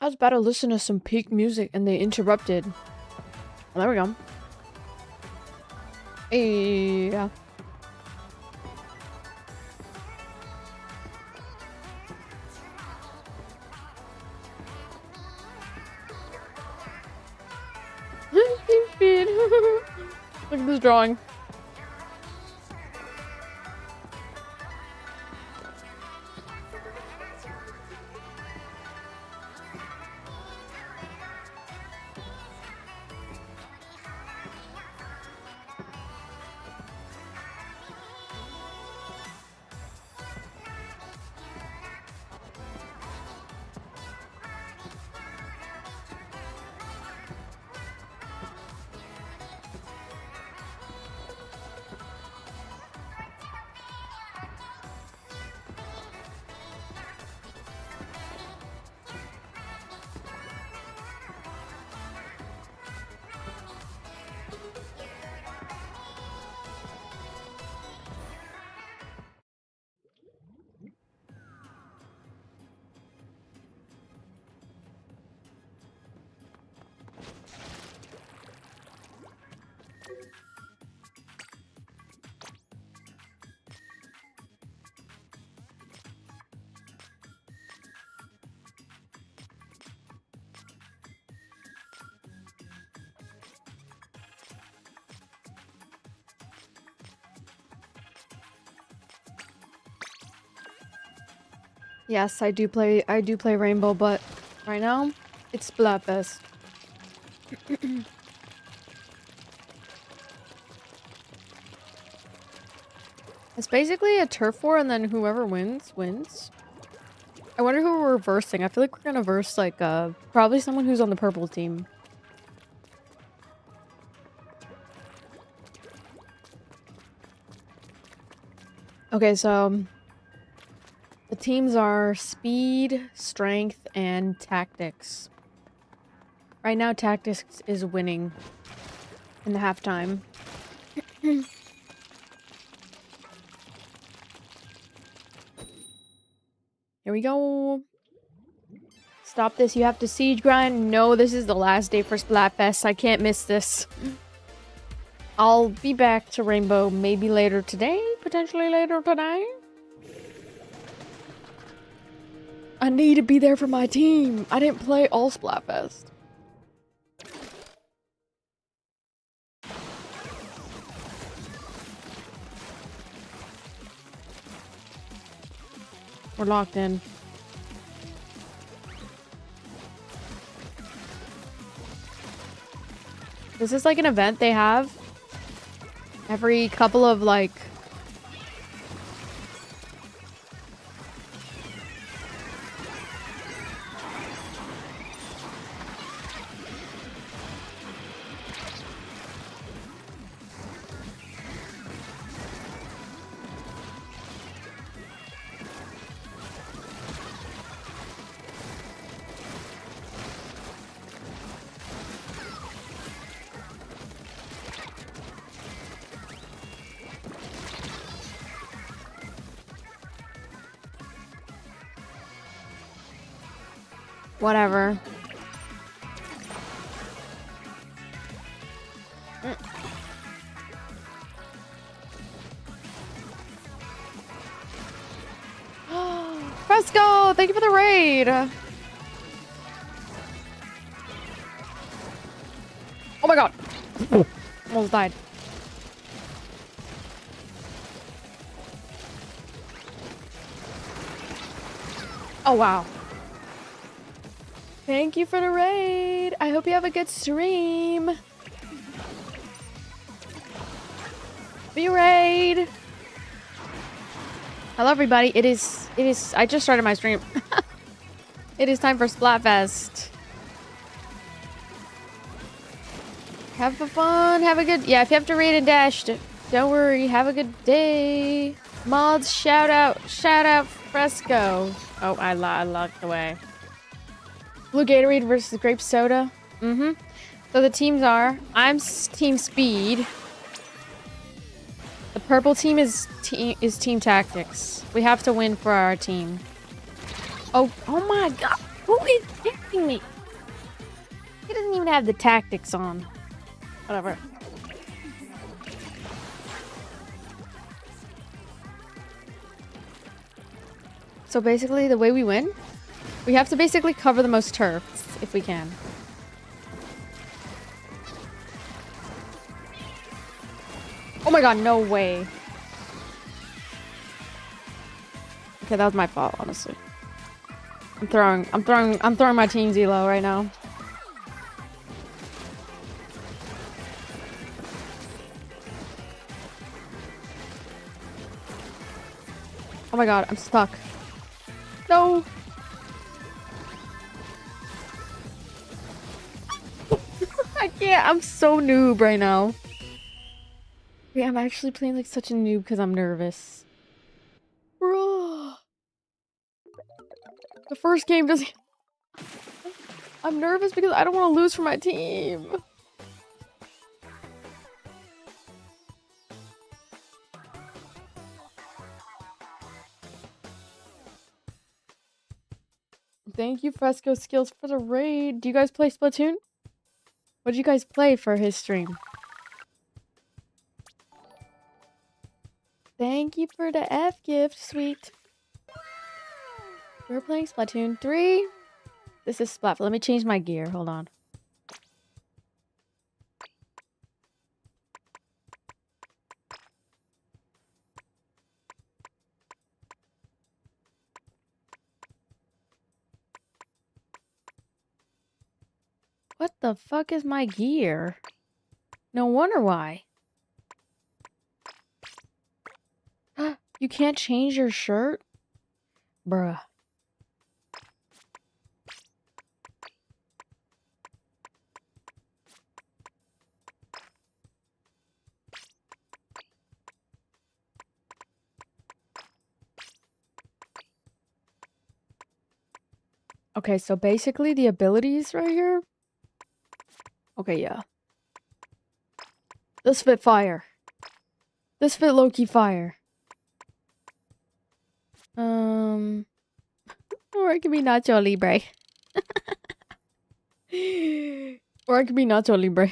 I was about to listen to some peak music and they interrupted. Well, there we go. Hey, yeah. Look at this drawing. Yes, I do play Rainbow, but right now it's Splatfest. It's basically a turf war and then whoever wins wins. I wonder who we're versing. I feel like we're gonna verse like probably someone who's on the purple team. Okay, so the teams are speed, strength, and tactics. Right now, tactics is winning in the halftime. Here we go. Stop this. You have to siege grind. No, this is the last day for Splatfest. I can't miss this. I'll be back to Rainbow maybe later today. Potentially later today. I need to be there for my team. I didn't play all Splatfest. We're locked in. This is like an event they have every couple of like whatever. Fresco, thank you for the raid. Oh my god. Almost died. Oh wow. Thank you for the raid. I hope you have a good stream. Be raid. Hello everybody. It is I just started my stream. It is time for Splatfest. Have fun, have a good, yeah, if you have to raid and dash, don't worry, have a good day. Mods, shout out Fresco. Oh, I locked away. Blue Gatorade versus grape soda. So the teams are, I'm team speed. The purple team is team tactics. We have to win for our team. Oh my god. Who is kicking me? He doesn't even have the tactics on. Whatever. So basically, the way we win, we have to basically cover the most turfs if we can. Oh my god, no way. Okay, that was my fault, honestly. I'm throwing my team Zelo right now. Oh my god, I'm stuck. No. I can't. I'm so noob right now. Wait, I'm actually playing like such a noob because I'm nervous. Bro. The first game doesn't... I'm nervous because I don't want to lose for my team. Thank you, Fresco Skills, for the raid. Do you guys play Splatoon? What did you guys play for his stream? Thank you for the F gift, sweet. We're playing Splatoon 3. This is Splat. Let me change my gear. Hold on. What the fuck is my gear? No wonder why. You can't change your shirt? Bruh. Okay, so basically the abilities right here. Okay, yeah. This fit fire. This fit Loki fire. Or it can be Nacho Libre. Or it can be Nacho Libre.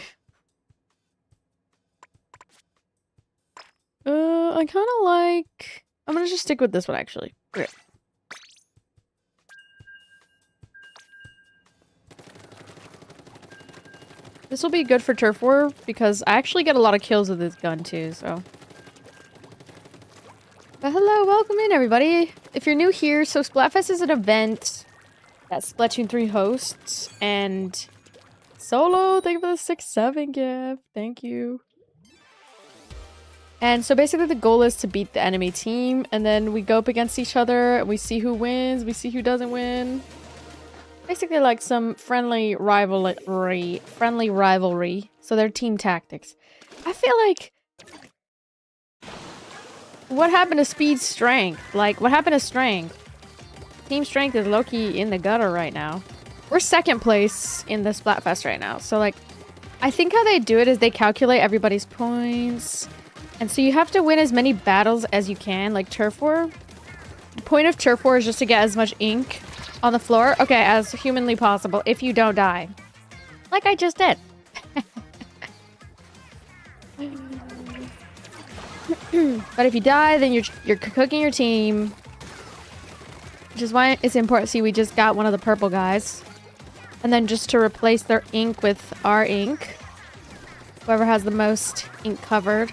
I kind of like... I'm gonna just stick with this one, actually. Okay. This will be good for turf war, because I actually get a lot of kills with this gun, too, so... But hello, welcome in, everybody! If you're new here, so Splatfest is an event that Splatoon 3 hosts, and... Solo, thank you for the 6-7 gift. Thank you. And so basically the goal is to beat the enemy team, and then we go up against each other, and we see who wins, we see who doesn't win. Basically like some friendly rivalry. So they're team tactics. I feel like... What happened to speed strength? Like, what happened to strength? Team strength is low-key in the gutter right now. We're second place in the Splatfest right now. So, like, I think how they do it is they calculate everybody's points. And so you have to win as many battles as you can, like turf war. The point of turf war is just to get as much ink on the floor, okay, as humanly possible if you don't die. Like I just did. But if you die, then you're cooking your team. Which is why it's important. See, we just got one of the purple guys. And then just to replace their ink with our ink. Whoever has the most ink covered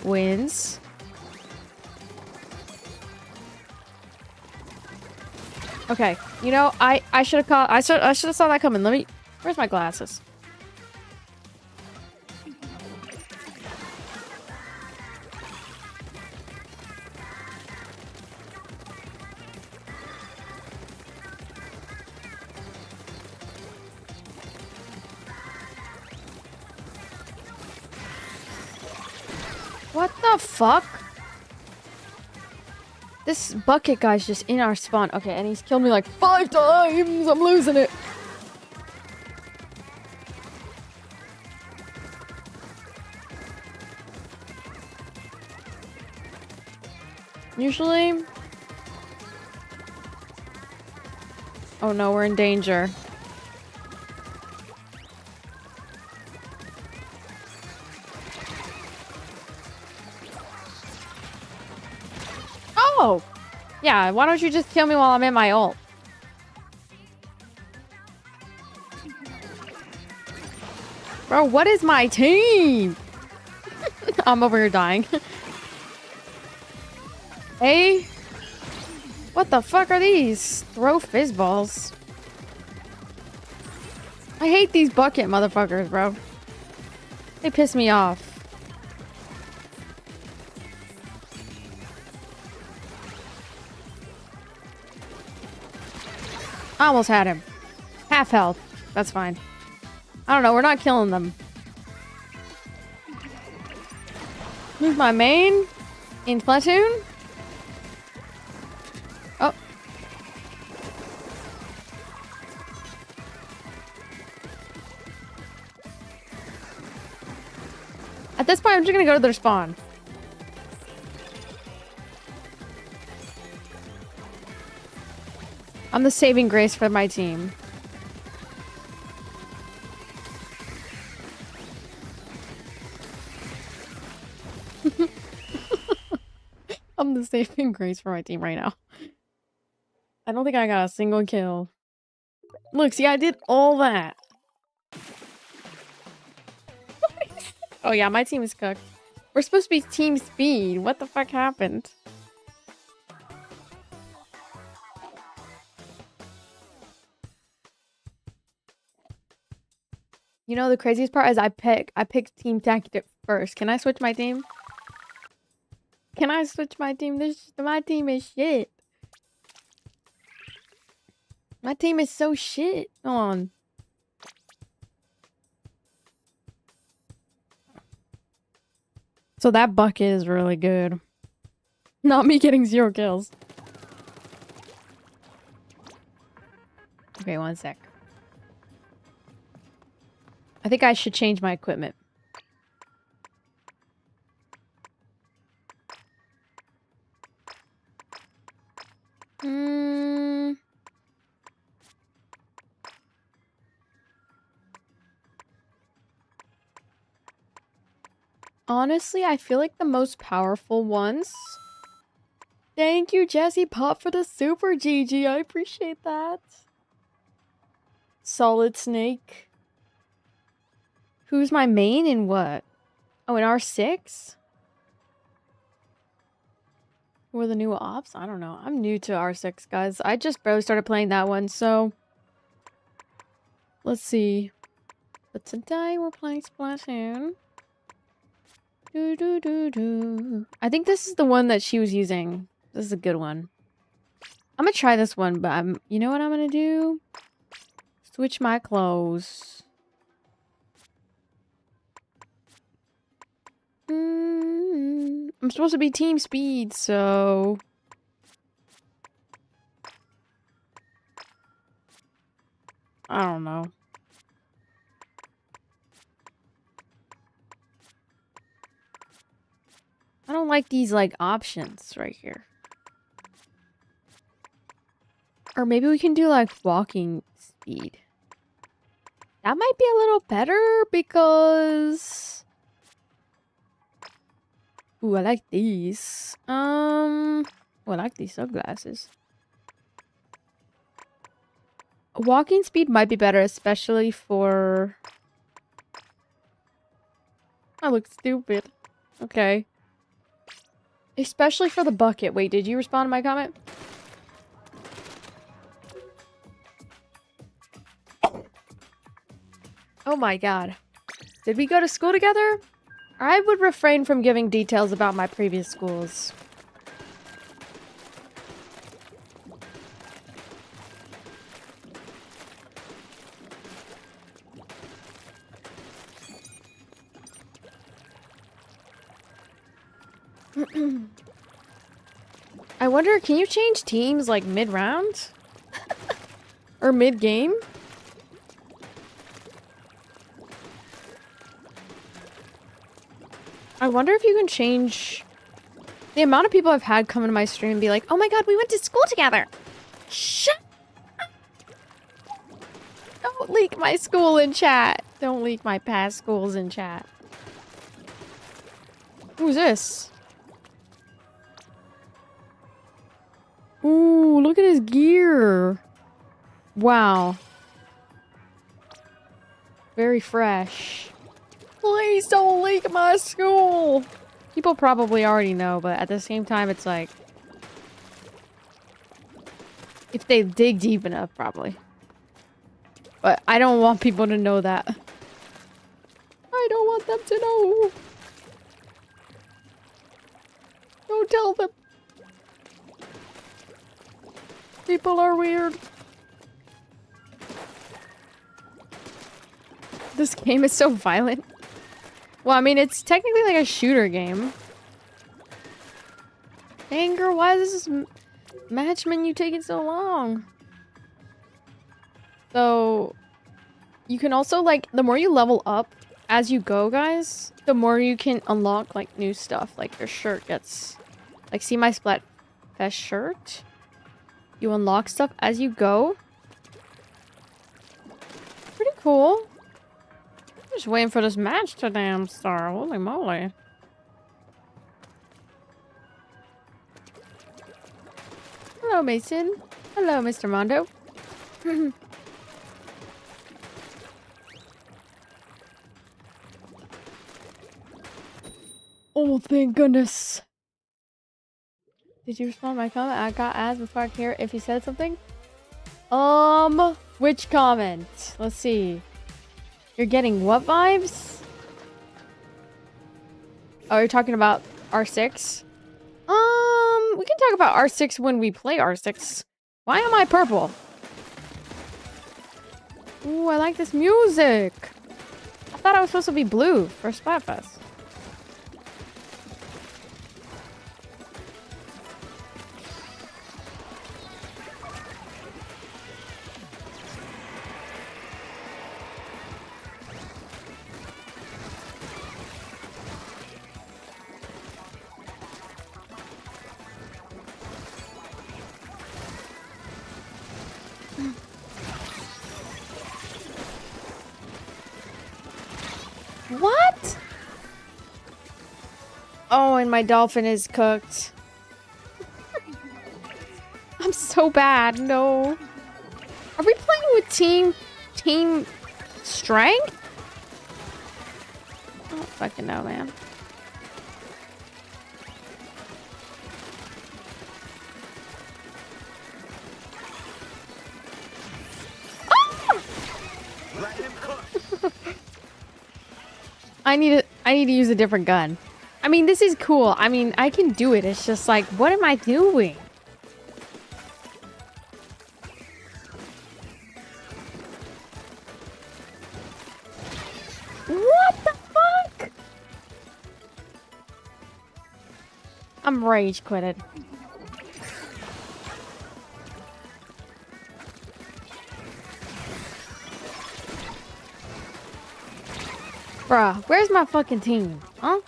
wins. Okay, you know, I should have called. I should have saw that coming. Let me. Where's my glasses? What the fuck? This bucket guy's just in our spawn. Okay, and he's killed me like 5 times. I'm losing it. Usually... Oh no, we're in danger. Oh! Yeah, why don't you just kill me while I'm in my ult? Bro, what is my team? I'm over here dying. Hey? What the fuck are these? Throw fizzballs. I hate these bucket motherfuckers, bro. They piss me off. I almost had him. Half health. That's fine. I don't know. We're not killing them. Who's my main? In Platoon? Oh. At this point, I'm just gonna go to their spawn. I'm the saving grace for my team. I'm the saving grace for my team right now. I don't think I got a single kill. Look, see, I did all that. Oh yeah, my team is cooked. We're supposed to be team speed. What the fuck happened? You know, the craziest part is I picked team tactic first. Can I switch my team? Can I switch my team? My team is shit. My team is so shit. Hold on. So that bucket is really good. Not me getting 0 kills. Okay, one sec. I think I should change my equipment. Honestly, I feel like the most powerful ones. Thank you, Jesse Pop, for the super GG. I appreciate that. Solid Snake. Who's my main in what? Oh, in R6? Who are the new ops? I don't know. I'm new to R6, guys. I just barely started playing that one, so... Let's see. But today we're playing Splatoon. I think this is the one that she was using. This is a good one. I'm gonna try this one, but you know what I'm gonna do? Switch my clothes. I'm supposed to be team speed, so... I don't know. I don't like these, like, options right here. Or maybe we can do, like, walking speed. That might be a little better because... Ooh, I like these. Oh, I like these sunglasses. Walking speed might be better, especially for... I look stupid. Okay. Especially for the bucket. Wait, did you respond to my comment? Oh my god. Did we go to school together? I would refrain from giving details about my previous schools. I wonder, can you change teams like mid-round? Or mid-game? I wonder if you can change... The amount of people I've had come into my stream and be like, oh my god, we went to school together! Shut up! Don't leak my school in chat. Don't leak my past schools in chat. Who's this? Ooh, look at his gear. Wow. Very fresh. Please don't leak my school. People probably already know, but at the same time, it's like... if they dig deep enough, probably. But I don't want people to know that. I don't want them to know. Don't tell them. People are weird. This game is so violent. Well, I mean, it's technically like a shooter game. Anger, why is this match menu taking so long? So, you can also, like, the more you level up as you go, guys, the more you can unlock, like, new stuff. Like, your shirt gets... like, see my Splatfest shirt? You unlock stuff as you go. Pretty cool. Just waiting for this match to damn start. Holy moly. Hello, Mason. Hello, Mr. Mondo. Oh, thank goodness. Did you respond to my comment? I got asked before I care if you said something. Which comment? Let's see. You're getting what vibes? Oh, you're talking about R6? We can talk about R6 when we play R6. Why am I purple? Ooh, I like this music. I thought I was supposed to be blue for Splatfest. What? Oh, and my dolphin is cooked. I'm so bad. No. Are we playing with team strength? I don't fucking know, man. I need to use a different gun. I mean, this is cool. I mean, I can do it. It's just like, what am I doing? What the fuck? I'm rage quitted. Bruh, where's my fucking team? Huh?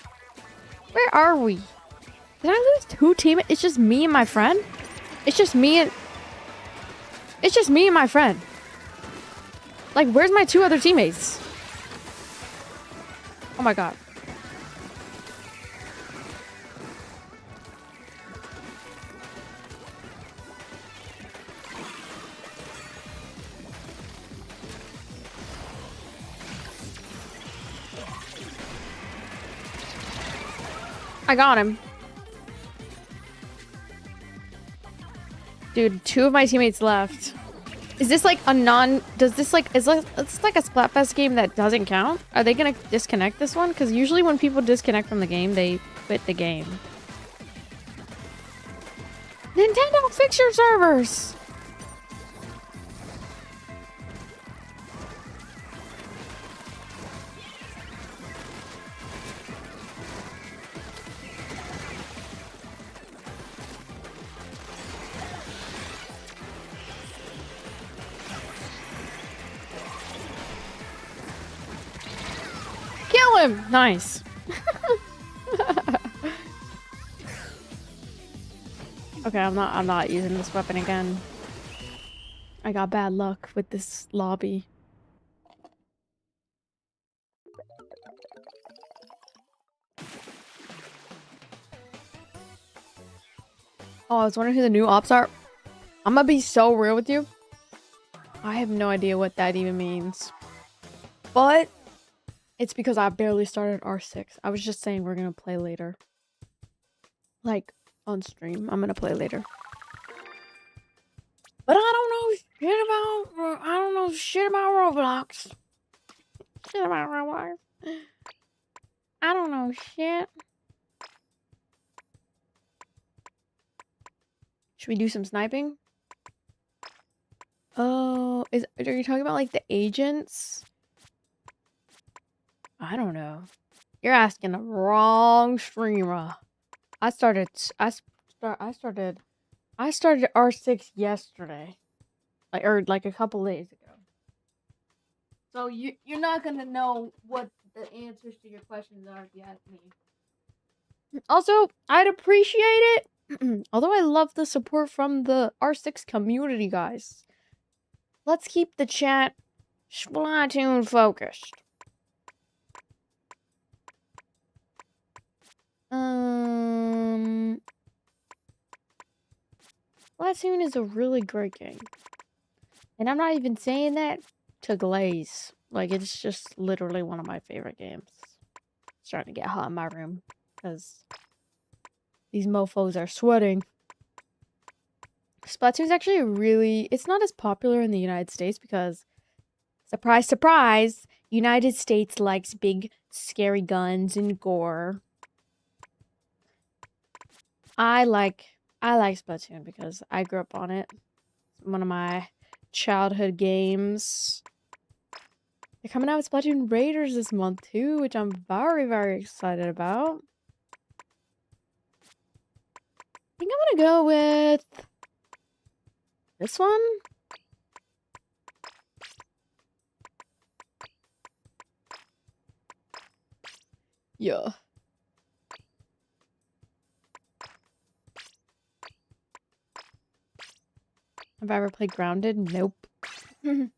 Where are we? Did I lose 2 teammates? It's just me and my friend? It's just me and my friend. Like, where's my 2 other teammates? Oh my god. I got him. Dude, 2 of my teammates left. Is this like a does this like, is this like a Splatfest game that doesn't count? Are they gonna disconnect this one? Because usually when people disconnect from the game, they quit the game. Nintendo, fix your servers! Kill him! Nice. Okay, I'm not using this weapon again. I got bad luck with this lobby. Oh, I was wondering who the new ops are. I'm gonna be so real with you. I have no idea what that even means. But it's because I barely started R6. I was just saying we're gonna play later. Like, on stream. I'm gonna play later. But I don't know shit about Roblox. Shit about Roblox. I don't know shit. Should we do some sniping? Oh, are you talking about like the agents? I don't know. You're asking the wrong streamer. I started R6 yesterday. Like a couple days ago. So you're not gonna know what the answers to your questions are if you ask me. Also, I'd appreciate it. Although I love the support from the R6 community, guys. Let's keep the chat Splatoon focused. Splatoon is a really great game. And I'm not even saying that to glaze. Like, it's just literally one of my favorite games. It's starting to get hot in my room. Because these mofos are sweating. Splatoon's actually really... It's not as popular in the United States because... Surprise, surprise! United States likes big, scary guns and gore. I like Splatoon because I grew up on it. It's one of my childhood games. They're coming out with Splatoon Raiders this month too, which I'm very, very excited about. I think I'm gonna go with this one. Yeah. Have I ever played Grounded? Nope. I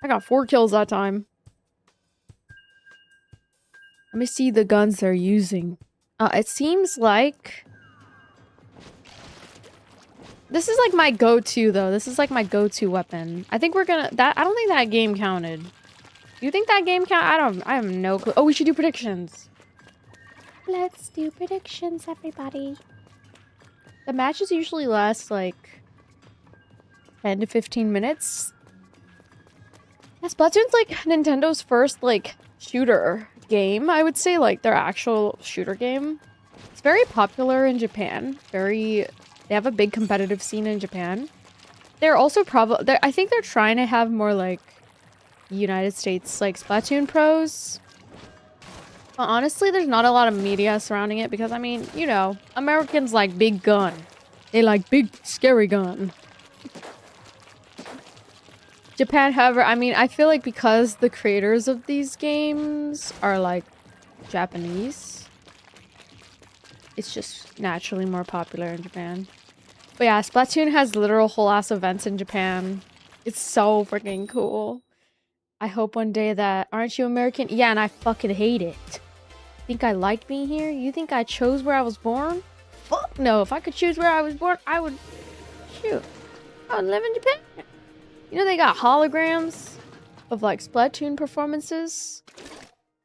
got 4 kills that time. Let me see the guns they're using. It seems like... This is like my go-to, though. This is like my go-to weapon. I think we're gonna... I don't think that game counted. Do you think that game count? I have no clue. Oh, we should do predictions. Let's do predictions, everybody. The matches usually last, like... 10 to 15 minutes. Yeah, Splatoon's like Nintendo's first, like, shooter game. I would say, like, their actual shooter game. It's very popular in Japan. They have a big competitive scene in Japan. They're also probably... I think they're trying to have more, like, United States, like, Splatoon pros. But honestly, there's not a lot of media surrounding it because, I mean, you know, Americans like big gun. They like big, scary gun. Japan, however, I mean, I feel like because the creators of these games are, like, Japanese, it's just naturally more popular in Japan. But yeah, Splatoon has literal whole-ass events in Japan. It's so freaking cool. I hope one day that... Aren't you American? Yeah, and I fucking hate it. Think I like being here? You think I chose where I was born? Fuck no. If I could choose where I was born, I would... Shoot. I would live in Japan. You know they got holograms of, like, Splatoon performances?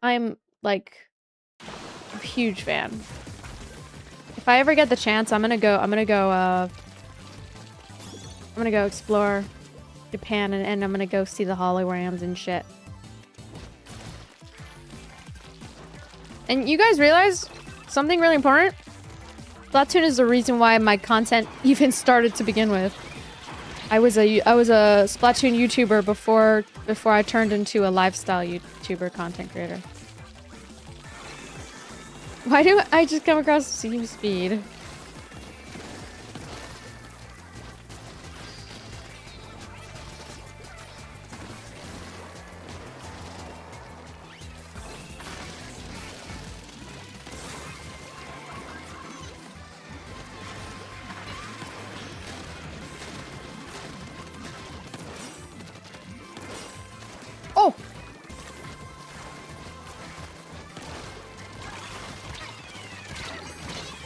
I'm, like, a huge fan. If I ever get the chance, I'm gonna go explore Japan and I'm gonna go see the holograms and shit. And you guys realize something really important? Splatoon is the reason why my content even started to begin with. I was a Splatoon YouTuber before I turned into a lifestyle YouTuber content creator. Why do I just come across Team Speed? Oh!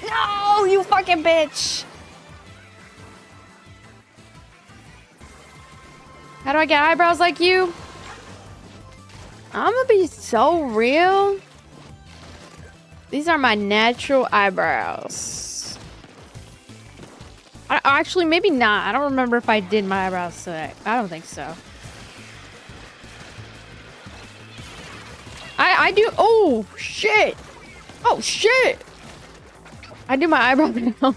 No! No, you fucking bitch! How do I get eyebrows like you? I'm gonna be so real. These are my natural eyebrows. Actually, maybe not. I don't remember if I did my eyebrows today. I don't think so. I do. Oh, shit. Oh, shit. I do my eyebrows now.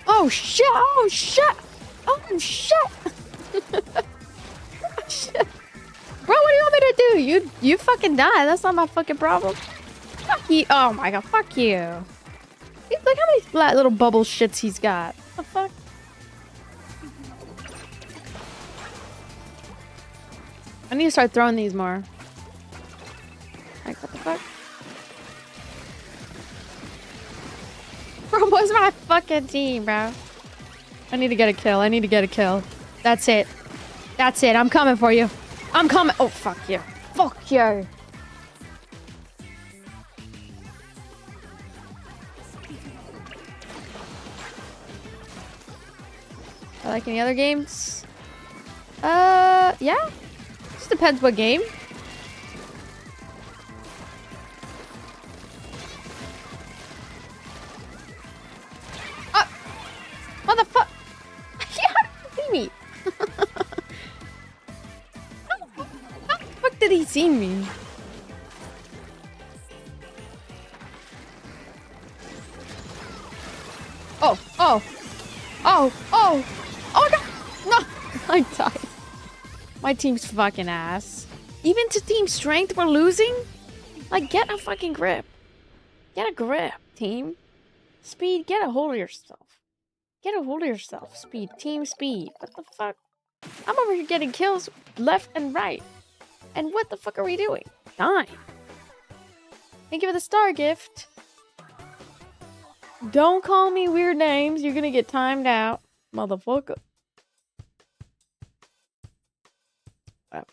Oh, shit. Oh, shit. Oh, shit. Shit. Bro, what do you want me to do? You fucking die. That's not my fucking problem. Fuck you. Oh my god, fuck you. Look how many flat little bubble shits he's got. What the fuck? I need to start throwing these more. Like, what the fuck? Bro, what's my fucking team, bro? I need to get a kill. I need to get a kill. That's it. That's it. I'm coming for you. I'm coming. Oh, fuck you. Fuck you. I like any other games? Yeah. Just depends what game. What the fuck? How did he see me? How the fuck did he see me? Oh, oh, oh, oh, oh no, no, I died. My team's fucking ass. Even to team strength, we're losing? Like, get a fucking grip. Get a grip, team. Speed, get a hold of yourself. Get a hold of yourself, Speed. Team Speed. What the fuck? I'm over here getting kills left and right. And what the fuck are we doing? Dying. Thank you for the star gift. Don't call me weird names. You're gonna get timed out, motherfucker. Oh.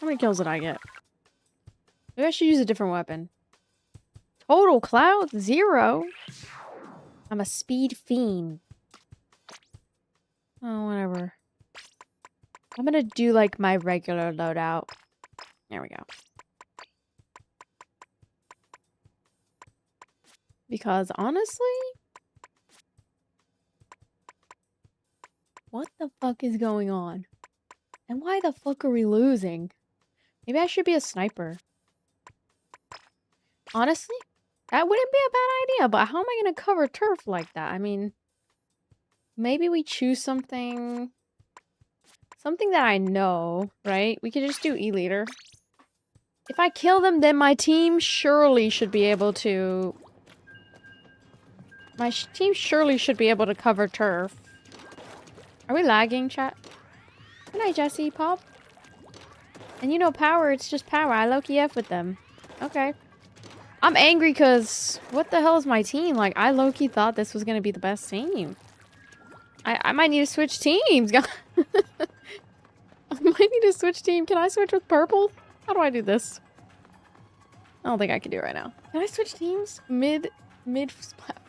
How many kills did I get? Maybe I should use a different weapon. Total cloud 0. I'm a speed fiend. Oh, whatever. I'm gonna do like my regular loadout. There we go. Because honestly, what the fuck is going on? And why the fuck are we losing? Maybe I should be a sniper. Honestly, that wouldn't be a bad idea, but how am I going to cover turf like that? I mean, maybe we choose something that I know, right? We could just do E-Leader. If I kill them, then my team surely should be able to... My team surely should be able to cover turf. Are we lagging, chat? Good night, Jesse, Pop. And you know power, it's just power. I low-key F with them. Okay. I'm angry because what the hell is my team? Like, I low-key thought this was going to be the best team. I might need to switch teams. I might need to switch team. Can I switch with purple? How do I do this? I don't think I can do it right now. Can I switch teams? Mid splat.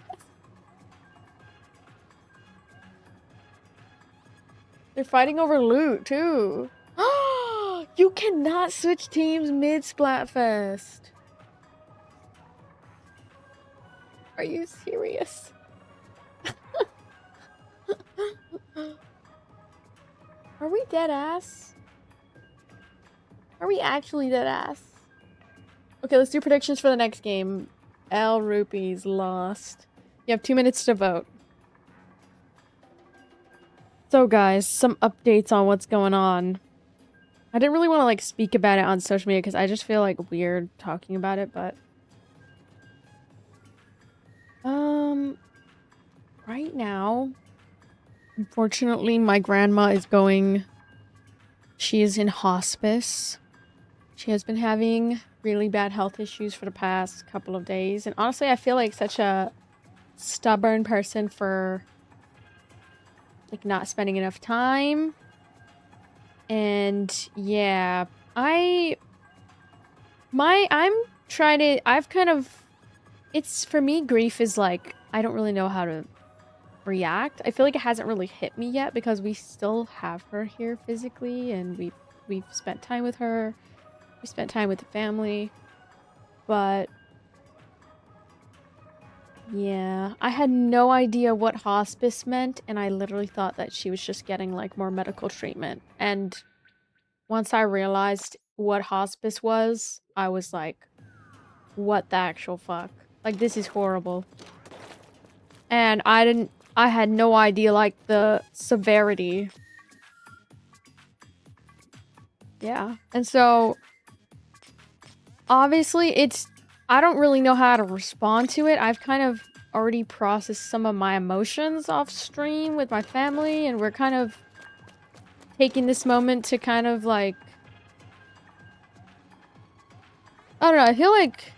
They're fighting over loot, too. You cannot switch teams mid-Splatfest. Are you serious? Are we dead ass? Are we actually dead ass? Okay, let's do predictions for the next game. L Rupees lost. You have 2 minutes to vote. So guys, some updates on what's going on. I didn't really want to like speak about it on social media because I just feel like weird talking about it, but right now, unfortunately, my grandma is going, she is in hospice. She has been having really bad health issues for the past couple of days, and honestly, I feel like such a stubborn person for like not spending enough time. And yeah, I'm tried it. I've kind of... It's, for me, grief is like, I don't really know how to react. I feel like it hasn't really hit me yet because we still have her here physically and we've spent time with her. We spent time with the family. But yeah, I had no idea what hospice meant, and I literally thought that she was just getting like more medical treatment. And once I realized what hospice was, I was like, what the actual fuck? Like, this is horrible. And I had no idea, like, the severity. Yeah. And so, obviously, I don't really know how to respond to it. I've kind of already processed some of my emotions off stream with my family, and we're kind of taking this moment to kind of, like... I don't know, I feel like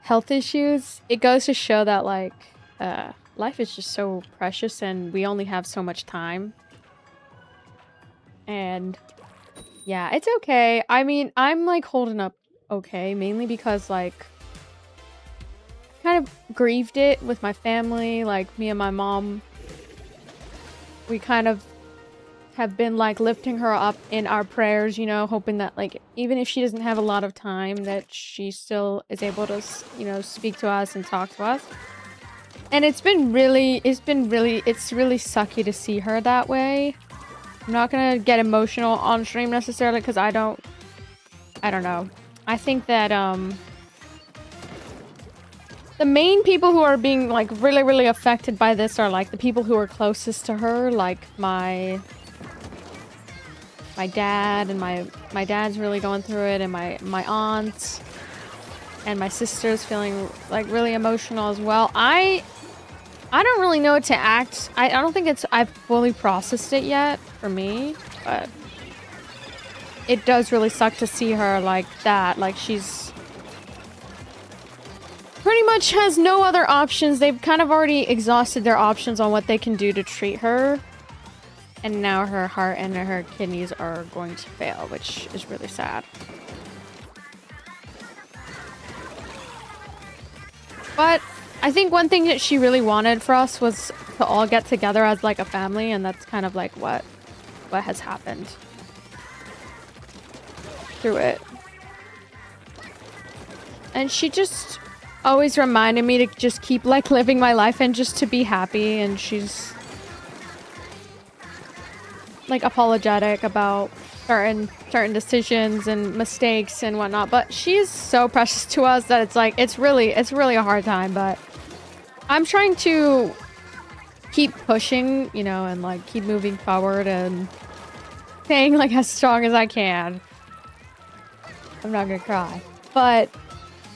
health issues, it goes to show that, like, life is just so precious and we only have so much time. And yeah, it's okay. I mean, I'm like holding up okay, mainly because like kind of grieved it with my family, like me and my mom. We kind of have been like lifting her up in our prayers, you know, hoping that like even if she doesn't have a lot of time that she still is able to, you know, speak to us and talk to us. And it's really sucky to see her that way. I'm not gonna get emotional on stream necessarily because I don't know. I think that the main people who are being like really affected by this are like the people who are closest to her, like my dad, and my dad's really going through it, and my aunt and my sister's feeling like really emotional as well. I don't really know what to act. I don't think I've fully processed it yet for me, but it does really suck to see her like that. Like she's pretty much has no other options. They've kind of already exhausted their options on what they can do to treat her. And now her heart and her kidneys are going to fail, which is really sad. But I think one thing that she really wanted for us was to all get together as like a family, and that's kind of like what has happened through it. And she just always reminded me to just keep like living my life and just to be happy, and she's like apologetic about certain decisions and mistakes and whatnot, but she's so precious to us that it's like it's really a hard time. But I'm trying to keep pushing, you know, and like keep moving forward and staying like as strong as I can. I'm not gonna cry, but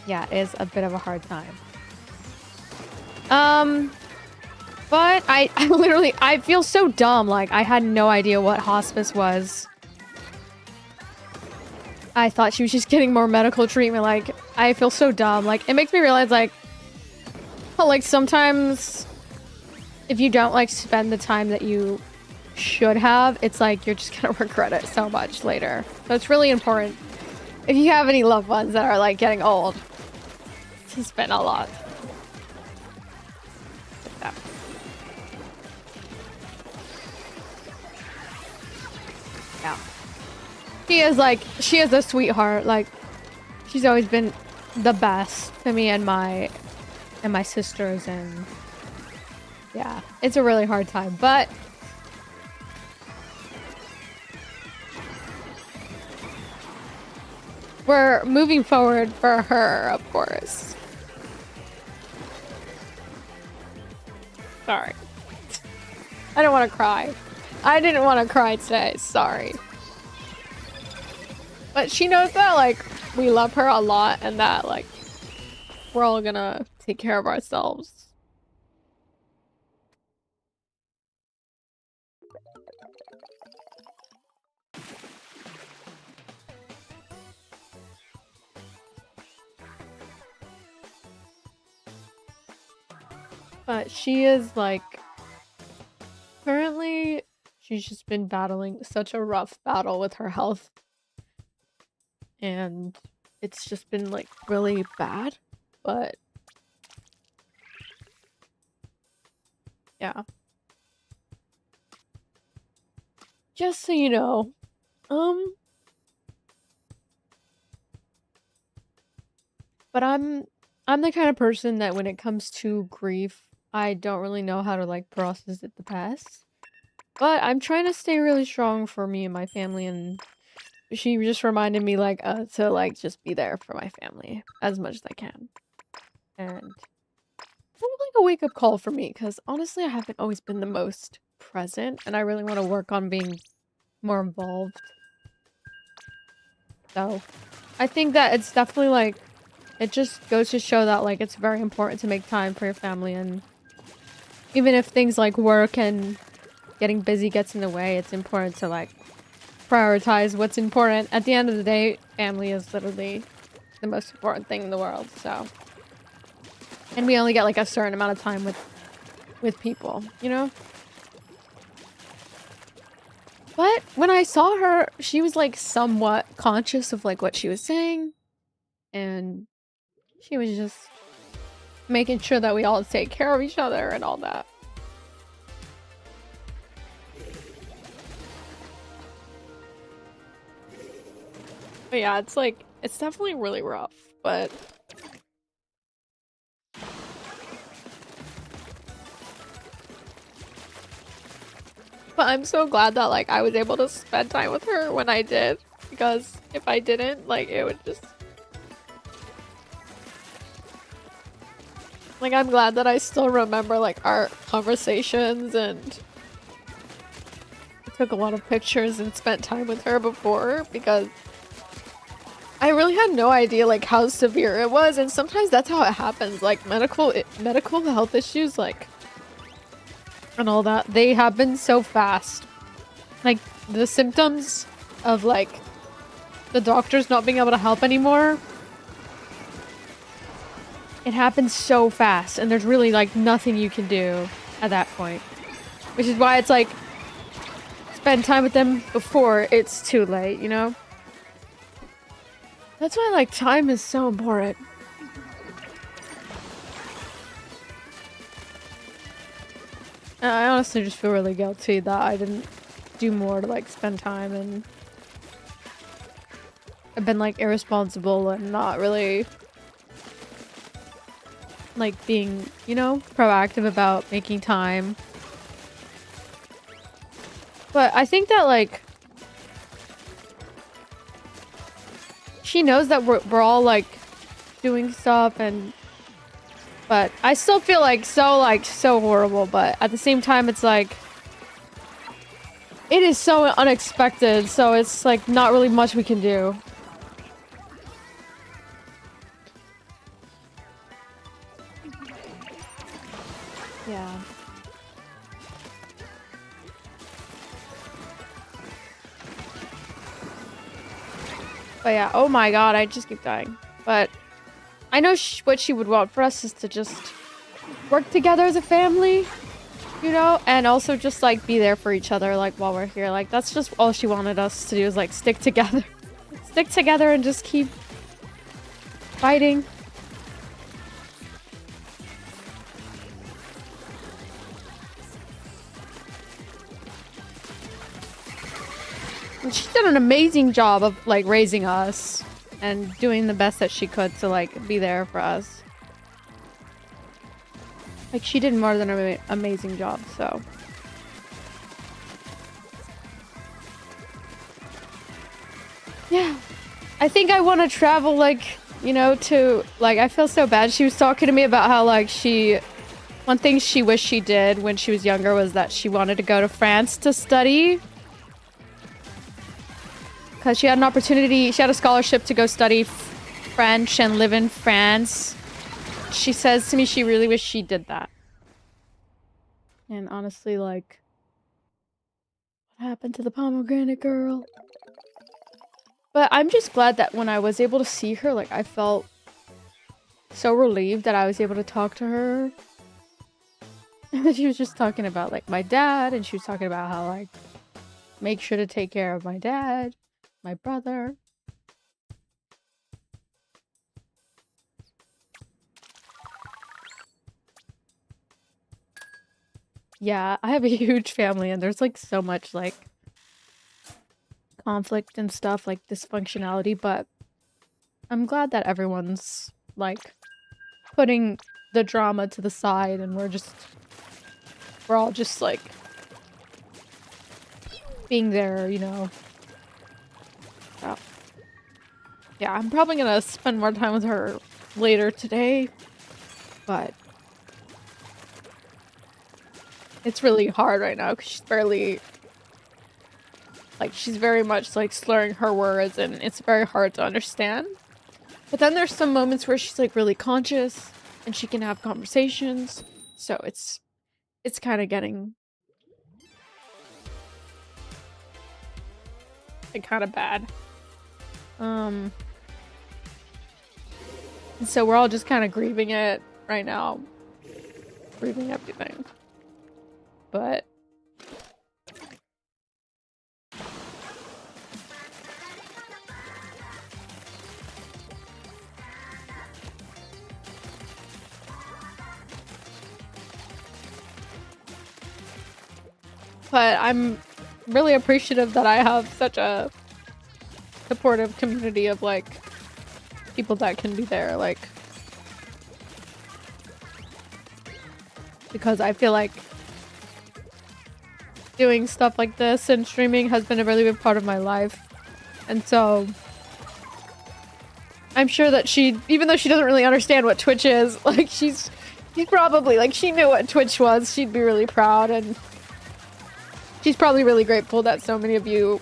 yeah, it's a bit of a hard time. But I literally, I feel so dumb. Like, I had no idea what hospice was. I thought she was just getting more medical treatment. Like, I feel so dumb. Like, it makes me realize, like, how, like, sometimes if you don't, like, spend the time that you should have, it's like you're just gonna regret it so much later. So it's really important, if you have any loved ones that are, like, getting old, to spend a lot. Yeah. She is a sweetheart. Like, she's always been the best to me and my sisters, and yeah, it's a really hard time, but we're moving forward for her, of course. Sorry. I don't want to cry. I didn't want to cry today. Sorry. But she knows that, like, we love her a lot and that, like, we're all gonna take care of ourselves. But she is, like, currently, she's just been battling such a rough battle with her health. And it's just been like really bad. But yeah. Just so you know. But I'm the kind of person that when it comes to grief, I don't really know how to like process it the past. But I'm trying to stay really strong for me and my family, and she just reminded me like to like just be there for my family as much as I can. And kind of like a wake-up call for me, because honestly I haven't always been the most present, and I really want to work on being more involved. So I think that it's definitely like, it just goes to show that like it's very important to make time for your family, and even if things like work and getting busy gets in the way, it's important to like prioritize what's important. At the end of the day, family is literally the most important thing in the world, so. And we only get like a certain amount of time with people, you know? But when I saw her, she was like somewhat conscious of like what she was saying, and she was just making sure that we all take care of each other and all that. But yeah, it's like, it's definitely really rough, but I'm so glad that like I was able to spend time with her when I did, because if I didn't, like it would just, like, I'm glad that I still remember like our conversations, and I took a lot of pictures and spent time with her before, because I really had no idea like how severe it was. And sometimes that's how it happens, like medical health issues, like, and all that, they happen so fast. Like the symptoms of like the doctors not being able to help anymore, it happens so fast, and there's really like nothing you can do at that point. Which is why it's like, spend time with them before it's too late, you know? That's why like time is so important. And I honestly just feel really guilty that I didn't do more to like spend time, and I've been like irresponsible and not really like being, you know, proactive about making time. But I think that like she knows that we're all like doing stuff, and but I still feel like so horrible, but at the same time it's like it is so unexpected, so it's like not really much we can do. Yeah. But yeah, oh my god, I just keep dying. But I know what she would want for us is to just work together as a family, you know? And also just like be there for each other like while we're here. Like that's just all she wanted us to do, is like stick together. Stick together and just keep fighting. And she did an amazing job of like raising us and doing the best that she could to like be there for us. Like she did more than an amazing job, so. Yeah. I think I want to travel, like, you know, to, like, I feel so bad. She was talking to me about how, like, one thing she wished she did when she was younger was that she wanted to go to France to study. Because she had an opportunity, she had a scholarship to go study French and live in France. She says to me she really wished she did that. And honestly, like, what happened to the pomegranate girl? But I'm just glad that when I was able to see her, like, I felt so relieved that I was able to talk to her. And she was just talking about, like, my dad, and she was talking about how, like, make sure to take care of my dad, my brother. Yeah, I have a huge family and there's like so much like conflict and stuff, like dysfunctionality, but I'm glad that everyone's like putting the drama to the side and we're all just like being there, you know. So, yeah, I'm probably gonna spend more time with her later today, but it's really hard right now because she's barely, like, she's very much like slurring her words and it's very hard to understand. But then there's some moments where she's like really conscious and she can have conversations. So it's kind of getting like kind of bad. And so we're all just kind of grieving it right now. Grieving everything. But I'm really appreciative that I have such a supportive community of like people that can be there, like, because I feel like doing stuff like this and streaming has been a really big part of my life. And so I'm sure that she, even though she doesn't really understand what Twitch is, like she's probably like, she knew what Twitch was, she'd be really proud, and she's probably really grateful that so many of you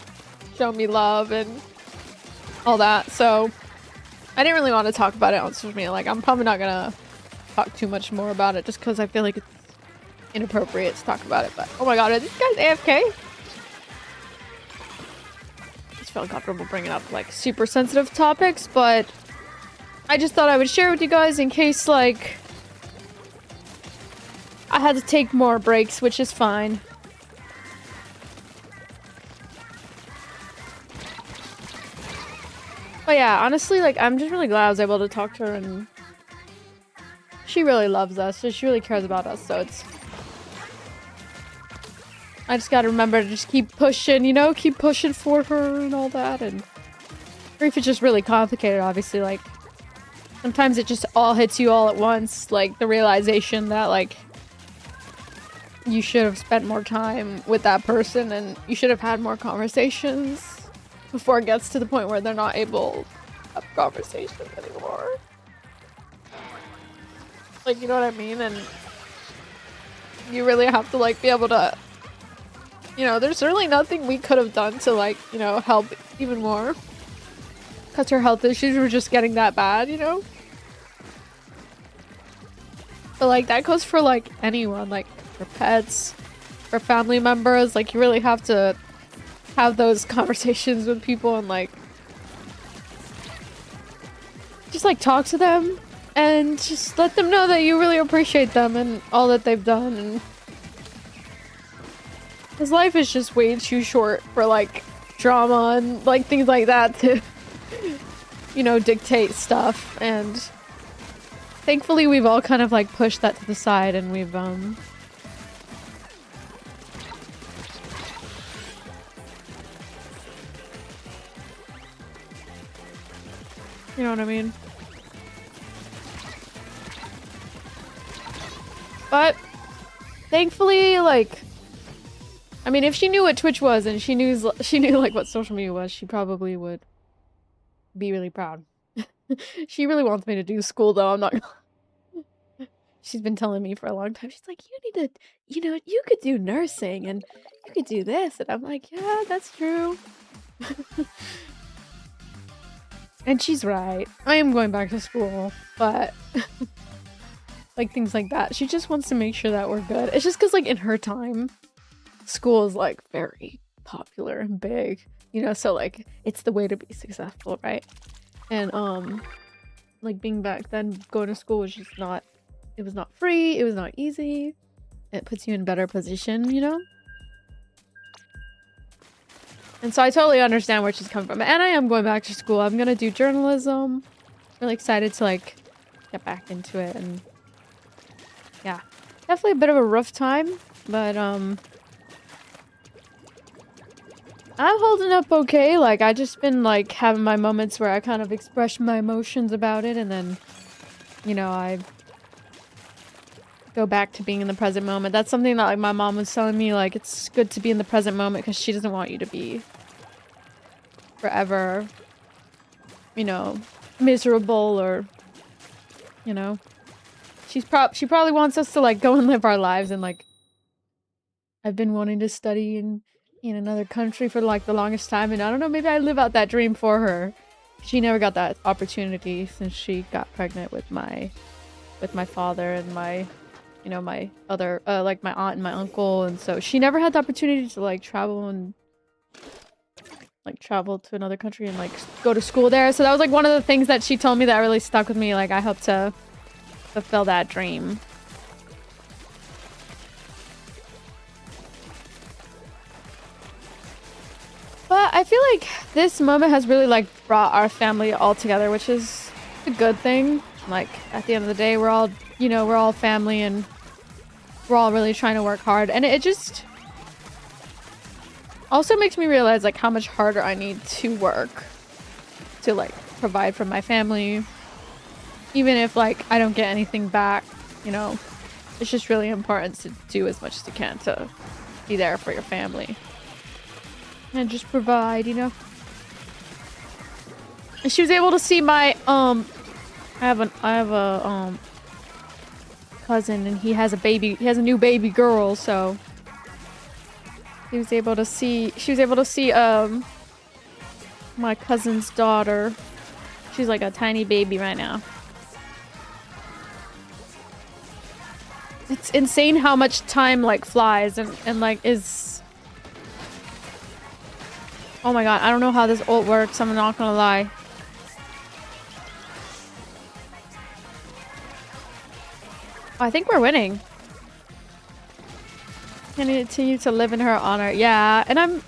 show me love and all that. So I didn't really want to talk about it on social media. Like, I'm probably not gonna talk too much more about it just because I feel like it's inappropriate to talk about it. But oh my god, are these guys AFK? I just felt comfortable bringing up like super sensitive topics, but I just thought I would share with you guys in case like I had to take more breaks, which is fine. But yeah, honestly, like, I'm just really glad I was able to talk to her, and she really loves us, so she really cares about us, so it's... I just gotta remember to just keep pushing, you know? Keep pushing for her and all that, and... grief is just really complicated, obviously, like... sometimes it just all hits you all at once, like, the realization that, like... you should have spent more time with that person, and you should have had more conversations before it gets to the point where they're not able to have conversations anymore. Like, you know what I mean? And you really have to, like, be able to... you know, there's really nothing we could have done to, like, you know, help even more. Because her health issues were just getting that bad, you know? But, like, that goes for, like, anyone. Like, for pets, for family members. Like, you really have to have those conversations with people and like just like talk to them and just let them know that you really appreciate them and all that they've done. And his life is just way too short for like drama and like things like that to you know, dictate stuff. And thankfully we've all kind of like pushed that to the side, and we've you know what I mean? But thankfully, like, I mean, if she knew what Twitch was and she knew like what social media was, she probably would be really proud. She really wants me to do school though. I'm not She's been telling me for a long time. She's like, you need to, you know, you could do nursing and you could do this. And I'm like, yeah, that's true. And she's right. I am going back to school, but like things like that. She just wants to make sure that we're good. It's just because like in her time, school is like very popular and big, you know, so like it's the way to be successful, right? And like being back then, going to school was just not, it was not free, it was not easy. It puts you in a better position, you know? And so I totally understand where she's coming from. And I am going back to school. I'm gonna do journalism. Really excited to like get back into it. And yeah, definitely a bit of a rough time But, I'm holding up okay. Like, I just been, like, having my moments where I kind of express my emotions about it, and then, you know, I go back to being in the present moment. That's something that, like, my mom was telling me, like, it's good to be in the present moment because she doesn't want you to be forever, you know, miserable or, you know. She probably wants us to, like, go and live our lives, and, like, I've been wanting to study in another country for, like, the longest time, and I don't know, maybe I live out that dream for her. She never got that opportunity since she got pregnant with my father and my, you know, my other, like, my aunt and my uncle, and so she never had the opportunity to, like, travel and, like, travel to another country and, like, go to school there. So that was, like, one of the things that she told me that really stuck with me. Like, I hope to fulfill that dream. But I feel like this moment has really, like, brought our family all together, which is a good thing. Like, at the end of the day, we're all, you know, we're all family and we're all really trying to work hard. And it just also makes me realize, like, how much harder I need to work to, like, provide for my family. Even if, like, I don't get anything back, you know, it's just really important to do as much as you can to be there for your family. And just provide, you know. And she was able to see my, I have a cousin, and he has a baby, he has a new baby girl, so she was able to see, my cousin's daughter. She's like a tiny baby right now. It's insane how much time, like, flies and like, is... Oh my god, I don't know how this ult works, I'm not gonna lie. I think we're winning. Continue to live in her honor. Yeah, and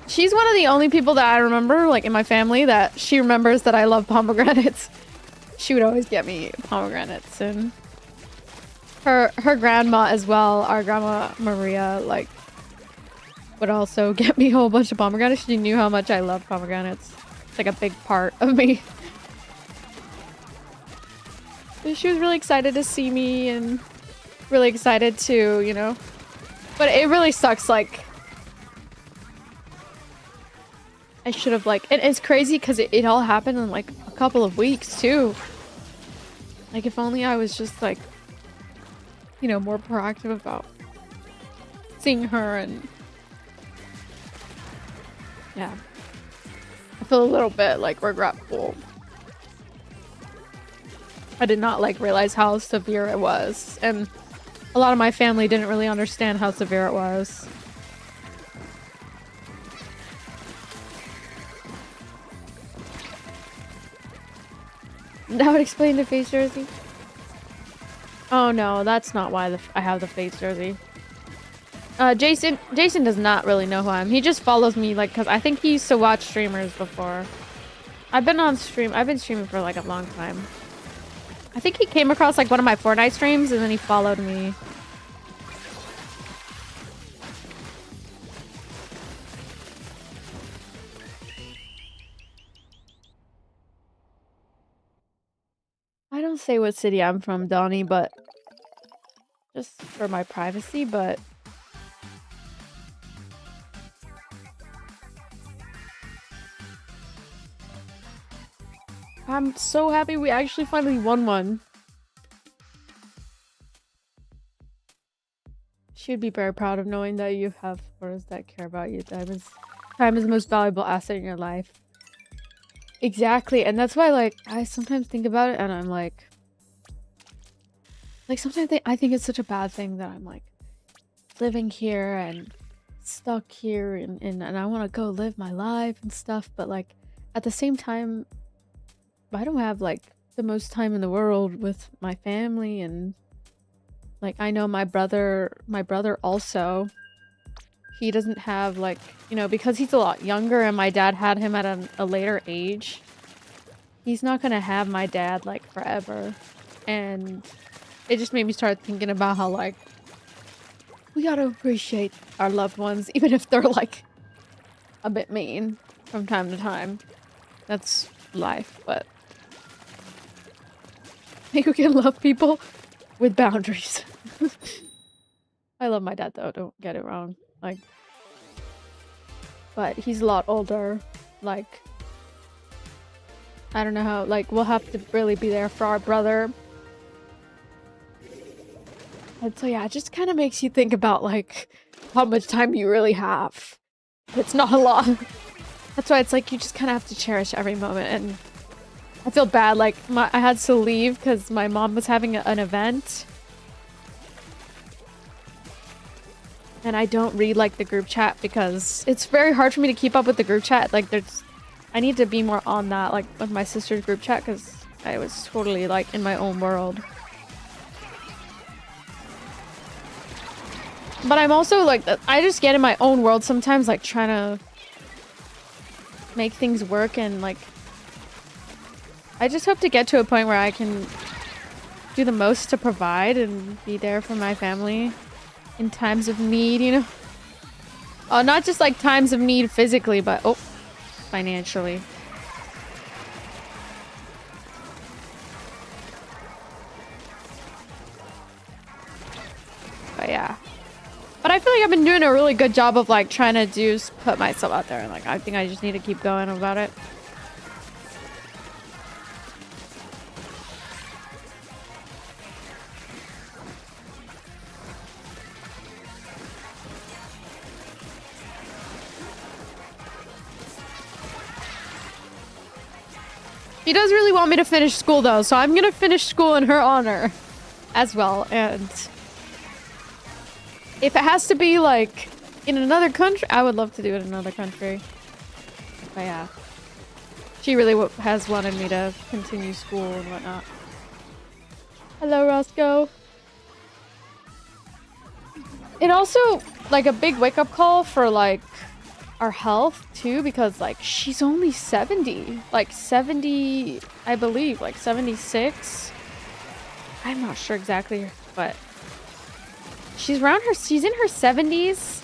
she's one of the only people that I remember, like, in my family, that she remembers that I love pomegranates. She would always get me pomegranates, and her grandma as well, our grandma Maria, like, would also get me a whole bunch of pomegranates. She knew how much I love pomegranates. It's like a big part of me. And she was really excited to see me and really excited to, you know. But it really sucks, like... I should have, like... And it's crazy because it all happened in, like, a couple of weeks, too. Like, if only I was just, like, you know, more proactive about seeing her and... Yeah. I feel a little bit, like, regretful. I did not, like, realize how severe it was. And a lot of my family didn't really understand how severe it was. That would explain the face jersey. Oh no, that's not why I have the face jersey. Jason does not really know who I am. He just follows me, like, because I think he used to watch streamers before. I've been streaming for, like, a long time. I think he came across, like, one of my Fortnite streams, and then he followed me. I don't say what city I'm from, Donnie, but just for my privacy, but... I'm so happy we actually finally won one. She'd be very proud of knowing that you have supporters that care about you. Time is the most valuable asset in your life. Exactly, and that's why, like, I sometimes think about it and I'm like sometimes I think it's such a bad thing that I'm, like, living here and stuck here and I want to go live my life and stuff, but, like, at the same time, I don't have, like, the most time in the world with my family, and, like, I know my brother also, he doesn't have, like, you know, because he's a lot younger and my dad had him at a later age, he's not gonna have my dad, like, forever. And it just made me start thinking about how, like, We gotta appreciate our loved ones, even if they're like a bit mean from time to time. That's life, but you can love people with boundaries. I love my dad though, don't get it wrong. Like, but he's a lot older. Like, I don't know how, like, we'll have to really be there for our brother. And so yeah, it just kind of makes you think about like how much time you really have. It's not a lot. That's why it's like you just kind of have to cherish every moment. And I feel bad, like I had to leave because my mom was having an event. And I don't read like the group chat because it's very hard for me to keep up with the group chat. Like I need to be more on that, like with my sister's group chat, because I was totally like in my own world. But I'm also like, I just get in my own world sometimes, like trying to make things work, and like I just hope to get to a point where I can do the most to provide and be there for my family in times of need, you know? Oh, not just like times of need physically, but financially. But yeah. But I feel like I've been doing a really good job of like trying to put myself out there, and like I think I just need to keep going about it. She does really want me to finish school though, so I'm gonna finish school in her honor as well. And if it has to be like in another country, I would love to do it in another country. But yeah, she really has wanted me to continue school and whatnot. Hello, Roscoe. It also like a big wake-up call for like our health too, because like she's only 70, like 70, I believe, like 76. I'm not sure exactly, but she's in her 70s,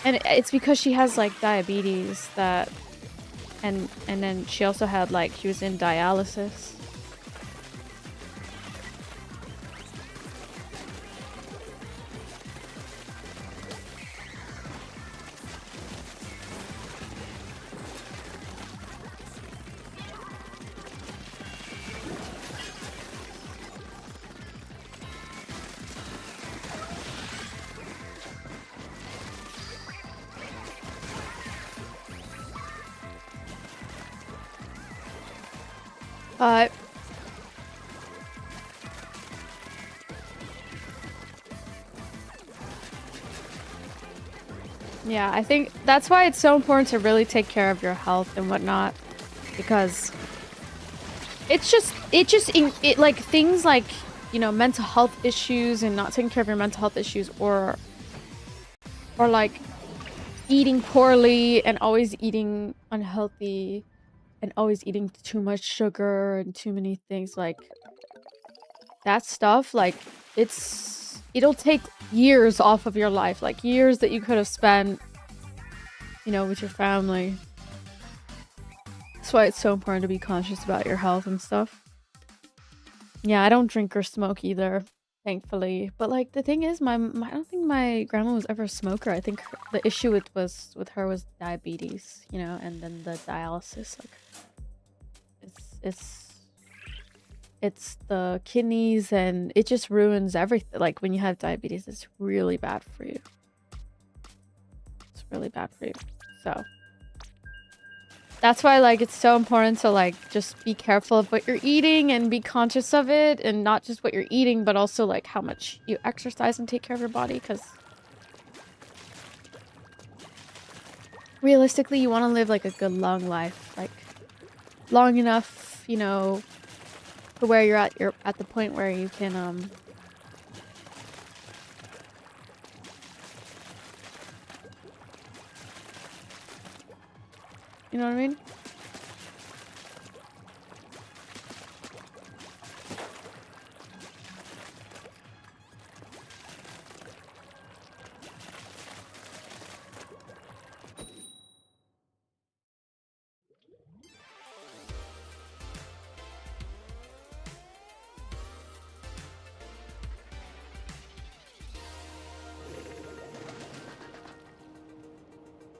and it's because she has like diabetes that, and then she also had like, she was in dialysis. Yeah, I think that's why it's so important to really take care of your health and whatnot, because it like things like, you know, mental health issues and not taking care of your mental health issues, or like eating poorly and always eating unhealthy and always eating too much sugar and too many things, like that stuff, like it'll take years off of your life, like years that you could have spent, you know, with your family. That's why it's so important to be conscious about your health and stuff. Yeah, I don't drink or smoke either, thankfully. But like the thing is, I don't think my grandma was ever a smoker. I think the issue with her was diabetes, you know, and then the dialysis. Like, it's the kidneys, and it just ruins everything. Like when you have diabetes, it's really bad for you. It's really bad for you. So that's why like it's so important to like just be careful of what you're eating and be conscious of it, and not just what you're eating, but also like how much you exercise and take care of your body, because realistically you want to live like a good long life, like long enough, you know, to where you're at the point where you can you know what I mean?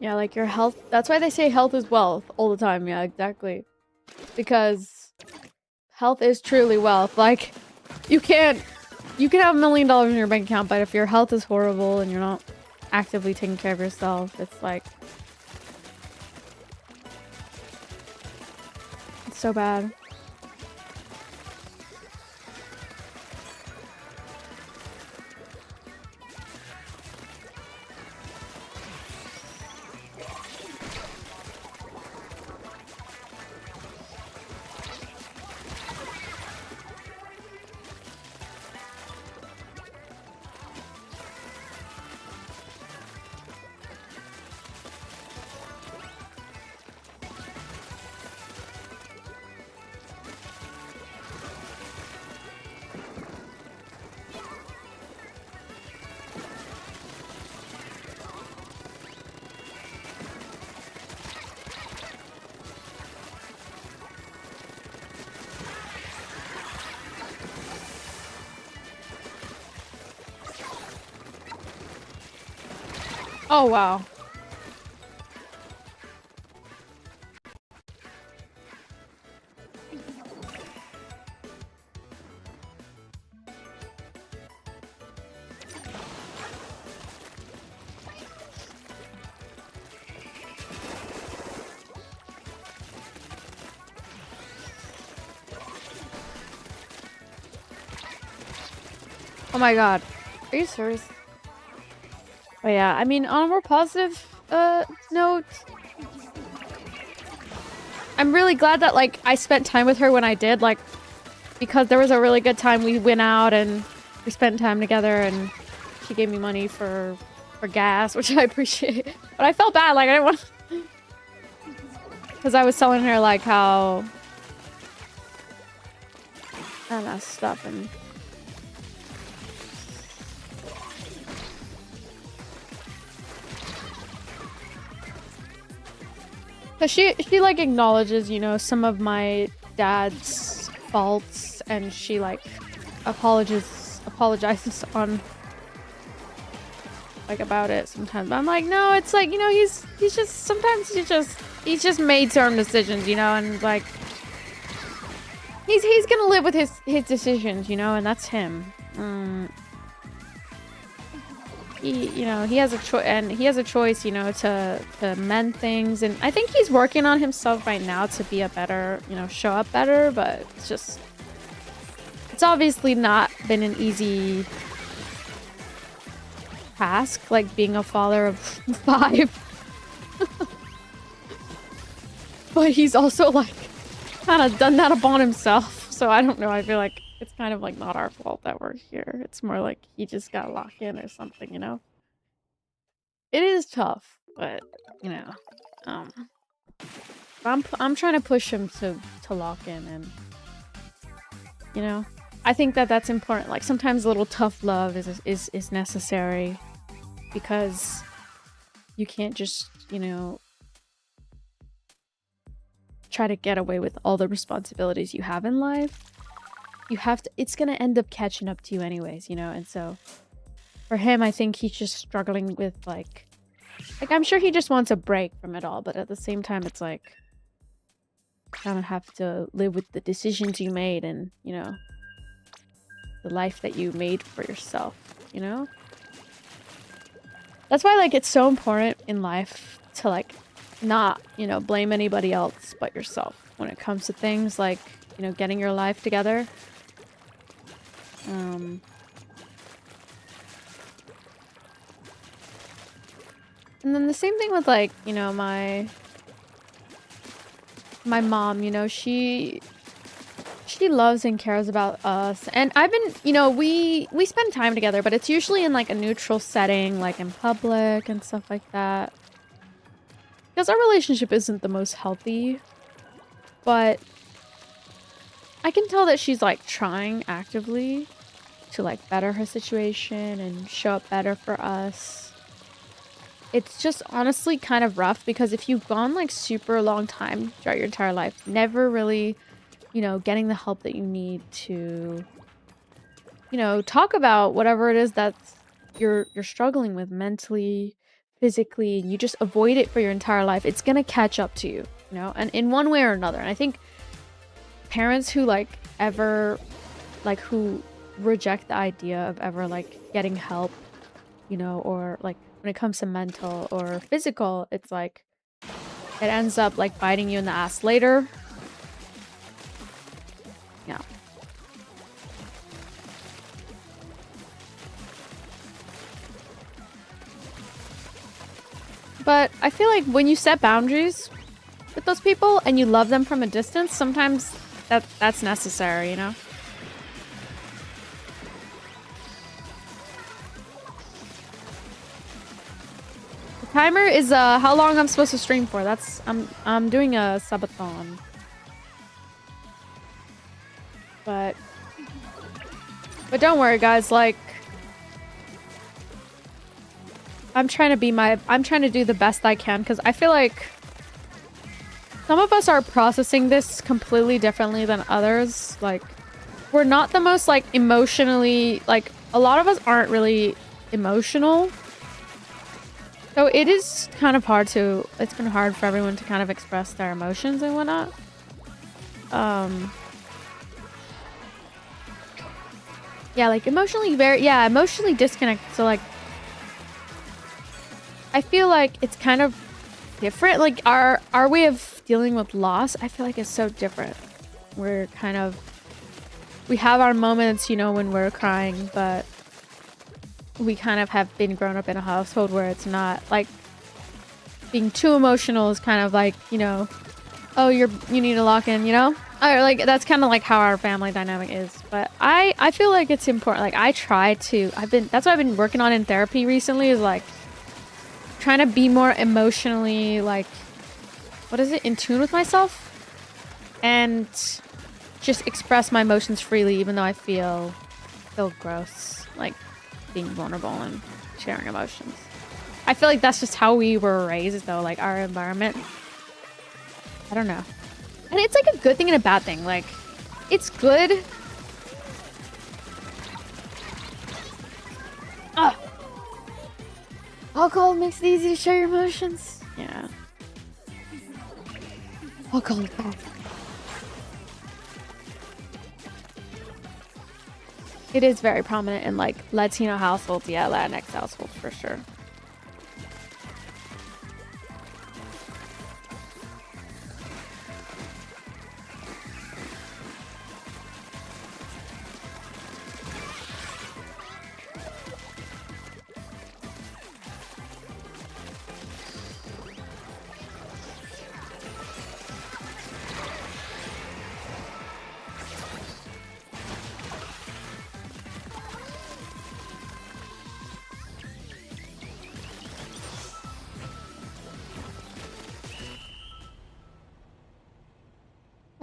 Yeah, like your health. That's why they say health is wealth all the time. Yeah, exactly. Because health is truly wealth. Like, you can have $1,000,000 in your bank account, but if your health is horrible and you're not actively taking care of yourself, it's like, it's so bad. Oh, wow. Oh my god. Are you serious? Oh yeah, I mean, on a more positive, note, I'm really glad that, like, I spent time with her when I did, like, because there was a really good time. We went out and we spent time together, and she gave me money for gas, which I appreciate. But I felt bad, like, I didn't want because I was telling her, like, how I messed up and... Cause she like acknowledges, you know, some of my dad's faults, and she like apologizes on like about it sometimes. But I'm like, no, it's like, you know, he's just sometimes he's just made certain decisions, you know, and like he's gonna live with his decisions, you know, and that's him. He has a choice, and he has a choice, you know, to mend things, and I think he's working on himself right now to be a better, you know, show up better, but it's obviously not been an easy task, like being a father of 5. But he's also like kind of done that upon himself, so I don't know, I feel like it's kind of like not our fault that we're here. It's more like he just got locked in or something, you know? It is tough, but you know, I'm trying to push him to lock in, and you know, I think that that's important. Like sometimes a little tough love is necessary, because you can't just, you know, try to get away with all the responsibilities you have in life. You have to, it's gonna end up catching up to you anyways, you know? And so for him, I think he's just struggling with like I'm sure he just wants a break from it all, but at the same time, it's like you kind of have to live with the decisions you made, and, you know, the life that you made for yourself, you know? That's why, like, it's so important in life to, like, not, you know, blame anybody else but yourself when it comes to things like, you know, getting your life together. And then the same thing with, like, you know, my mom, you know, she loves and cares about us. And I've been, you know, we spend time together, but it's usually in like a neutral setting, like in public and stuff like that. Because our relationship isn't the most healthy, but I can tell that she's like trying actively to like better her situation and show up better for us. It's just honestly kind of rough, because if you've gone like super long time throughout your entire life, never really, you know, getting the help that you need to, you know, talk about whatever it is that you're struggling with mentally, physically and you just avoid it for your entire life, it's gonna catch up to you, you know, and in one way or another. And I think parents who who reject the idea of ever like getting help, you know, or like when it comes to mental or physical, it's like it ends up like biting you in the ass later. Yeah. But I feel like when you set boundaries with those people and you love them from a distance, sometimes that's necessary, you know? The timer is how long I'm supposed to stream for. That's I'm doing a subathon. But don't worry guys, like I'm trying to do the best I can, because I feel like some of us are processing this completely differently than others. Like, we're not the most, like, emotionally... Like, a lot of us aren't really emotional. So it is kind of hard to... It's been hard for everyone to kind of express their emotions and whatnot. Yeah, like, emotionally emotionally disconnected. So, like... I feel like it's kind of different. Like, our way of dealing with loss, I feel like it's so different. We're kind of... We have our moments, you know, when we're crying, but we kind of have been grown up in a household where it's not, like... Being too emotional is kind of like, you know... Oh, you need to lock in, you know? Or, like, that's kind of like how our family dynamic is. But I feel like it's important. Like, I try to... That's what I've been working on in therapy recently, is, like... Trying to be more emotionally, like, what is it, in tune with myself, and just express my emotions freely, even though I feel gross, like being vulnerable and sharing emotions. I feel like that's just how we were raised, though, like our environment. I don't know, and it's like a good thing and a bad thing. Like, it's good. Alcohol makes it easy to show your emotions. Yeah. Alcohol is bad. It is very prominent in, like, Latino households. Yeah, Latinx households for sure.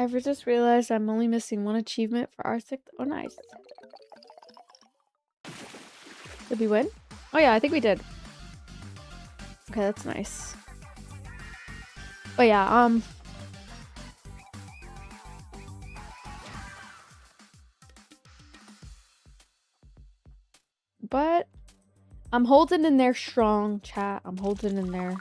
I've just realized I'm only missing one achievement for R6. Oh, nice. Did we win? Oh, yeah, I think we did. Okay, that's nice. But yeah, but I'm holding in there strong, chat. I'm holding in there.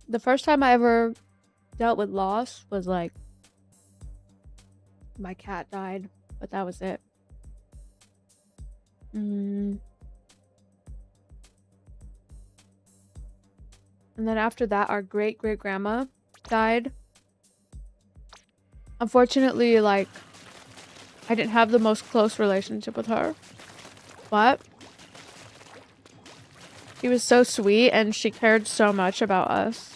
The first time I ever dealt with loss was, like, my cat died, but that was it. And then after that, our great-great-grandma died. Unfortunately, like, I didn't have the most close relationship with her, but she was so sweet and she cared so much about us.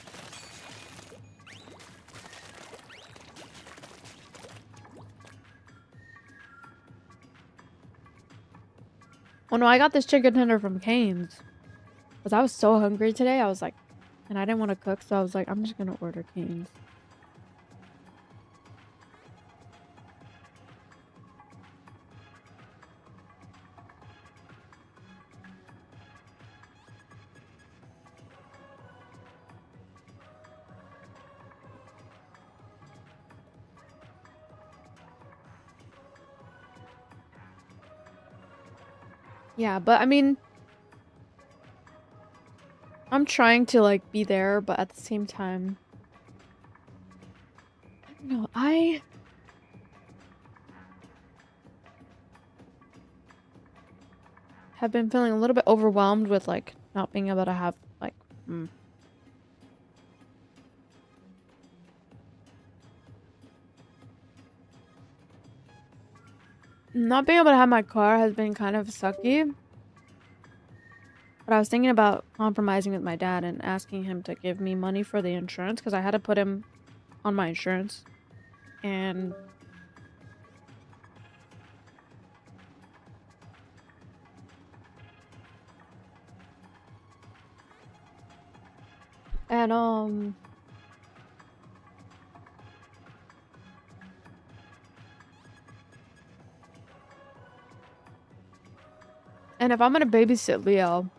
Oh no, I got this chicken tender from Cane's. Because I was so hungry today, I was like... And I didn't want to cook, so I was like, I'm just gonna order Cane's. Yeah, but I mean, I'm trying to like be there, but at the same time, I don't know. I have been feeling a little bit overwhelmed with like not being able to have like not being able to have my car has been kind of sucky. But I was thinking about compromising with my dad and asking him to give me money for the insurance because I had to put him on my insurance. And and and if I'm gonna babysit Leo,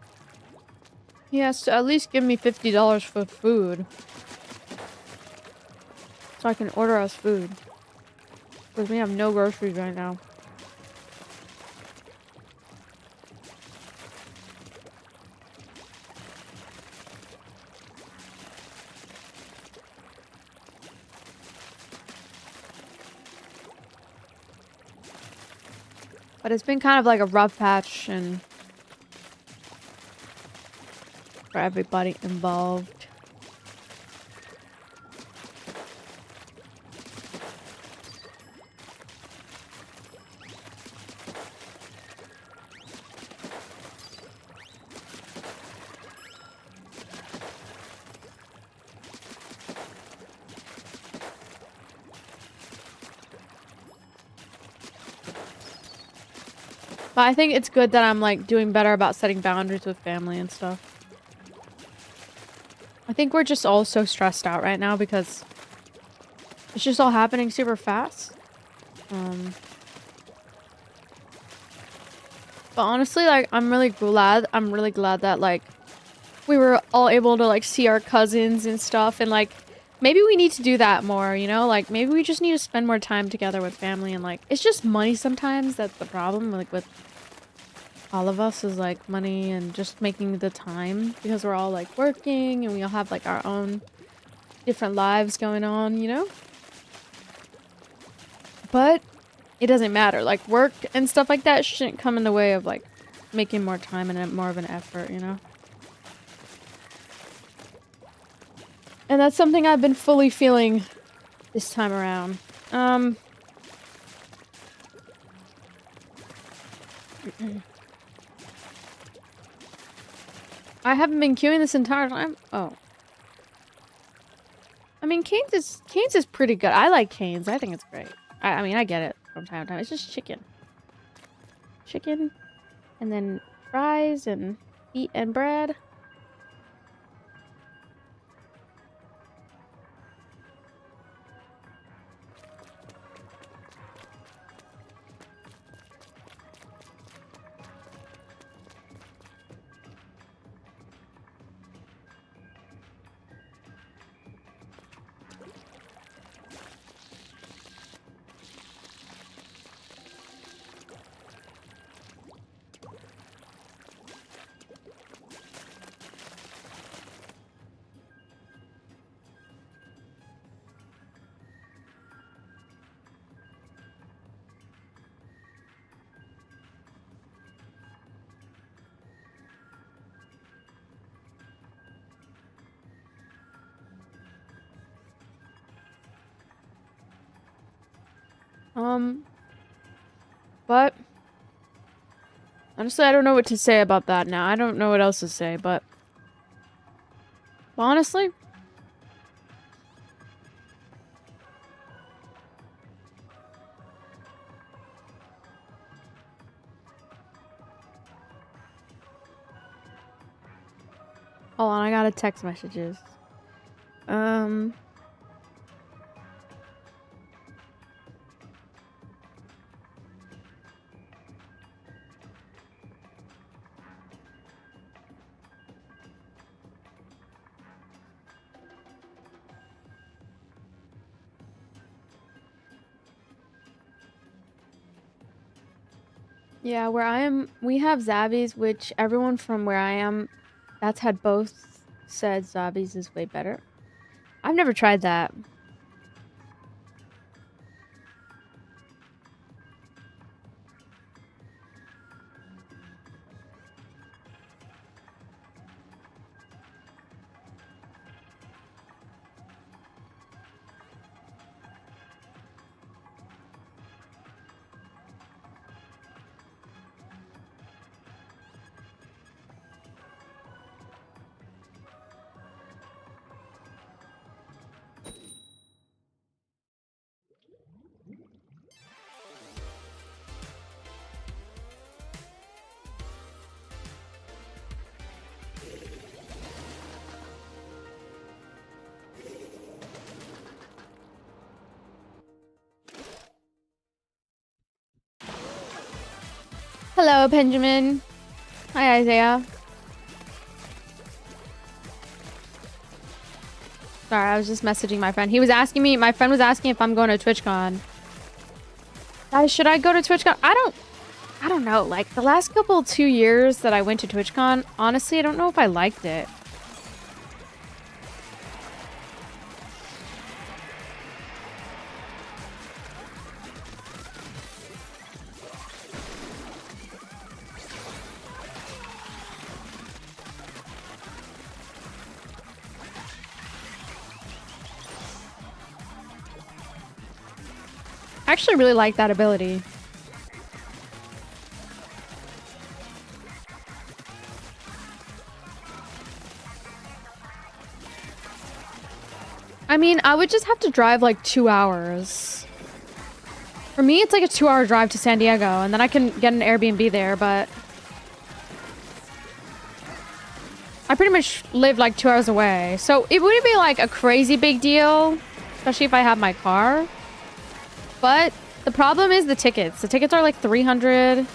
he has to at least give me $50 for food so I can order us food. Because we have no groceries right now. But it's been kind of like a rough patch and for everybody involved. But I think it's good that I'm like doing better about setting boundaries with family and stuff. I think we're just all so stressed out right now because it's just all happening super fast. But honestly, like, I'm really glad that, like, we were all able to, like, see our cousins and stuff, and, like, maybe we need to do that more, you know? Like, maybe we just need to spend more time together with family, and, like, it's just money sometimes that's the problem, like, with all of us is, like, money and just making the time, because we're all, like, working, and we all have, like, our own different lives going on, you know? But it doesn't matter. Like, work and stuff like that shouldn't come in the way of, like, making more time and more of an effort, you know? And that's something I've been fully feeling this time around. I haven't been queuing this entire time. Oh. I mean, Cane's is pretty good. I like Cane's. I think it's great. I mean, I get it from time to time. It's just chicken. Chicken, and then fries, and meat, and bread. But honestly, I don't know what to say about that now. I don't know what else to say, but honestly, hold on, I got a text messages. Yeah, where I am, we have Zabby's, which everyone from where I am that's had both said Zabby's is way better. I've never tried that. Hello, Benjamin. Hi, Isaiah. Sorry, I was just messaging my friend. He was asking me, my friend was asking if I'm going to TwitchCon. Guys, should I go to TwitchCon? I don't know. Like, the last 2 years that I went to TwitchCon, honestly, I don't know if I liked it. I actually really like that ability. I mean, I would just have to drive like 2 hours. For me, it's like a 2-hour drive to San Diego, and then I can get an Airbnb there, but I pretty much live like 2 hours away. So it wouldn't be like a crazy big deal, especially if I have my car. But the problem is the tickets. The tickets are like 300. And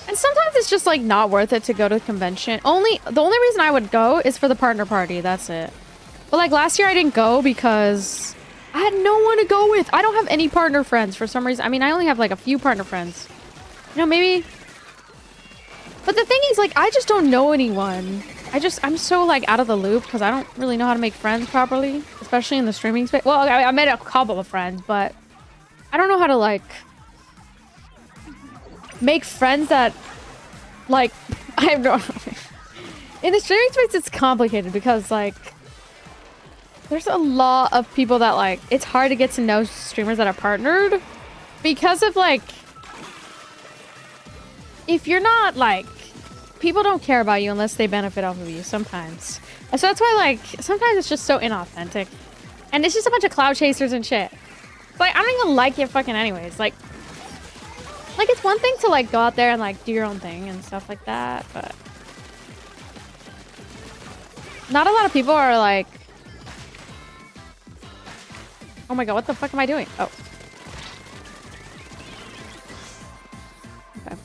sometimes it's just like not worth it to go to the convention. The only reason I would go is for the partner party. That's it. But like last year I didn't go because I had no one to go with. I don't have any partner friends for some reason. I mean, I only have like a few partner friends. You know, maybe. But the thing is, like, I just don't know anyone. I'm so like out of the loop because I don't really know how to make friends properly, especially in the streaming space. Well, I met a couple of friends, but I don't know how to like make friends that like I have no in the streaming space. It's complicated because like there's a lot of people that like it's hard to get to know streamers that are partnered because of like if you're not like people don't care about you unless they benefit off of you sometimes. So that's why like sometimes it's just so inauthentic and it's just a bunch of cloud chasers and shit. Like I don't even like it fucking anyways. Like it's one thing to like go out there and like do your own thing and stuff like that, but not a lot of people are like, oh my god, what the fuck am I doing? Oh. Okay.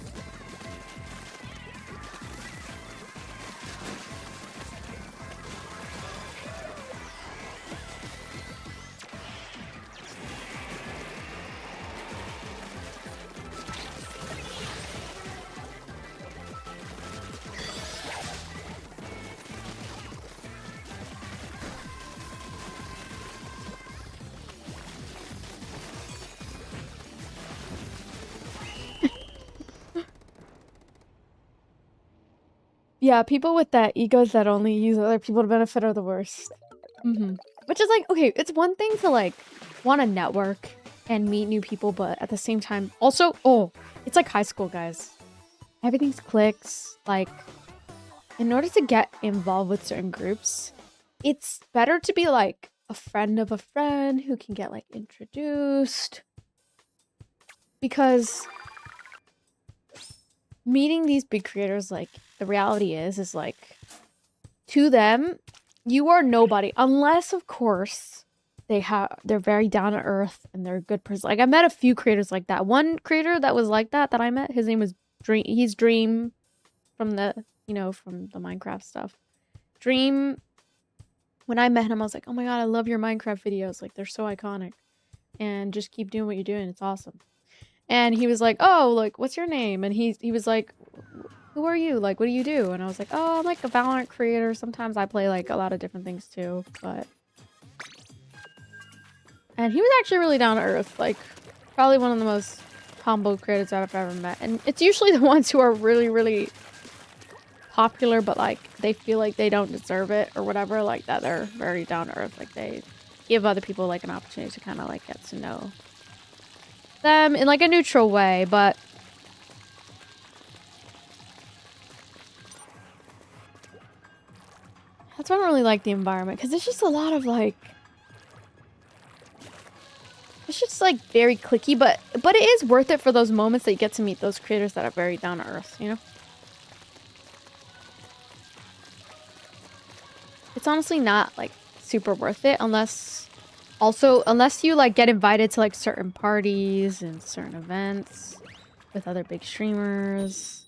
Yeah, people with that egos that only use other people to benefit are the worst. Which is like, okay, it's one thing to like want to network and meet new people, but at the same time, also, oh, it's like high school, guys. Everything's clicks. Like, in order to get involved with certain groups, it's better to be like a friend of a friend who can get like introduced. Because meeting these big creators, like, the reality is like, to them, you are nobody. Unless, of course, they're very down to earth and they're a good person. Like, I met a few creators like that. One creator that was like that I met, his name was Dream. He's Dream from the, from the Minecraft stuff. Dream, when I met him, I was like, oh my god, I love your Minecraft videos. Like, they're so iconic. And just keep doing what you're doing. It's awesome. And he was like, "Oh, like, what's your name?" And he was like, "Who are you? Like, what do you do?" And I was like, "Oh, I'm like a Valorant creator. Sometimes I play like a lot of different things too." But and he was actually really down to earth, like probably one of the most humble creators I've ever met. And it's usually the ones who are really, really popular, but like they feel like they don't deserve it or whatever, like that they're very down to earth. Like they give other people like an opportunity to kind of like get to know them in like a neutral way, but that's why I don't really like the environment, because it's just a lot of like, it's just like very cliquey, but it is worth it for those moments that you get to meet those creators that are very down to earth, you know? It's honestly not like super worth it unless you like get invited to like certain parties and certain events with other big streamers.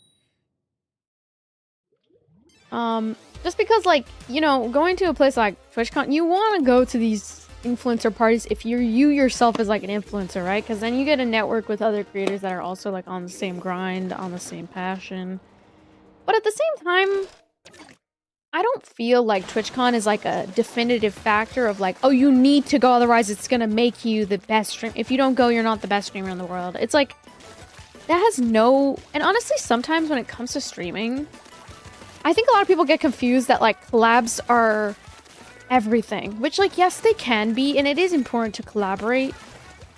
Just because like, you know, going to a place like TwitchCon, you want to go to these influencer parties if you yourself is like an influencer, right? Because then you get to network with other creators that are also like on the same grind, on the same passion. But at the same time, I don't feel like TwitchCon is like a definitive factor of like, oh, you need to go, otherwise it's gonna make you the best streamer. If you don't go, you're not the best streamer in the world. It's like, that has no... And honestly, sometimes when it comes to streaming, I think a lot of people get confused that like collabs are everything. Which like, yes, they can be, and it is important to collaborate.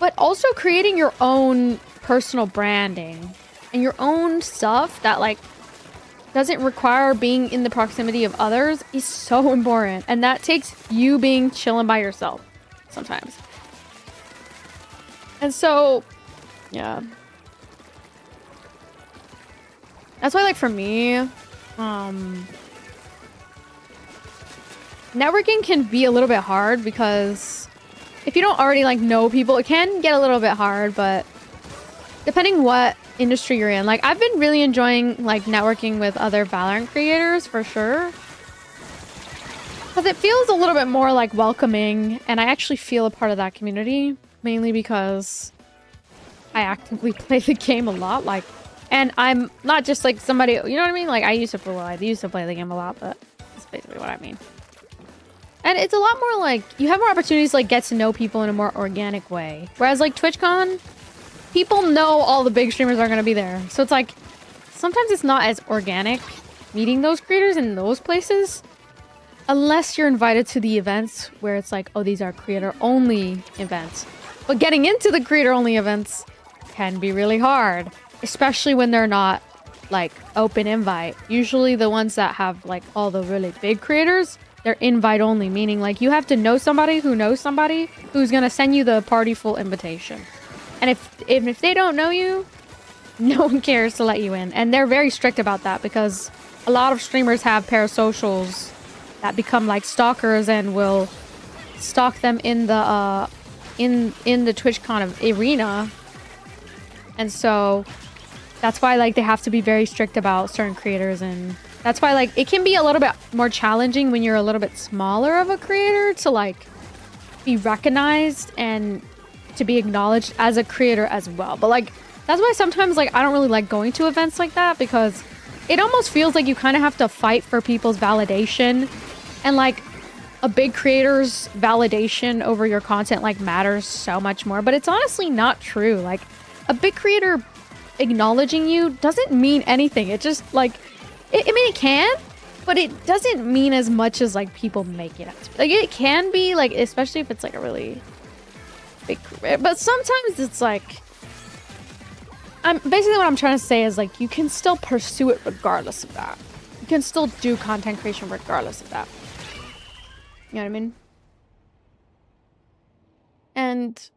But also creating your own personal branding and your own stuff that like doesn't require being in the proximity of others is so important. And that takes you being chilling by yourself sometimes. And so, yeah. That's why, like, for me, networking can be a little bit hard because if you don't already, like, know people, it can get a little bit hard, but depending what industry you're in. Like, I've been really enjoying, like, networking with other Valorant creators, for sure. Because it feels a little bit more, like, welcoming, and I actually feel a part of that community, mainly because I actively play the game a lot, like, and I'm not just, like, somebody, you know what I mean? Like, I used to play the game a lot, but that's basically what I mean. And it's a lot more, like, you have more opportunities to, like, get to know people in a more organic way. Whereas, like, TwitchCon, people know all the big streamers are gonna be there. So it's, like, sometimes it's not as organic meeting those creators in those places. Unless you're invited to the events where it's like, oh, these are creator-only events. But getting into the creator-only events can be really hard. Especially when they're not, like, open invite. Usually the ones that have, like, all the really big creators, they're invite only. Meaning, like, you have to know somebody who knows somebody who's gonna send you the party full invitation. And if they don't know you, no one cares to let you in. And they're very strict about that because a lot of streamers have parasocials that become, like, stalkers and will stalk them in the TwitchCon arena. And so that's why, like, they have to be very strict about certain creators, and that's why, like, it can be a little bit more challenging when you're a little bit smaller of a creator to, like, be recognized and to be acknowledged as a creator as well. But, like, that's why sometimes, like, I don't really like going to events like that because it almost feels like you kind of have to fight for people's validation, and, like, a big creator's validation over your content, like, matters so much more. But it's honestly not true. Like, a big creator acknowledging you doesn't mean anything. It just, like, I mean, it can, but it doesn't mean as much as, like, people make it out to be. Like, it can be, like, especially if it's, like, a really big career. But sometimes it's, like, basically what I'm trying to say is, like, you can still pursue it regardless of that. You can still do content creation regardless of that. You know what I mean? And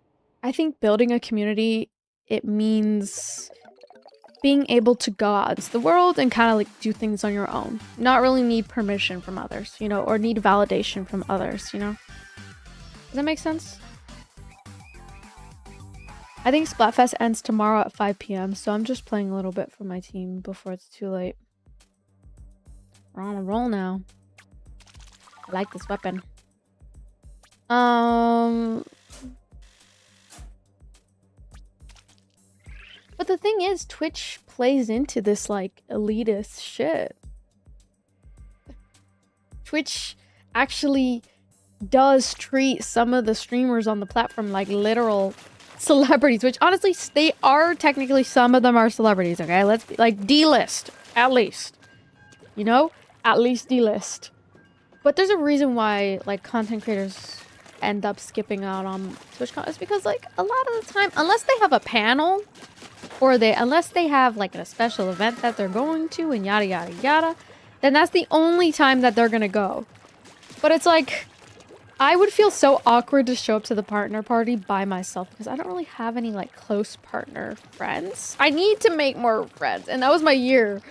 I think building a community, it means being able to go out into the world and kind of, like, do things on your own. Not really need permission from others, you know, or need validation from others, you know? Does that make sense? I think Splatfest ends tomorrow at 5 p.m, so I'm just playing a little bit for my team before it's too late. We're on a roll now. I like this weapon. But the thing is, Twitch plays into this like elitist shit. Twitch actually does treat some of the streamers on the platform like literal celebrities, which honestly, they are technically, some of them are celebrities, okay? Let's be like D-list, at least. You know? At least D-list. But there's a reason why like content creators end up skipping out on TwitchCon. It's because like a lot of the time, unless they have a panel or unless they have like a special event that they're going to and yada yada yada, then that's the only time that they're gonna go. But it's like, I would feel so awkward to show up to the partner party by myself because I don't really have any like close partner friends. I need to make more friends, and that was my year.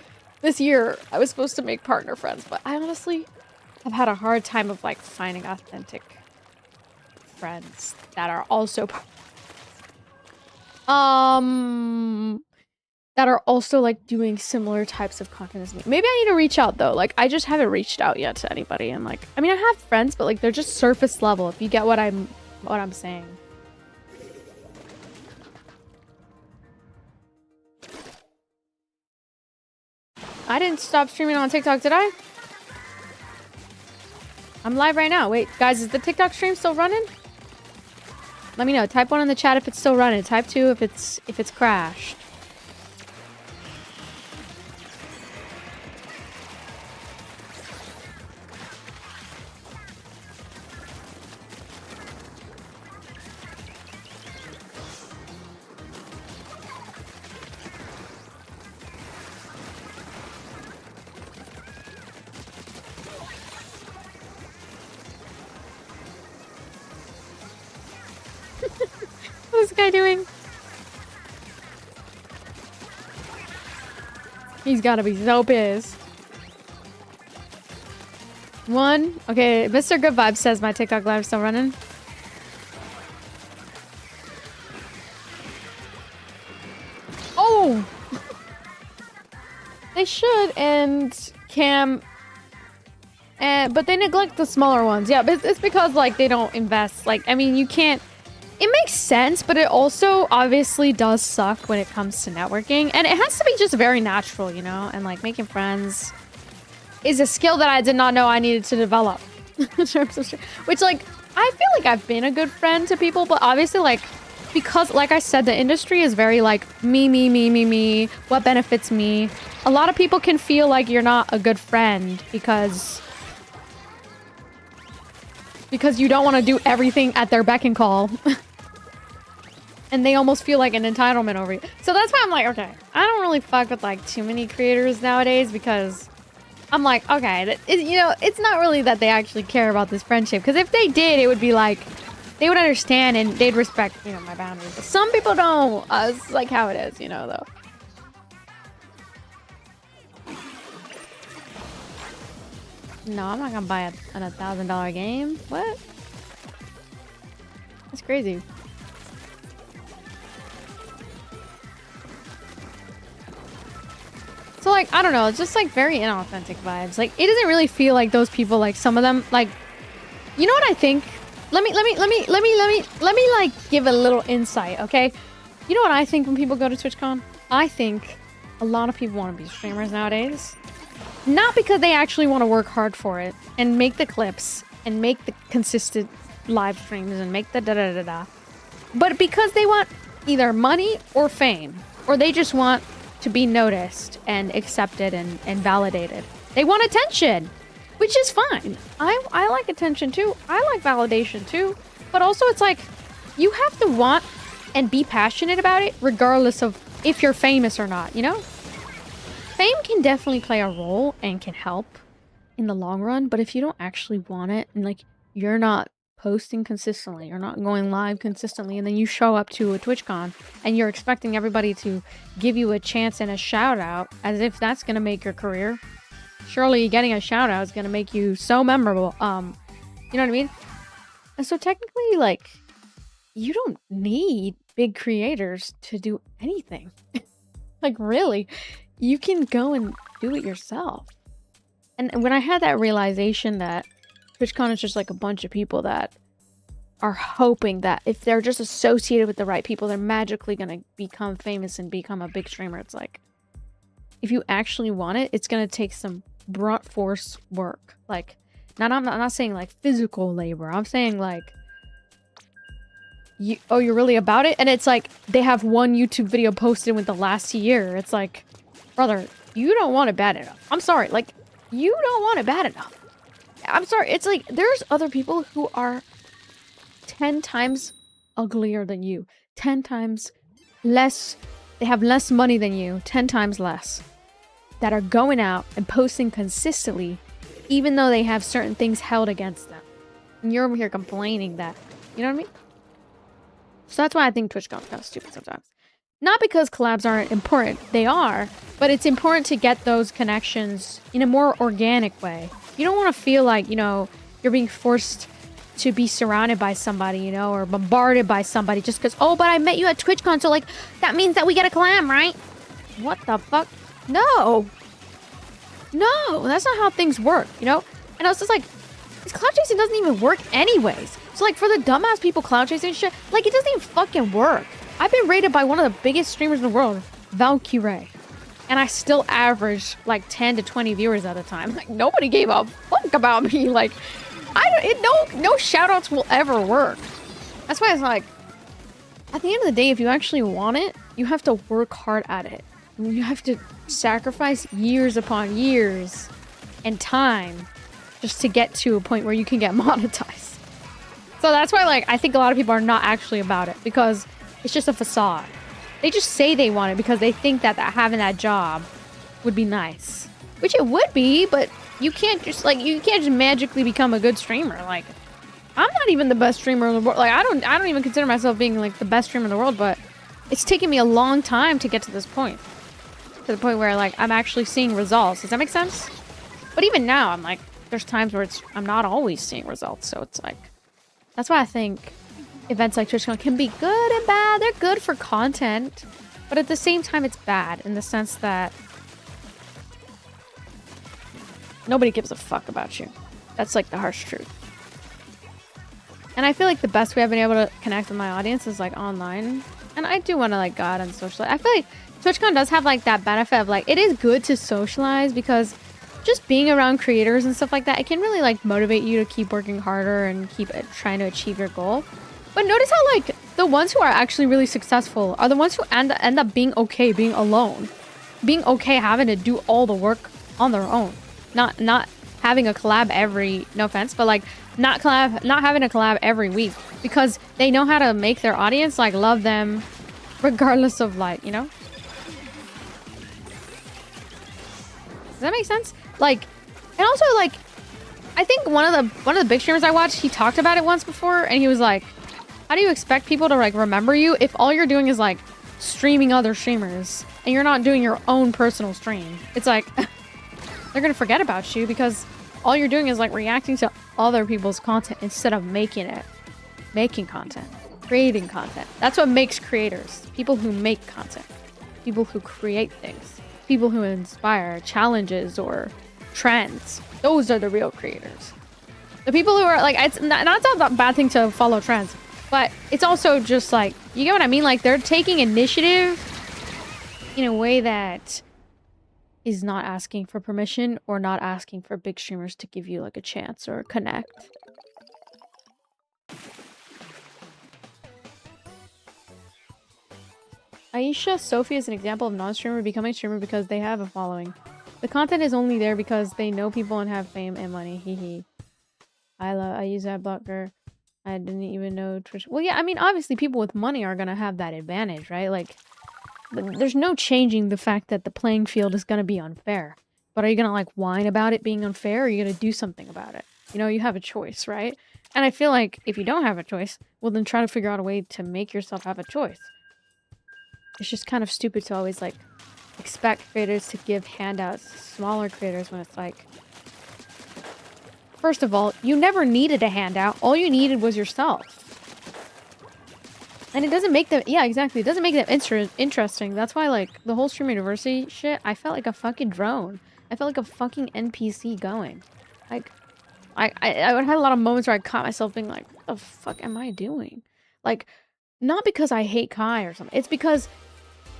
This year I was supposed to make partner friends, but I honestly have had a hard time of like finding authentic friends that are also that are also like doing similar types of content as me. Maybe I need to reach out though. Like I just haven't reached out yet to anybody, and like I mean I have friends, but like they're just surface level, if you get what I'm saying. I didn't stop streaming on TikTok, did I? I'm live right now. Wait, guys, is the TikTok stream still running? Let me know. Type 1 in the chat if it's still running. Type 2 if it's crashed. What's this guy doing? He's gotta be so pissed. One. Okay, Mr. Good Vibes says my TikTok live still running. Oh! They should, and Cam... but they neglect the smaller ones. Yeah, but it's because, like, they don't invest. Like, I mean, you can't... It makes sense, but it also obviously does suck when it comes to networking. And it has to be just very natural, you know? And, like, making friends is a skill that I did not know I needed to develop. Which, like, I feel like I've been a good friend to people, but obviously, like, because, like I said, the industry is very, like, me, what benefits me. A lot of people can feel like you're not a good friend because you don't want to do everything at their beck and call. And they almost feel like an entitlement over you. So that's why I'm like, okay, I don't really fuck with, like, too many creators nowadays because I'm like, okay, you know, it's not really that they actually care about this friendship. Because if they did, it would be like, they would understand and they'd respect, you know, my boundaries. But some people don't. It's like how it is, you know, though. No, I'm not gonna buy a $1,000 game. What? That's crazy. So, like, I don't know. It's just, like, very inauthentic vibes. Like, it doesn't really feel like those people, like, some of them, like... You know what I think? Let me, like, give a little insight, okay? You know what I think when people go to TwitchCon? I think a lot of people want to be streamers nowadays. Not because they actually want to work hard for it and make the clips and make the consistent live streams and make the da-da-da-da. But because they want either money or fame. Or they just want to be noticed and accepted and validated. They want attention, which is fine. I like attention too. I like validation too. But also it's like, you have to want and be passionate about it regardless of if you're famous or not, you know? Fame can definitely play a role and can help in the long run, but if you don't actually want it and like you're not posting consistently, you're not going live consistently, and then you show up to a TwitchCon and you're expecting everybody to give you a chance and a shout out as if that's gonna make your career. Surely getting a shout out is gonna make you so memorable. You know what I mean? And so technically, like, you don't need big creators to do anything. Like, really, you can go and do it yourself. And when I had that realization that TwitchCon is just like a bunch of people that are hoping that if they're just associated with the right people, they're magically gonna become famous and become a big streamer. It's like, if you actually want it, it's gonna take some brunt force work. Like, I'm not saying like physical labor. I'm saying like, you're really about it? And it's like, they have one YouTube video posted with the last year. It's like, brother, you don't want it bad enough. I'm sorry. Like, you don't want it bad enough. I'm sorry. It's like, there's other people who are 10 times uglier than you. 10 times less. They have less money than you. 10 times less. That are going out and posting consistently, even though they have certain things held against them. And you're over here complaining that. You know what I mean? So that's why I think TwitchCon's kind of stupid sometimes. Not because collabs aren't important. They are. But it's important to get those connections in a more organic way. You don't want to feel like, you know, you're being forced to be surrounded by somebody, you know, or bombarded by somebody just because, oh, but I met you at TwitchCon, so, like, that means that we get a collab, right? What the fuck? No. No, that's not how things work, you know? And I was just like, this cloud chasing doesn't even work anyways. So, like, for the dumbass people cloud chasing shit, like, it doesn't even fucking work. I've been rated by one of the biggest streamers in the world, Valkyrie. And I still average, like, 10 to 20 viewers at a time. Like, nobody gave a fuck about me. Like, no shoutouts will ever work. That's why it's like, at the end of the day, if you actually want it, you have to work hard at it. You have to sacrifice years upon years and time just to get to a point where you can get monetized. So that's why, like, I think a lot of people are not actually about it because it's just a facade. They just say they want it because they think that having that job would be nice, which it would be, but you can't just magically become a good streamer. Like, I'm not even the best streamer in the world. Like, I don't even consider myself being like the best streamer in the world, but it's taken me a long time to get to this point. To the point where, like, I'm actually seeing results. Does that make sense? But even now, I'm like, there's times where I'm not always seeing results. So it's like, that's why I think events like TwitchCon can be good and bad. They're good for content, but at the same time, it's bad in the sense that nobody gives a fuck about you. That's like the harsh truth. And I feel like the best way I've been able to connect with my audience is like online. And I do want to like go out and socialize. I feel like TwitchCon does have like that benefit of like, it is good to socialize because just being around creators and stuff like that, it can really like motivate you to keep working harder and keep trying to achieve your goal. But notice how like the ones who are actually really successful are the ones who end up being okay being alone. Being okay having to do all the work on their own. Not having a collab every, no offense, but like not having a collab every week because they know how to make their audience like love them regardless of like, you know? Does that make sense? Like, and also like, I think one of the big streamers I watched, he talked about it once before and he was like, how do you expect people to like remember you if all you're doing is like streaming other streamers and you're not doing your own personal stream? It's like, they're gonna forget about you because all you're doing is like reacting to other people's content instead of making content, creating content. That's what makes creators. People who make content, people who create things, people who inspire challenges or trends. Those are the real creators. The people who are like, it's not a bad thing to follow trends, but it's also just like, you get what I mean? Like they're taking initiative in a way that is not asking for permission or not asking for big streamers to give you like a chance or connect. Aisha Sophie is an example of non-streamer becoming streamer because they have a following. The content is only there because they know people and have fame and money. Hee. I use that blocker. I didn't even know Twitch. Well, yeah, I mean, obviously people with money are gonna have that advantage, right? Like, there's no changing the fact that the playing field is gonna be unfair. But are you gonna like whine about it being unfair or are you gonna do something about it? You know, you have a choice, right? And I feel like if you don't have a choice, well then try to figure out a way to make yourself have a choice. It's just kind of stupid to always like expect creators to give handouts to smaller creators when it's like, first of all, you never needed a handout. All you needed was yourself. And it doesn't make them, yeah, exactly. It doesn't make them interesting. That's why, like, the whole Stream University shit, I felt like a fucking drone. I felt like a fucking NPC going. Like, I would have a lot of moments where I caught myself being like, what the fuck am I doing? Like, not because I hate Kai or something. It's because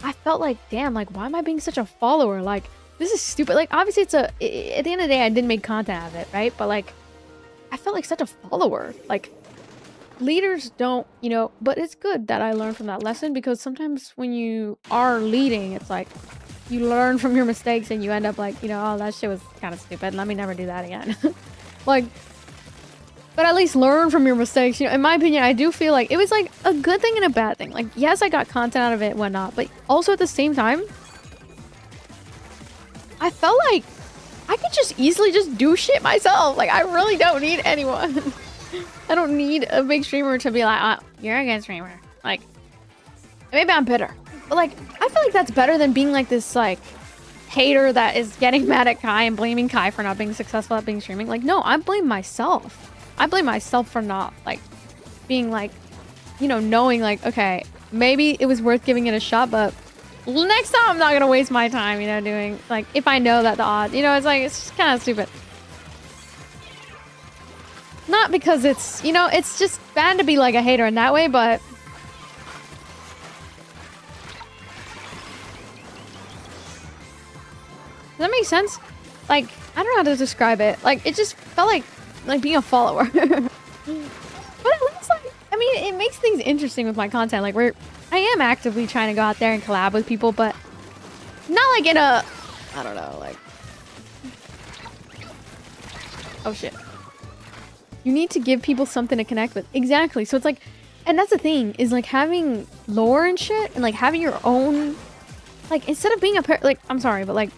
I felt like, damn, like, why am I being such a follower? Like, this is stupid. Like, obviously at the end of the day, I didn't make content out of it, right? But like, I felt like such a follower. Like, leaders don't, you know, but it's good that I learned from that lesson, because sometimes when you are leading, it's like, you learn from your mistakes and you end up like, you know, oh, that shit was kind of stupid. Let me never do that again. Like, but at least learn from your mistakes. You know, in my opinion, I do feel like it was like a good thing and a bad thing. Like, yes, I got content out of it and whatnot, but also at the same time, I felt like I could just easily just do shit myself. Like, I really don't need anyone. I don't need a big streamer to be like, oh, you're a good streamer. Like, maybe I'm bitter. But like, I feel like that's better than being like this, like, hater that is getting mad at Kai and blaming Kai for not being successful at being streaming. Like, no, I blame myself. I blame myself for not, like, being like, you know, knowing like, okay, maybe it was worth giving it a shot, but next time I'm not gonna waste my time, you know, doing, like, if I know that the odds, you know, it's like, it's just kind of stupid. Not because it's, you know, it's just bad to be like a hater in that way, but does that make sense? Like, I don't know how to describe it. Like, it just felt like being a follower. But at least, like, I mean, it makes things interesting with my content. Like, I am actively trying to go out there and collab with people, but not like in a, I don't know, like, oh shit. You need to give people something to connect with. Exactly. So it's like, and that's the thing, is like having lore and shit, and like having your own, like, instead of being a like, I'm sorry, but like,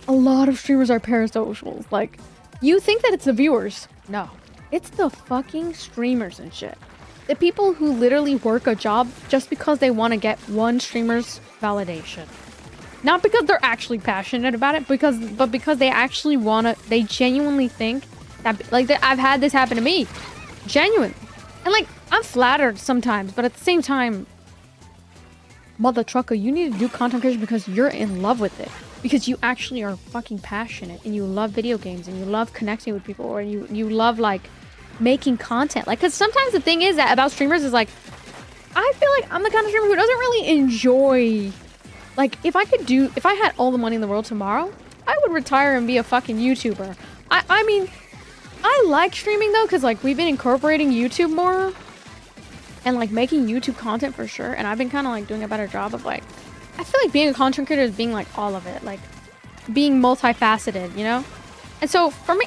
a lot of streamers are parasocials. Like, you think that it's the viewers. No. It's the fucking streamers and shit. The people who literally work a job just because they want to get one streamer's validation. Not because they're actually passionate about it, but because they actually want to, they genuinely think that, like, I've had this happen to me. Genuinely. And like, I'm flattered sometimes, but at the same time, mother trucker, you need to do content creation because you're in love with it. Because you actually are fucking passionate and you love video games and you love connecting with people, or you love like making content. Like, because sometimes the thing is that about streamers is like, I feel like I'm the kind of streamer who doesn't really enjoy, like, if I had all the money in the world tomorrow, I would retire and be a fucking YouTuber. I mean, I like streaming though, because like we've been incorporating YouTube more and like making YouTube content for sure, and I've been kind of like doing a better job of like, I feel like being a content creator is being like all of it, like being multifaceted, you know? And so for me,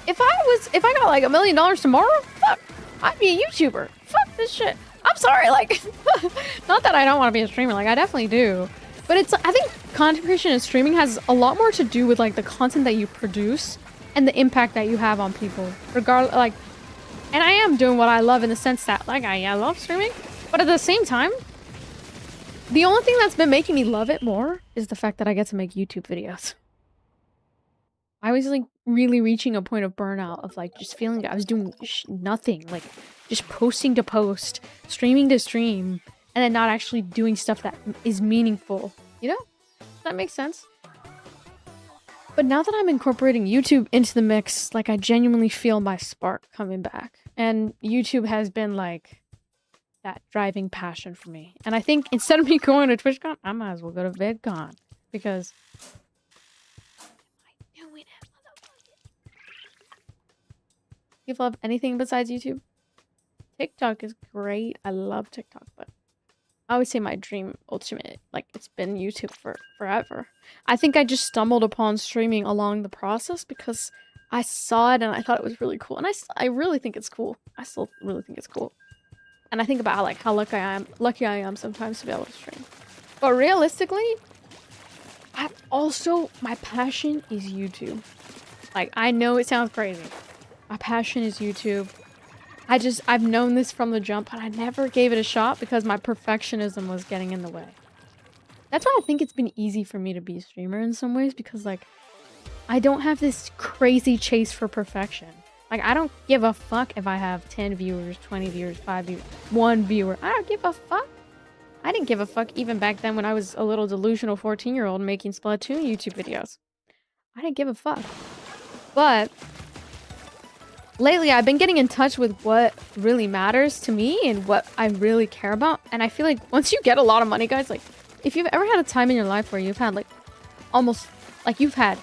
if I got like $1 million tomorrow, fuck, I'd be a YouTuber. Fuck this shit. I'm sorry, like, not that I don't want to be a streamer, like I definitely do. But it's, I think content creation and streaming has a lot more to do with like the content that you produce and the impact that you have on people. Regardless, like, and I am doing what I love in the sense that, like, I love streaming, but at the same time, the only thing that's been making me love it more is the fact that I get to make YouTube videos. I was like really reaching a point of burnout of like just feeling like I was doing nothing, like just posting to post, streaming to stream, and then not actually doing stuff that is meaningful. You know? That makes sense. But now that I'm incorporating YouTube into the mix, like I genuinely feel my spark coming back. And YouTube has been like that driving passion for me. And I think instead of me going to TwitchCon, I might as well go to VidCon. Because I knew it. You love anything besides YouTube? TikTok is great. I love TikTok, but I always say my dream ultimate, like, it's been YouTube for forever. I think I just stumbled upon streaming along the process because I saw it and I thought it was really cool. And I really think it's cool. I still really think it's cool. And I think about how lucky I am sometimes to be able to stream. But realistically, my passion is YouTube. Like, I know it sounds crazy. My passion is YouTube. I've known this from the jump, but I never gave it a shot because my perfectionism was getting in the way. That's why I think it's been easy for me to be a streamer in some ways, because like, I don't have this crazy chase for perfection. Like, I don't give a fuck if I have 10 viewers, 20 viewers, 5 viewers, 1 viewer. I don't give a fuck. I didn't give a fuck even back then when I was a little delusional 14-year-old making Splatoon YouTube videos. I didn't give a fuck. But lately I've been getting in touch with what really matters to me and what I really care about. And I feel like once you get a lot of money, guys, like if you've ever had a time in your life where you've had like almost like you've had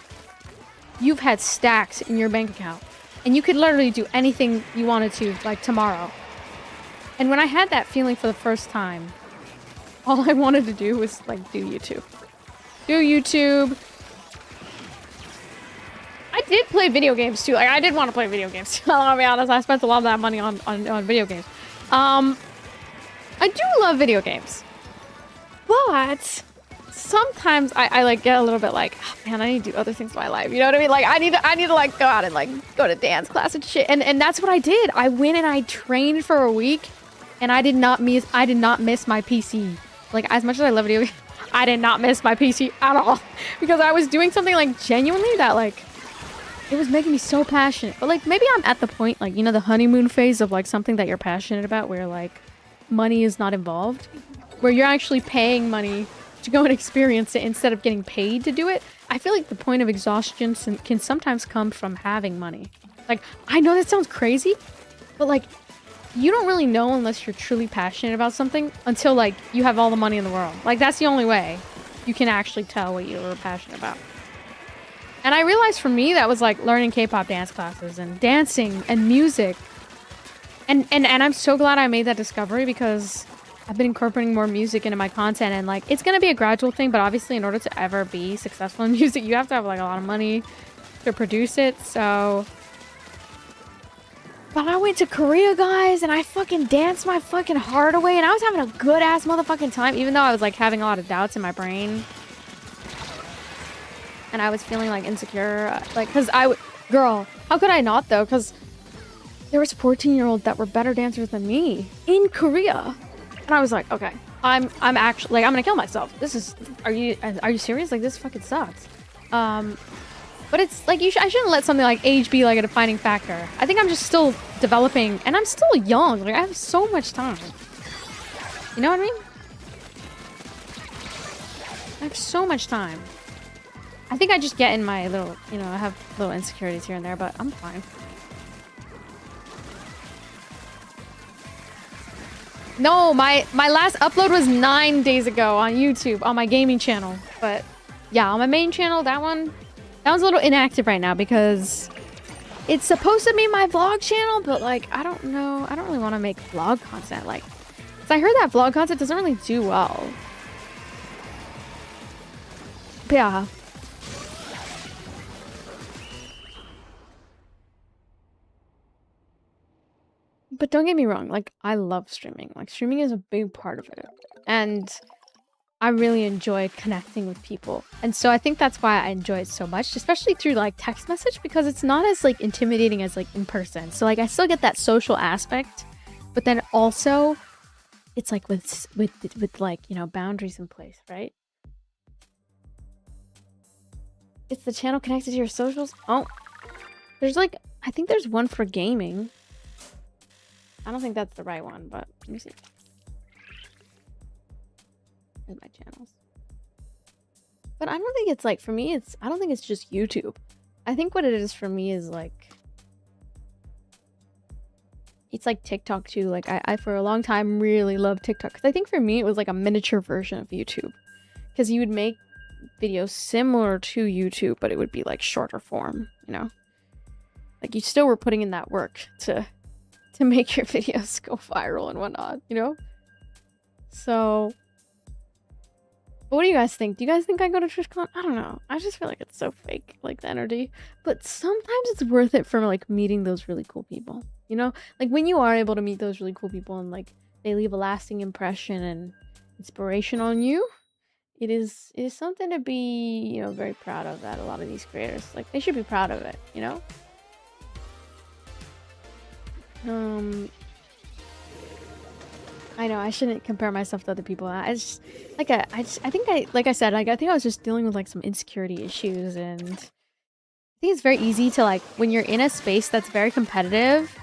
stacks in your bank account and you could literally do anything you wanted to like tomorrow. And when I had that feeling for the first time, all I wanted to do was like do YouTube. I did play video games too. Like I did want to play video games. I'll be honest, I spent a lot of that money on video games. I do love video games. But sometimes I like get a little bit like, oh, man, I need to do other things in my life. You know what I mean? Like I need to like go out and like go to dance class and shit. And that's what I did. I went and I trained for a week and I did not miss my PC. Like as much as I love video games, I did not miss my PC at all. Because I was doing something like genuinely that like it was making me so passionate. But like maybe I'm at the point like, you know, the honeymoon phase of like something that you're passionate about where like money is not involved. Where you're actually paying money to go and experience it instead of getting paid to do it. I feel like the point of exhaustion can sometimes come from having money. Like, I know that sounds crazy, but like, you don't really know unless you're truly passionate about something until like you have all the money in the world. Like, that's the only way you can actually tell what you're passionate about. And I realized for me that was like learning K-pop dance classes and dancing and music. And I'm so glad I made that discovery because I've been incorporating more music into my content and like it's gonna be a gradual thing, but obviously in order to ever be successful in music you have to have like a lot of money to produce it. So but I went to Korea, guys, and I fucking danced my fucking heart away and I was having a good ass motherfucking time even though I was like having a lot of doubts in my brain and I was feeling like insecure like because girl, how could I not though, because there was 14-year-olds that were better dancers than me in Korea. And I was like, okay, I'm actually like I'm gonna kill myself. This is are you serious? Like this fucking sucks. But it's like I shouldn't let something like age be like a defining factor. I think I'm just still developing and I'm still young. Like I have so much time. You know what I mean? I have so much time. I think I just get in my little, you know, I have little insecurities here and there, but I'm fine. No, my last upload was 9 days ago on YouTube on my gaming channel. But yeah, on my main channel, that one's a little inactive right now because it's supposed to be my vlog channel, but like I don't know, I don't really want to make vlog content like. Cause I heard that vlog content doesn't really do well. But yeah. But don't get me wrong, like, I love streaming. Like, streaming is a big part of it. And I really enjoy connecting with people. And so I think that's why I enjoy it so much, especially through, like, text message, because it's not as, like, intimidating as, like, in person. So, like, I still get that social aspect, but then also, it's, like, with like, you know, boundaries in place, right? It's the channel connected to your socials? Oh, there's, like, I think there's one for gaming. I don't think that's the right one, but let me see. Here's my channels. But I don't think it's like, for me, I don't think it's just YouTube. I think what it is for me is like, it's like TikTok too. Like I for a long time really loved TikTok. Cause I think for me, it was like a miniature version of YouTube. Cause you would make videos similar to YouTube, but it would be like shorter form, you know? Like you still were putting in that work to make your videos go viral and whatnot, you know? So, what do you guys think? Do you guys think I go to TwitchCon? I don't know. I just feel like it's so fake, like the energy. But sometimes it's worth it for like meeting those really cool people, you know? Like when you are able to meet those really cool people and like they leave a lasting impression and inspiration on you, it is something to be, you know, very proud of. That a lot of these creators, like, they should be proud of it, you know? I know I shouldn't compare myself to other people. I just like I think I was just dealing with like some insecurity issues, and I think it's very easy to, like, when you're in a space that's very competitive,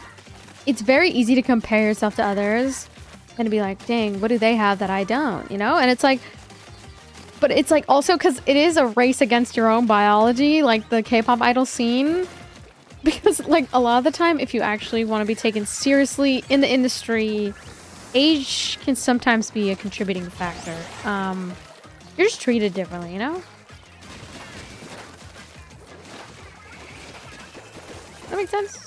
it's very easy to compare yourself to others and to be like, dang, what do they have that I don't, you know? And it's like, but it's like also because it is a race against your own biology, like the K-pop idol scene. Because, like, a lot of the time, if you actually want to be taken seriously in the industry, age can sometimes be a contributing factor. You're just treated differently, you know? That makes sense?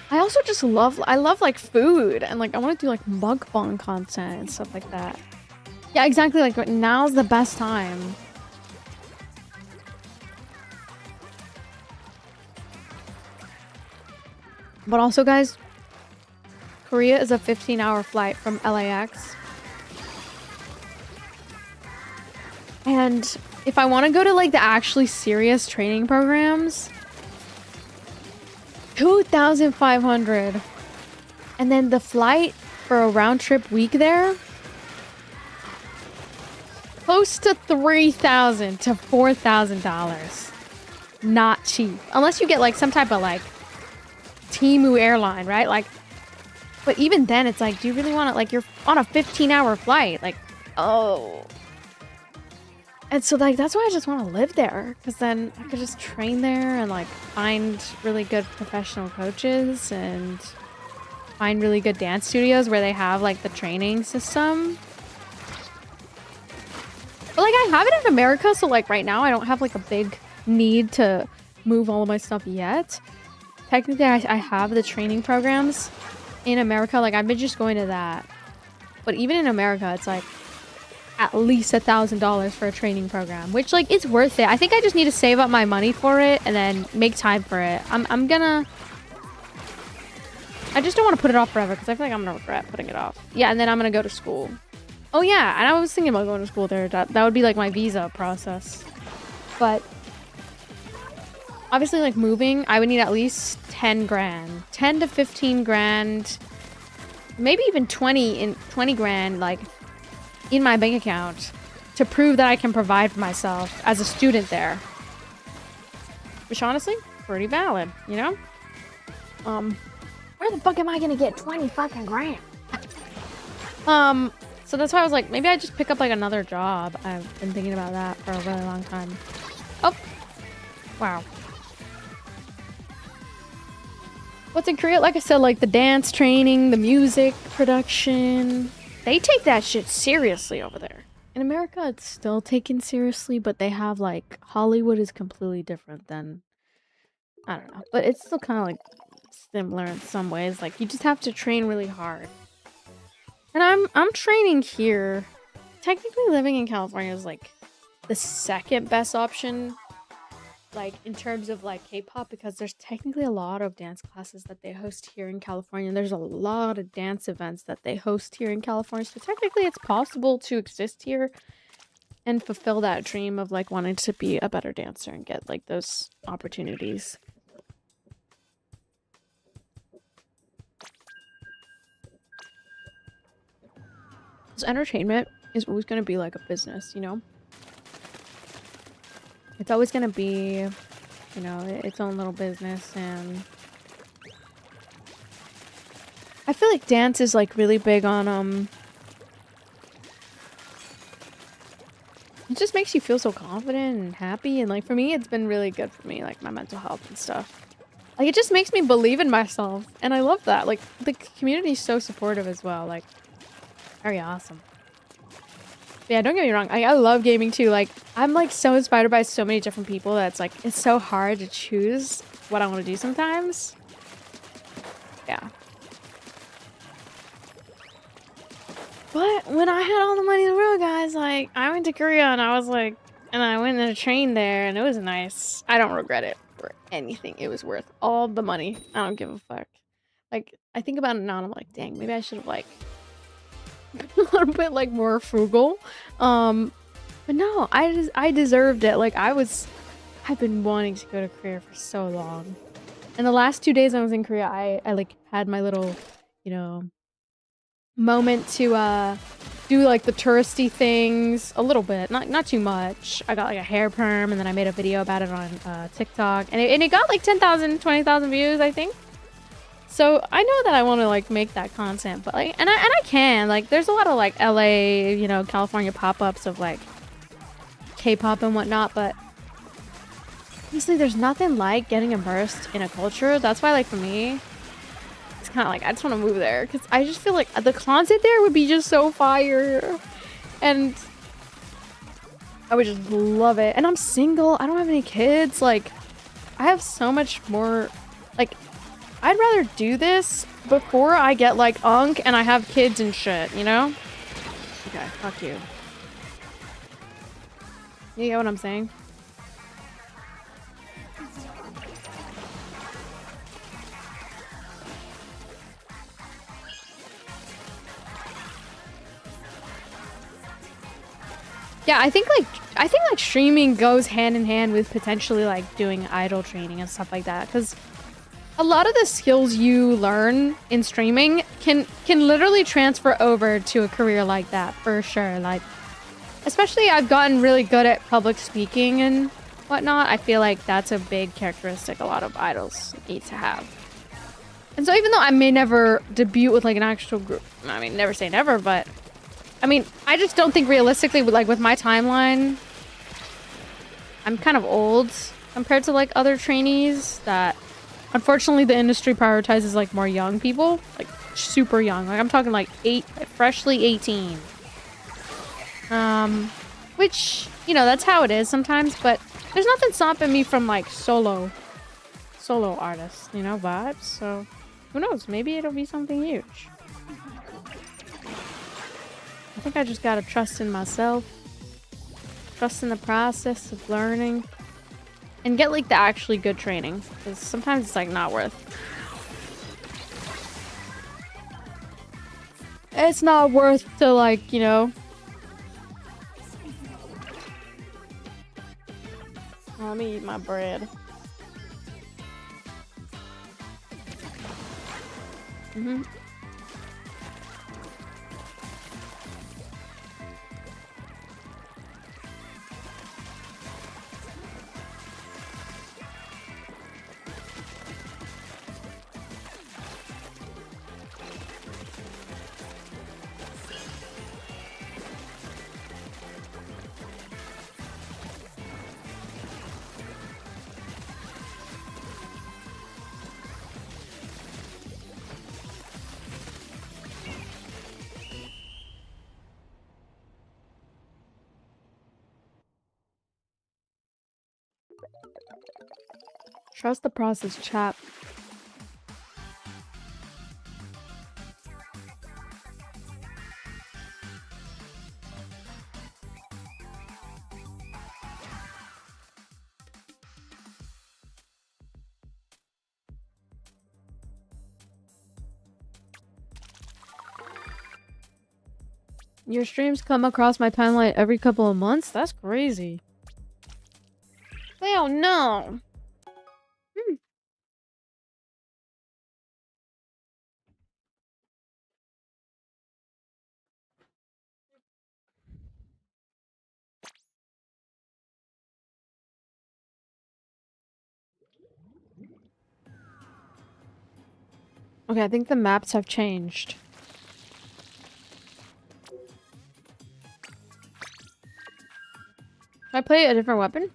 I also just love like food and like I want to do like mukbang content and stuff like that. Yeah, exactly. Like now's the best time. But also, guys, Korea is a 15-hour flight from LAX. And if I want to go to like the actually serious training programs, 2,500. And then the flight for a round trip week there, close to $3,000 to $4,000. Not cheap. Unless you get like some type of like Temu airline, right? Like, but even then it's like, do you really want to, like, you're on a 15-hour flight, like, oh. And so like that's why I just want to live there, because then I could just train there and like find really good professional coaches and find really good dance studios where they have like the training system. But like I have it in America, so like right now I don't have like a big need to move all of my stuff yet. Technically I have the training programs in America, like I've been just going to that. But even in America it's like at least $1,000 for a training program, which like it's worth it. I think I just need to save up my money for it and then make time for it. I just don't want to put it off forever because I feel like I'm gonna regret putting it off. Yeah, and then I'm gonna go to school. Oh yeah, and I was thinking about going to school there. That would be like my visa process. But obviously like moving, I would need at least 10 grand. 10 to 15 grand. Maybe even 20 grand like in my bank account to prove that I can provide for myself as a student there. Which honestly, pretty valid, you know? Where the fuck am I gonna get 20 fucking grand? So that's why I was like, maybe I just pick up like another job. I've been thinking about that for a really long time. Oh, wow. What's in Korea? Like I said, like the dance training, the music production. They take that shit seriously over there. In America, it's still taken seriously, but they have like Hollywood is completely different than, I don't know, but it's still kind of like similar in some ways. Like you just have to train really hard. And I'm training here. Technically living in California is like the second best option, like in terms of like K-pop, because there's technically a lot of dance classes that they host here in California. There's a lot of dance events that they host here in California. So technically it's possible to exist here and fulfill that dream of like wanting to be a better dancer and get like those opportunities. So entertainment is always going to be like a business, you know? It's always going to be, you know, its own little business. And I feel like dance is like really big on it just makes you feel so confident and happy, and like for me it's been really good for me, like my mental health and stuff. Like it just makes me believe in myself, and I love that. Like the community is so supportive as well, like very awesome. But yeah, don't get me wrong, I love gaming too. Like I'm like so inspired by so many different people that it's like it's so hard to choose what I want to do sometimes. Yeah. But when I had all the money in the world, guys, like I went to Korea and I was like, and I went and trained there and it was nice. I don't regret it for anything. It was worth all the money. I don't give a fuck. Like I think about it now and I'm like, dang, maybe I should have like a little bit like more frugal. But no, I deserved it. Like I've been wanting to go to Korea for so long. And the last 2 days I was in Korea, I like had my little, you know, moment to do like the touristy things a little bit, not too much. I got like a hair perm and then I made a video about it on TikTok and it got like 10,000, 20,000 views, I think. So I know that I want to like make that content, but like, and I can like, there's a lot of like LA, you know, California pop-ups of like K-pop and whatnot, but honestly, there's nothing like getting immersed in a culture. That's why, like, for me, it's kind of like I just want to move there because I just feel like the content there would be just so fire, and I would just love it. And I'm single. I don't have any kids. Like, I have so much more. Like, I'd rather do this before I get like unk and I have kids and shit. You know? Okay, fuck you. You get what I'm saying? Yeah, I think like streaming goes hand in hand with potentially like doing idol training and stuff like that, because a lot of the skills you learn in streaming can literally transfer over to a career like that for sure. Like, especially I've gotten really good at public speaking and whatnot. I feel like that's a big characteristic a lot of idols need to have. And so even though I may never debut with like an actual group, I mean, never say never, but I mean, I just don't think realistically, like with my timeline, I'm kind of old compared to like other trainees that unfortunately the industry prioritizes like more young people, like super young. Like I'm talking like freshly 18. Which, you know, that's how it is sometimes, but there's nothing stopping me from like solo artists, you know, vibes. So who knows? Maybe it'll be something huge. I think I just gotta trust in myself, trust in the process of learning, and get like the actually good training, because sometimes it's like not worth. It's not worth to like, you know. Oh, let me eat my bread. Mm-hmm. Trust the process, chap. Your streams come across my timeline every couple of months? That's crazy. Hell no. Okay, I think the maps have changed. Should I play a different weapon?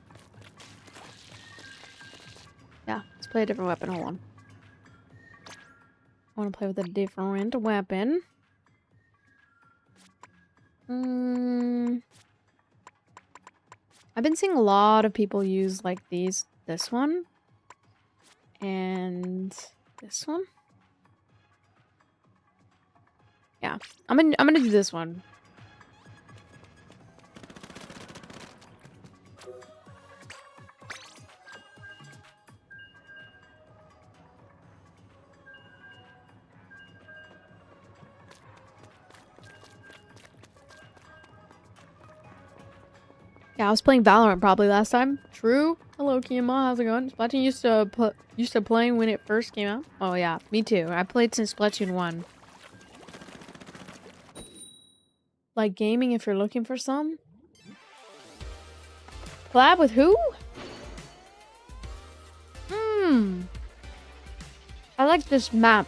Yeah, let's play a different weapon. Hold on. I want to play with a different weapon. I've been seeing a lot of people use like this one, and this one. Yeah, I'm gonna do this one. Yeah, I was playing Valorant probably last time. True. Hello, Kiyama. How's it going? Splatoon used to play when it first came out. Oh yeah, me too. I played since Splatoon 1. Like gaming if you're looking for some. Collab with who? I like this map.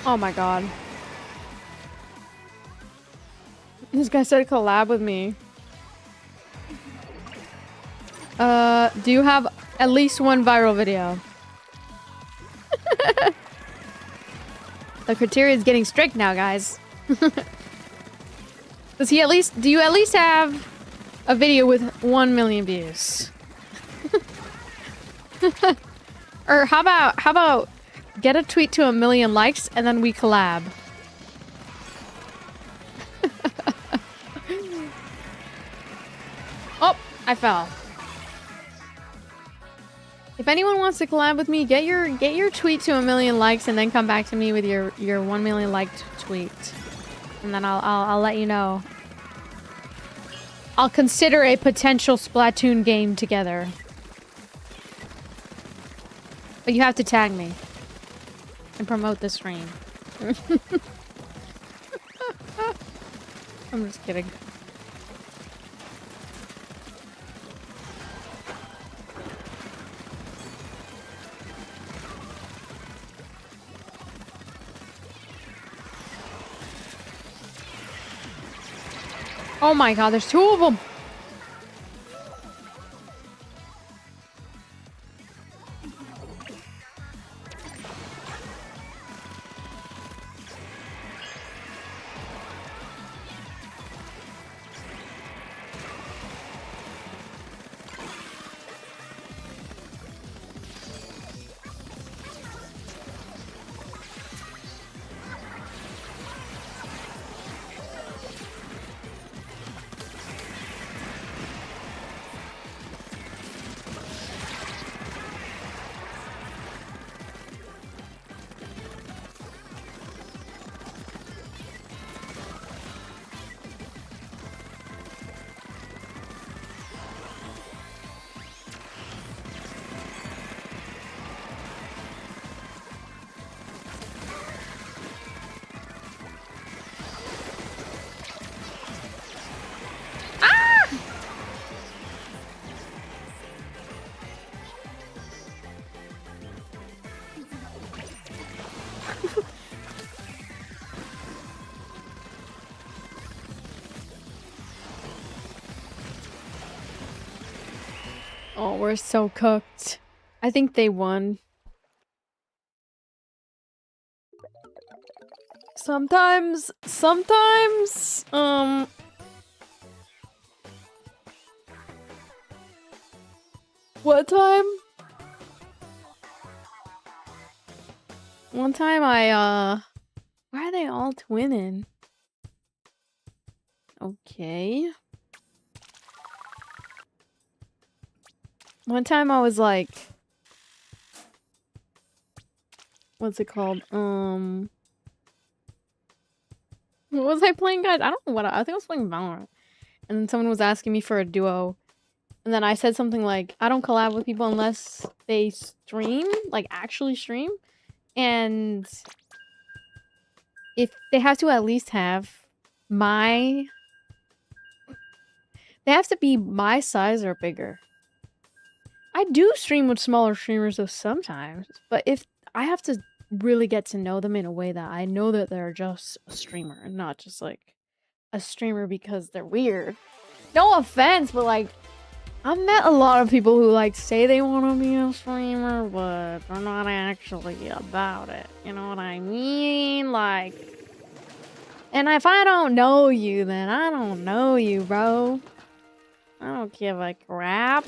Oh my god. This guy said collab with me. Do you have at least one viral video? The criteria is getting strict now, guys. Do you at least have a video with 1 million views? Or how about get a tweet to 1 million likes and then we collab? Oh, I fell. If anyone wants to collab with me, get your tweet to 1 million likes and then come back to me with your 1 million liked tweet. And then I'll let you know. I'll consider a potential Splatoon game together. But you have to tag me and promote the stream. I'm just kidding. Oh my god, there's 2 of them. Oh, we're so cooked. I think they won. Sometimes, what time? One time why are they all twinning? Okay. One time I was like, what's it called? What was I playing, guys? I don't know what I think I was playing Valorant. And then someone was asking me for a duo. And then I said something like, I don't collab with people unless they stream, like actually stream. And if they have to at least have they have to be my size or bigger. I do stream with smaller streamers though sometimes, but if I have to really get to know them in a way that I know that they're just a streamer and not just like a streamer because they're weird. No offense, but like I've met a lot of people who like say they want to be a streamer, but they're not actually about it. You know what I mean? Like, and if I don't know you, then I don't know you, bro. I don't give a crap.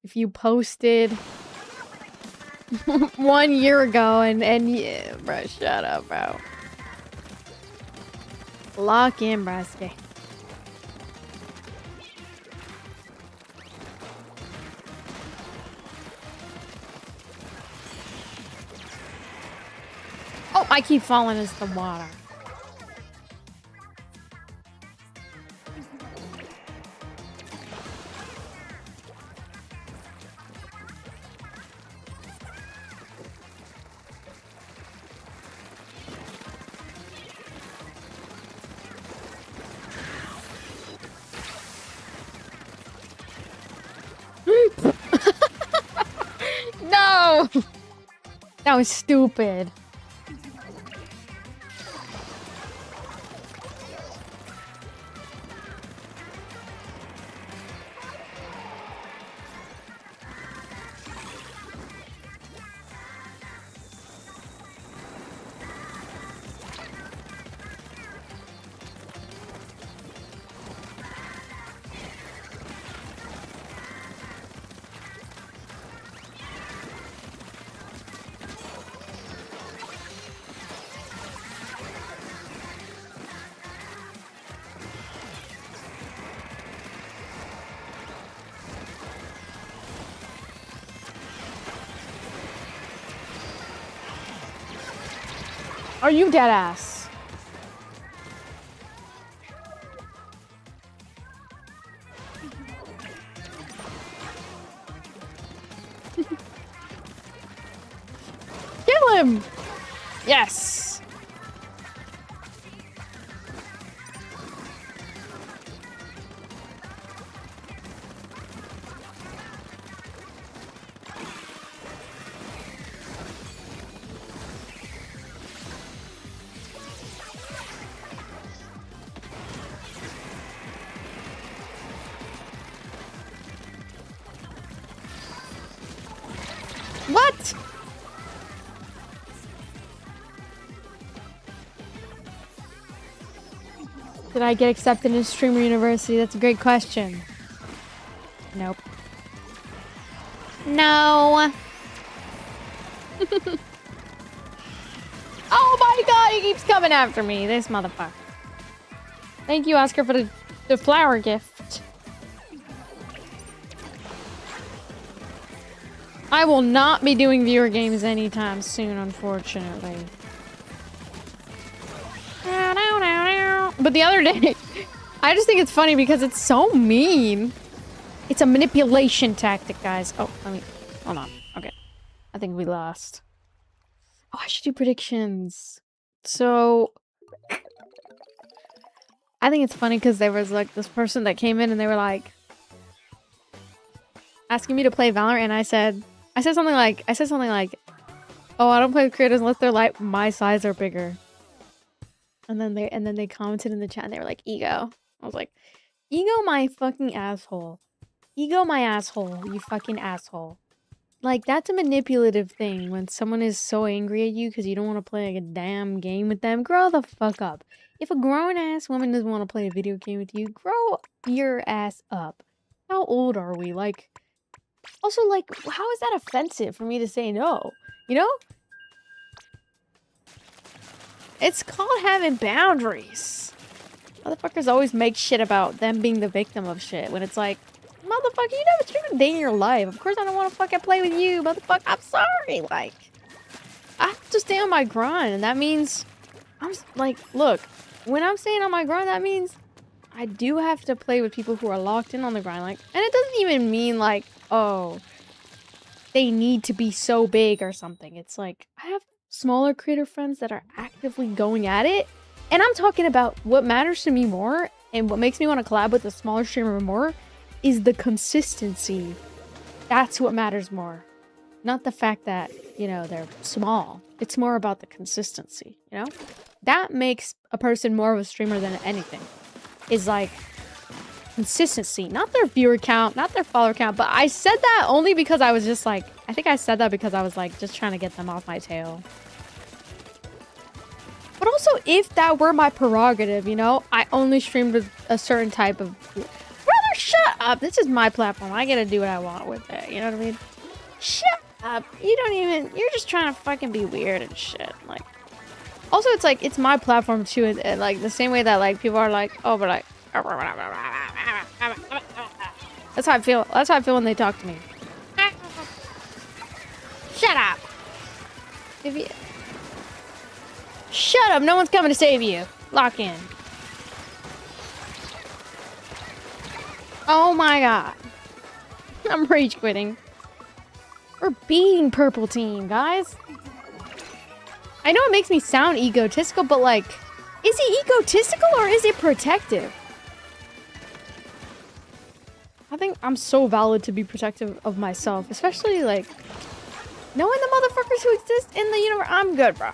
If you posted 1 year ago and yeah, bro, shut up, bro. Lock in, Brasky. I keep falling into the water. No! That was stupid. Are you dead ass? Kill him! Yes! What? Did I get accepted in Streamer University? That's a great question. Nope. No. Oh my god, he keeps coming after me. This motherfucker. Thank you, Oscar, for the flower gift. I will not be doing viewer games anytime soon, unfortunately. But the other day, I just think it's funny because it's so mean. It's a manipulation tactic, guys. Oh, hold on. Okay. I think we lost. Oh, I should do predictions. So, I think it's funny because there was like this person that came in and they were like asking me to play Valorant, and I said something like, oh, I don't play with creators unless they're like my size or bigger. And then they commented in the chat and they were like, ego. I was like, ego my fucking asshole. Ego my asshole, you fucking asshole. Like, that's a manipulative thing when someone is so angry at you because you don't want to play like a damn game with them. Grow the fuck up. If a grown-ass woman doesn't want to play a video game with you, grow your ass up. How old are we? Like, also, like, how is that offensive for me to say no? You know? It's called having boundaries. Motherfuckers always make shit about them being the victim of shit when it's like, motherfucker, you never streamed a day in your life. Of course I don't want to fucking play with you, motherfucker. I'm sorry. Like, I have to stay on my grind, and that means I'm like, look, when I'm staying on my grind, that means I do have to play with people who are locked in on the grind. Like, and it doesn't even mean like, oh, they need to be so big or something. It's like, I have smaller creator friends that are actively going at it, and I'm talking about what matters to me more and what makes me want to collab with a smaller streamer more is the consistency. That's what matters more, not the fact that, you know, they're small. It's more about the consistency, you know? That makes a person more of a streamer than anything, is like consistency, not their viewer count, not their follower count. But I said that only because I was just like, I think I said that because I was like just trying to get them off my tail. But also, if that were my prerogative, you know, I only streamed with a certain type of... Brother, shut up! This is my platform. I gotta do what I want with it, you know what I mean? Shut up! You don't even... You're just trying to fucking be weird and shit. Like... Also, it's like, it's my platform too, and like, the same way that, like, people are like, oh, but like... That's how I feel. That's how I feel when they talk to me. Shut up! If you... Shut up! No one's coming to save you. Lock in. Oh my god. I'm rage quitting. We're being purple team, guys. I know it makes me sound egotistical, but like, is he egotistical or is it protective? I think I'm so valid to be protective of myself, especially like knowing the motherfuckers who exist in the universe. I'm good, bro.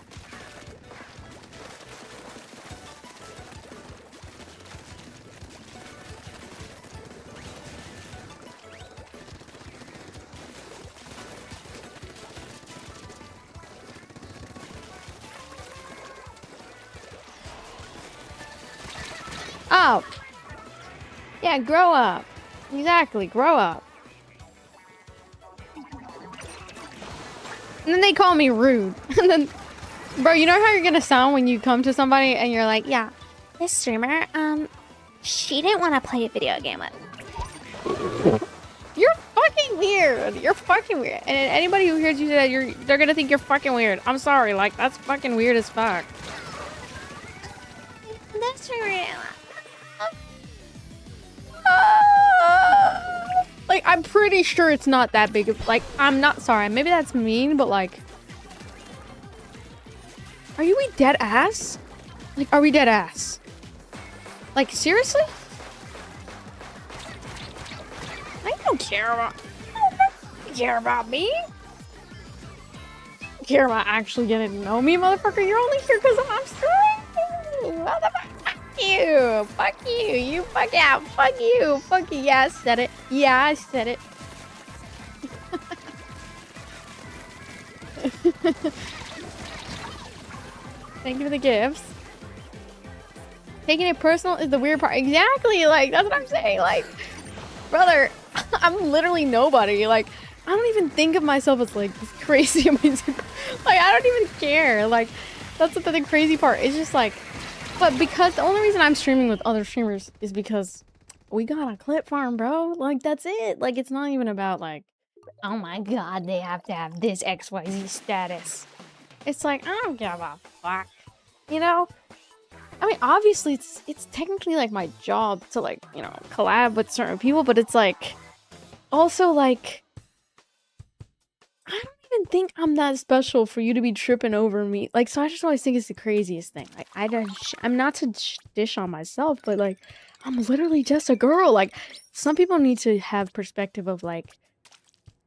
Oh. Yeah, grow up. Exactly, grow up. And then they call me rude. And then, bro, you know how you're gonna sound when you come to somebody and you're like, yeah, this streamer, she didn't want to play a video game with. You're fucking weird. You're fucking weird. And anybody who hears you say that, they're gonna think you're fucking weird. I'm sorry, like, that's fucking weird as fuck. This streamer. Like, I'm pretty sure it's not that big of, like, I'm not sorry. Maybe that's mean, but like, are you dead ass? Like, are we dead ass? Like, seriously? I don't care about, me. I don't care about actually getting to know me, motherfucker. You're only here because I'm streaming, motherfucker. You, fuck you, you fuck out, fuck you, fuck you. Yeah, I said it. Yeah, I said it. Thank you for the gifts. Taking it personal is the weird part. Exactly, like, that's what I'm saying. Like, brother, I'm literally nobody. Like, I don't even think of myself as, like, this crazy amazing. Like, I don't even care. Like, that's the crazy part. It's just, like, but because the only reason I'm streaming with other streamers is because we got a clip farm, bro. Like, that's it. Like, it's not even about, like, oh my god, they have to have this XYZ status. It's like, I don't give a fuck. You know? I mean, obviously, it's technically, like, my job to, like, you know, collab with certain people, but it's, like, also, like, I don't even think I'm that special for you to be tripping over me. Like, so I just always think it's the craziest thing. Like, I'm not to dish on myself, but, like, I'm literally just a girl. Like, some people need to have perspective of, like,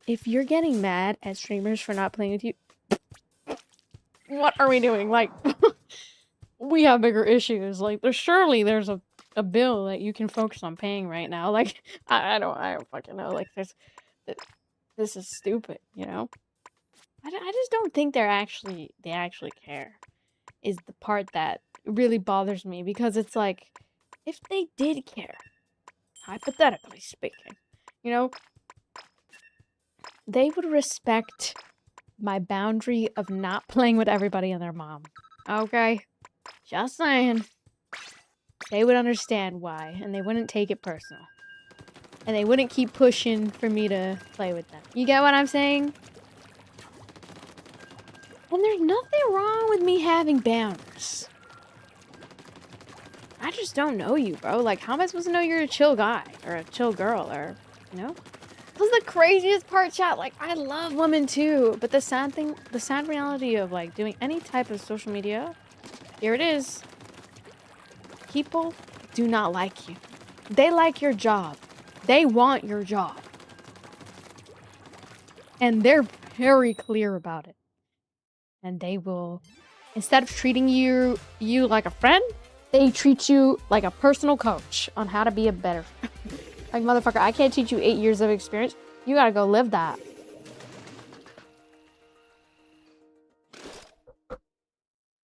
if you're getting mad at streamers for not playing with you, what are we doing? Like, we have bigger issues. Like, there's a bill that you can focus on paying right now. Like, I don't fucking know. Like, this is stupid, you know? I just don't think they actually care, is the part that really bothers me, because it's like, if they did care, hypothetically speaking, you know, they would respect my boundary of not playing with everybody and their mom. Okay? Just saying. They would understand why, and they wouldn't take it personal. And they wouldn't keep pushing for me to play with them. You get what I'm saying? And there's nothing wrong with me having boundaries. I just don't know you, bro. Like, how am I supposed to know you're a chill guy or a chill girl, or, you know? That's the craziest part, chat. Like, I love women too, but the sad reality of, like, doing any type of social media, here it is. People do not like you. They like your job. They want your job. And they're very clear about it. And they will, instead of treating you like a friend, they treat you like a personal coach on how to be a better friend. Like, motherfucker, I can't teach you 8 years of experience. You gotta go live that.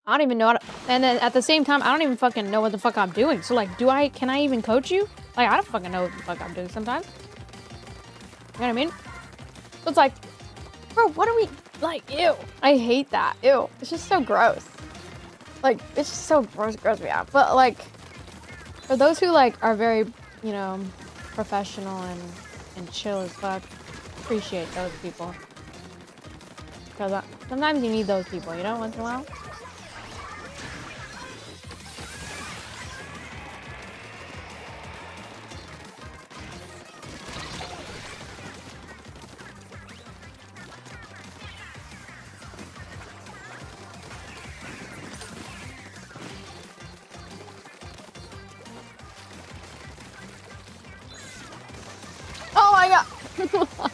I don't even know what, and then at the same time, I don't even fucking know what the fuck I'm doing. So, like, can I even coach you? Like, I don't fucking know what the fuck I'm doing sometimes. You know what I mean? So it's like, bro, what are we, like, ew. I hate that. Ew. It's just so gross. Like, it's just so gross me out. But, like, for those who, like, are very, you know, professional and chill as fuck, appreciate those people. Because sometimes you need those people, you know, once in a while. god!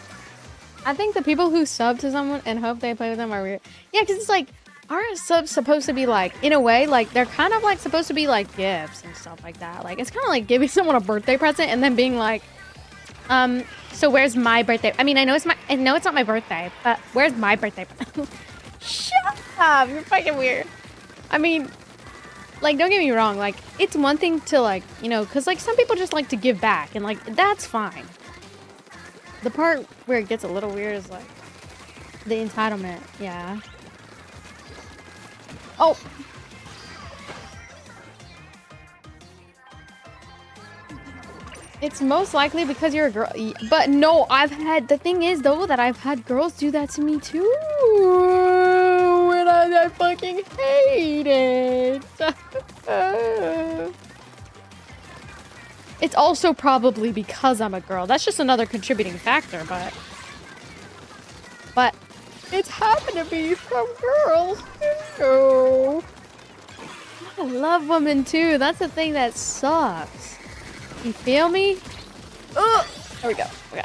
I think the people who sub to someone and hope they play with them are weird. Yeah, because it's like, aren't subs supposed to be like, in a way, like, they're kind of like supposed to be like gifts and stuff like that. Like, it's kind of like giving someone a birthday present and then being like, so where's my birthday? I mean, I know it's not my birthday, but where's my birthday present? Shut up! You're fucking weird. I mean, like, don't get me wrong, like, it's one thing to, like, you know, because, like, some people just like to give back, and, like, that's fine. The part where it gets a little weird is, like, the entitlement, yeah. Oh! It's most likely because you're a girl. But no, the thing is, though, that I've had girls do that to me, too. And I fucking hate it. It's also probably because I'm a girl. That's just another contributing factor, but it's happened to be from girls, too. I love women, too. That's the thing that sucks. You feel me? Ugh! There we go. Okay.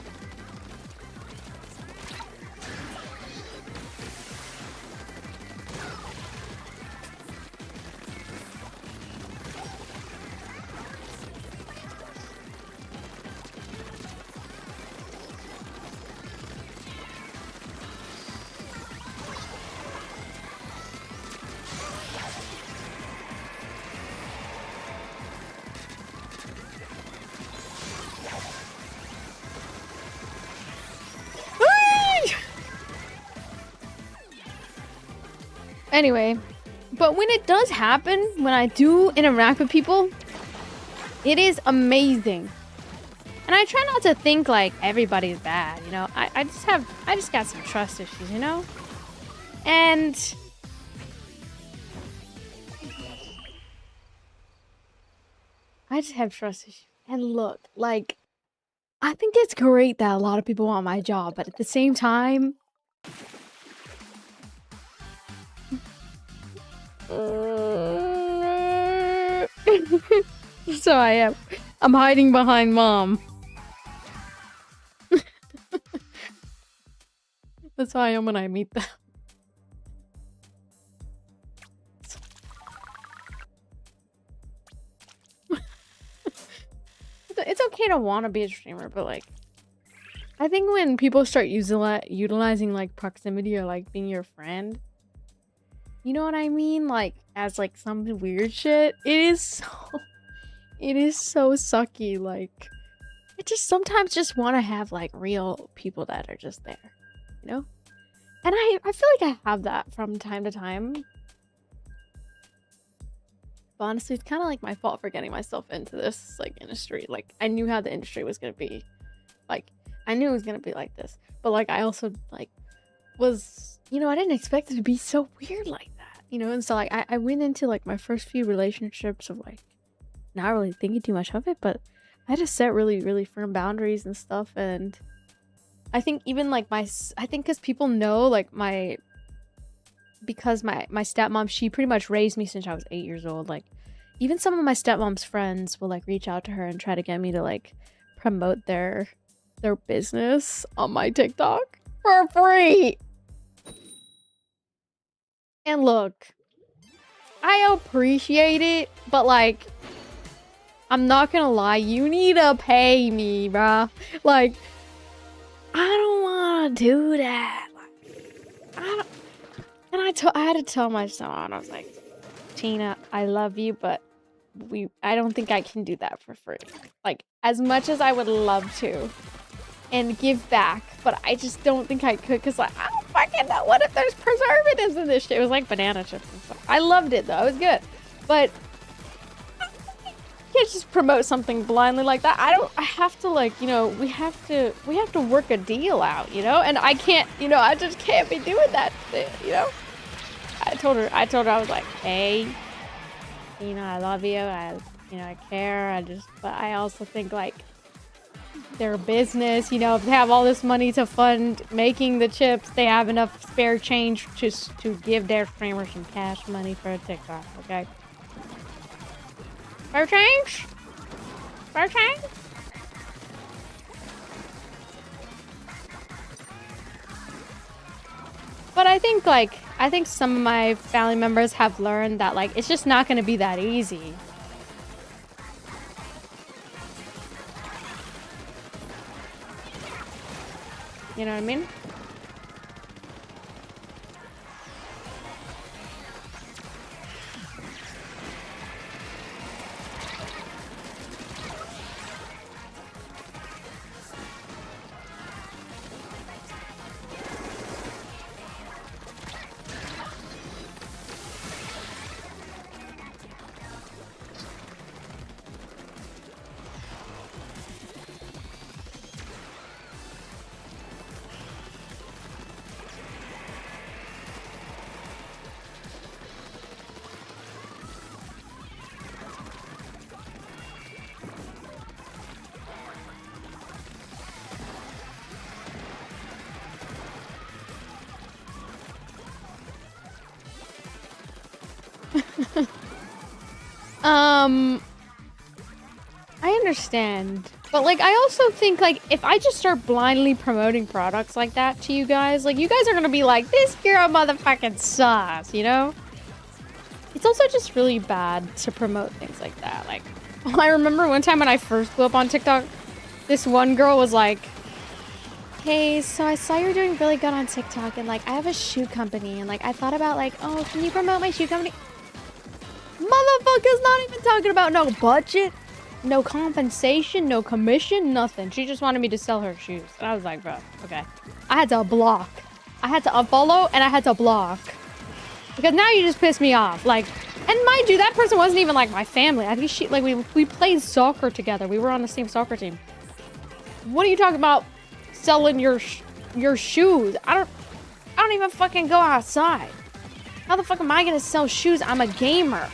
Anyway, but when it does happen, when I do interact with people, it is amazing. And I try not to think like everybody's bad, you know? I just got some trust issues, you know? And I just have trust issues. And look, like, I think it's great that a lot of people want my job, but at the same time, so I am. I'm hiding behind mom. That's how I am when I meet them. It's okay to want to be a streamer, but like, I think when people start utilizing like proximity or like being your friend, you know what I mean? Like, as like some weird shit, it is so sucky. Like, I just sometimes just want to have like real people that are just there, you know? And I feel like I have that from time to time. But honestly, it's kind of like my fault for getting myself into this like industry. Like, I knew how the industry was gonna be. Like, I knew it was gonna be like this. But like, I also like was, you know, I didn't expect it to be so weird like that, you know? And so like, I went into like my first few relationships of like not really thinking too much of it, but I just set really, really firm boundaries and stuff. And I think even like I think because people know like because my stepmom, she pretty much raised me since I was 8 years old. Like, even some of my stepmom's friends will like reach out to her and try to get me to like promote their business on my TikTok for free. And look, I appreciate it, but like, I'm not gonna lie, you need to pay me, bruh. Like, I don't want to do that. Like, I had to tell my son, I was like, Tina, I love you, but I don't think I can do that for free. Like, as much as I would love to and give back, but I just don't think I could, because like, I don't fucking know. What if there's preservatives in this shit? It was like banana chips and stuff. I loved it though, it was good. But you can't just promote something blindly like that. I have to, like, you know, we have to work a deal out, you know? And I can't, you know, I just can't be doing that shit, you know? I told her, I was like, hey, you know, I love you, I care, but I also think, like, their business, you know, if they have all this money to fund making the chips, they have enough spare change to give their streamer some cash money for a TikTok, okay? Spare change? Spare change? But I think some of my family members have learned that, like, it's just not gonna be that easy. You know what I mean? I understand. But, like, I also think, like, if I just start blindly promoting products like that to you guys, like, you guys are gonna be like, this girl motherfucking sucks, you know? It's also just really bad to promote things like that. Like, I remember one time when I first blew up on TikTok, this one girl was like, hey, so I saw you're doing really good on TikTok, and, like, I have a shoe company, and, like, I thought about, like, oh, can you promote my shoe company? Motherfucker's not even talking about no budget, no compensation, no commission, nothing. She just wanted me to sell her shoes. And I was like, bro, okay. I had to block. I had to unfollow, and I had to block. Because now you just pissed me off. Like, and mind you, that person wasn't even, like, my family. I think she, like, we played soccer together. We were on the same soccer team. What are you talking about selling your shoes? I don't even fucking go outside. How the fuck am I gonna sell shoes? I'm a gamer.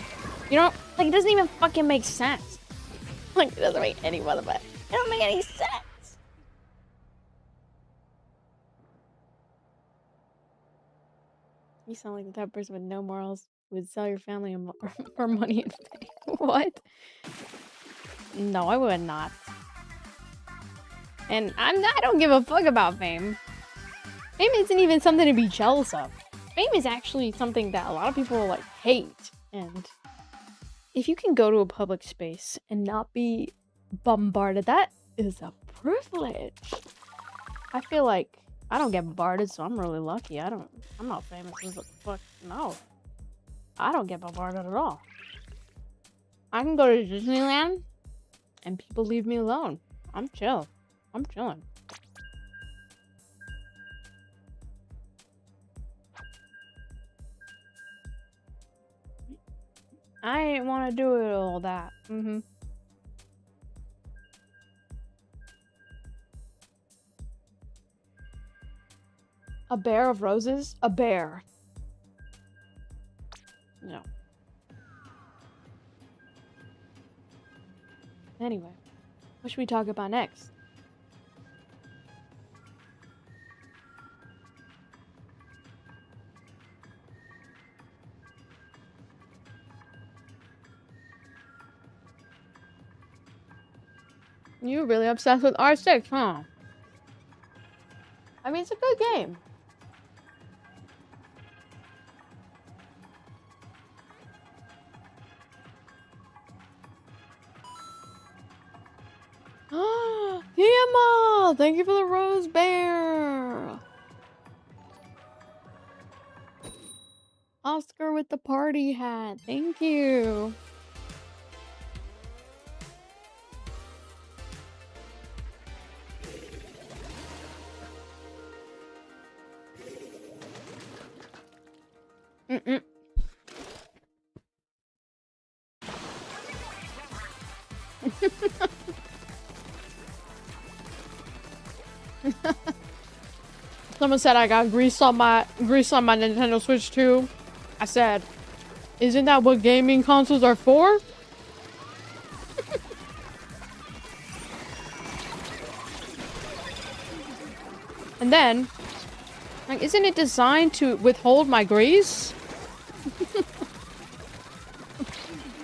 You know, like, it doesn't even fucking make sense. Like, it doesn't make any motherfucker. It don't make any sense. You sound like the type of person with no morals who would sell your family for money and fame. What? No, I would not. And I don't give a fuck about fame. Fame isn't even something to be jealous of. Fame is actually something that a lot of people, like, hate. And if you can go to a public space and not be bombarded, that is a privilege. I feel like I don't get bombarded, so I'm really lucky. I'm not famous as a fuck. No. I don't get bombarded at all. I can go to Disneyland and people leave me alone. I'm chill. I'm chilling. I ain't want to do it all that. A bear of roses? A bear. No. Anyway, what should we talk about next? You're really obsessed with R6, huh? I mean, it's a good game. Tiamat! Thank you for the rose bear! Oscar with the party hat. Thank you. Someone said I got grease on my Nintendo Switch too. I said, isn't that what gaming consoles are for? And then, like, isn't it designed to withhold my grease?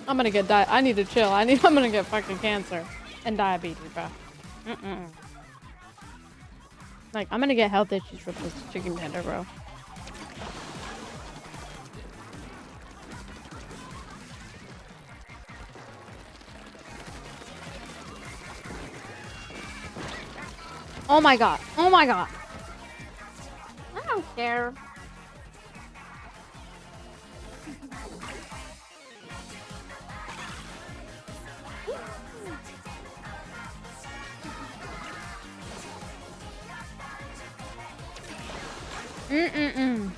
I'm gonna get I need to chill. I'm gonna get fucking cancer and diabetes, bro. Like, I'm gonna get health issues with this chicken tender, bro. Oh my god. Oh my god. I don't care. Mm-mm-mm.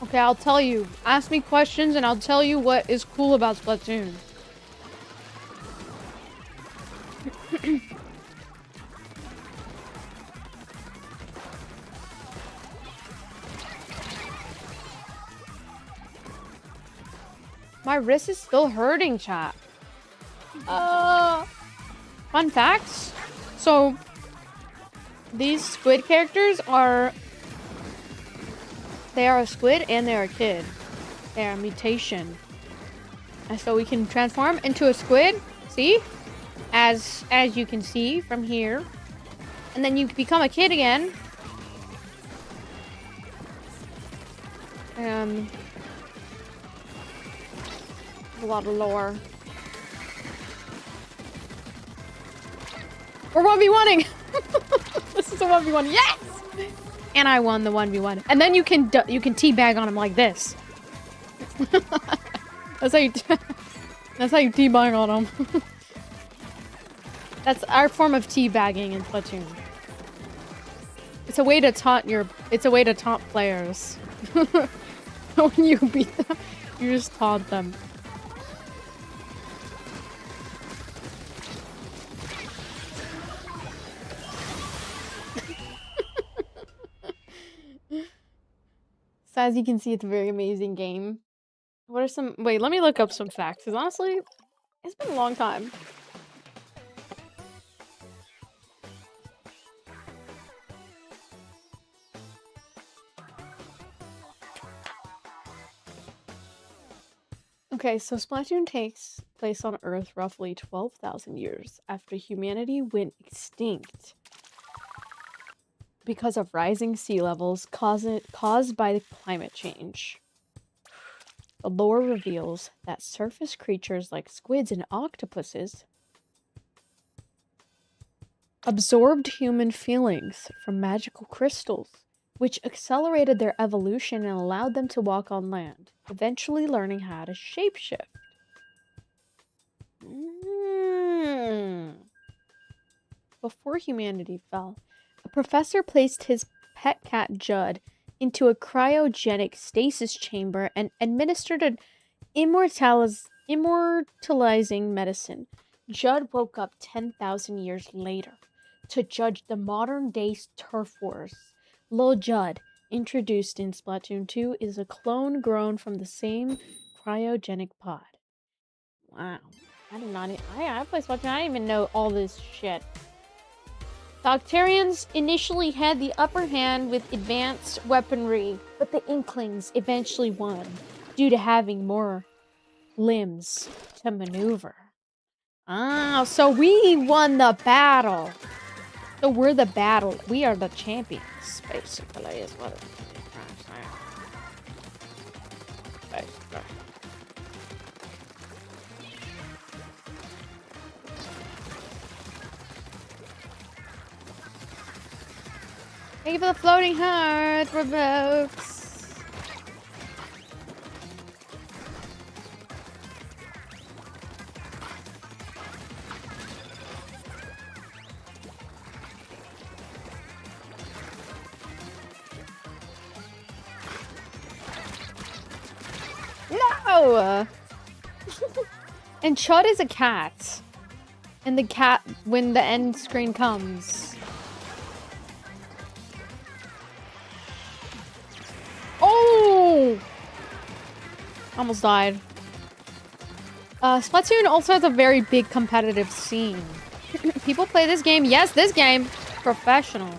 Okay, I'll tell you. Ask me questions and I'll tell you what is cool about Splatoon. My wrist is still hurting, chat. Fun facts. So, these squid characters are... They are a squid and they are a kid. They are a mutation. And so we can transform into a squid. See? As you can see from here. And then you become a kid again. A lot of lore. We're 1v1ing! This is a 1v1. Yes! And I won the 1v1. And then you can teabag on him like this. That's how you teabag on him. That's our form of teabagging in Splatoon. It's a way to taunt players. When you beat them, you just taunt them. So as you can see, it's a very amazing game. What are some... Wait, let me look up some facts, because honestly, it's been a long time. Okay, so Splatoon takes place on Earth roughly 12,000 years after humanity went extinct because of rising sea levels caused by climate change. The lore reveals that surface creatures like squids and octopuses absorbed human feelings from magical crystals, which accelerated their evolution and allowed them to walk on land, eventually learning how to shapeshift. Before humanity fell, a professor placed his pet cat Judd into a cryogenic stasis chamber and administered an immortalizing medicine. Judd woke up 10,000 years later to judge the modern-day turf wars. Lil Judd, introduced in Splatoon 2, is a clone grown from the same cryogenic pod. Wow. I did not... I play Splatoon, I didn't even know all this shit. The Octarians initially had the upper hand with advanced weaponry, but the Inklings eventually won, due to having more limbs to maneuver. Ah, so we won the battle. So we're the battle. We are the champions, basically, is what it is. Thank you for the floating heart, Rebokes. No! And Chud is a cat. And the cat, when the end screen comes... Oh! Almost died. Splatoon also has a very big competitive scene. People play this game, yes, this game, professionally.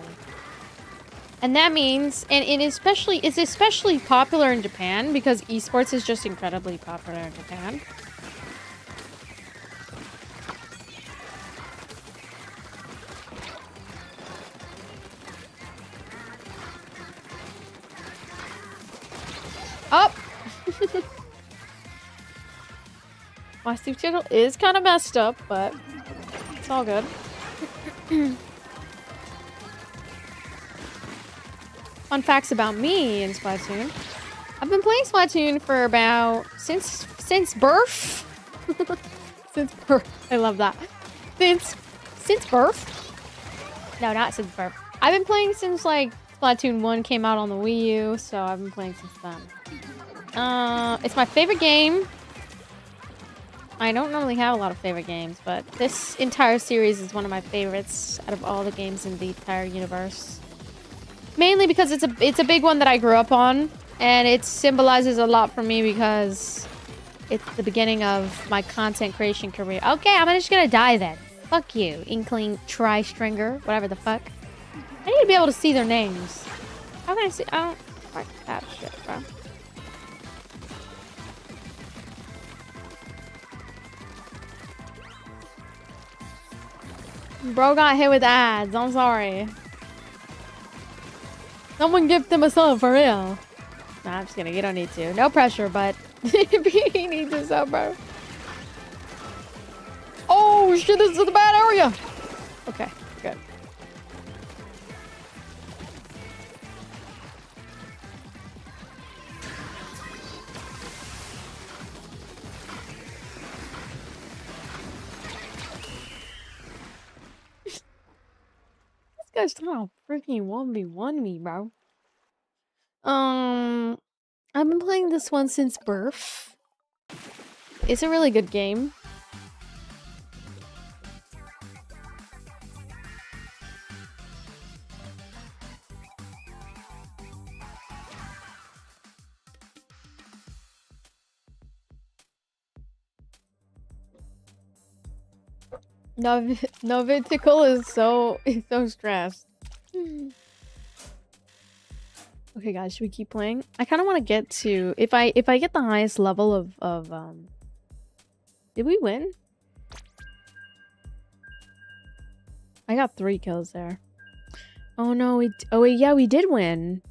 And that means, and it's especially popular in Japan because esports is just incredibly popular in Japan. Oh! My Steve channel is kind of messed up, but it's all good. Fun facts about me in Splatoon. I've been playing Splatoon for about since birth. Since birth. I love that. Since birth? No, not since birth. I've been playing since like Splatoon 1 came out on the Wii U, so I've been playing since then. It's my favorite game. I don't normally have a lot of favorite games, but this entire series is one of my favorites out of all the games in the entire universe. Mainly because it's a big one that I grew up on, and it symbolizes a lot for me because it's the beginning of my content creation career. Okay, I'm just gonna die then. Fuck you, Inkling Tri-Stringer, whatever the fuck. I need to be able to see their names. How can I see? I don't like that shit, bro. Bro got hit with ads. I'm sorry. Someone gift him a sub for real. Nah, I'm just kidding. You don't need to. No pressure, but he needs a sub, bro. Oh shit! This is the bad area. Okay, good. This guy's trying to freaking 1v1 me, bro. I've been playing this one since birth. It's a really good game. Novitical is so stressed. Okay, guys, should we keep playing? I kind of want to get to if I get the highest level of Did we win? I got 3 kills there. Oh no, yeah, we did win.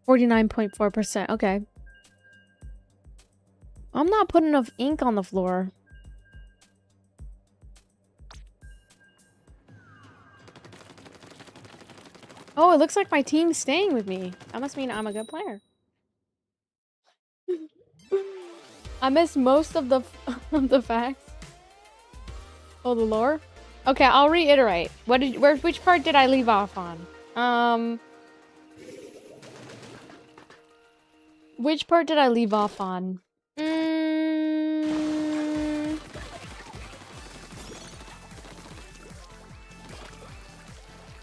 49.4%. Okay. I'm not putting enough ink on the floor. Oh, it looks like my team's staying with me. That must mean I'm a good player. I missed most of the facts. Oh, the lore? Okay, I'll reiterate. Which part did I leave off on? Which part did I leave off on?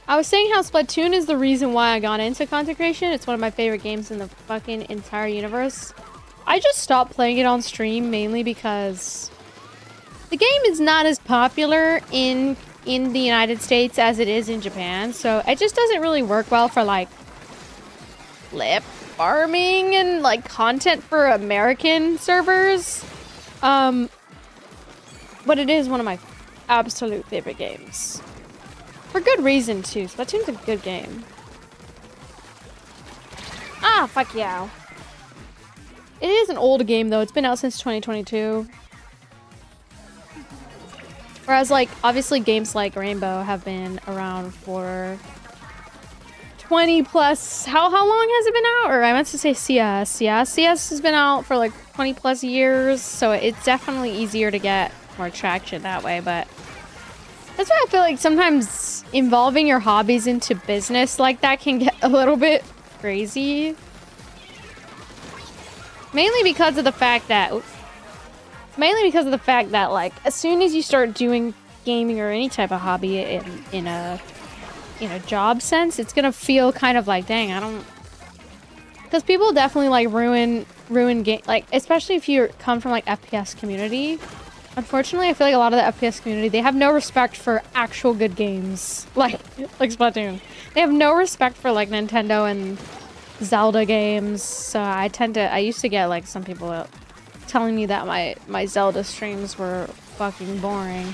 I was saying how Splatoon is the reason why I got into content creation. It's one of my favorite games in the fucking entire universe. I just stopped playing it on stream mainly because the game is not as popular in the United States as it is in Japan. So it just doesn't really work well for like lip farming and like content for American servers. But it is one of my absolute favorite games. For good reason, too. Splatoon's a good game. Ah, fuck yeah. It is an old game, though. It's been out since 2022. Whereas, like, obviously games like Rainbow have been around for 20 plus... How long has it been out? Or I meant to say CS. Yeah, CS has been out for, like, 20 plus years. So it's definitely easier to get more traction that way, but... That's why I feel like sometimes involving your hobbies into business like that can get a little bit crazy. Mainly because of the fact that... like, as soon as you start doing gaming or any type of hobby in a job sense, it's gonna feel kind of like, dang, I don't... Because people definitely, like, ruin game... Like, especially if you come from, like, FPS community. Unfortunately, I feel like a lot of the FPS community, they have no respect for actual good games. Like Splatoon. They have no respect for, like, Nintendo and Zelda games. So I used to get, like, some people telling me that my Zelda streams were fucking boring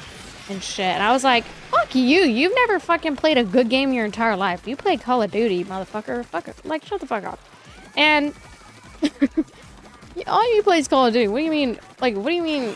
and shit. And I was like, fuck you. You've never fucking played a good game your entire life. You played Call of Duty, motherfucker. Like, shut the fuck up. And all you play is Call of Duty. What do you mean? Like, what do you mean?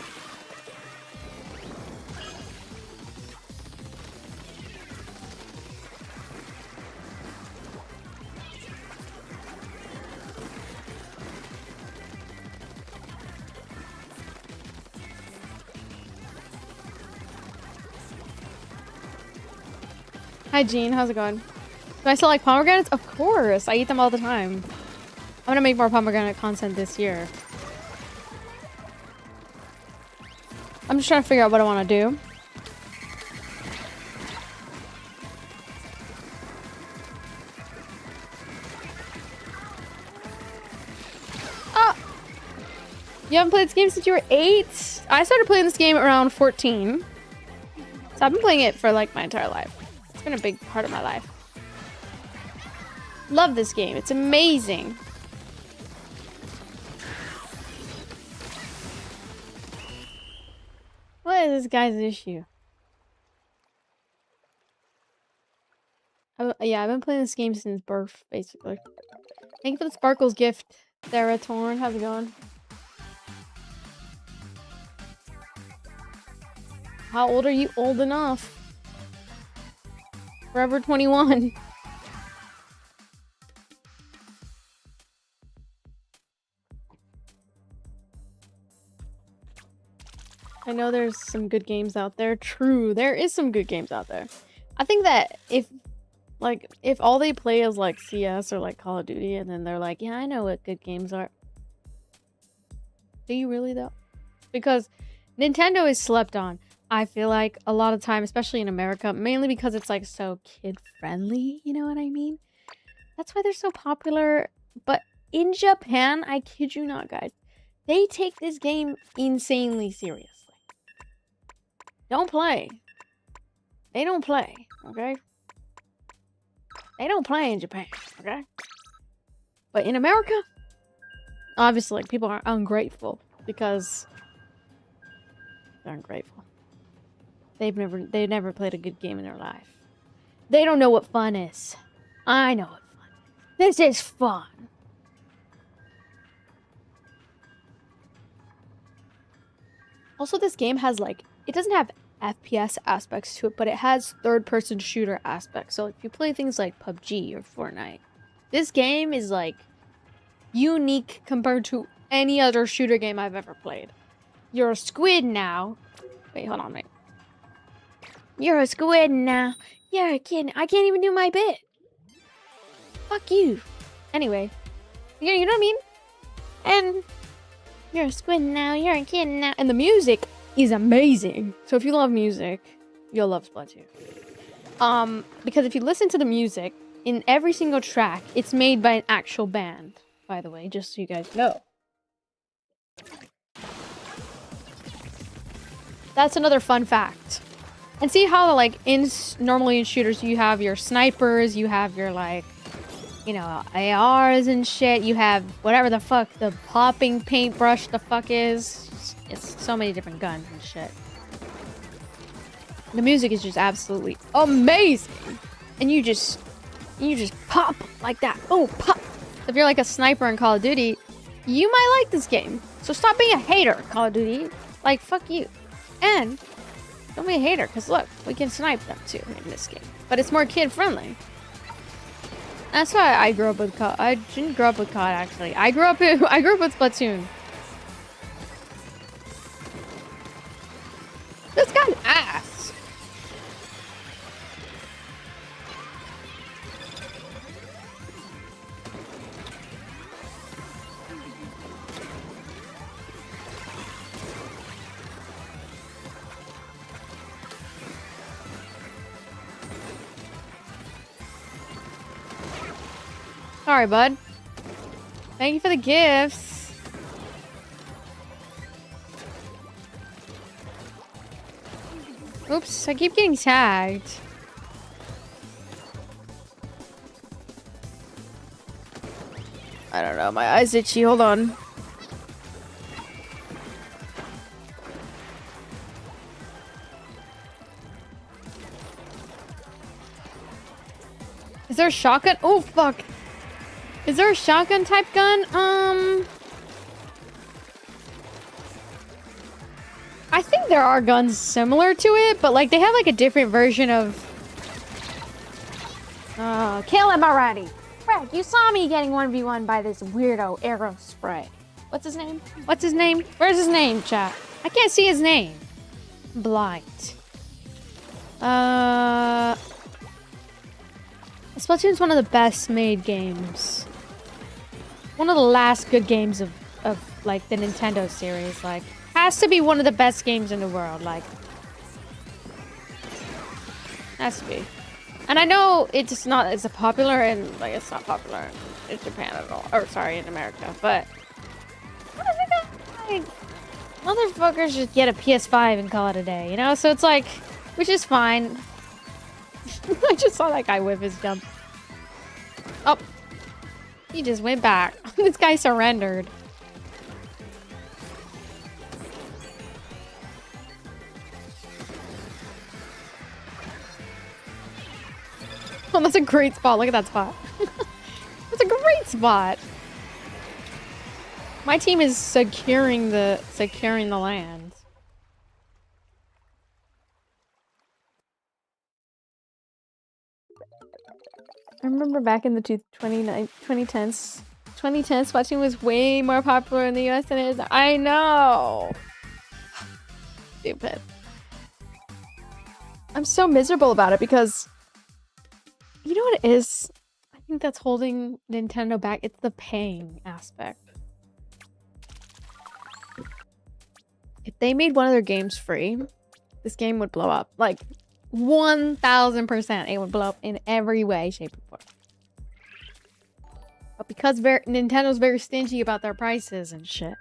Hi, Jean. How's it going? Do I still like pomegranates? Of course. I eat them all the time. I'm gonna make more pomegranate content this year. I'm just trying to figure out what I want to do. Ah! You haven't played this game since you were 8? I started playing this game around 14. So I've been playing it for like my entire life. It's been a big part of my life. Love this game. It's amazing. What is this guy's issue? Yeah, I've been playing this game since birth, basically. Thank you for the Sparkles gift, Sarah Torn. How's it going? How old are you? Old enough. Forever 21. I know there's some good games out there. True, there is some good games out there. I think that if all they play is like CS or like Call of Duty, and then they're like, yeah, I know what good games are. Do you really though? Because Nintendo is slept on. I feel like a lot of time, especially in America, mainly because it's like so kid friendly, you know what I mean? That's why they're so popular. But in Japan, I kid you not, guys, they take this game insanely seriously. Don't play. They don't play, okay? They don't play in Japan, okay? But in America, obviously, people are ungrateful because they're ungrateful. They've never played a good game in their life. They don't know what fun is. I know what fun is. This is fun. Also, this game has like, it doesn't have FPS aspects to it, but it has third-person shooter aspects. So if you play things like PUBG or Fortnite, this game is like unique compared to any other shooter game I've ever played. You're a squid now. Wait, hold on, wait. You're a squid now. You're a kid. I can't even do my bit. Fuck you. Anyway, you know what I mean? And you're a squid now. You're a kid now. And the music is amazing. So if you love music, you'll love Splatoon. Because if you listen to the music, in every single track, it's made by an actual band, by the way, just so you guys know. That's another fun fact. And see how, like, normally in shooters, you have your snipers, you have your, like, you know, ARs and shit. You have whatever the fuck the popping paintbrush the fuck is. It's so many different guns and shit. The music is just absolutely amazing. And you just pop like that. Oh, pop. If you're like a sniper in Call of Duty, you might like this game. So stop being a hater, Call of Duty. Like, fuck you. And don't be a hater, because look, we can snipe them too in this game. But it's more kid-friendly. That's why I grew up with COD. I didn't grow up with COD, actually. I grew up with Splatoon. This guy's ass. Sorry, bud. Thank you for the gifts. Oops, I keep getting tagged. I don't know, my eye's itchy, hold on. Is there a shotgun? Oh, fuck. Is there a shotgun type gun? I think there are guns similar to it, but like they have like a different version of... kill him already. Frank, you saw me getting 1v1 by this weirdo arrow spray. What's his name? What's his name? Where's his name, chat? I can't see his name. Blind. Splatoon's one of the best made games. One of the last good games of like the Nintendo series. Like, has to be one of the best games in the world. Like, has to be. And I know it's not as popular and like it's not popular in Japan at all. Or sorry, in America. But like, motherfuckers just get a PS5 and call it a day, you know? So it's like, which is fine. I just saw that guy whip his jump. Oh, he just went back. This guy surrendered. Oh, that's a great spot. Look at that spot. That's a great spot. My team is securing the land. I remember back in the 2010s, Splatoon was way more popular in the US than it is. I know. Stupid. I'm so miserable about it because you know what it is? I think that's holding Nintendo back. It's the paying aspect. If they made one of their games free, this game would blow up. Like, 1000%. It would blow up in every way, shape, or form. But because Nintendo's very stingy about their prices and shit,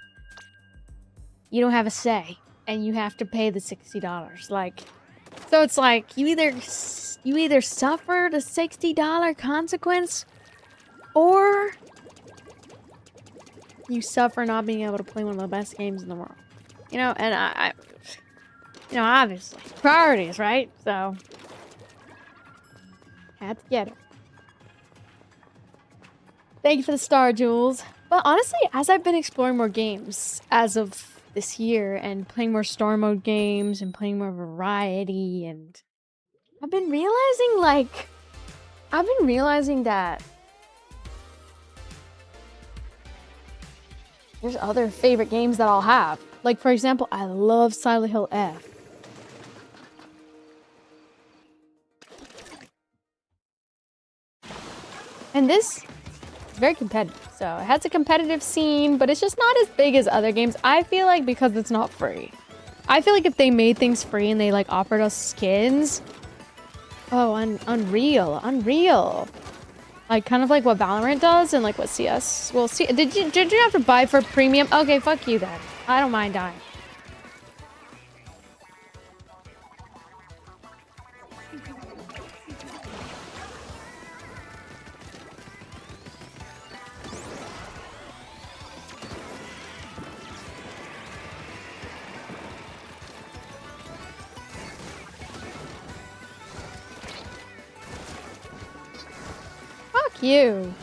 you don't have a say. And you have to pay the $60. Like, so it's like, you either suffer the $60 consequence, or you suffer not being able to play one of the best games in the world. You know, and I you know, obviously, priorities, right? So, had to get it. Thank you for the star, Jules. But honestly, as I've been exploring more games as of this year and playing more story mode games and playing more variety, and I've been realizing that there's other favorite games that I'll have. Like, for example, I love Silent Hill F. And this is very competitive. So it has a competitive scene, but it's just not as big as other games. I feel like because it's not free. I feel like if they made things free and they like offered us skins. Oh, unreal. Like kind of like what Valorant does and like what CS. Well, see, did you have to buy for premium? Okay, fuck you then. I don't mind dying. Fuck you.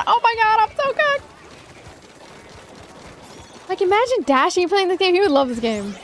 Oh my god, I'm so good! Like, imagine Dashy playing this game. He would love this game.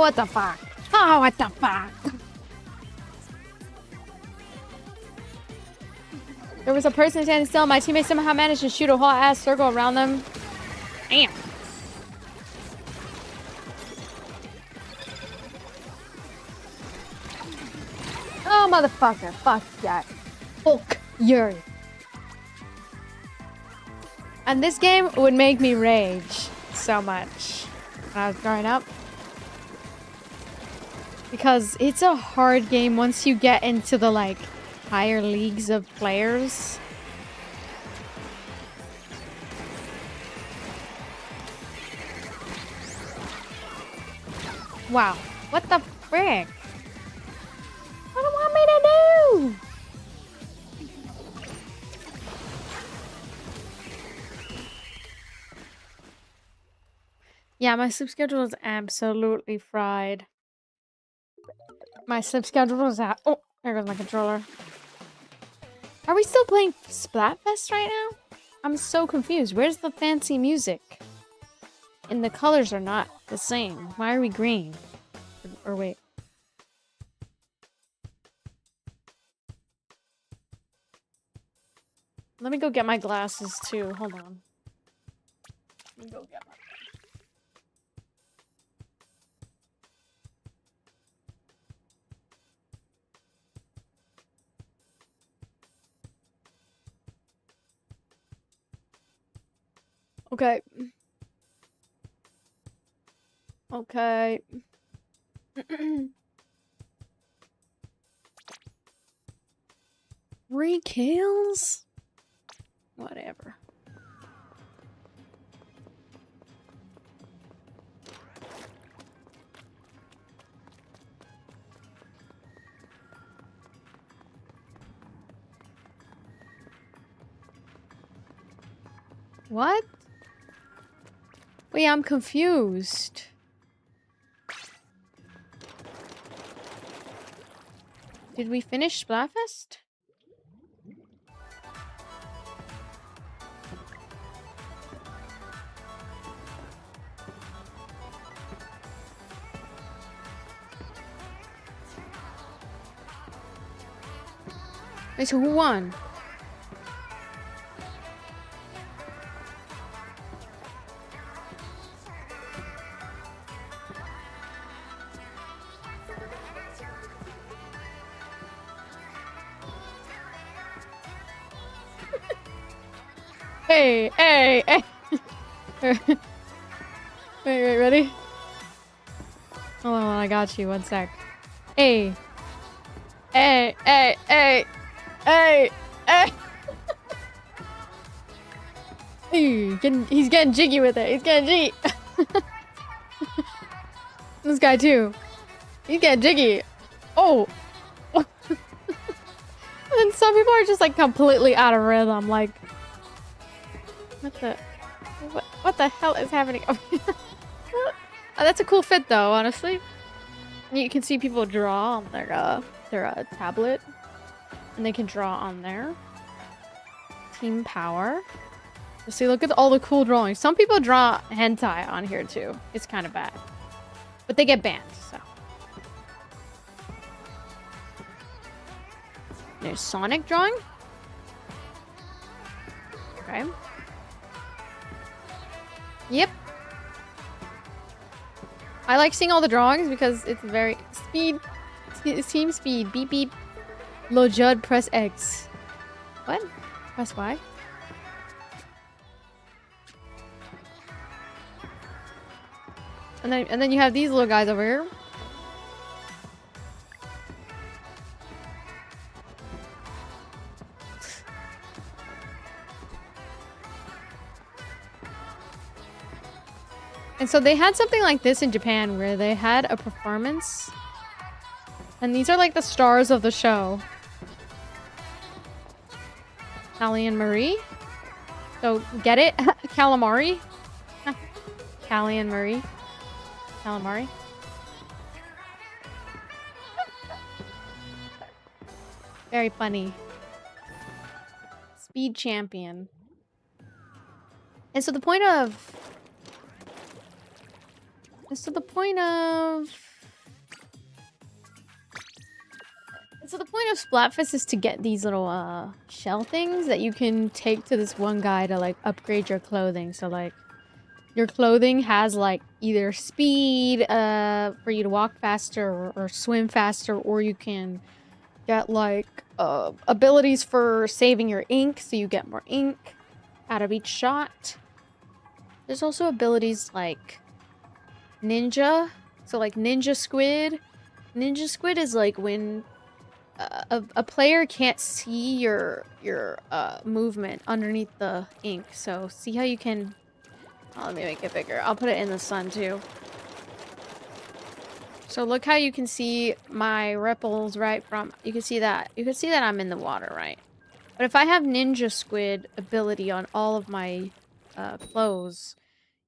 what the fuck? Oh, what the fuck? There was a person standing still. My teammate somehow managed to shoot a whole ass circle around them. Damn. Oh, motherfucker. Fuck that. Hulk Yuri. And this game would make me rage so much when I was growing up. Because it's a hard game once you get into the, like, higher leagues of players. Wow. What the frick? What do you want me to do? Yeah, my sleep schedule is absolutely fried. My sleep schedule is out. Oh, there goes my controller. Are we still playing Splatfest right now? I'm so confused. Where's the fancy music? And the colors are not the same. Why are we green? Or wait. Let me go get my glasses too. Hold on. Let me go get my... Okay. Okay. 3 kills? Whatever. What? Wait, I'm confused. Did we finish Splatfest? Wait, so who won? Hey, hey, hey. Wait, ready? Hold on, I got you. 1 sec. Hey. Hey, hey, hey. Hey, hey. He's getting jiggy with it. He's getting jiggy. This guy too. He's getting jiggy. Oh. And some people are just like completely out of rhythm. Like, what the hell is happening? Oh, that's a cool fit though, honestly. You can see people draw on their tablet, and they can draw on there. Team power. See, look at all the cool drawings. Some people draw hentai on here too. It's kind of bad, but they get banned. So there's Sonic drawing. Okay. Yep. I like seeing all the drawings because it's very speed. Team speed. Beep beep. Low Judd. Press X. What? Press Y. And then you have these little guys over here. And so they had something like this in Japan where they had a performance. And these are like the stars of the show. Callie and Marie. So, get it? Calamari? Callie and Marie. Calamari. Very funny. Speed champion. And so the point of So the point of Splatfest is to get these little shell things that you can take to this one guy to like upgrade your clothing. So like your clothing has like either speed for you to walk faster or swim faster, or you can get like abilities for saving your ink, so you get more ink out of each shot. There's also abilities like ninja. So like ninja squid. Ninja squid is like when a player can't see your movement underneath the ink. So see how you can... Oh, let me make it bigger. I'll put it in the sun too. So look how you can see my ripples right from... You can see that. You can see that I'm in the water, right? But if I have ninja squid ability on all of my clothes,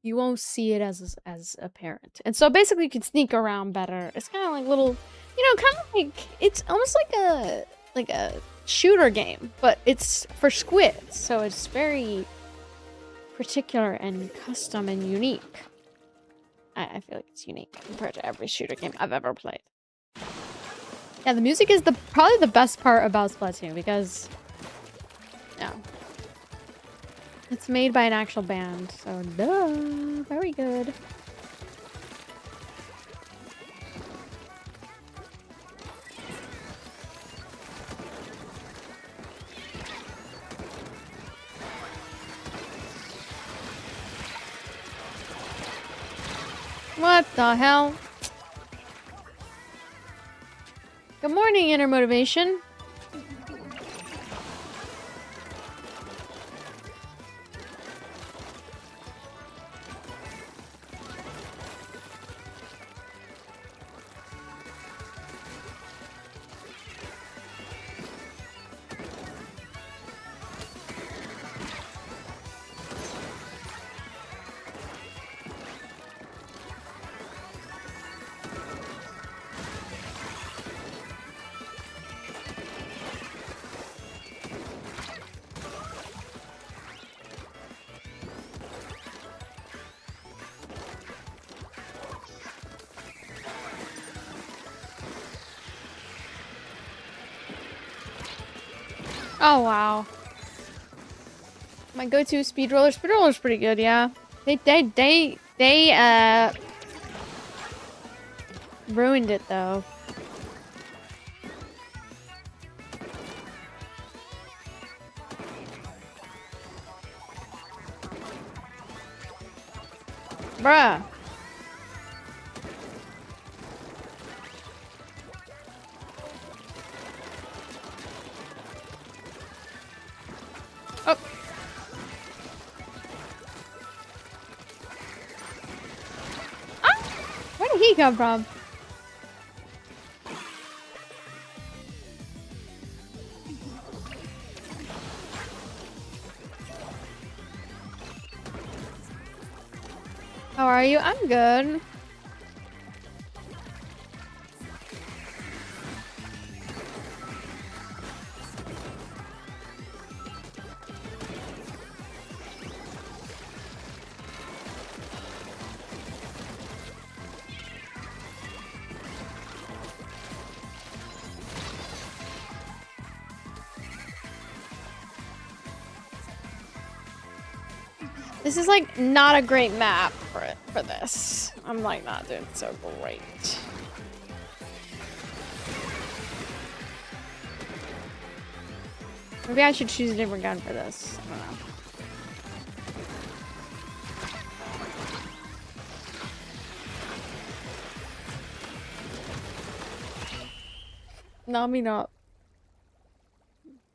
you won't see it as apparent. And so basically you can sneak around better. It's kind of like little, you know, kind of like, it's almost like a shooter game, but it's for squids. So it's very particular and custom and unique. I feel like it's unique compared to every shooter game I've ever played. Yeah, the music is probably the best part about Splatoon because, yeah, it's made by an actual band, so duh, very good. What the hell? Good morning, Inner Motivation. Oh, wow. My go-to speed roller. Speed roller's pretty good, yeah. They ruined it, though. Bruh. Oh. Ah! Where did he come from? How are you? I'm good. This is like not a great map for this. I'm like not doing so great. Maybe I should choose a different gun for this. I don't know.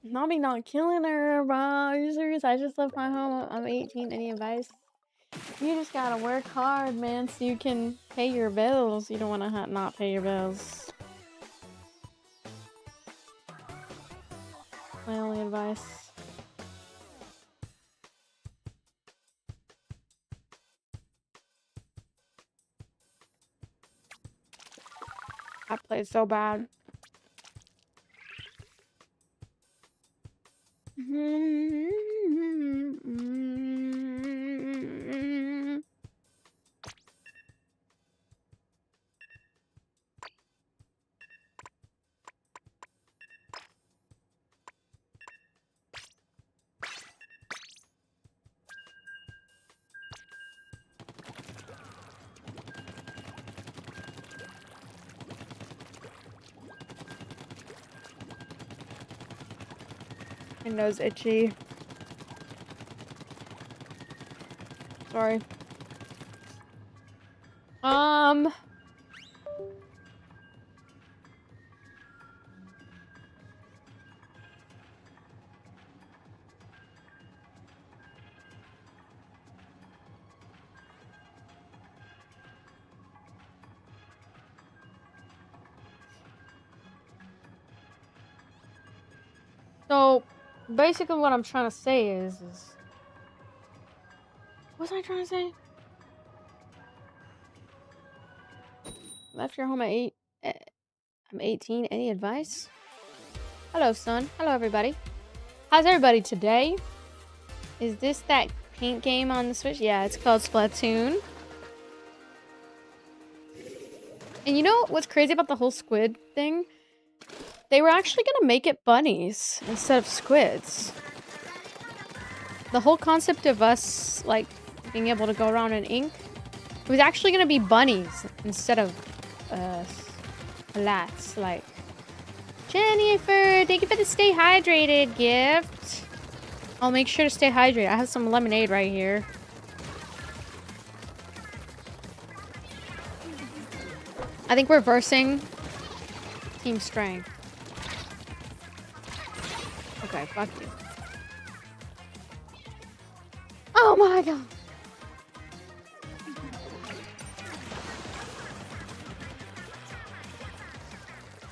Nami not killing her, bro. Are you serious? I just left my home. I'm 18. Any advice? You just gotta work hard, man, so you can pay your bills. You don't want to not pay your bills. My only advice. I played so bad. My nose itchy. Sorry. So, basically what I'm trying to say is... What was I trying to say? Left your home at 8... I'm 18. Any advice? Hello, son. Hello, everybody. How's everybody today? Is this that paint game on the Switch? Yeah, it's called Splatoon. And you know what's crazy about the whole squid thing? They were actually gonna make it bunnies instead of squids. The whole concept of us, like, being able to go around in ink, it was actually gonna be bunnies instead of, lats, like. Jennifer, thank you for the stay hydrated gift. I'll make sure to stay hydrated. I have some lemonade right here. I think we're versing team strength. Okay, fuck you. Oh my god.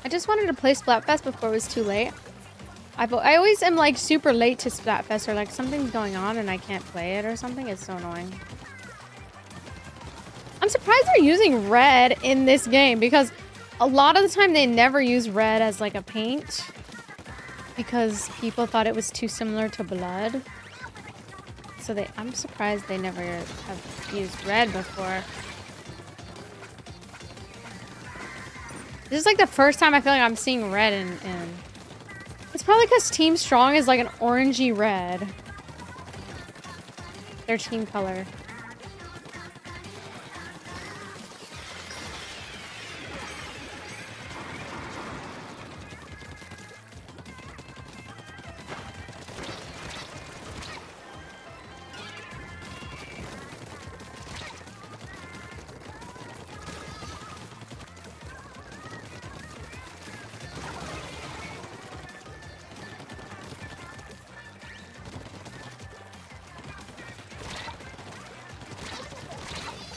I just wanted to play Splatfest before it was too late. I always am like super late to Splatfest, or like something's going on and I can't play it or something. It's so annoying. I'm surprised they're using red in this game because a lot of the time they never use red as like a paint because people thought it was too similar to blood. So I'm surprised they never have used red before. This is like the first time I feel like I'm seeing red in... It's probably because Team Strong is like an orangey red. Their team color.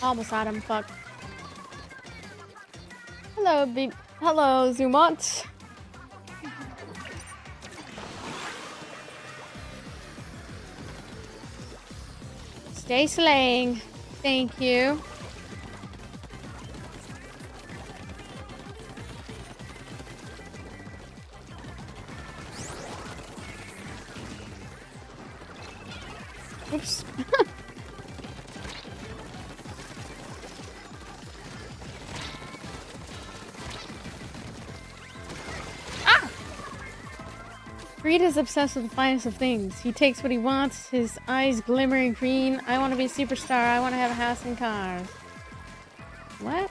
Almost had him, fuck. Hello, hello, Zumont. Stay slaying. Thank you. Oops. Reed is obsessed with the finest of things. He takes what he wants, his eyes glimmering green. I want to be a superstar. I want to have a house and cars. What?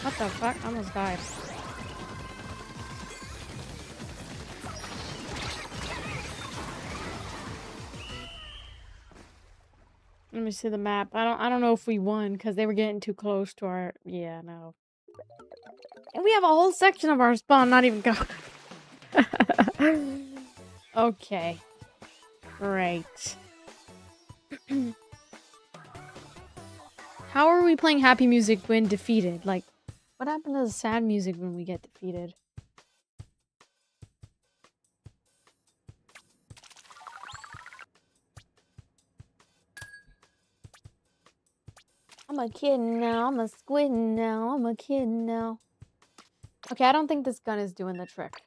What the fuck? I almost died. Let me see the map. I don't know if we won because they were getting too close to our... Yeah, no. And we have a whole section of our spawn not even go. Okay. Great. How are we playing happy music when defeated? Like, what happened to the sad music when we get defeated? I'm a kid now. I'm a squid now. I'm a kid now. Okay, I don't think this gun is doing the trick.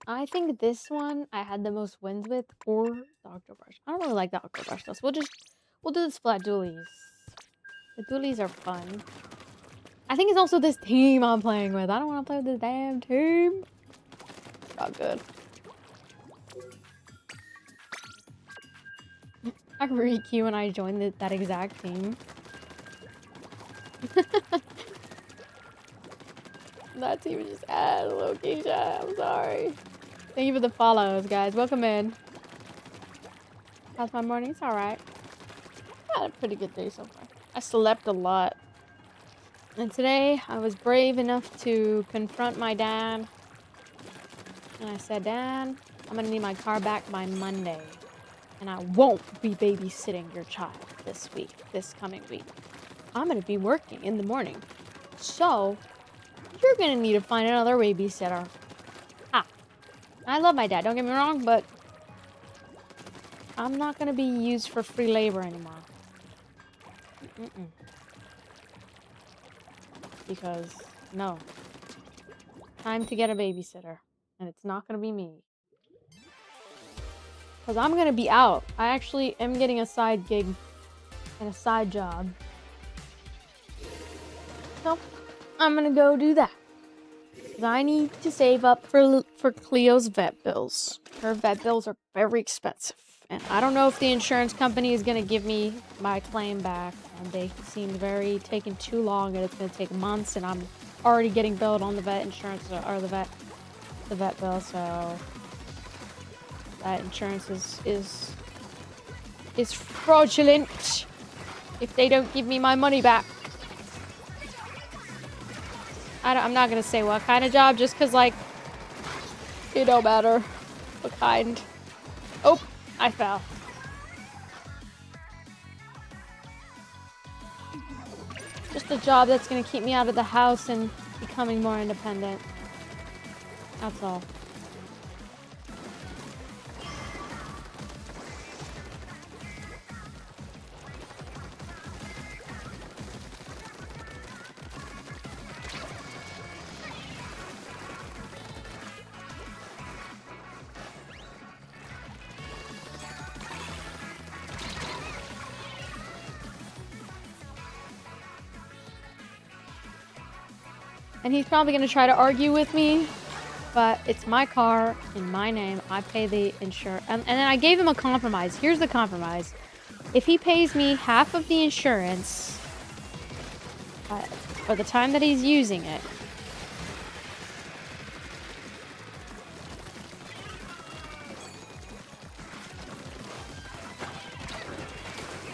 I think this one I had the most wins with, or the Octobrush. I don't really like the Octobrush though, so we'll do the Splat Dualies. The Dualies are fun. I think it's also this team I'm playing with. I don't want to play with this damn team. Not good. I reek you when I joined that exact team. That team is just ass, Lokeisha. I'm sorry. Thank you for the follows, guys. Welcome in. How's my morning? It's alright. Had a pretty good day so far. I slept a lot. And today, I was brave enough to confront my dad. And I said, Dad, I'm gonna need my car back by Monday. And I won't be babysitting your child this coming week. I'm gonna be working in the morning. So, you're gonna need to find another babysitter. Ah. I love my dad, don't get me wrong, but I'm not gonna be used for free labor anymore. Because, no. Time to get a babysitter. And it's not gonna be me. Because I'm gonna be out. I actually am getting a side gig and a side job. So, I'm gonna go do that. Because I need to save up for Cleo's vet bills. Her vet bills are very expensive. And I don't know if the insurance company is gonna give me my claim back. And they seem very taking too long, and it's gonna take months, and I'm already getting billed on the vet insurance or the vet bill, so that insurance is fraudulent if they don't give me my money back. I'm not gonna say what kind of job, just because, like, it don't matter what kind. Oh, I fell. Just a job that's gonna keep me out of the house and becoming more independent. That's all. And he's probably going to try to argue with me, but it's my car in my name. I pay the insurance. And then I gave him a compromise. Here's the compromise. If he pays me half of the insurance for the time that he's using it,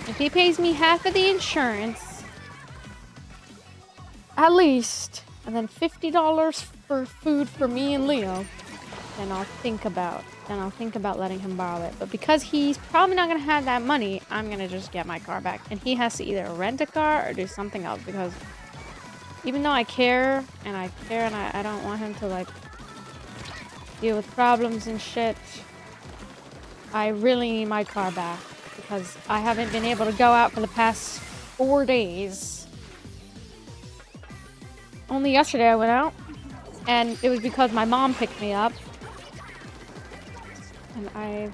if he pays me half of the insurance, at least, and then $50 for food for me and Leo, then I'll think about letting him borrow it. But because he's probably not gonna have that money, I'm gonna just get my car back, and he has to either rent a car or do something else, because even though I care and I don't want him to, like, deal with problems and shit, I really need my car back, because I haven't been able to go out for the past 4 days. Only yesterday I went out, and it was because my mom picked me up. And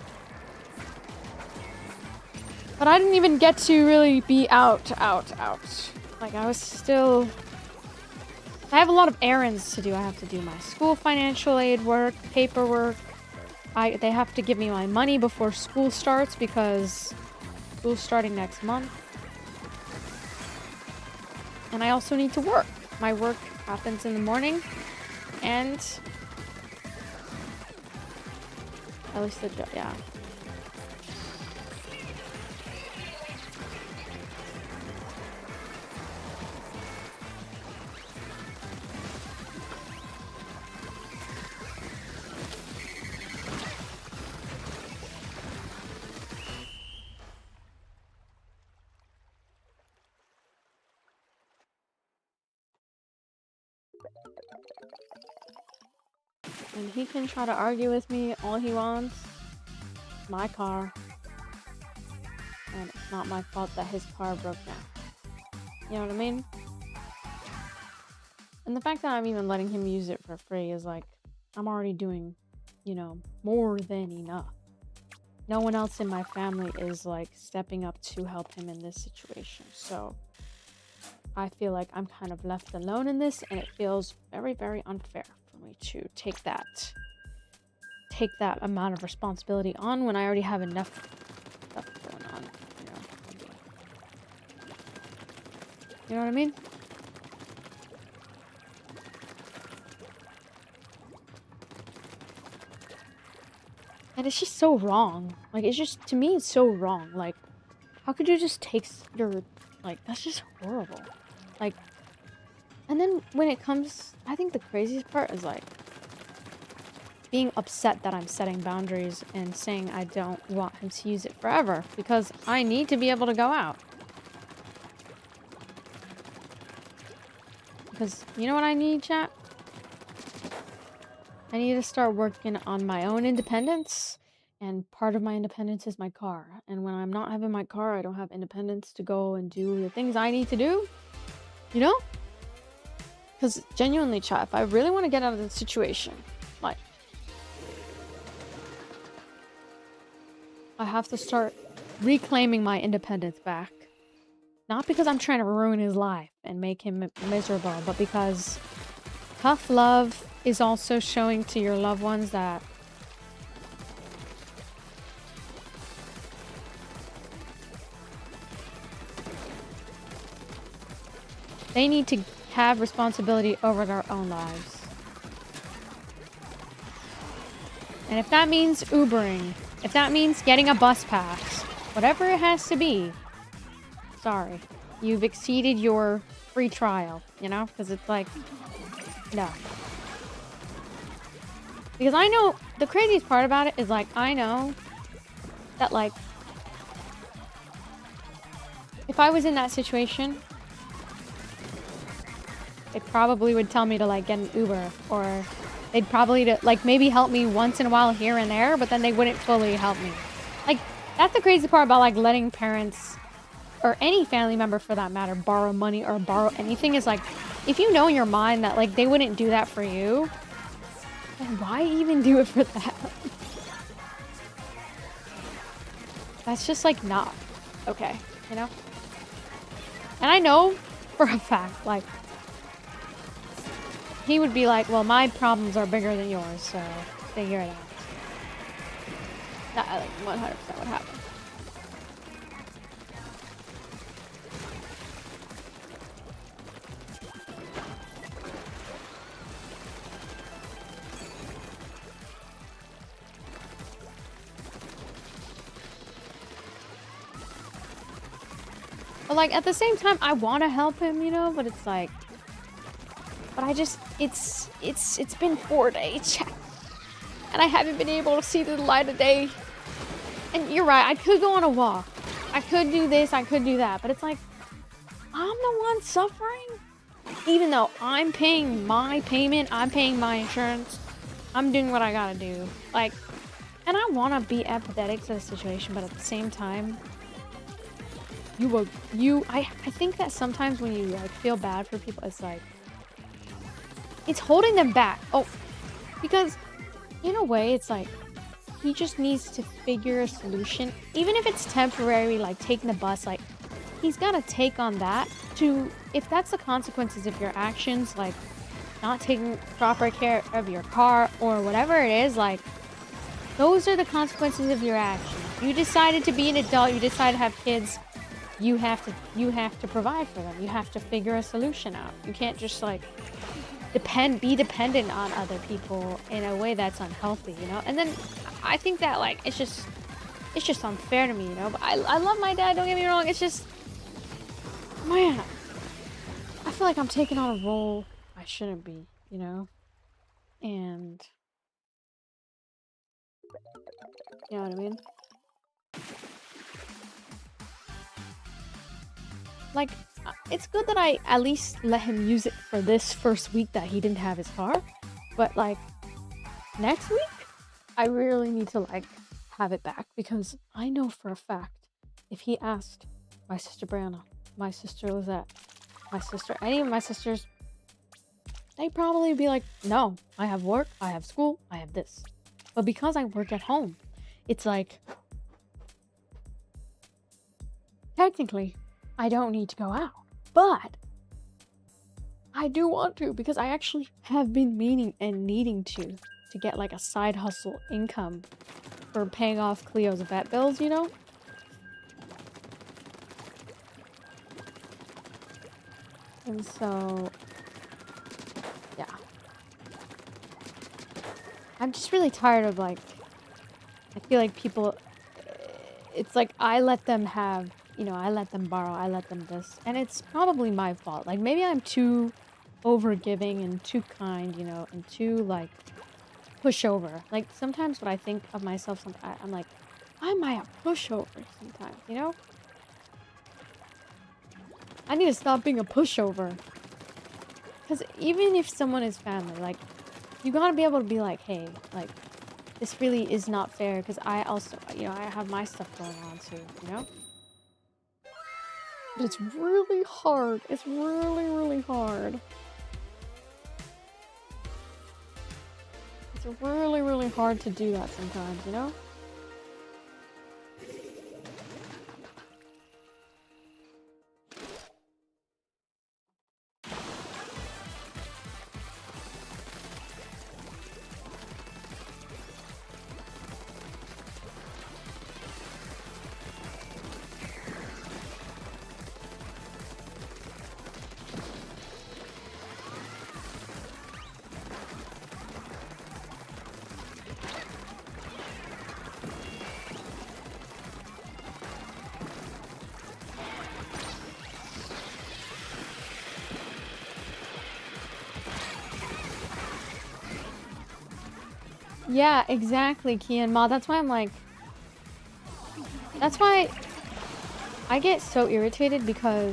but I didn't even get to really be out. Like, I was still... I have a lot of errands to do. I have to do my school financial aid work, paperwork. They have to give me my money before school starts, because school's starting next month. And I also need to work. My work happens in the morning, and at least the job, yeah. And he can try to argue with me all he wants. It's my car. And it's not my fault that his car broke down. You know what I mean? And the fact that I'm even letting him use it for free is like, I'm already doing, you know, more than enough. No one else in my family is, like, stepping up to help him in this situation. So I feel like I'm kind of left alone in this, and it feels very, very unfair for me to take that amount of responsibility on when I already have enough stuff going on. You know what I mean? And it's just so wrong. Like, it's just, to me, it's so wrong. Like, how could you just take your, like, that's just horrible. Like, and then when it comes, I think the craziest part is, like, being upset that I'm setting boundaries and saying I don't want him to use it forever because I need to be able to go out. Because, you know what I need, chat? I need to start working on my own independence, and part of my independence is my car. And when I'm not having my car, I don't have independence to go and do the things I need to do. You know? Because genuinely, chat, if I really want to get out of this situation, like, I have to start reclaiming my independence back. Not because I'm trying to ruin his life and make him miserable, but because tough love is also showing to your loved ones that they need to have responsibility over their own lives. And if that means Ubering, if that means getting a bus pass, whatever it has to be, sorry, you've exceeded your free trial, you know? Because it's like, no. Because I know, the craziest part about it is, like, I know that, like, if I was in that situation, it probably would tell me to, like, get an Uber, or they'd probably, like, maybe help me once in a while here and there, but then they wouldn't fully help me. Like, that's the crazy part about, like, letting parents, or any family member for that matter, borrow money or borrow anything, is like, if you know in your mind that, like, they wouldn't do that for you, then why even do it for them? That's just, like, not okay, you know? And I know for a fact, like, he would be like, well, my problems are bigger than yours, so figure it out. That, like, 100% would happen. But, like, at the same time, I want to help him, you know, but it's like, but I just, it's been 4 days, and I haven't been able to see the light of day. And you're right, I could go on a walk, I could do this, I could do that, but it's like, I'm the one suffering, even though I'm paying my payment, I'm paying my insurance, I'm doing what I gotta do, like, and I want to be empathetic to the situation, but at the same time, I think that sometimes when you, like, feel bad for people, it's like, it's holding them back. Oh, because in a way, it's like, he just needs to figure a solution. Even if it's temporary, like taking the bus, like, he's got to take on that to, if that's the consequences of your actions, like not taking proper care of your car or whatever it is, like, those are the consequences of your actions. You decided to be an adult, you decided to have kids, you have to provide for them. You have to figure a solution out. You can't just, like, be dependent on other people in a way that's unhealthy, you know? And then I think that, like, it's just unfair to me, you know? But I love my dad, don't get me wrong. It's just, man, I feel like I'm taking on a role I shouldn't be, you know? And, you know what I mean? Like, it's good that I at least let him use it for this first week that he didn't have his car. But, like, next week, I really need to, like, have it back. Because I know for a fact, if he asked my sister Brianna, my sister Lizette, my sister, any of my sisters, they'd probably be like, no, I have work, I have school, I have this. But because I work at home, it's like, technically, I don't need to go out, but I do want to, because I actually have been meaning and needing to get, like, a side hustle income for paying off Cleo's vet bills, you know? And so, yeah. I'm just really tired of, like, I feel like people, it's like I let them have, you know, I let them borrow, I let them this. And it's probably my fault. Like, maybe I'm too overgiving and too kind, you know, and too, like, pushover. Like, sometimes when I think of myself, I'm like, why am I a pushover sometimes, you know? I need to stop being a pushover. Because even if someone is family, like, you gotta be able to be like, hey, like, this really is not fair because I also, you know, I have my stuff going on too, you know? But it's really hard. It's really, really hard. It's really, really hard to do that sometimes, you know? Yeah, exactly, Kian Ma. That's why I'm like, that's why I get so irritated because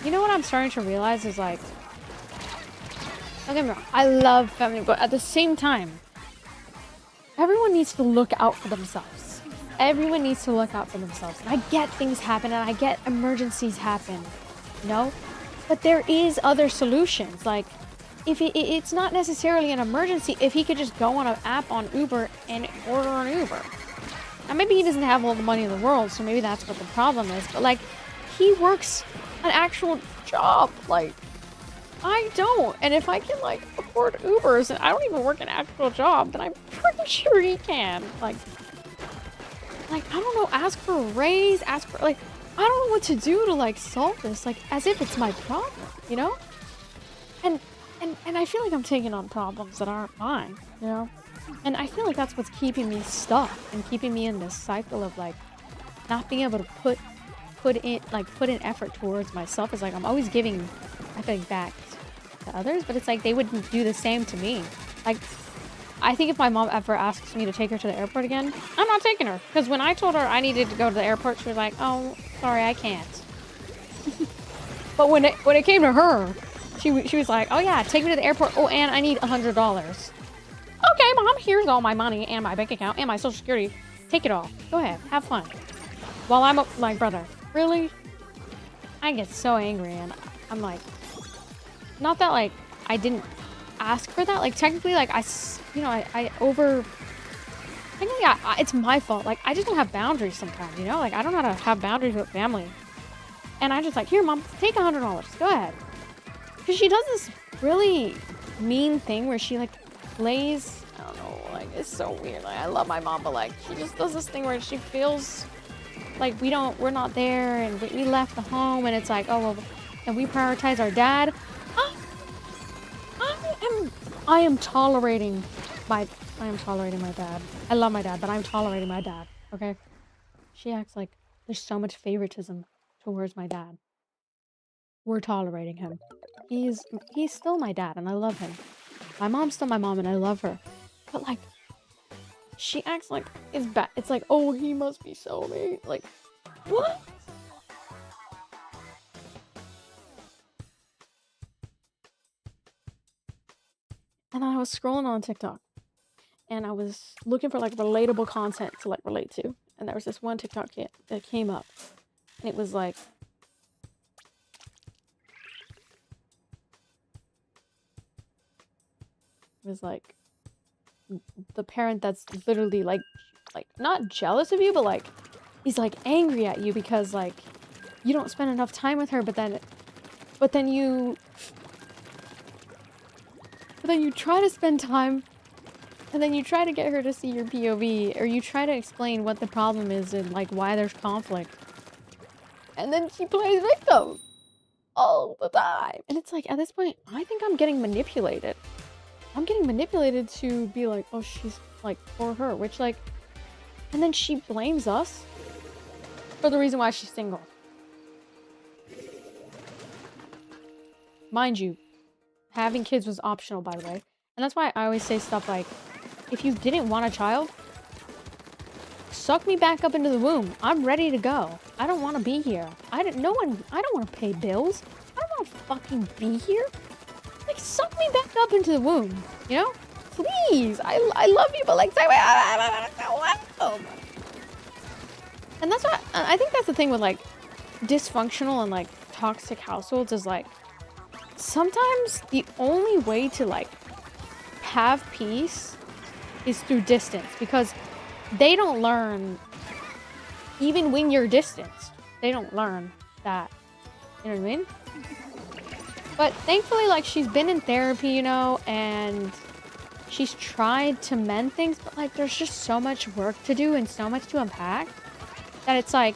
you know what I'm starting to realize is like, don't get me wrong, I love family, but at the same time, everyone needs to look out for themselves. Everyone needs to look out for themselves. And I get things happen and I get emergencies happen, you know? But there is other solutions. Like, if it's not necessarily an emergency, if he could just go on an app on Uber and order an Uber. Now, maybe he doesn't have all the money in the world, so maybe that's what the problem is. But, like, he works an actual job. Like, I don't. And if I can, like, afford Ubers and I don't even work an actual job, then I'm pretty sure he can. Like, I don't know, ask for a raise, ask for, like, I don't know what to do to, like, solve this. Like, as if it's my problem, you know? And I feel like I'm taking on problems that aren't mine, you know? And I feel like that's what's keeping me stuck and keeping me in this cycle of, like, not being able to put in effort towards myself. Is like I'm always giving, I feel like, back to others, but it's like they wouldn't do the same to me. Like, I think if my mom ever asks me to take her to the airport again, I'm not taking her. Because when I told her I needed to go to the airport, she was like, oh, sorry, I can't. But when it came to her, she was like, oh yeah, take me to the airport. Oh, and I need $100. Okay, Mom, here's all my money and my bank account and my social security. Take it all. Go ahead, have fun. While I'm like, brother, really? I get so angry and I'm like, not that like I didn't ask for that. Like technically, like it's my fault. Like I just don't have boundaries sometimes, you know? Like I don't know how to have boundaries with family. And I just like, here, Mom, take $100. Go ahead. Because she does this really mean thing where she like plays, I don't know, like it's so weird. Like I love my mom, but like she just does this thing where she feels like we're not there and we left the home and it's like, oh well, and we prioritize our dad. I am tolerating my dad. I love my dad, but I'm tolerating my dad, okay? She acts like there's so much favoritism towards my dad. We're tolerating him. He's still my dad and I love him. My mom's still my mom and I love her. But like she acts like it's bad. It's like, oh, he must be so mean. Like, what? And then I was scrolling on TikTok and I was looking for like relatable content to like relate to. And there was this one TikTok that came up. And it was like, the parent that's literally like not jealous of you, but like he's like angry at you because like you don't spend enough time with her, but then you try to spend time And then you try to get her to see your POV, or you try to explain what the problem is and like why there's conflict. And then she plays victim all the time. And it's like, at this point, I think I'm getting manipulated. I'm getting manipulated to be like, oh, she's like for her, which like, and then she blames us for the reason why she's single. Mind you, having kids was optional, by the way. And that's why I always say stuff like, if you didn't want a child, suck me back up into the womb. I'm ready to go. I don't want to be here. I don't want to pay bills. I don't want to fucking be here. Like, suck me back up into the womb, you know? Please. I love you, but like, and that's what, I think that's the thing with like dysfunctional and like toxic households is like, sometimes the only way to like have peace is through distance, because they don't learn, even when you're distanced, they don't learn that, you know what I mean? But thankfully, like, she's been in therapy, you know, and she's tried to mend things, but like there's just so much work to do and so much to unpack that it's like,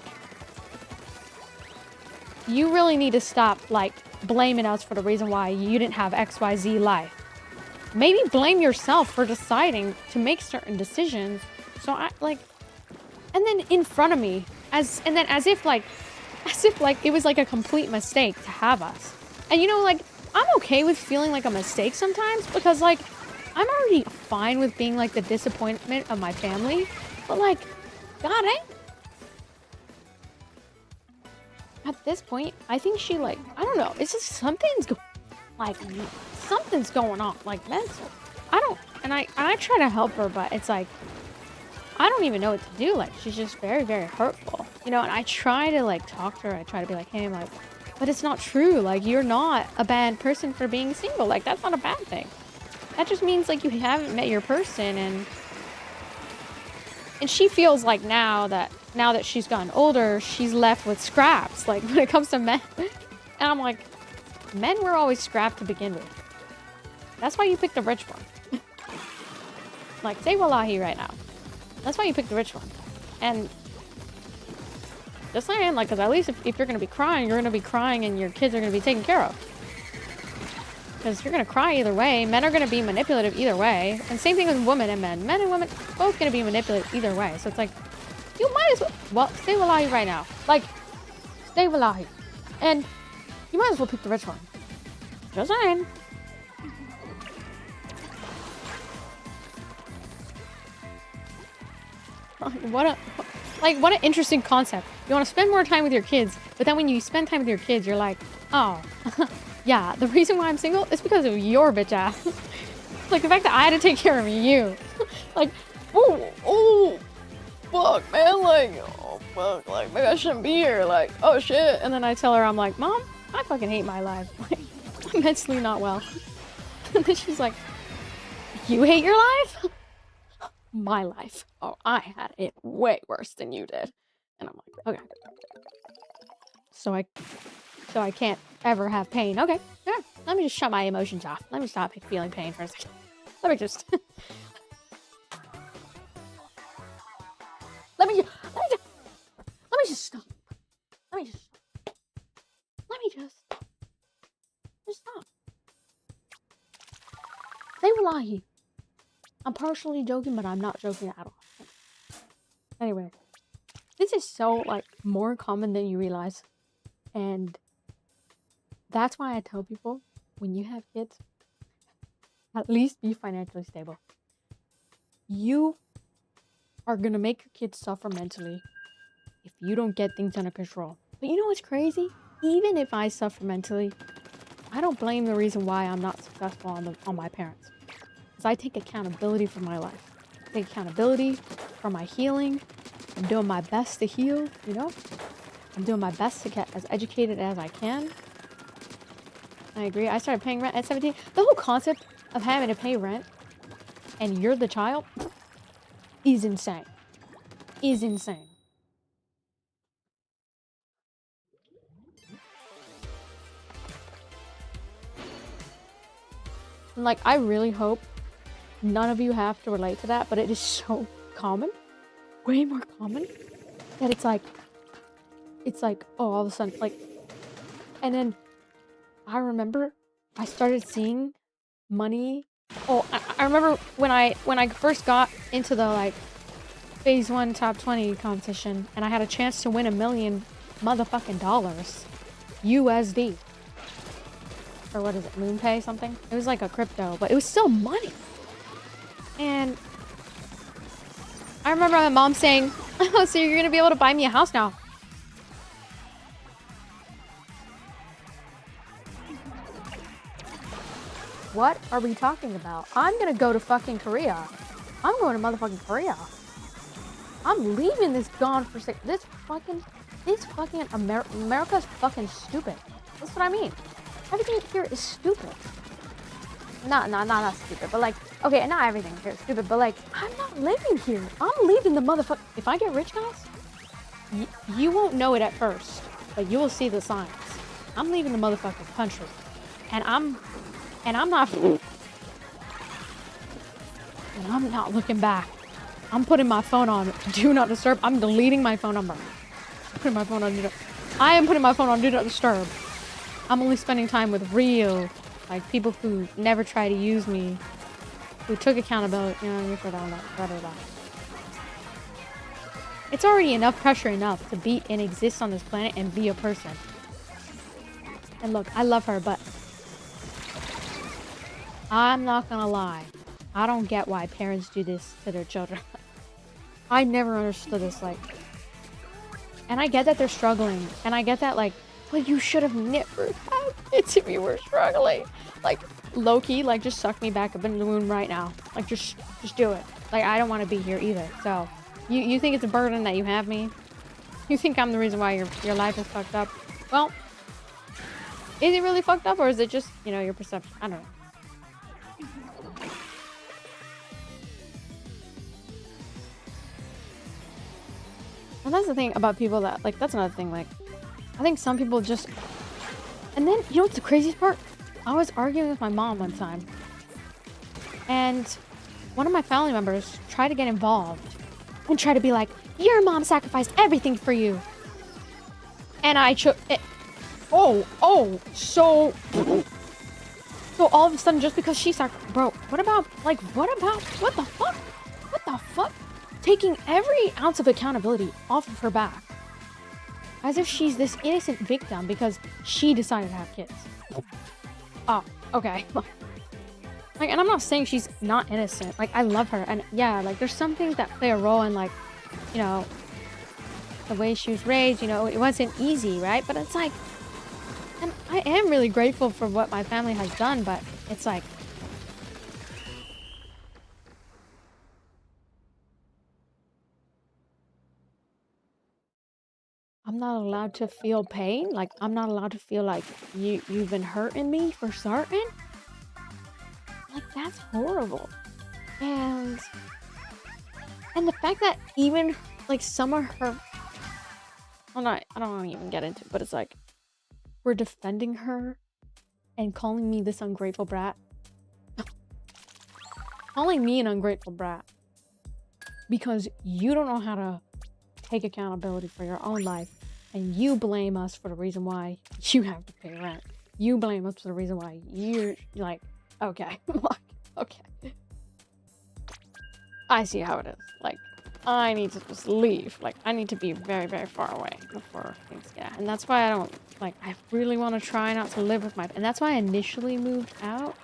you really need to stop like blaming us for the reason why you didn't have XYZ life. Maybe blame yourself for deciding to make certain decisions. So I like, and then in front of me, as if like it was like a complete mistake to have us. And you know, like, I'm okay with feeling like a mistake sometimes, because like, I'm already fine with being like the disappointment of my family. But like, God, at this point, I think she like, I don't know, it's just something's going on, like mental. I try to help her, but it's like, I don't even know what to do. Like, she's just very, very hurtful, you know? And I try to like talk to her. I try to be like, hey, like, but it's not true. Like, you're not a bad person for being single. Like, that's not a bad thing. That just means like you haven't met your person. And she feels like now that she's gotten older, she's left with scraps. Like, when it comes to men. And I'm like, men were always scrapped to begin with. That's why you picked the rich one. Like, say wallahi right now. That's why you picked the rich one. And just saying, like, because at least if you're going to be crying, you're going to be crying and your kids are going to be taken care of. Because you're going to cry either way. Men are going to be manipulative either way. And same thing with women and men. Men and women, both going to be manipulative either way. So it's like, you might as well, say wallahi right now. Like, say wallahi. And you might as well pick the rich one. Just saying. What an interesting concept. You want to spend more time with your kids, but then when you spend time with your kids, you're like, oh, yeah, the reason why I'm single is because of your bitch ass. Like, the fact that I had to take care of you. Like, oh, fuck, man, like, oh, fuck, like, maybe I shouldn't be here, like, oh, shit. And then I tell her, I'm like, Mom, I fucking hate my life. Like, I'm mentally not well. And then she's like, you hate your life? My life. Oh, I had it way worse than you did. And I'm like, okay. So I can't ever have pain. Okay, yeah. Let me just shut my emotions off. Let me stop feeling pain for a second. Let me just let me just stop. Let me just stop. They were lying. I'm partially joking, but I'm not joking at all. Anyway, this is so, like, more common than you realize. And that's why I tell people, when you have kids, at least be financially stable. You are gonna make your kids suffer mentally if you don't get things under control. But you know what's crazy? Even if I suffer mentally, I don't blame the reason why I'm not successful on my parents. I take accountability for my life. I take accountability for my healing. I'm doing my best to heal, you know? I'm doing my best to get as educated as I can. I agree. I started paying rent at 17. The whole concept of having to pay rent and you're the child is insane. Is insane. And like, I really hope none of you have to relate to that, but it is so common, way more common, that it's like, oh, all of a sudden, like, and then I remember I started seeing money. Oh, I remember when I first got into the, like, phase 1 top 20 competition, and I had a chance to win $1 million motherfucking dollars. USD. Or what is it? MoonPay something? It was like a crypto, but it was still money. And I remember my mom saying, oh, so you're gonna be able to buy me a house now. What are we talking about? I'm gonna go to fucking Korea. I'm going to motherfucking Korea. I'm leaving this gone for six. This fucking America's fucking stupid. That's what I mean. Everything here is stupid. Not stupid, but like, okay, not everything here is stupid, but like, I'm not living here. I'm leaving the motherfucker. If I get rich, guys, you won't know it at first, but you will see the signs. I'm leaving the motherfucking country, and I'm not looking back. I'm putting my phone on do not disturb. I'm deleting my phone number. I am putting my phone on do not disturb. I'm only spending time with real, like, people who never try to use me, who took accountability. You know what I mean? For that. It's already enough pressure enough to be and exist on this planet and be a person. And look, I love her, but I'm not gonna lie. I don't get why parents do this to their children. I never understood this, like, and I get that they're struggling, and I get that, like, well, you should have never had kids if you were struggling. Like, low-key, like, just suck me back up into the womb right now. Like, just do it. Like, I don't want to be here either. So, you think it's a burden that you have me? You think I'm the reason why your life is fucked up? Well, is it really fucked up, or is it just, you know, your perception? I don't know. And that's the thing about people that, like, that's another thing, like, I think some people just, and then, you know what's the craziest part? I was arguing with my mom one time, and one of my family members tried to get involved and try to be like, your mom sacrificed everything for you. And I chose it. So all of a sudden, just because she sacrificed, bro, what the fuck? Taking every ounce of accountability off of her back. As if she's this innocent victim because she decided to have kids. Oh, okay. Like, and I'm not saying she's not innocent. Like, I love her. And yeah, like, there's some things that play a role in, like, you know, the way she was raised, you know, it wasn't easy, right? But it's like, and I am really grateful for what my family has done, but it's like, I'm not allowed to feel pain. Like, I'm not allowed to feel like you've been hurting me for certain. Like, that's horrible. And the fact that even, like, some of her, well, I don't want to even get into it, but it's like, we're defending her and calling me this ungrateful brat. Calling me an ungrateful brat because you don't know how to take accountability for your own life, and you blame us for the reason why you have to pay rent. You blame us for the reason why you're like, okay. Okay, I see how it is. Like, I need to just leave. Like, I need to be very, very far away before things get. And that's why I don't, like, I really want to try not to live with and that's why I initially moved out.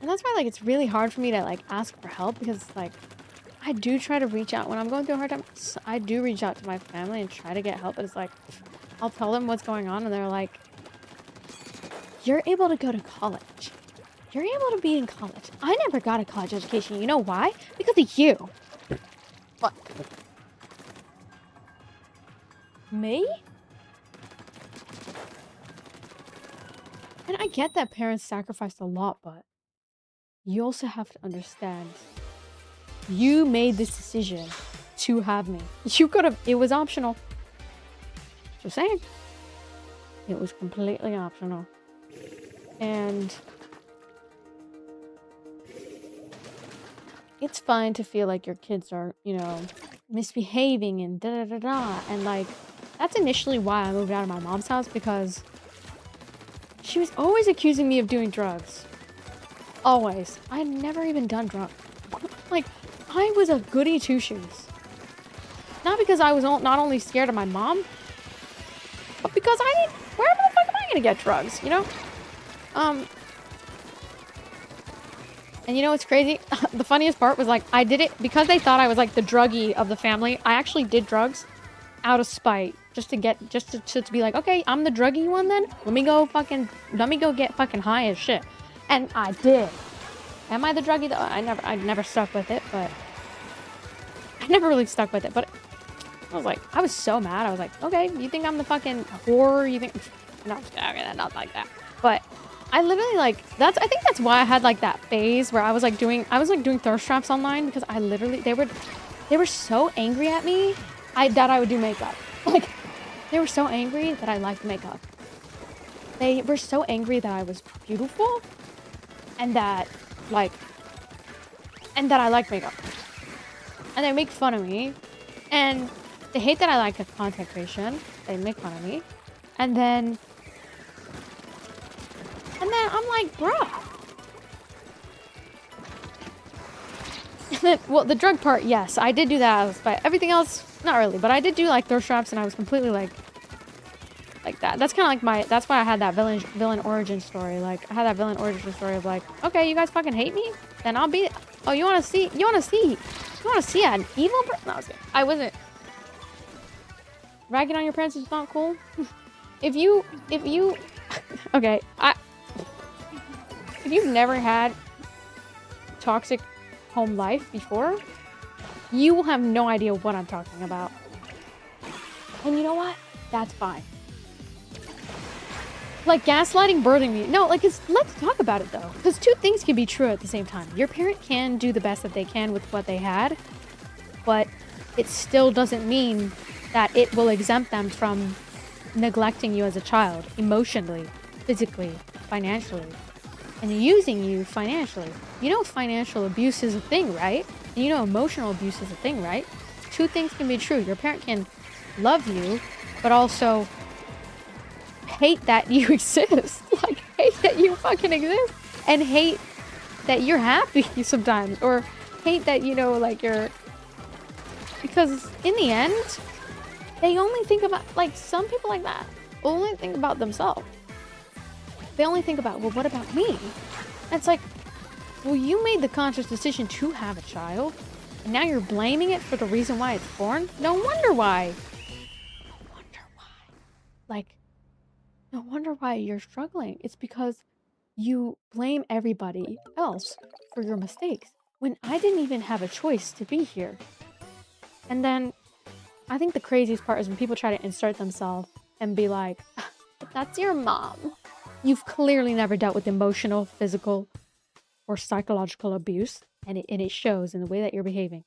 And that's why, like, it's really hard for me to, like, ask for help, because, like, I do try to reach out when I'm going through a hard time. I do reach out to my family and try to get help, but it's like, I'll tell them what's going on, and they're like, you're able to go to college. You're able to be in college. I never got a college education. You know why? Because of you. What? Me? And I get that parents sacrificed a lot, but you also have to understand, you made this decision to have me. You could have, it was optional. Just saying. It was completely optional. And it's fine to feel like your kids are, you know, misbehaving and da da da da. And like, that's initially why I moved out of my mom's house, because she was always accusing me of doing drugs. Always. I had never even done drugs. Like, I was a goody two-shoes. Not because I was not only scared of my mom, but because I didn't. Where the fuck am I gonna get drugs? You know? And you know what's crazy? The funniest part was like, I did it because they thought I was like the druggie of the family. I actually did drugs out of spite, just to be like, okay, I'm the druggie one then. Let me go get fucking high as shit. And I did. Am I the druggie though? I never stuck with it, but I never really stuck with it. But I was like, I was so mad. I was like, okay, you think I'm the fucking whore? You think? No, okay, not like that. But I literally like I think that's why I had like that phase where I was like doing thirst traps online, because I literally they were so angry at me that I would do makeup. Like, they were so angry that I liked makeup. They were so angry that I was beautiful, and that I like makeup. And they make fun of me, and they hate that I like content creation. They make fun of me, and then I'm like, bruh. And then, well, the drug part, yes, I did do that, but everything else, not really. But I did do like thirst traps, and I was completely like that. That's kind of like that's why I had that villain origin story. Like, I had that villain origin story of like, okay, you guys fucking hate me, then I'll be. Oh, you want to see an evil person? No, I wasn't. Ragging on your parents is not cool. if you okay, if you've never had toxic home life before, you will have no idea what I'm talking about. And you know what? That's fine. Like, gaslighting birthing me. No, like, let's talk about it though. Because two things can be true at the same time. Your parent can do the best that they can with what they had, but it still doesn't mean that it will exempt them from neglecting you as a child, emotionally, physically, financially, and using you financially. You know financial abuse is a thing, right? And you know emotional abuse is a thing, right? Two things can be true. Your parent can love you, but also hate that you exist. Like, hate that you fucking exist, and hate that you're happy sometimes, or hate that, you know, like, you're, because in the end, they only think about, like, some people like that only think about themselves. They only think about, well, what about me? And it's like, well, you made the conscious decision to have a child, and now you're blaming it for the reason why it's born? No wonder why. Like, no wonder why you're struggling. It's because you blame everybody else for your mistakes, when I didn't even have a choice to be here. And then I think the craziest part is when people try to insert themselves and be like, but that's your mom. You've clearly never dealt with emotional, physical, or psychological abuse, and it shows in the way that you're behaving.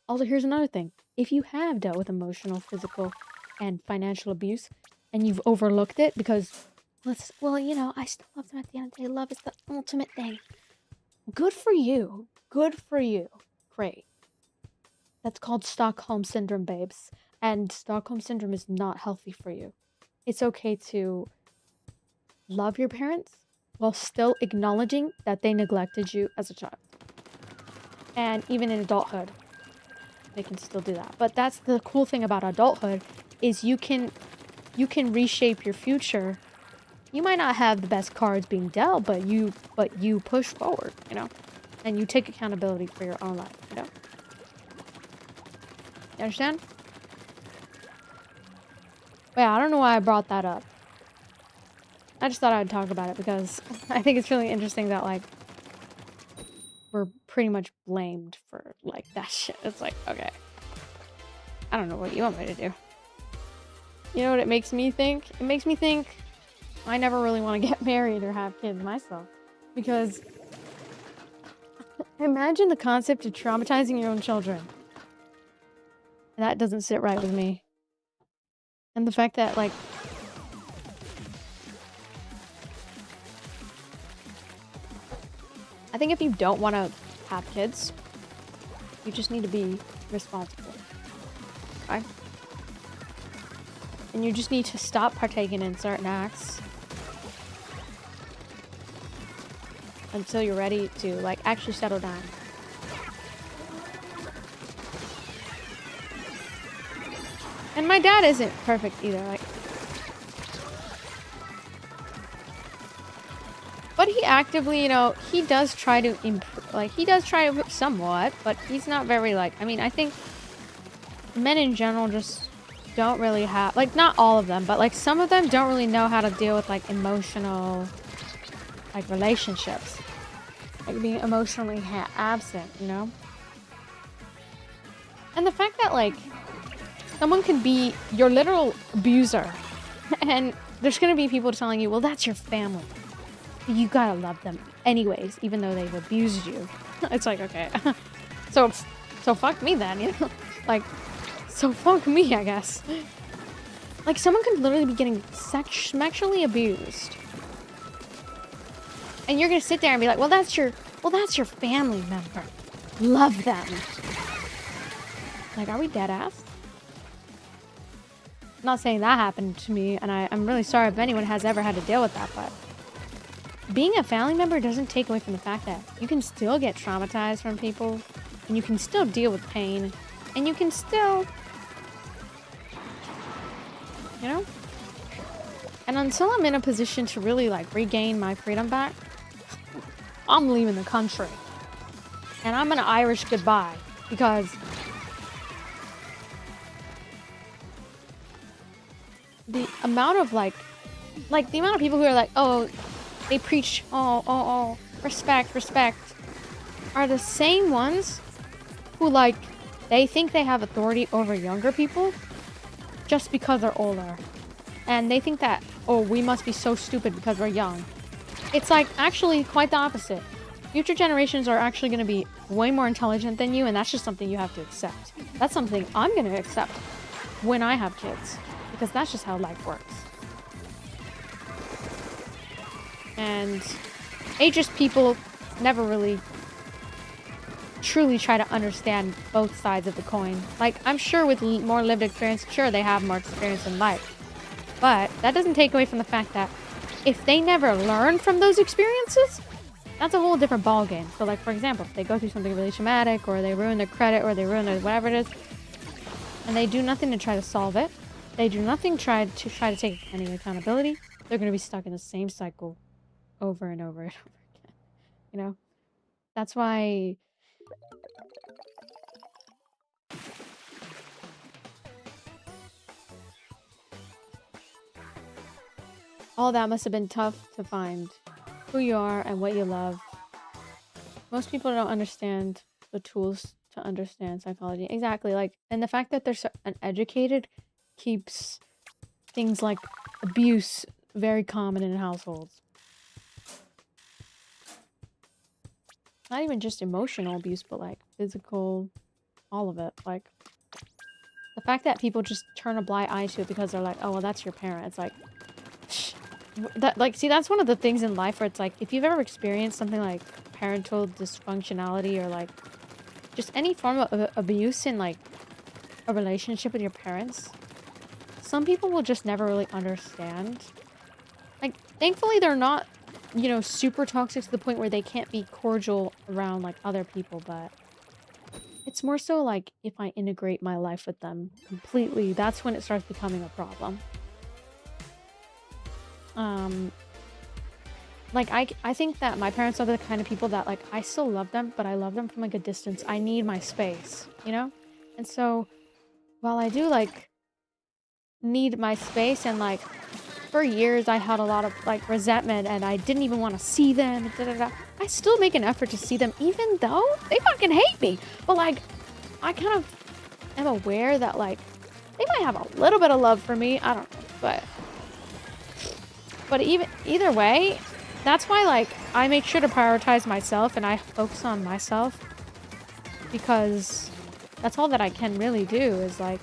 Also, here's another thing. If you have dealt with emotional, physical, and financial abuse, and you've overlooked it because, well, you know, I still love them at the end of the day. Love is the ultimate thing. Good for you. Good for you. Great. That's called Stockholm Syndrome, babes. And Stockholm Syndrome is not healthy for you. It's okay to love your parents while still acknowledging that they neglected you as a child. And even in adulthood, they can still do that. But that's the cool thing about adulthood, is you can reshape your future. You might not have the best cards being dealt, but you push forward, you know? And you take accountability for your own life, you know? You understand? But yeah, I don't know why I brought that up. I just thought I would talk about it because I think it's really interesting that, like, we're pretty much blamed for, like, that shit. It's like, okay. I don't know what you want me to do. You know what it makes me think? It makes me think I never really want to get married or have kids myself. Because imagine the concept of traumatizing your own children. That doesn't sit right with me. And the fact that, like, I think if you don't want to have kids, You just need to be responsible. Okay? And you just need to stop partaking in certain acts until you're ready to, like, actually settle down. And my dad isn't perfect either, like... But he actively, you know, he does try to improve, like, he does try to somewhat, but he's not very, like, I mean, I think men in general just don't really have, like, not all of them, but, like, some of them don't really know how to deal with, like, emotional, like, relationships. Like, being emotionally absent, you know? And the fact that, like, someone can be your literal abuser, and there's gonna be people telling you, well, that's your family. You gotta love them anyways, even though they've abused you. It's like, okay. So fuck me then, you know? Like, so fuck me, I guess. Like, someone could literally be getting sexually abused. And you're gonna sit there and be like, well, that's your family member. Love them. Like, are we dead ass? I'm not saying that happened to me, and I'm really sorry if anyone has ever had to deal with that, but being a family member doesn't take away from the fact that you can still get traumatized from people, and you can still deal with pain, and you can still, you know? And until I'm in a position to really, like, regain my freedom back, I'm leaving the country. And I'm gonna Irish goodbye, because the amount of, like, the amount of people who are like, oh, they preach, respect, are the same ones who, like, they think they have authority over younger people just because they're older. And they think that, oh, we must be so stupid because we're young. It's, like, actually quite the opposite. Future generations are actually going to be way more intelligent than you, and that's just something you have to accept. That's something I'm going to accept when I have kids, because that's just how life works. And ageist people never really truly try to understand both sides of the coin. Like, I'm sure with more lived experience, sure, they have more experience in life. But that doesn't take away from the fact that if they never learn from those experiences, that's a whole different ballgame. So, like, for example, if they go through something really traumatic, or they ruin their credit, or they ruin their whatever it is, and they do nothing to try to solve it, they do nothing to try to take any accountability, they're going to be stuck in the same cycle over and over and over again. You know? That's why all that must have been tough to find who you are and what you love. Most people don't understand the tools to understand psychology. Exactly, like, and the fact that they're so uneducated keeps things like abuse very common in households. Not even just emotional abuse, but like physical, all of it. Like, the fact that people just turn a blind eye to it because they're like, oh, well, that's your parent. It's like, that, like, see, that's one of the things in life where it's like, if you've ever experienced something like parental dysfunctionality, or like just any form of abuse in like a relationship with your parents, some people will just never really understand. Like, thankfully they're not, you know, super toxic to the point where they can't be cordial around like other people, but it's more so like if I integrate my life with them completely, that's when it starts becoming a problem. Like, I think that my parents are the kind of people that, like, I still love them, but I love them from like a distance. I need my space, you know? And so while I do like need my space, and like for years I had a lot of like resentment and I didn't even want to see them, I still make an effort to see them even though they fucking hate me. But like, I kind of am aware that like they might have a little bit of love for me. I don't know, but either way, that's why like I make sure to prioritize myself and I focus on myself, because that's all that I can really do is like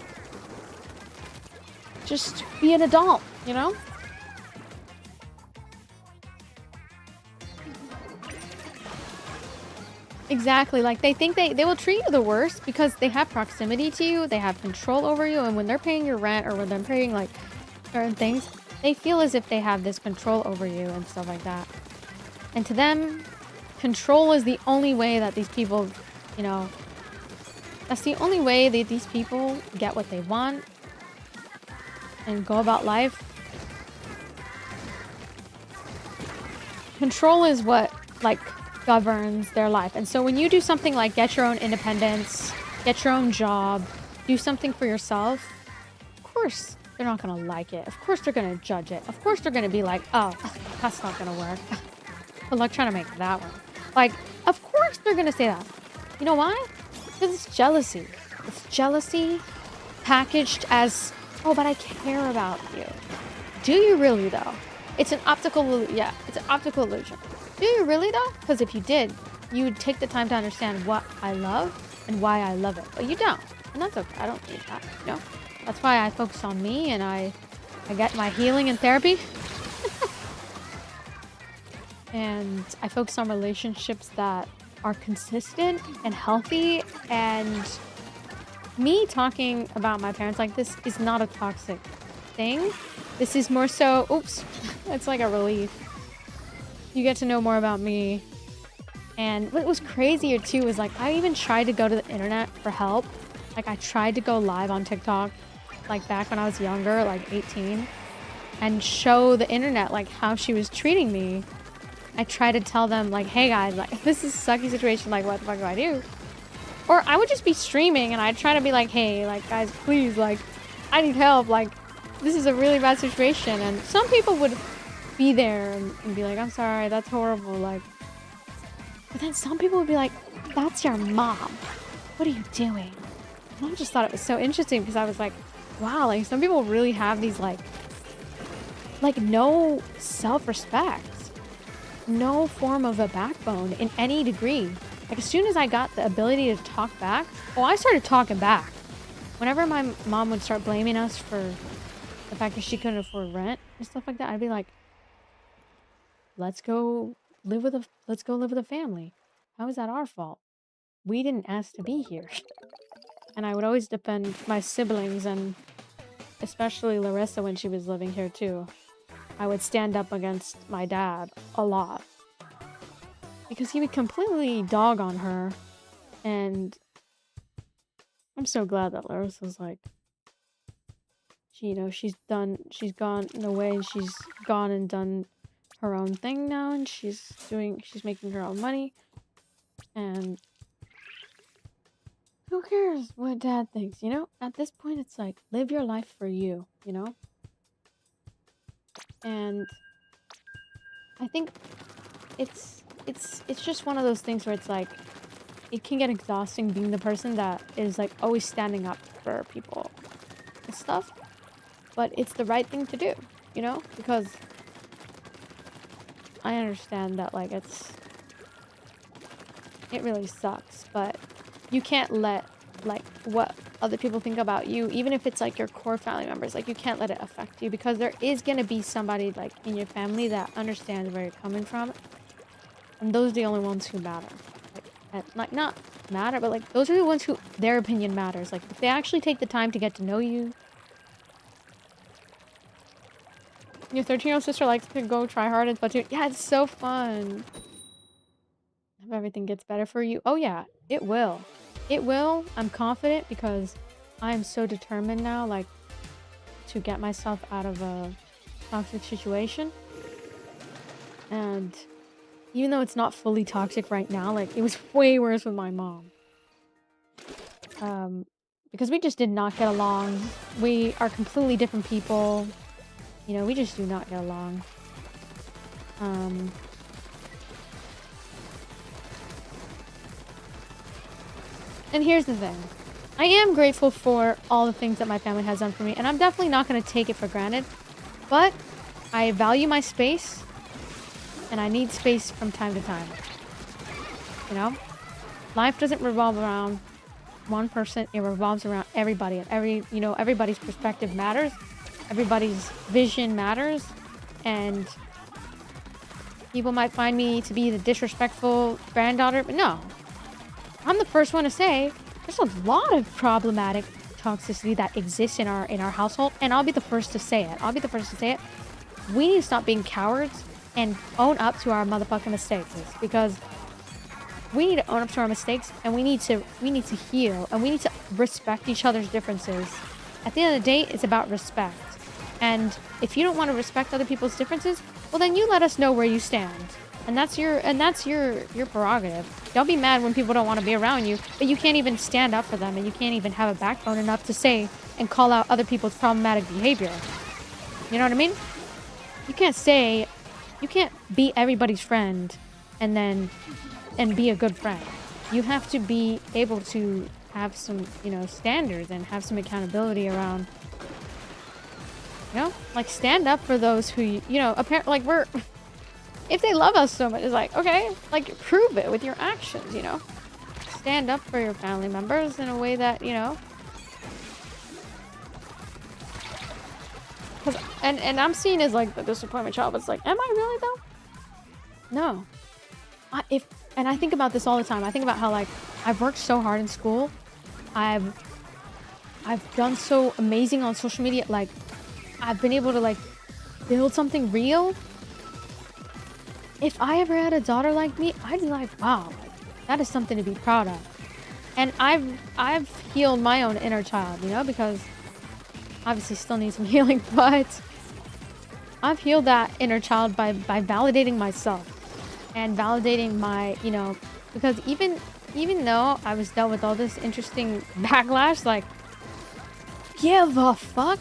just be an adult, you know? Exactly. Like they think they will treat you the worst because they have proximity to you, they have control over you, and when they're paying your rent or when they're paying like certain things, they feel as if they have this control over you and stuff like that. And to them, control is the only way that these people, you know, that's the only way that these people get what they want and go about life. Control is what, like, governs their life. And so when you do something like get your own independence, get your own job, do something for yourself, of course they're not gonna like it. Of course they're gonna judge it. Of course they're gonna be like, oh, that's not gonna work. Good luck trying to make that one. Like, of course they're gonna say that. You know why? Because it's jealousy. It's jealousy packaged as, oh, but I care about you. Do you really, though? It's an optical, yeah, it's an optical illusion. Do you really, though? Because if you did, you would take the time to understand what I love and why I love it. But you don't. And that's okay. I don't need that, you know? That's why I focus on me and I get my healing and therapy. And I focus on relationships that are consistent and healthy. And me talking about my parents like this is not a toxic thing. This is more so, oops, it's like a relief. You get to know more about me. And what was crazier too was like, I even tried to go to the internet for help. Like I tried to go live on TikTok, like back when I was younger, like 18, and show the internet like how she was treating me. I try to tell them like, hey guys, like this is a sucky situation, like what the fuck do I do? Or I would just be streaming and I'd try to be like, hey, like guys, please, like I need help, like this is a really bad situation. And some people would be there and be like, I'm sorry, that's horrible, like. But then some people would be like, that's your mom, what are you doing? And I just thought it was so interesting because I was like, wow, like some people really have these like no self-respect. No form of a backbone in any degree. Like as soon as I got the ability to talk back, I started talking back. Whenever my mom would start blaming us for the fact that she couldn't afford rent and stuff like that, I'd be like, let's go live with a family. How is that our fault? We didn't ask to be here. And I would always defend my siblings, and especially Larissa when she was living here too. I would stand up against my dad a lot because he would completely dog on her. And I'm so glad that Larissa's like, she's gone away and she's gone and done her own thing now, and she's making her own money. And who cares what dad thinks, you know? At this point, it's like, live your life for you, you know? And I think it's just one of those things where it's like, it can get exhausting being the person that is like always standing up for people and stuff. But it's the right thing to do, you know? Because I understand that like it really sucks, but you can't let like what other people think about you, even if it's like your core family members, like you can't let it affect you, because there is going to be somebody like in your family that understands where you're coming from, and those are the only ones who matter. Like not matter, but like those are the ones who their opinion matters. Like if they actually take the time to get to know you. Your 13-year-old sister likes to go try hard and Splatoon. Yeah, it's so fun. If everything gets better for you. Oh yeah, it will. It will. I'm confident because I am so determined now, like, to get myself out of a toxic situation. And even though it's not fully toxic right now, like, it was way worse with my mom. Because we just did not get along. We are completely different people. You know, we just do not get along. And here's the thing. I am grateful for all the things that my family has done for me, and I'm definitely not going to take it for granted. But I value my space, and I need space from time to time. You know? Life doesn't revolve around one person. It revolves around everybody. And everybody's perspective matters. Everybody's vision matters. And people might find me to be the disrespectful granddaughter, but no. I'm the first one to say there's a lot of problematic toxicity that exists in our household, and I'll be the first to say it. I'll be the first to say it. We need to stop being cowards and own up to our motherfucking mistakes because we need to own up to our mistakes and we need to heal and we need to respect each other's differences. At the end of the day, it's about respect. And if you don't want to respect other people's differences, well then you let us know where you stand. And that's your prerogative. Don't be mad when people don't want to be around you, but you can't even stand up for them and you can't even have a backbone enough to say and call out other people's problematic behavior. You know what I mean? You can't say you can't be everybody's friend and then and be a good friend. You have to be able to have some, you know, standards and have some accountability around, you know, like stand up for those who, you know, apparently, like we're, if they love us so much, it's like, okay, like prove it with your actions, you know, stand up for your family members in a way that, you know, because, and I'm seen as like the disappointment child, but it's like, am I really though? No. If and I think about this all the time. I think about how like I've worked so hard in school. I've I've done so amazing on social media. Like I've been able to like build something real. If I ever had a daughter like me, I'd be like, wow, like, that is something to be proud of. And I've healed my own inner child, you know, because obviously still need some healing, but I've healed that inner child by validating myself and validating my, you know, because even though I was dealt with all this interesting backlash, like, give a fuck.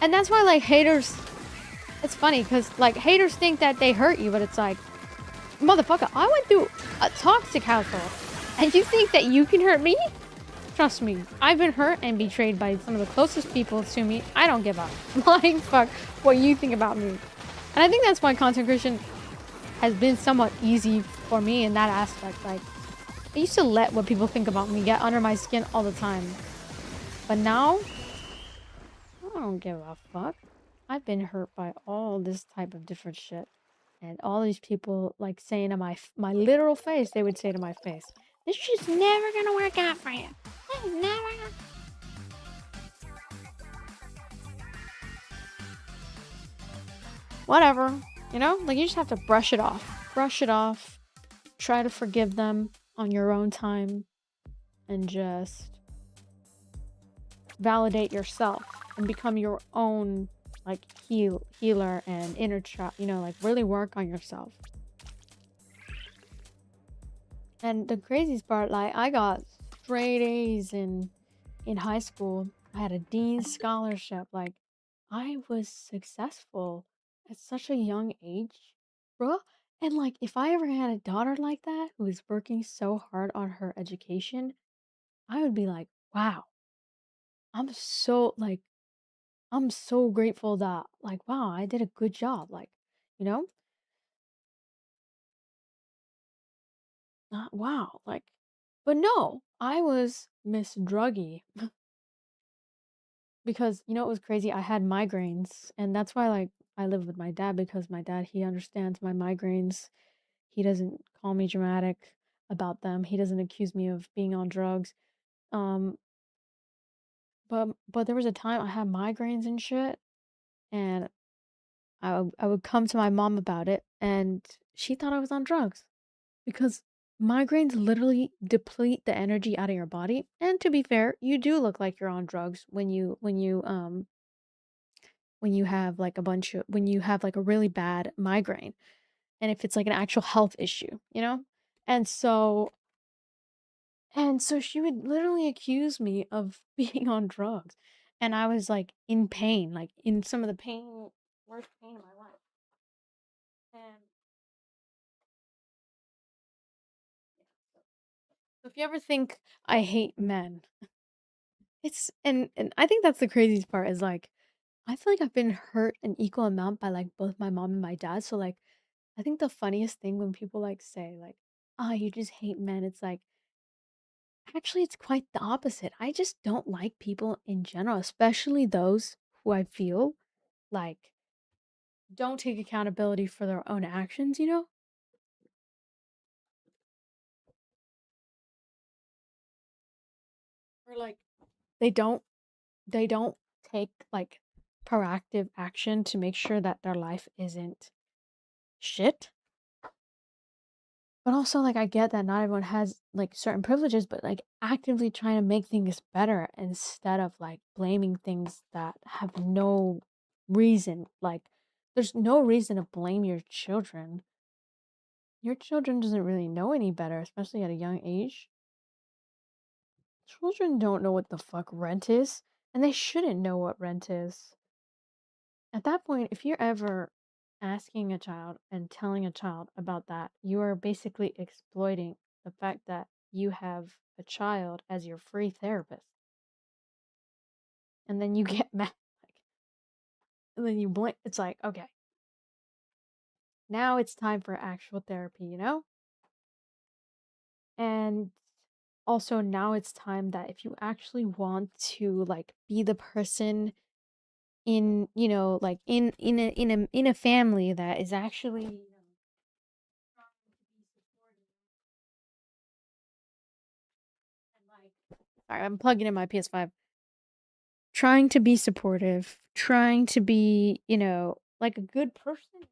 And that's why, like, haters, it's funny because, like, haters think that they hurt you, but it's like, motherfucker, I went through a toxic household, and you think that you can hurt me? Trust me, I've been hurt and betrayed by some of the closest people to me. I don't give up. Like, fuck what you think about me. And I think that's why content creation has been somewhat easy for me in that aspect. Like, I used to let what people think about me get under my skin all the time. But now, I don't give a fuck. I've been hurt by all this type of different shit. And all these people, like, saying to my literal face, they would say to my face, this shit's never gonna work out for you. It's never gonna... Whatever. You know? Like, you just have to brush it off. Brush it off. Try to forgive them on your own time. And just validate yourself and become your own like healer and inner child, you know, like really work on yourself. And the craziest part, like I got straight A's in high school. I had a dean's scholarship. Like I was successful at such a young age, bruh. And like if I ever had a daughter like that who was working so hard on her education, I would be like, wow, I'm so like I'm so grateful that, like, wow, I did a good job. Like, you know, wow, like, but no, I was Miss Druggy because, you know, it was crazy. I had migraines, and that's why, like, I live with my dad because my dad, he understands my migraines. He doesn't call me dramatic about them. He doesn't accuse me of being on drugs. Um, but there was a time I had migraines and shit, and I would come to my mom about it, and she thought I was on drugs. Because migraines literally deplete the energy out of your body. And to be fair, you do look like you're on drugs when you have like a bunch of when you have like a really bad migraine and if it's like an actual health issue, you know? And so and so she would literally accuse me of being on drugs. And I was like in pain, like in some of the pain worst pain of my life. And so if you ever think I hate men, it's and I think that's the craziest part is like I feel like I've been hurt an equal amount by like both my mom and my dad. So like I think the funniest thing when people like say like, "Ah, you just hate men." It's like actually it's quite the opposite. I just don't like people in general, especially those who I feel like don't take accountability for their own actions, you know? Or like they don't they don't take like proactive action to make sure that their life isn't shit. But also, like, I get that not everyone has like certain privileges, but like actively trying to make things better instead of like blaming things that have no reason. Like, there's no reason to blame your children. Your children doesn't really know any better, especially at a young age. Children don't know what the fuck rent is, and they shouldn't know what rent is. At that point, if you're ever asking a child and telling a child about that, you are basically exploiting the fact that you have a child as your free therapist. And then you get mad. Like, and then you blink. It's like, okay, now it's time for actual therapy, you know? And also now it's time that if you actually want to like be the person in, you know, like in a family that is actually, you know, trying to be supportive and like, sorry, I'm plugging in my PS5. Trying to be supportive, trying to be, you know, like a good person,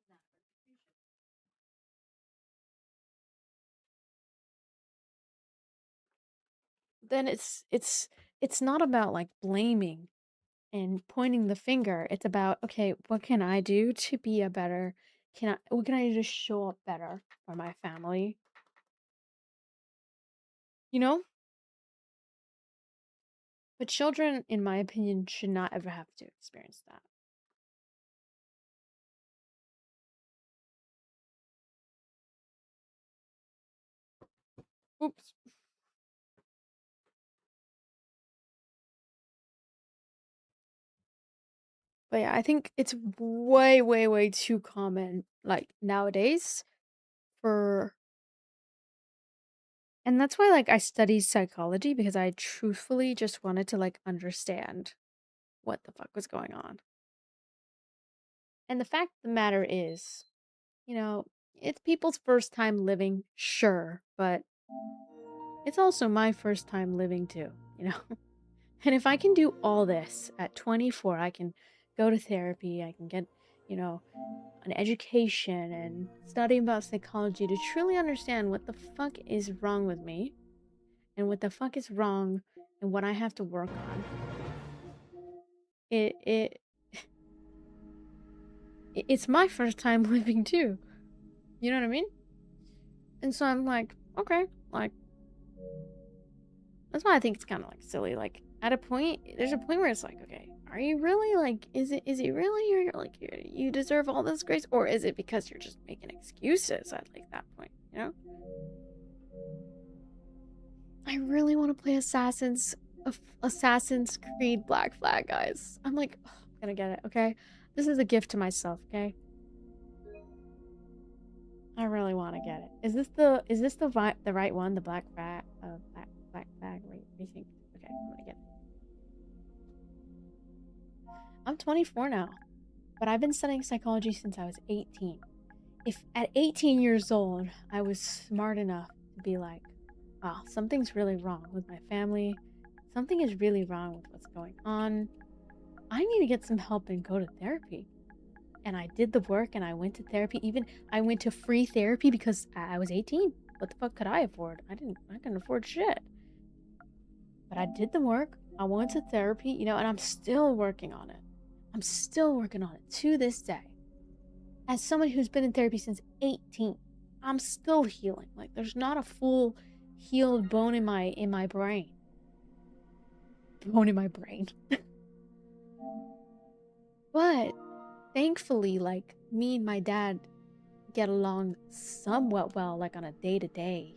then it's not about like blaming and pointing the finger. It's about, okay, what can I do to be a better, can I, what can I do to show up better for my family? You know? But children, in my opinion, should not ever have to experience that. Oops. But yeah, I think it's way, way, way too common, like nowadays, for, and that's why like I studied psychology because I truthfully just wanted to like understand what the fuck was going on. And the fact of the matter is, you know, it's people's first time living, sure, but it's also my first time living too, you know? And if I can do all this at 24, I can go to therapy, I can get, you know, an education and study about psychology to truly understand what the fuck is wrong with me and what the fuck is wrong and what I have to work on. It it it's my first time living too. You know what I mean? And so I'm like, okay, like that's why I think it's kind of like silly. Like at a point, there's a point where it's like, okay, are you really like, is it really or like you deserve all this grace, or is it because you're just making excuses at like that point? You know? I really want to play Assassin's Creed Black Flag, guys. I'm like, oh, I'm gonna get it. Okay, this is a gift to myself. Okay, I really want to get it. Is this the right one? The Black Flag Resynced. Okay, I'm gonna get it. I'm 24 now, but I've been studying psychology since I was 18. If at 18 years old I was smart enough to be like, oh, something's really wrong with my family, something is really wrong with what's going on, I need to get some help and go to therapy. And I did the work and I went to therapy. Even I went to free therapy because I was 18. What the fuck could I afford? I couldn't afford shit. But I did the work. I went to therapy, you know, and I'm still working on it. I'm still working on it to this day. As someone who's been in therapy since 18, I'm still healing. Like there's not a full healed bone in my brain. Bone in my brain. But thankfully, like me and my dad get along somewhat well, like on a day-to-day.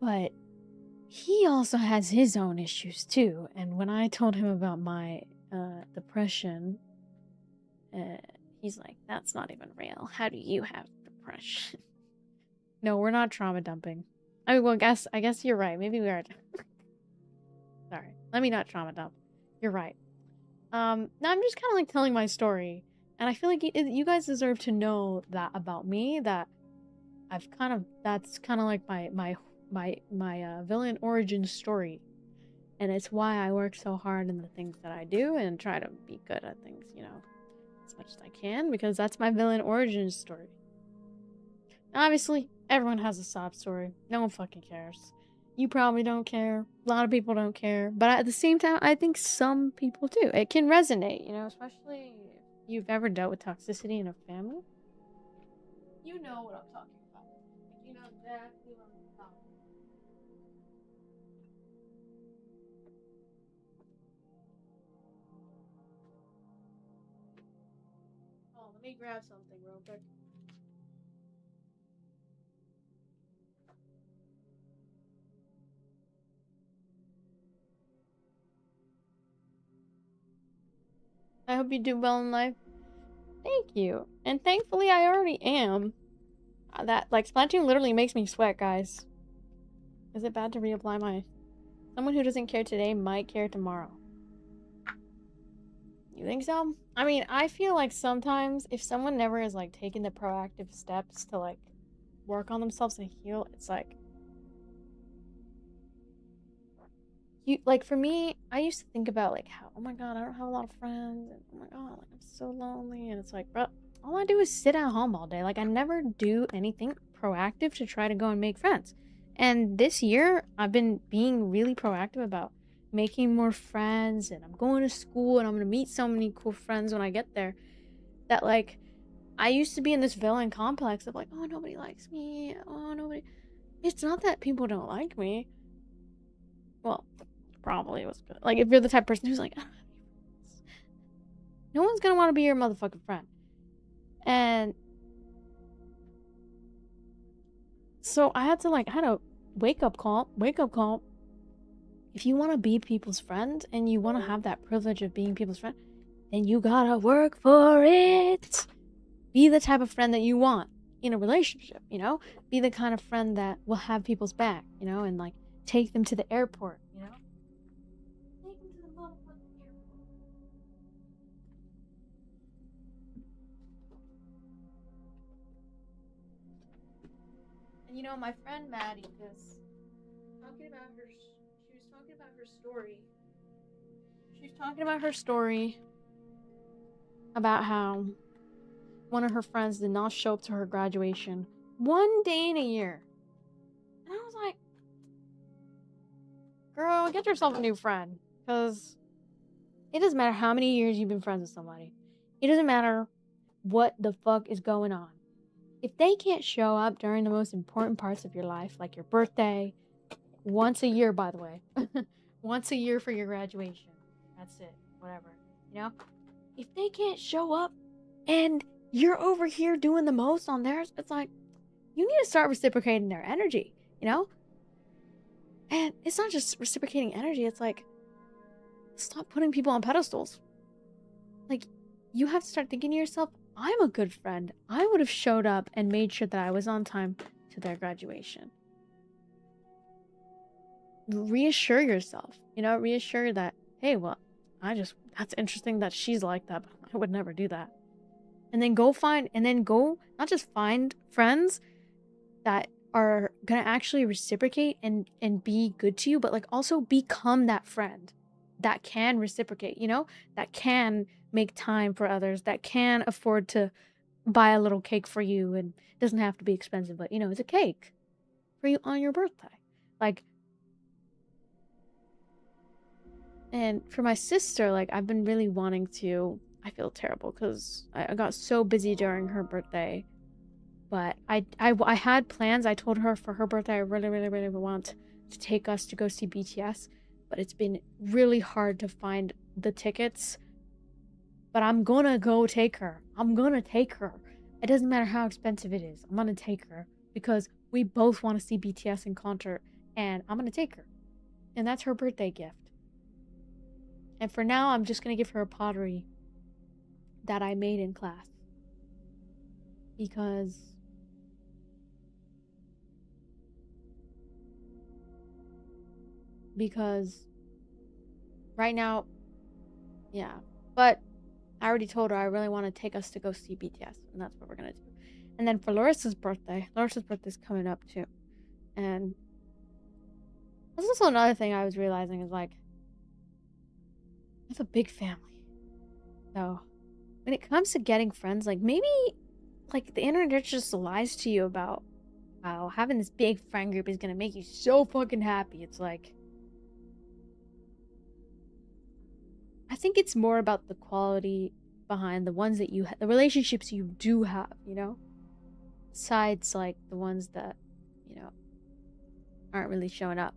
But he also has his own issues too. And when I told him about my depression, uh, he's like, "That's not even real. How do you have depression?" No, we're not trauma dumping. I mean, well, I guess you're right. Maybe we are. Sorry, let me not trauma dump. You're right. Now I'm just kind of like telling my story, and I feel like you guys deserve to know that about me. That that's kind of like my villain origin story. And it's why I work so hard in the things that I do and try to be good at things, you know, as much as I can, because that's my villain origin story. Obviously, everyone has a sob story. No one fucking cares. You probably don't care. A lot of people don't care. But at the same time, I think some people do. It can resonate, you know, especially if you've ever dealt with toxicity in a family. You know what I'm talking about. Like, you know exactly what I'm talking about. Oh, let me grab something real quick. I hope you do well in life. Thank you. And thankfully, I already am. That, like, Splatoon literally makes me sweat, guys. Is it bad to reapply my... Someone who doesn't care today might care tomorrow. You think so? I mean, I feel like sometimes if someone never is, like, taking the proactive steps to, like, work on themselves and heal, it's like... Like, for me, I used to think about, like, how, oh my god, I don't have a lot of friends, and oh my god, like, I'm so lonely, and it's like, bro, all I do is sit at home all day. Like, I never do anything proactive to try to go and make friends. And this year, I've been being really proactive about making more friends, and I'm going to school, and I'm gonna meet so many cool friends when I get there, that, like, I used to be in this villain complex of, like, oh, nobody likes me, oh, nobody... It's not that people don't like me. Well, probably was good. Like, if you're the type of person who's like, no one's gonna want to be your motherfucking friend. And so I had a wake up call. If you want to be people's friend and you want to have that privilege of being people's friend, then you gotta work for it. Be the type of friend that you want in a relationship, you know? Be the kind of friend that will have people's back, you know, and like take them to the airport, you know? Take them to the motherfucking airport. And you know, my friend Maddie was talking about her. She was talking about her story. She was talking about her story about how one of her friends did not show up to her graduation one day in a year. And I was like, girl, get yourself a new friend. Because it doesn't matter how many years you've been friends with somebody. It doesn't matter what the fuck is going on. If they can't show up during the most important parts of your life, like your birthday, once a year, by the way, once a year for your graduation, that's it, whatever, you know? If they can't show up and you're over here doing the most on theirs, it's like, you need to start reciprocating their energy, you know? And it's not just reciprocating energy, it's like, stop putting people on pedestals. Like, you have to start thinking to yourself, I'm a good friend. I would have showed up and made sure that I was on time to their graduation. Reassure yourself, you know, reassure that, hey, well, that's interesting that she's like that, but I would never do that. And then go not just find friends that are gonna actually reciprocate and be good to you, but like also become that friend that can reciprocate, you know, that can make time for others, that can afford to buy a little cake for you, and it doesn't have to be expensive, but you know, it's a cake for you on your birthday. Like, and for my sister, like, I've been really wanting to, I feel terrible because I got so busy during her birthday. But I had plans. I told her for her birthday, I really, really, really want to take us to go see BTS. But it's been really hard to find the tickets. But I'm gonna go take her. I'm gonna take her. It doesn't matter how expensive it is. I'm gonna take her. Because we both want to see BTS in concert. And I'm gonna take her. And that's her birthday gift. And for now, I'm just gonna give her a pottery that I made in class. Because right now, yeah. But I already told her I really want to take us to go see BTS, and that's what we're gonna do. And then for Larissa's birthday's coming up too. And that's also another thing I was realizing is like, have a big family. So when it comes to getting friends, like maybe like the internet just lies to you about how having this big friend group is gonna make you so fucking happy. It's like, I think it's more about the quality behind the ones that the relationships you do have, you know? Besides like the ones that, you know, aren't really showing up.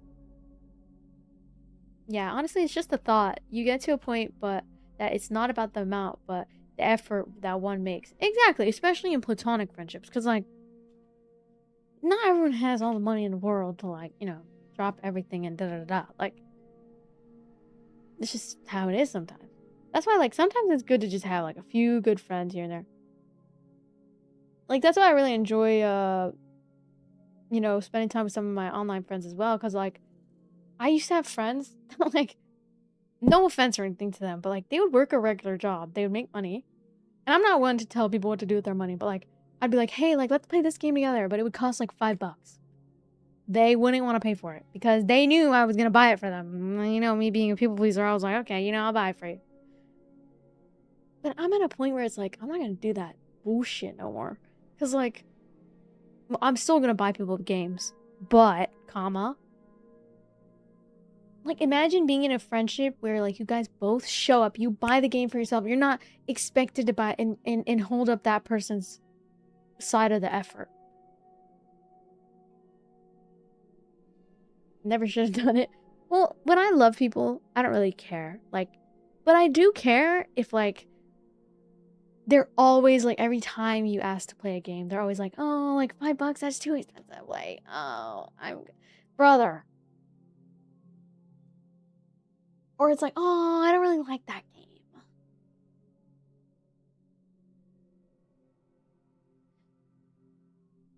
Yeah, honestly, it's just a thought. You get to a point, but that it's not about the amount, but the effort that one makes. Exactly, especially in platonic friendships, because like, not everyone has all the money in the world to like, you know, drop everything and da da da. Like, it's just how it is sometimes. That's why like sometimes it's good to just have like a few good friends here and there. Like that's why I really enjoy you know, spending time with some of my online friends as well, because like I used to have friends like, no offense or anything to them, but like they would work a regular job, they would make money, and I'm not one to tell people what to do with their money, but like I'd be like, hey, like let's play this game together, but it would cost like $5. They wouldn't want to pay for it because they knew I was gonna buy it for them. You know, me being a people pleaser, I was like, okay, you know, I'll buy it for you. But I'm at a point where it's like, I'm not gonna do that bullshit no more, because like, I'm still gonna buy people games, but comma, like imagine being in a friendship where like you guys both show up, you buy the game for yourself, you're not expected to buy and hold up that person's side of the effort. Never should have done it. Well, when I love people, I don't really care. Like, but I do care if like they're always like, every time you ask to play a game, they're always like, oh, like $5, that's too expensive. Like, oh, brother. Or it's like, oh, I don't really like that game.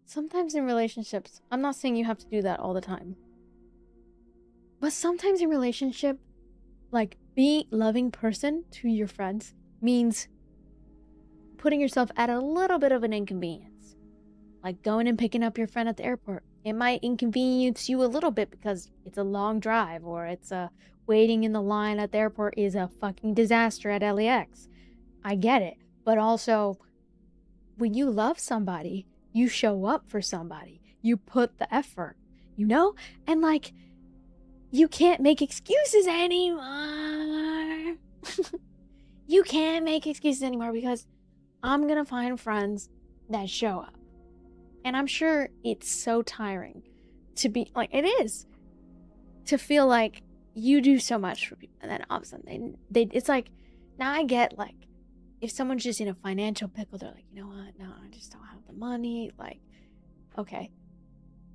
Sometimes in relationships, I'm not saying you have to do that all the time, but sometimes in relationship, like being loving person to your friends means putting yourself at a little bit of an inconvenience. Like going and picking up your friend at the airport. It might inconvenience you a little bit because it's a long drive, or it's waiting in the line at the airport is a fucking disaster at LAX. I get it. But also, when you love somebody, you show up for somebody. You put the effort, you know? And like, you can't make excuses anymore. You can't make excuses anymore because I'm gonna find friends that show up. And I'm sure it's so tiring to be like, it is, to feel like you do so much for people, and then all of a sudden they it's like, now I get like, if someone's just in a financial pickle, they're like, you know what, no, I just don't have the money. Like, okay,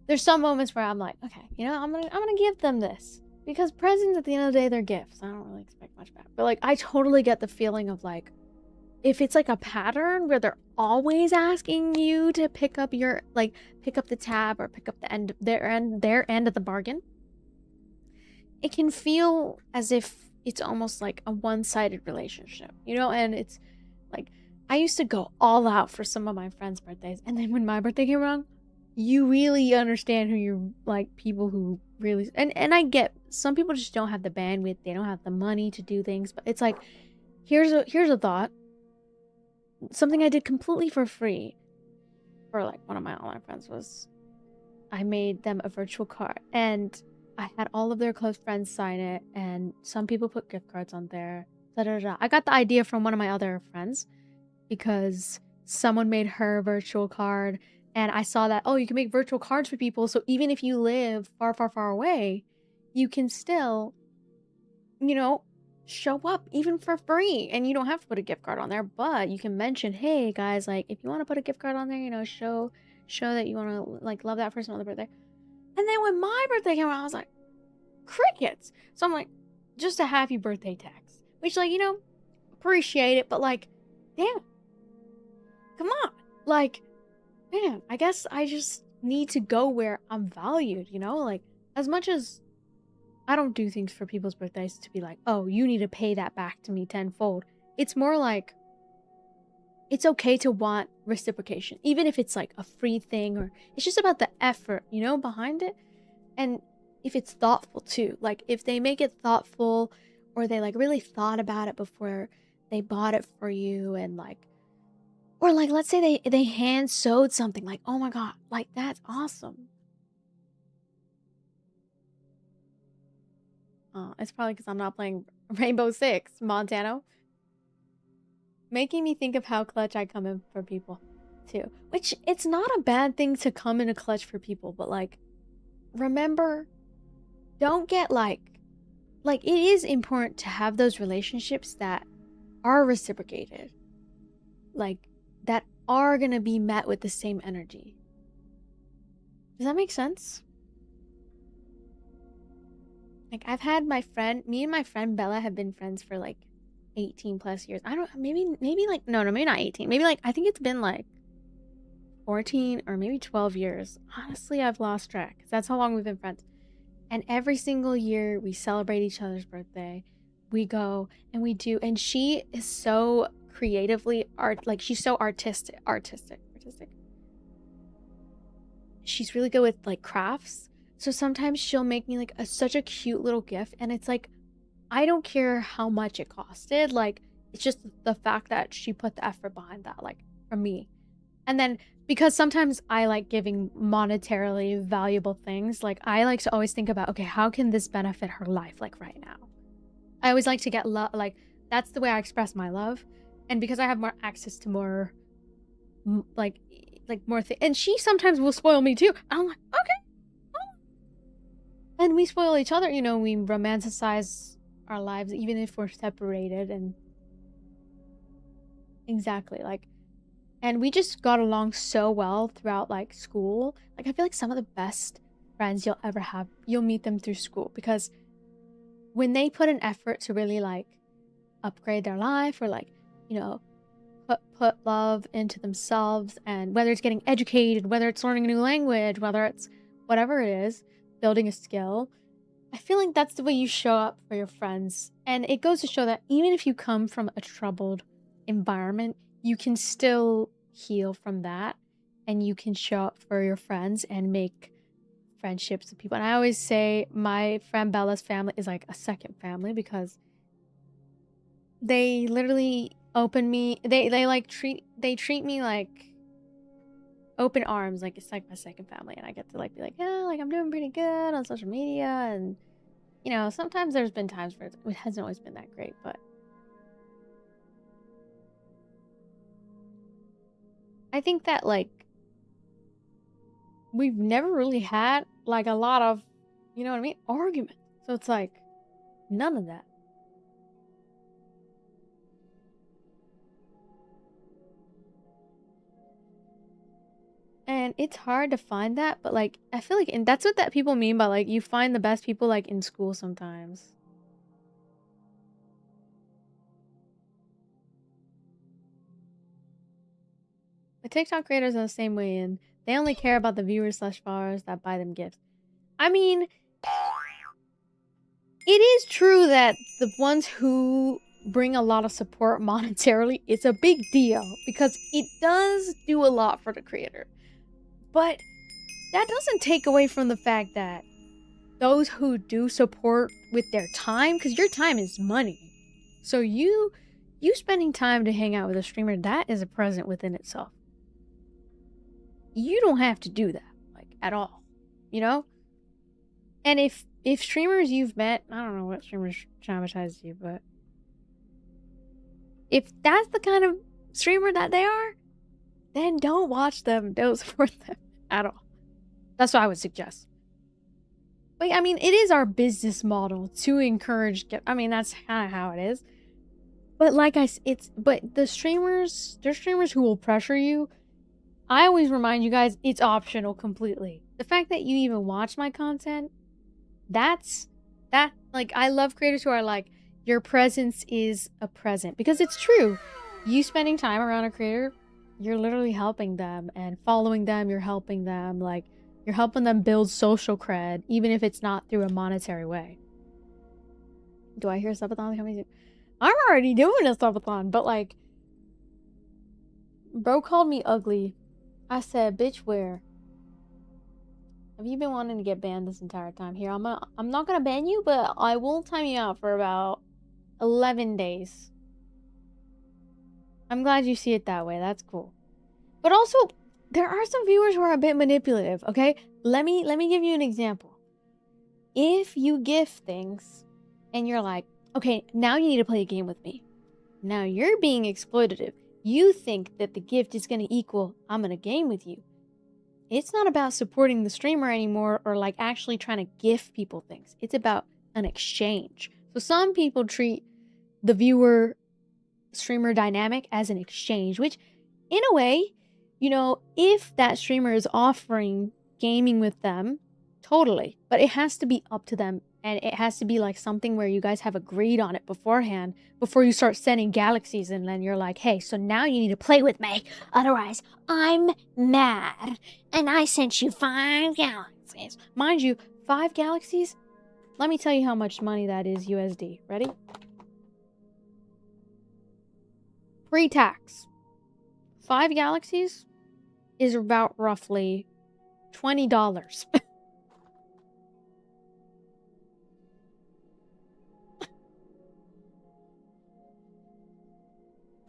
there's some moments where I'm like, okay, you know, I'm gonna give them this, because presents at the end of the day, they're gifts. I don't really expect much back, but like I totally get the feeling of like, if it's like a pattern where they're always asking you to pick up your, like, pick up the tab or pick up the end, their end of the bargain, it can feel as if it's almost like a one-sided relationship, you know? And it's like, I used to go all out for some of my friends' birthdays, and then when my birthday came around, you really understand who you're, like, people who really, and I get some people just don't have the bandwidth, they don't have the money to do things, but it's like, here's a thought. Something I did completely for free for like one of my online friends was, I made them a virtual card, and I had all of their close friends sign it, and some people put gift cards on there. Da, da, da. I got the idea from one of my other friends because someone made her virtual card, and I saw that, oh, you can make virtual cards for people, so even if you live far, far, far away, you can still, you know, show up even for free, and you don't have to put a gift card on there, but you can mention, hey guys, like if you want to put a gift card on there, you know, show that you want to like love that person on their birthday. And then when my birthday came around, I was like, crickets. So I'm like, just a happy birthday text, which, like, you know, appreciate it, but like, damn, come on, like, man, I guess I just need to go where I'm valued, you know, like, as much as I don't do things for people's birthdays to be like, oh, you need to pay that back to me tenfold. It's more like, it's okay to want reciprocation, even if it's like a free thing, or it's just about the effort, you know, behind it. And if it's thoughtful too, like if they make it thoughtful, or they like really thought about it before they bought it for you, and like, or like, let's say they hand sewed something, like, oh my god, like that's awesome. It's probably because I'm not playing Rainbow Six, Montano. Making me think of how clutch I come in for people, too. Which, it's not a bad thing to come in a clutch for people, but like, remember, don't get like, it is important to have those relationships that are reciprocated. Like, that are gonna be met with the same energy. Does that make sense? Like, I've had me and my friend Bella have been friends for like 18 plus years. I don't, maybe like, no, maybe not 18. Maybe like, I think it's been like 14 or maybe 12 years. Honestly, I've lost track. That's how long we've been friends. And every single year we celebrate each other's birthday. We go and we do, and she is so creatively she's so artistic. She's really good with like crafts. So sometimes she'll make me like such a cute little gift, and it's like, I don't care how much it costed. Like, it's just the fact that she put the effort behind that, like, from me. And then, because sometimes I like giving monetarily valuable things, like, I like to always think about, okay, how can this benefit her life, like, right now? I always like to get love, like, that's the way I express my love. And because I have more access to more, like more things. And she sometimes will spoil me, too. And I'm like, okay. Oh. And we spoil each other, you know, we romanticize our lives, even if we're separated. And exactly, like, and we just got along so well throughout like school. Like, I feel like some of the best friends you'll ever have, you'll meet them through school, because when they put an effort to really like upgrade their life, or like, you know, put love into themselves, and whether it's getting educated, whether it's learning a new language, whether it's whatever it is, building a skill, I feel like that's the way you show up for your friends. And it goes to show that even if you come from a troubled environment, you can still heal from that, and you can show up for your friends and make friendships with people. And I always say my friend Bella's family is like a second family, because they literally open me, they treat me like open arms, like it's like my second family. And I get to like be like, yeah, like I'm doing pretty good on social media. And you know, sometimes there's been times where it hasn't always been that great, but I think that like we've never really had like a lot of, you know what I mean, arguments. So it's like none of that. And it's hard to find that, but like I feel like, and that's what that people mean by like you find the best people like in school sometimes. The TikTok creators are the same way, and they only care about the viewers / followers that buy them gifts. I mean, it is true that the ones who bring a lot of support monetarily, it's a big deal, because it does do a lot for the creator. But that doesn't take away from the fact that those who do support with their time, because your time is money. So you spending time to hang out with a streamer, that is a present within itself. You don't have to do that, like, at all, you know? And if streamers you've met, I don't know what streamers traumatized you, but if that's the kind of streamer that they are, then don't watch them, don't support them at all. That's what I would suggest. But I mean, it is our business model to encourage, I mean, that's kind of how it is. But like but there's streamers who will pressure you. I always remind you guys, it's optional completely. The fact that you even watch my content, like, I love creators who are like, your presence is a present, because it's true. You spending time around a creator, you're literally helping them, and following them, you're helping them, like, you're helping them build social cred, even if it's not through a monetary way. Do I hear a subathon coming soon? I'm already doing a subathon, but like, bro called me ugly. I said, bitch, where? Have you been wanting to get banned this entire time? Here, I'm not gonna ban you, but I will time you out for about 11 days. I'm glad you see it that way. That's cool. But also, there are some viewers who are a bit manipulative, okay? Let me give you an example. If you gift things and you're like, okay, now you need to play a game with me. Now you're being exploitative. You think that the gift is going to equal, I'm going to game with you. It's not about supporting the streamer anymore or like actually trying to gift people things. It's about an exchange. So some people treat the viewer streamer dynamic as an exchange, which in a way, you know, if that streamer is offering gaming with them, totally. But it has to be up to them. And it has to be like something where you guys have agreed on it beforehand before you start sending galaxies and then you're like, hey, so now you need to play with me. Otherwise, I'm mad. And I sent you 5 galaxies. Mind you, 5 galaxies? Let me tell you how much money that is USD. Ready? Pre-tax. 5 galaxies is about roughly $20.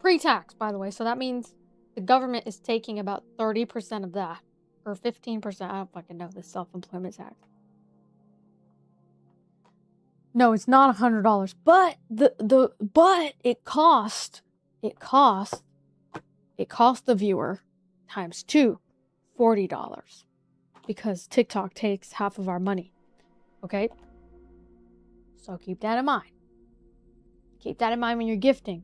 Pre-tax, by the way. So that means the government is taking about 30% of that. Or 15%. I don't fucking know this self-employment tax. No, it's not $100. But but it cost the viewer times 2, $40. Because TikTok takes half of our money. Okay? So keep that in mind. Keep that in mind when you're gifting.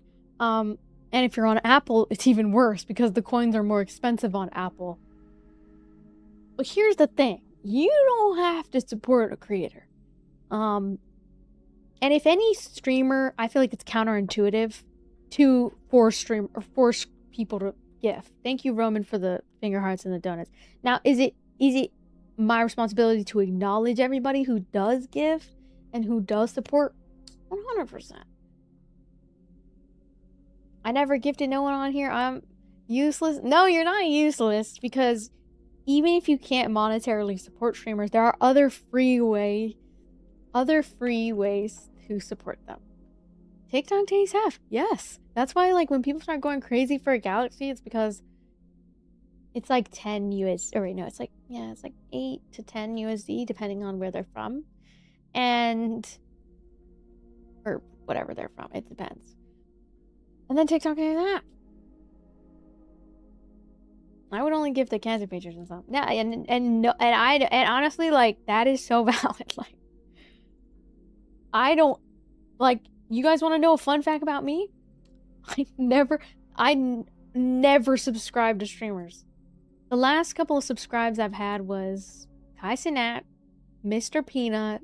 And if you're on Apple, it's even worse because the coins are more expensive on Apple. But here's the thing. You don't have to support a creator. And if any streamer, I feel like it's counterintuitive to force people to gift. Thank you, Roman, for the finger hearts and the donuts. Now, is it my responsibility to acknowledge everybody who does gift and who does support? 100%. I never gifted no one on here. I'm useless. No, you're not useless because even if you can't monetarily support streamers, there are other free ways to support them. TikTok takes half. Yes. That's why like when people start going crazy for a galaxy, it's because it's like 10 US or wait, no, it's like 8 to 10 USD depending on where they're from. Or whatever they're from. It depends. And then TikTok takes half. I would only give the cancer pictures and stuff. Yeah, and honestly, like that is so valid. Like, I don't like. You guys want to know a fun fact about me? I never subscribed to streamers. The last couple of subscribes I've had was Kai Sinat, Mr. Peanut,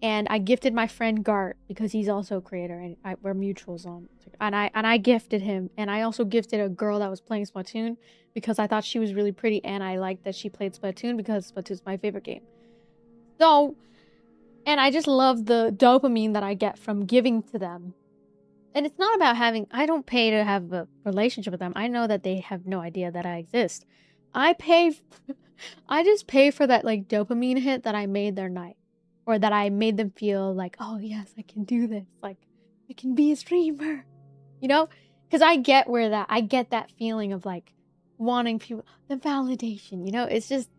and I gifted my friend Gart because he's also a creator and we're mutuals on. And I gifted him, and I also gifted a girl that was playing Splatoon because I thought she was really pretty and I liked that she played Splatoon because Splatoon's my favorite game. So, and I just love the dopamine that I get from giving to them. And it's not about having, I don't pay to have a relationship with them. I know that they have no idea that I exist. I just pay for that like dopamine hit that I made their night. Or that I made them feel like, oh yes, I can do this. Like, I can be a streamer. You know? Because I get that feeling of like wanting people, the validation, you know? It's just,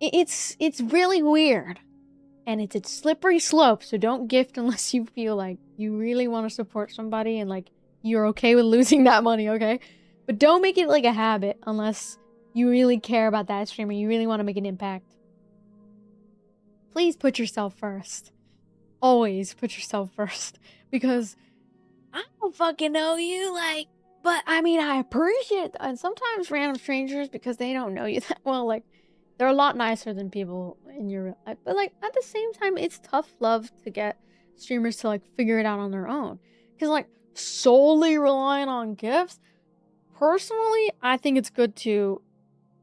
it's really weird. And it's a slippery slope, so don't gift unless you feel like you really want to support somebody and like you're okay with losing that money, okay? But don't make it like a habit unless you really care about that streamer, you really want to make an impact. Please put yourself first. Always put yourself first. Because I don't fucking know you, like, but I mean, I appreciate it. And sometimes random strangers, because they don't know you that well, like, they're a lot nicer than people in your real life. But like, at the same time, it's tough love to get streamers to like figure it out on their own. Because like, solely relying on gifts, personally, I think it's good to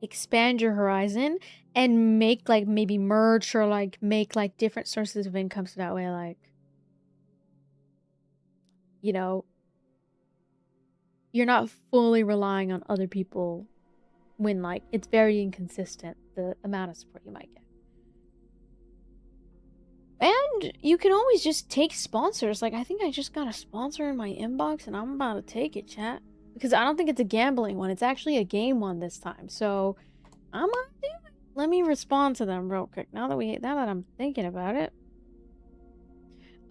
expand your horizon and make like maybe merch or like make like different sources of income so that way like, you know, you're not fully relying on other people when like it's very inconsistent the amount of support you might get. And you can always just take sponsors. Like, I think I just got a sponsor in my inbox, and I'm about to take it, chat. Because I don't think it's a gambling one. It's actually a game one this time. So, I'm gonna do it. Let me respond to them real quick. Now that I'm thinking about it.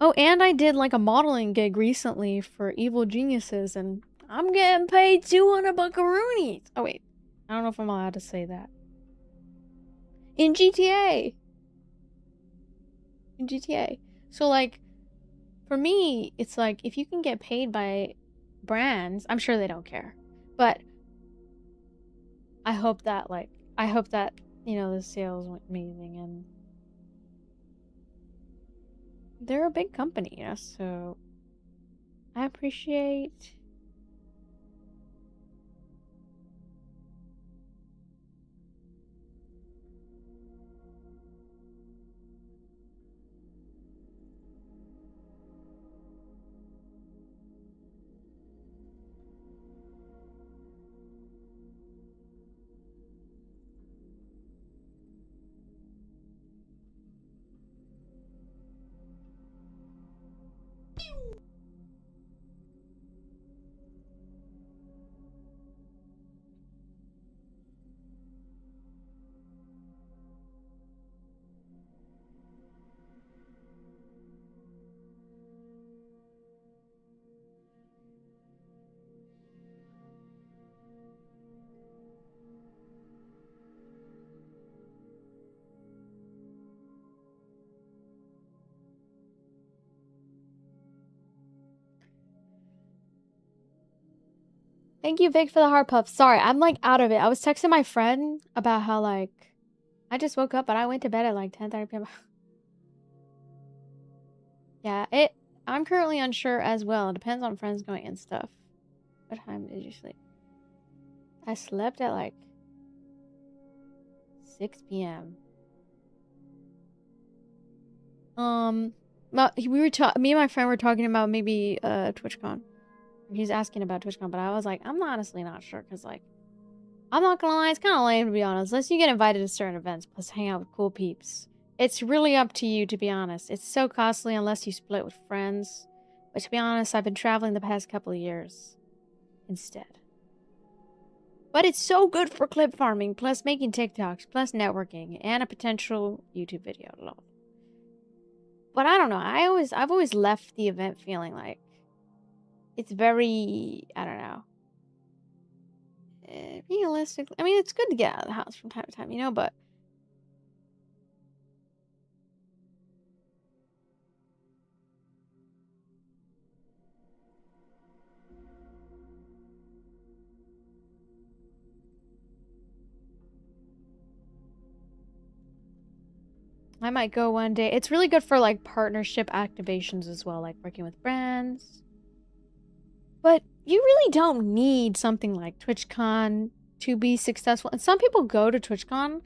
Oh, and I did, like, a modeling gig recently for Evil Geniuses, and I'm getting paid 200 buckaroonies. Oh, wait. I don't know if I'm allowed to say that. In GTA. In GTA. So, like, for me, it's like, if you can get paid by brands, I'm sure they don't care. But I hope that, you know, the sales went amazing, and they're a big company, you know, so I appreciate... Thank you, Vic, for the heart puff. Sorry, I'm, like, out of it. I was texting my friend about how, like, I just woke up, but I went to bed at, like, 10:30 p.m. Yeah, I'm currently unsure as well. It depends on friends going and stuff. What time did you sleep? I slept at, like, 6 p.m. Me and my friend were talking about maybe TwitchCon. He's asking about TwitchCon, but I was like, I'm honestly not sure, because, like, I'm not gonna lie, it's kind of lame, to be honest. Unless you get invited to certain events, plus hang out with cool peeps. It's really up to you, to be honest. It's so costly unless you split with friends. But to be honest, I've been traveling the past couple of years instead. But it's so good for clip farming, plus making TikToks, plus networking, and a potential YouTube video. Lol. But I don't know. I've always left the event feeling like it's very, I don't know, realistic. I mean, it's good to get out of the house from time to time, you know, but I might go one day. It's really good for, like, partnership activations as well, like working with brands. But you really don't need something like TwitchCon to be successful. And some people go to TwitchCon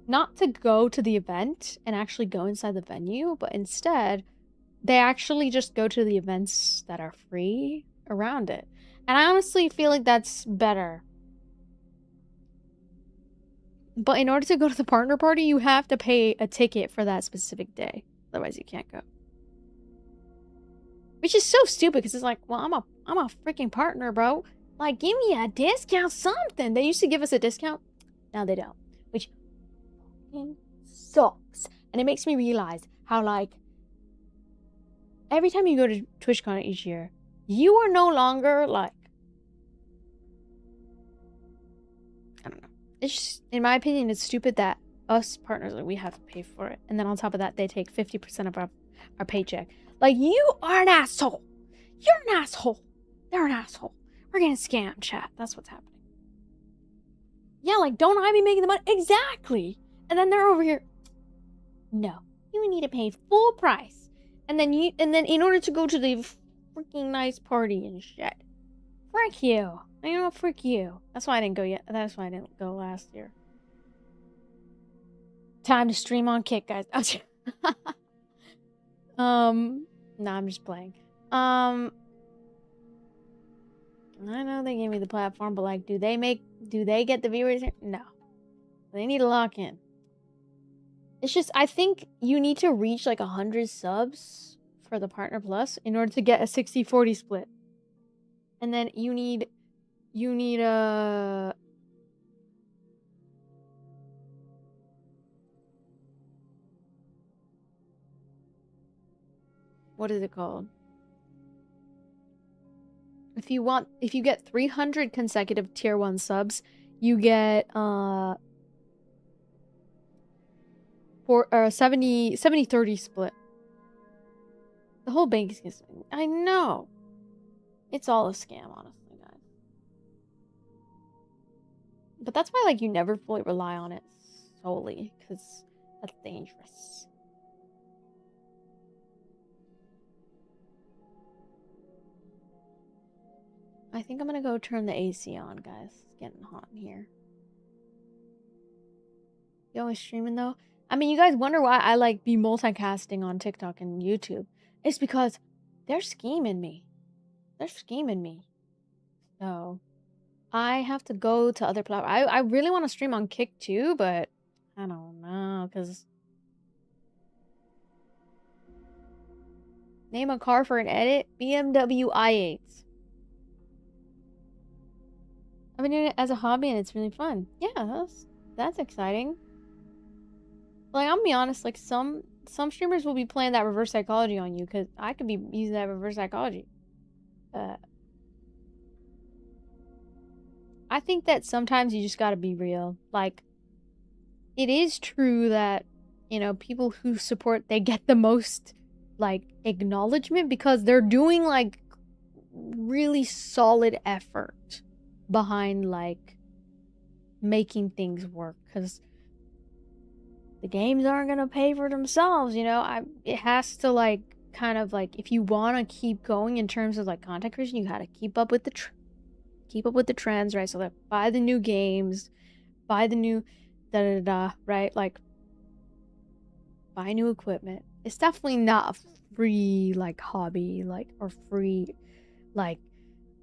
not to go to the event and actually go inside the venue, but instead they actually just go to the events that are free around it. And I honestly feel like that's better. But in order to go to the partner party, you have to pay a ticket for that specific day. Otherwise, you can't go. Which is so stupid, because it's like, well, I'm a freaking partner, bro. Like, give me a discount, something. They used to give us a discount. Now they don't. Which fucking sucks. And it makes me realize how, like, every time you go to TwitchCon each year, you are no longer, like, I don't know. It's just, in my opinion, it's stupid that us partners, like, we have to pay for it. And then on top of that, they take 50% of our paycheck. Like, you are an asshole. You're an asshole. They're an asshole. We're getting scammed, chat. That's what's happening. Yeah, like, don't I be making the money? Exactly. And then they're over here. No, you need to pay full price. And then in order to go to the freaking nice party and shit. Frick you. You know, frick you. That's why I didn't go yet. That's why I didn't go last year. Time to stream on Kick, guys. No, I'm just playing. I know they gave me the platform, but, like, do they get the viewers here? No. They need to lock in. It's just, I think you need to reach like 100 subs for the Partner Plus in order to get a 60-40 split. And then you need a... what is it called? If you get 300 consecutive tier 1 subs, you get 70-30 split. The whole bank is... I know. It's all a scam, honestly, guys. But that's why, like, you never fully rely on it solely, because that's dangerous. I think I'm gonna go turn the AC on, guys. It's getting hot in here. You always streaming, though? I mean, you guys wonder why I, like, be multicasting on TikTok and YouTube. It's because they're scheming me. They're scheming me. So, I have to go to other platforms. I really want to stream on Kick, too, but I don't know, because... Name a car for an edit? BMW i8. I've been doing it as a hobby and it's really fun. Yeah, that's exciting. Like, I'm gonna be honest, like, some streamers will be playing that reverse psychology on you, because I could be using that reverse psychology. I think that sometimes you just gotta be real. Like, it is true that, you know, people who support, they get the most, like, acknowledgement because they're doing, like, really solid effort behind, like, making things work, because the games aren't gonna pay for themselves, you know. It has to, like, kind of, like, if you want to keep going in terms of, like, content creation, you gotta keep up with the trends, right? So, like, buy the new games, buy the new right? Like, buy new equipment. It's definitely not a free, like, hobby, like, or free, like,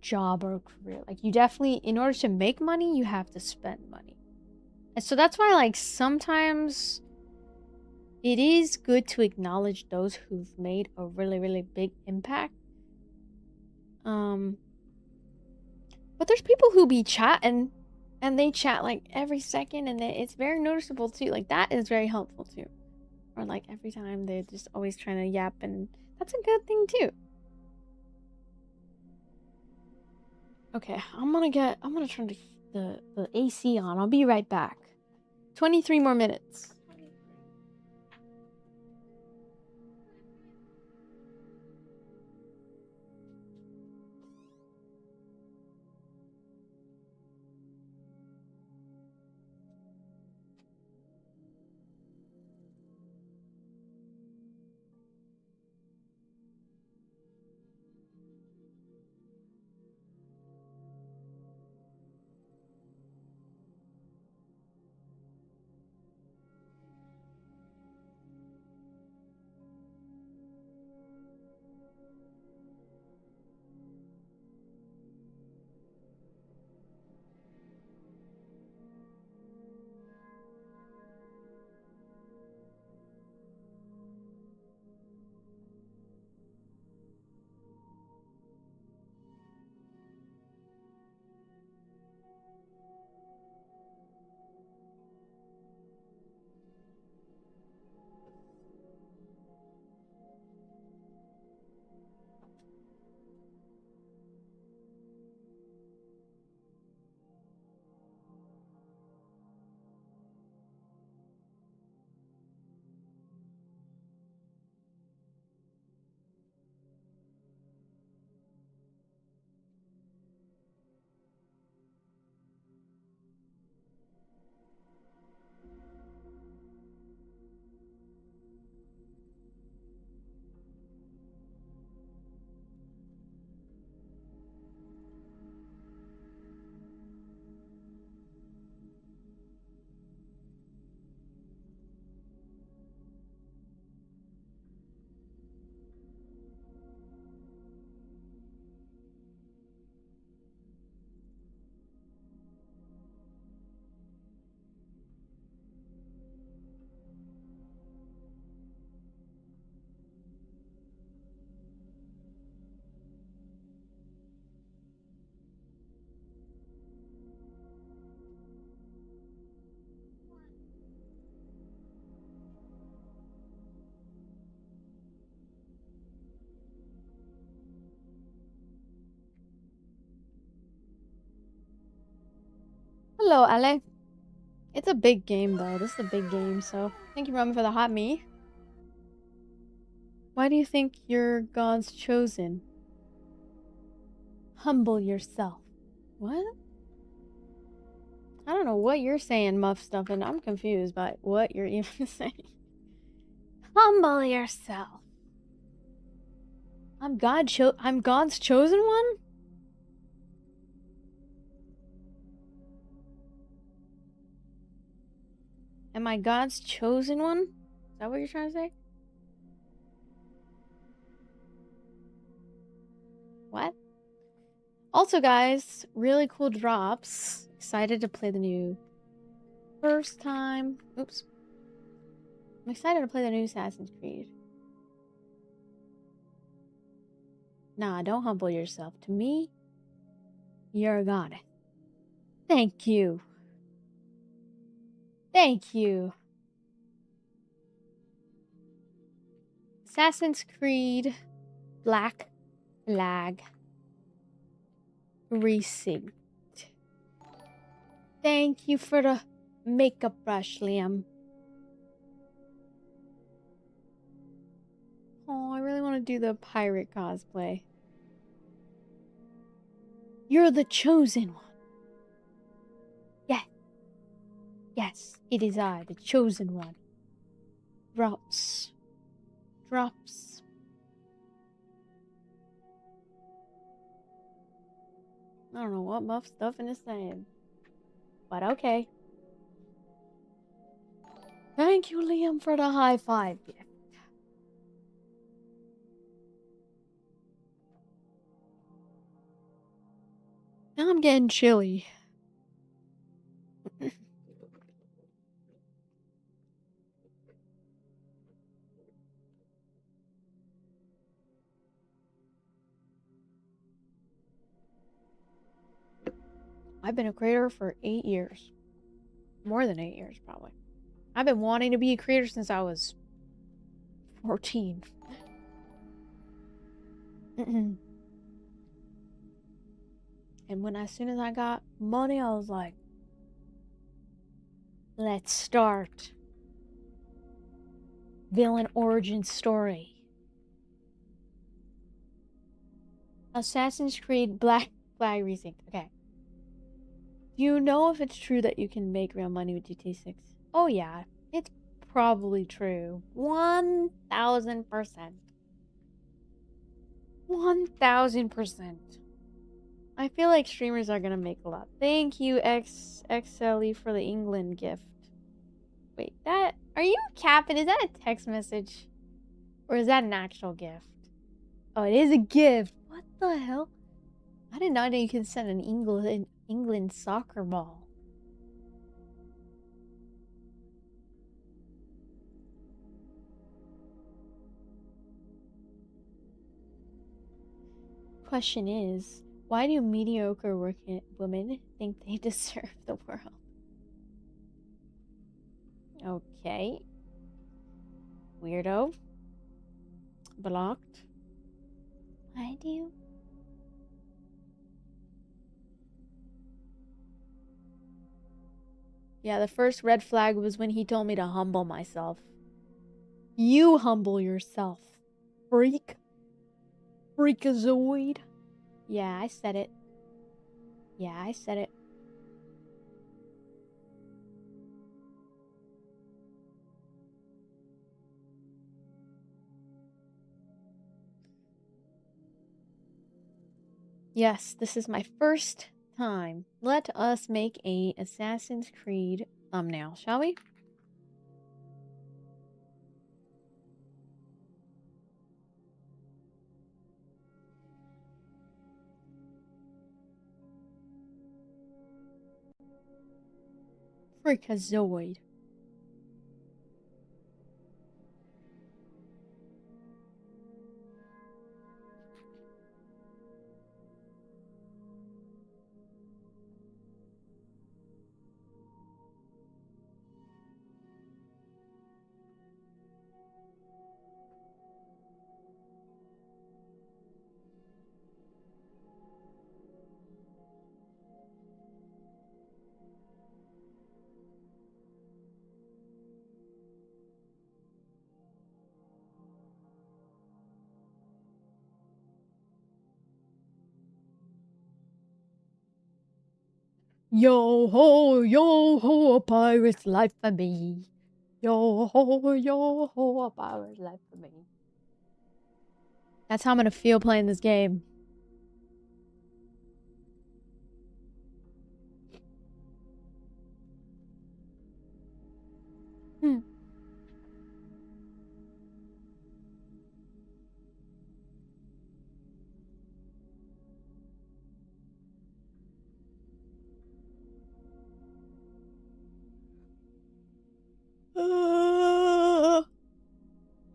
job or career. Like, you definitely, in order to make money, you have to spend money. And so that's why, like, sometimes it is good to acknowledge those who've made a really, really big impact. But there's people who be chatting, and they chat, like, every second, and it's very noticeable, too. Like, that is very helpful, too. Or, like, every time they're just always trying to yap, and that's a good thing, too. Okay, I'm gonna turn the AC on. I'll be right back. 23 more minutes. Hello, Ale. It's a big game, though. This is a big game, so thank you, Roman, for the hot me. Why do you think you're God's chosen? Humble yourself. What? I don't know what you're saying, Muff Stuff, and I'm confused by what you're even saying. Humble yourself. I'm God's chosen one? Am I God's chosen one? Is that what you're trying to say? What? Also, guys, really cool drops. Excited to play the new first time. Oops. I'm excited to play the new Assassin's Creed. Nah, don't humble yourself. To me, you're a goddess. Thank you. Thank you. Assassin's Creed Black Flag Resynced. Thank you for the makeup brush, Liam. Oh, I really want to do the pirate cosplay. You're the chosen one. Yes. Yes, it is I, the chosen one. Drops. Drops. I don't know what Muff Stuffin is saying. But okay. Thank you, Liam, for the high five gift. Now I'm getting chilly. I've been a creator for 8 years. More than 8 years, probably. I've been wanting to be a creator since I was 14. And as soon as I got money, I was like, let's start. Villain origin story. Assassin's Creed Black Flag Resynced. Okay. Do you know if it's true that you can make real money with GTA 6? Oh yeah, it's probably true. 1000%. 1000%. I feel like streamers are gonna make a lot. Thank you, XLE, for the England gift. Wait, that... Are you capping? Is that a text message? Or is that an actual gift? Oh, it is a gift. What the hell? I did not know you can send an England soccer ball. Question is, why do mediocre working women think they deserve the world? Okay. Weirdo. Blocked. I do. Yeah, the first red flag was when he told me to humble myself. You humble yourself, freak. Freakazoid. Yeah, I said it. Yeah, I said it. Yes, this is my first time. Let us make a Assassin's Creed thumbnail, shall we? Freakazoid. Yo ho, a pirate's life for me. Yo ho, a pirate's life for me. That's how I'm gonna feel playing this game.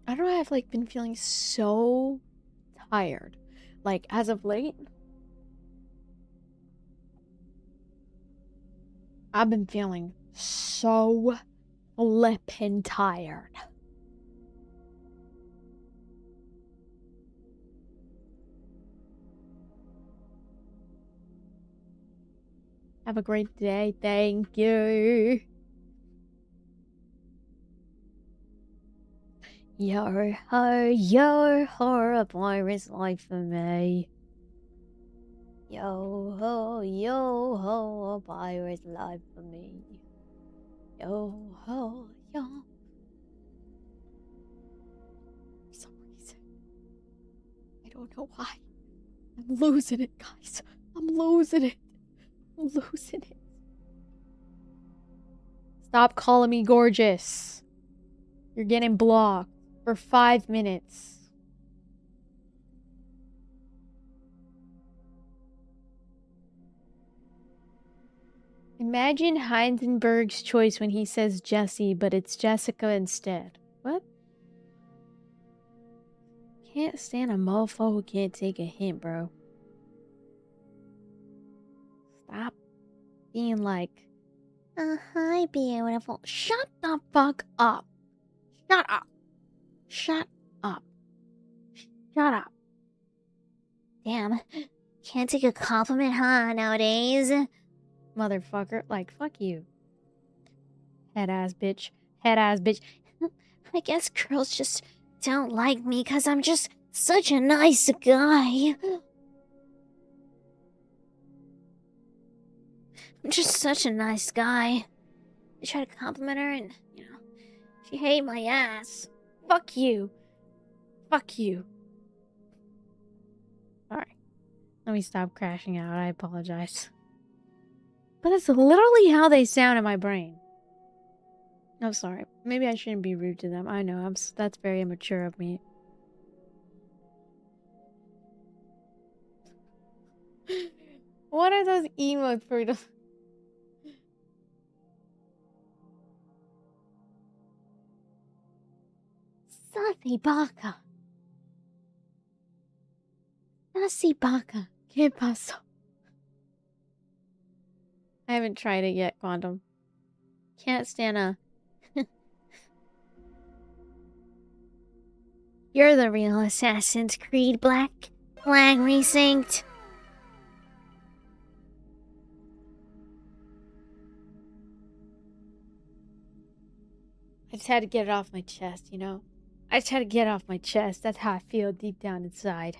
I don't know, I've like been feeling so tired. Like as of late, I've been feeling so flippin' tired. Have a great day. Thank you. Yo ho, a pirate's life for me. Yo ho, a pirate's life for me. Yo ho, yo. For some reason, I don't know why. I'm losing it, guys. I'm losing it. I'm losing it. Stop calling me gorgeous. You're getting blocked for 5 minutes. Imagine Heisenberg's choice when he says Jessie, but it's Jessica instead. What? Can't stand a mofo who can't take a hint, bro. Stop being like, hi, beautiful. Shut the fuck up. Shut up. Shut up. Shut up. Damn. Can't take a compliment, huh, nowadays? Motherfucker. Like, fuck you. Head ass bitch. Head ass bitch. I guess girls just don't like me because I'm just such a nice guy. I'm just such a nice guy. I try to compliment her and, she hated my ass. Fuck you. Fuck you. Alright. Let me stop crashing out. I apologize. But that's literally how they sound in my brain. I'm sorry. Maybe I shouldn't be rude to them. I know. That's very immature of me. What are those emotes for? Sassy baka. Sassy baka. ¿Qué pasó? I haven't tried it yet, Quantum. Can't stand a... You're the real Assassin's Creed Black Flag Resynced. I just had to get it off my chest, you know? I just had to get it off my chest. That's how I feel deep down inside.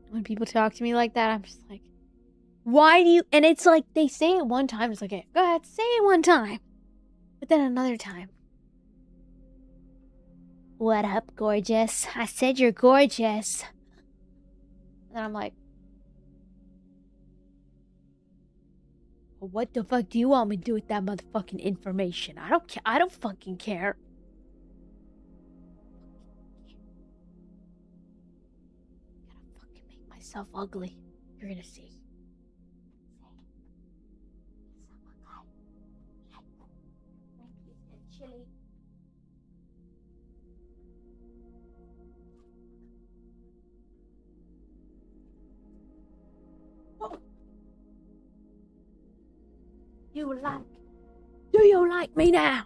When people talk to me like that, I'm just like, why do you... And it's like, they say it one time, it's like, okay, go ahead, say it one time. But then another time. What up, gorgeous? I said you're gorgeous. And I'm like, well, what the fuck do you want me to do with that motherfucking information? I don't care. I don't fucking care. I'm gonna fucking make myself ugly. You're gonna see. Chili. Do you like me now?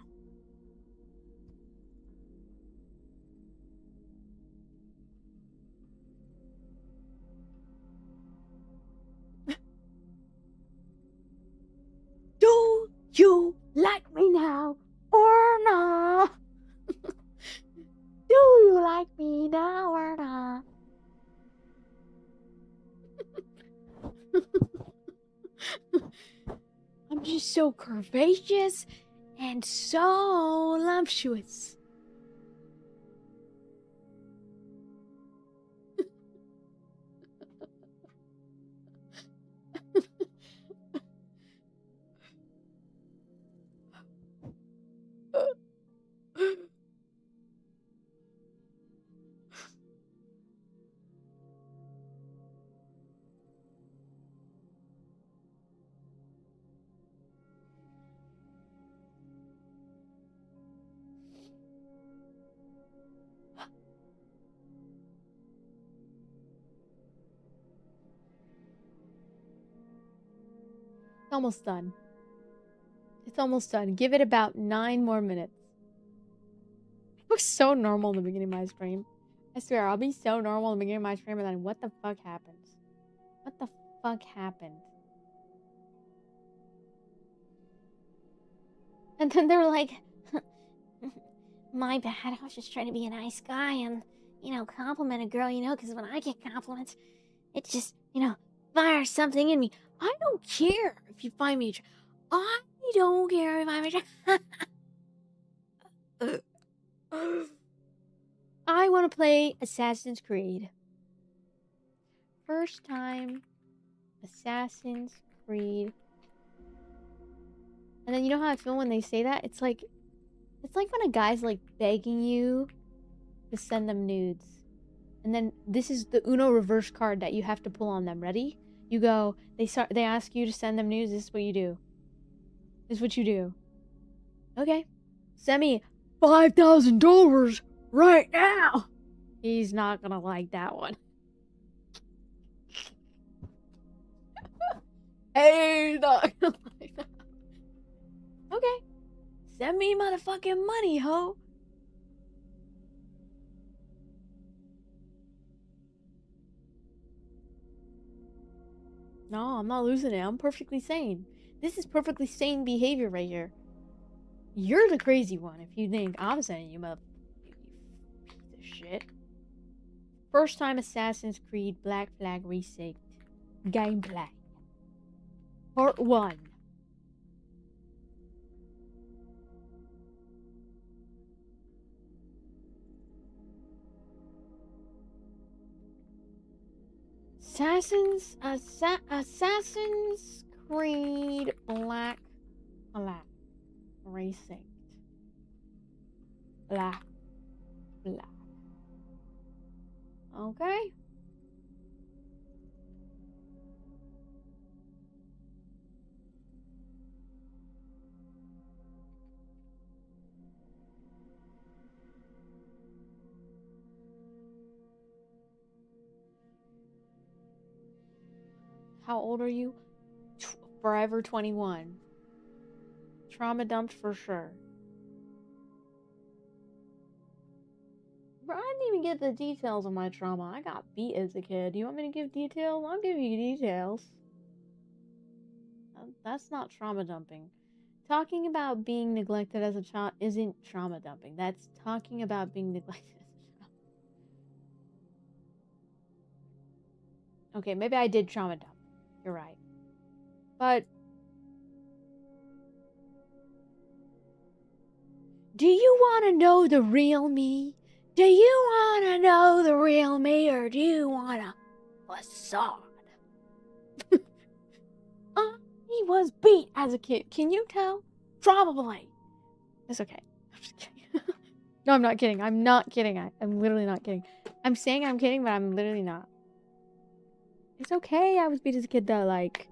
Do you like me now or not? Do you like me now or not? just so curvaceous and so voluptuous. Almost done. It's almost done. Give it about 9 more minutes. It looks so normal in the beginning of my stream. I swear, I'll be so normal in the beginning of my stream and then what the fuck happens? What the fuck happened? And then they're like, my bad, I was just trying to be a nice guy and, you know, compliment a girl, you know, because when I get compliments, it just, you know, fires something in me. I don't care if you find me. I don't care if I'm I want to play Assassin's Creed. First time Assassin's Creed. And then you know how I feel when they say that? It's like when a guy's like begging you to send them nudes. And then this is the Uno reverse card that you have to pull on them. Ready? You go, they ask you to send them nudes, this is what you do. This is what you do. Okay. Send me $5,000 right now. He's not gonna like that one. Hey, not gonna like that. Okay. Send me motherfucking money, ho. No, I'm not losing it. I'm perfectly sane. This is perfectly sane behavior right here. You're the crazy one if you think I'm sending you up. You piece of shit. First time Assassin's Creed Black Flag Resynced. Gameplay. Part 1. Assassin's Creed Black Flag Resynced. Black Flag. Okay. How old are you? Forever 21. Trauma dumped for sure. Bro, I didn't even get the details of my trauma. I got beat as a kid. You want me to give details? I'll give you details. That's not trauma dumping. Talking about being neglected as a child isn't trauma dumping. That's talking about being neglected as a child. Okay, maybe I did trauma dump. You're right. But do you want to know the real me? Do you want to know the real me, or do you want a facade? He was beat as a kid. Can you tell? Probably. It's okay. I'm just kidding. No, I'm not kidding. I'm not kidding. I'm literally not kidding. I'm saying I'm kidding, but I'm literally not. It's okay. I was beat as a kid, though. Like,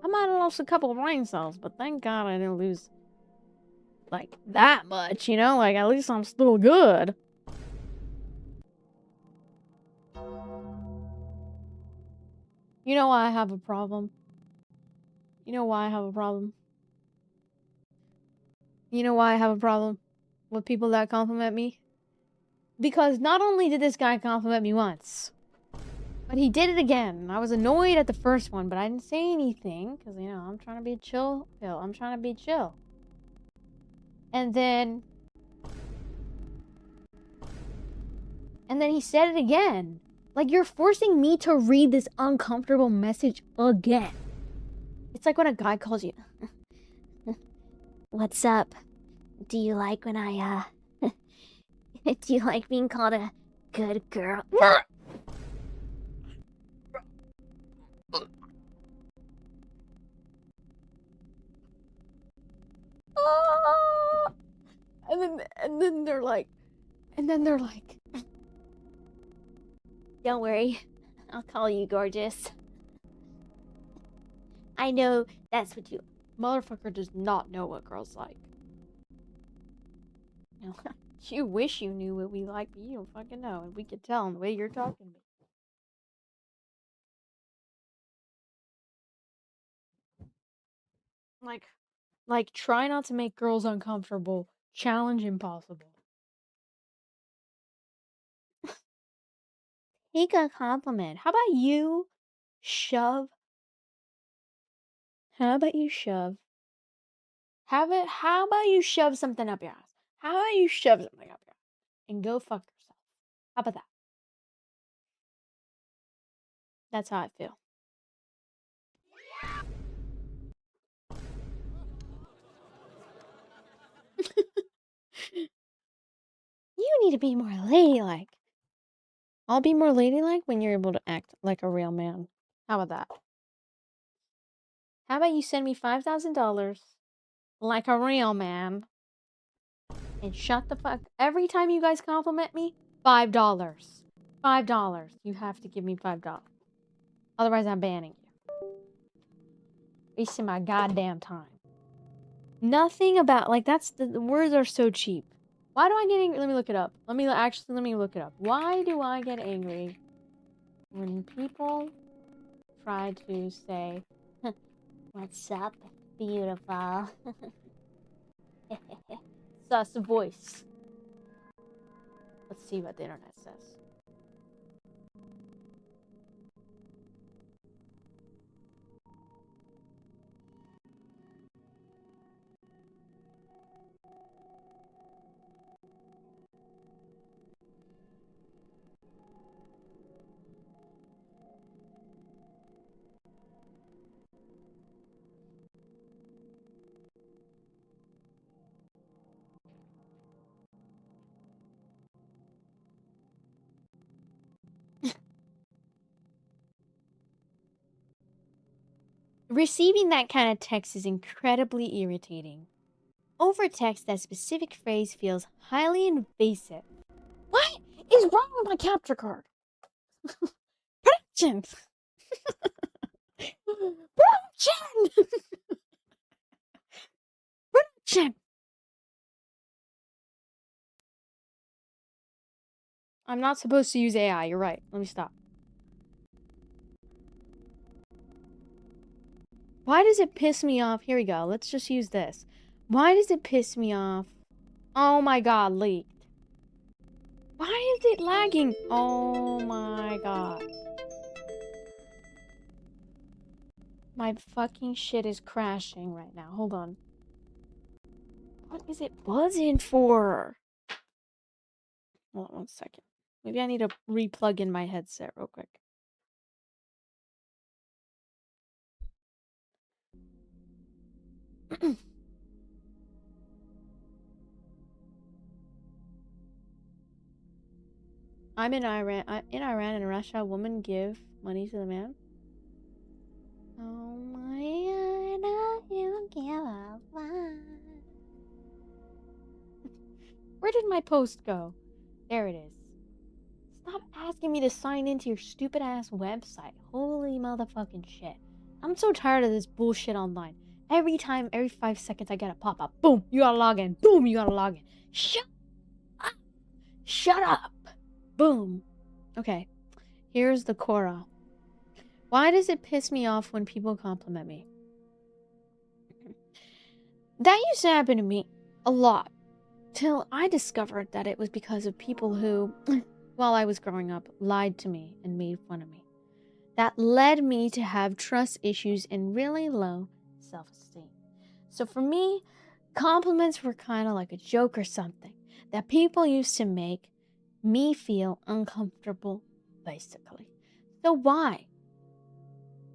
I might have lost a couple of brain cells, but thank God I didn't lose, like, that much, you know? Like, at least I'm still good. You know why I have a problem? You know why I have a problem? You know why I have a problem with people that compliment me? Because not only did this guy compliment me once, but he did it again. I was annoyed at the first one, but I didn't say anything because, you know, I'm trying to be chill. I'm trying to be chill. And then he said it again. Like, you're forcing me to read this uncomfortable message again. It's like when a guy calls you, What's up? Do you like when do you like being called a good girl? Ah! And then they're like, Don't worry, I'll call you gorgeous. I know that's what you... motherfucker does not know what girls like. No. You wish you knew what we like, but you don't fucking know, and we could tell in the way you're talking to me. Like, try not to make girls uncomfortable. Challenge impossible. Take a compliment. How about you shove? How about you shove? How about you shove something up your ass? How about you shove something up your ass and go fuck yourself? How about that? That's how I feel. You need to be more ladylike. I'll be more ladylike when you're able to act like a real man. How about that? How about you send me $5,000 like a real man and shut the fuck... Every time you guys compliment me, $5. $5. You have to give me $5. Otherwise, I'm banning you. Wasting my goddamn time. Nothing about... Like, that's... The words are so cheap. Why do I get angry? Let me look it up. Let me look it up. Why do I get angry when people try to say, What's up, beautiful? sus voice? Let's see what the internet says. Receiving that kind of text is incredibly irritating. Over text, that specific phrase feels highly invasive. What is wrong with my capture card? Production! Production! Production! I'm not supposed to use AI, you're right. Let me stop. Why does it piss me off? Here we go. Let's just use this. Why does it piss me off? Oh my god, leaked. Why is it lagging? Oh my god. My fucking shit is crashing right now. Hold on. What is it buzzing for? Hold on 1 second. Maybe I need to replug in my headset real quick. I'm in Iran. In Iran and Russia, women give money to the man. Oh my god, you give a fuck. Where did my post go? There it is. Stop asking me to sign into your stupid ass website. Holy motherfucking shit. I'm so tired of this bullshit online. Every 5 seconds, I get a pop up. Boom, you gotta log in. Boom, you gotta log in. Shut up. Shut up. Boom. Okay. Here's the Quora. Why does it piss me off when people compliment me? That used to happen to me a lot. Till I discovered that it was because of people who, while I was growing up, lied to me and made fun of me. That led me to have trust issues and really low self-esteem. So for me, compliments were kind of like a joke or something that people used to make me feel uncomfortable, basically. So why?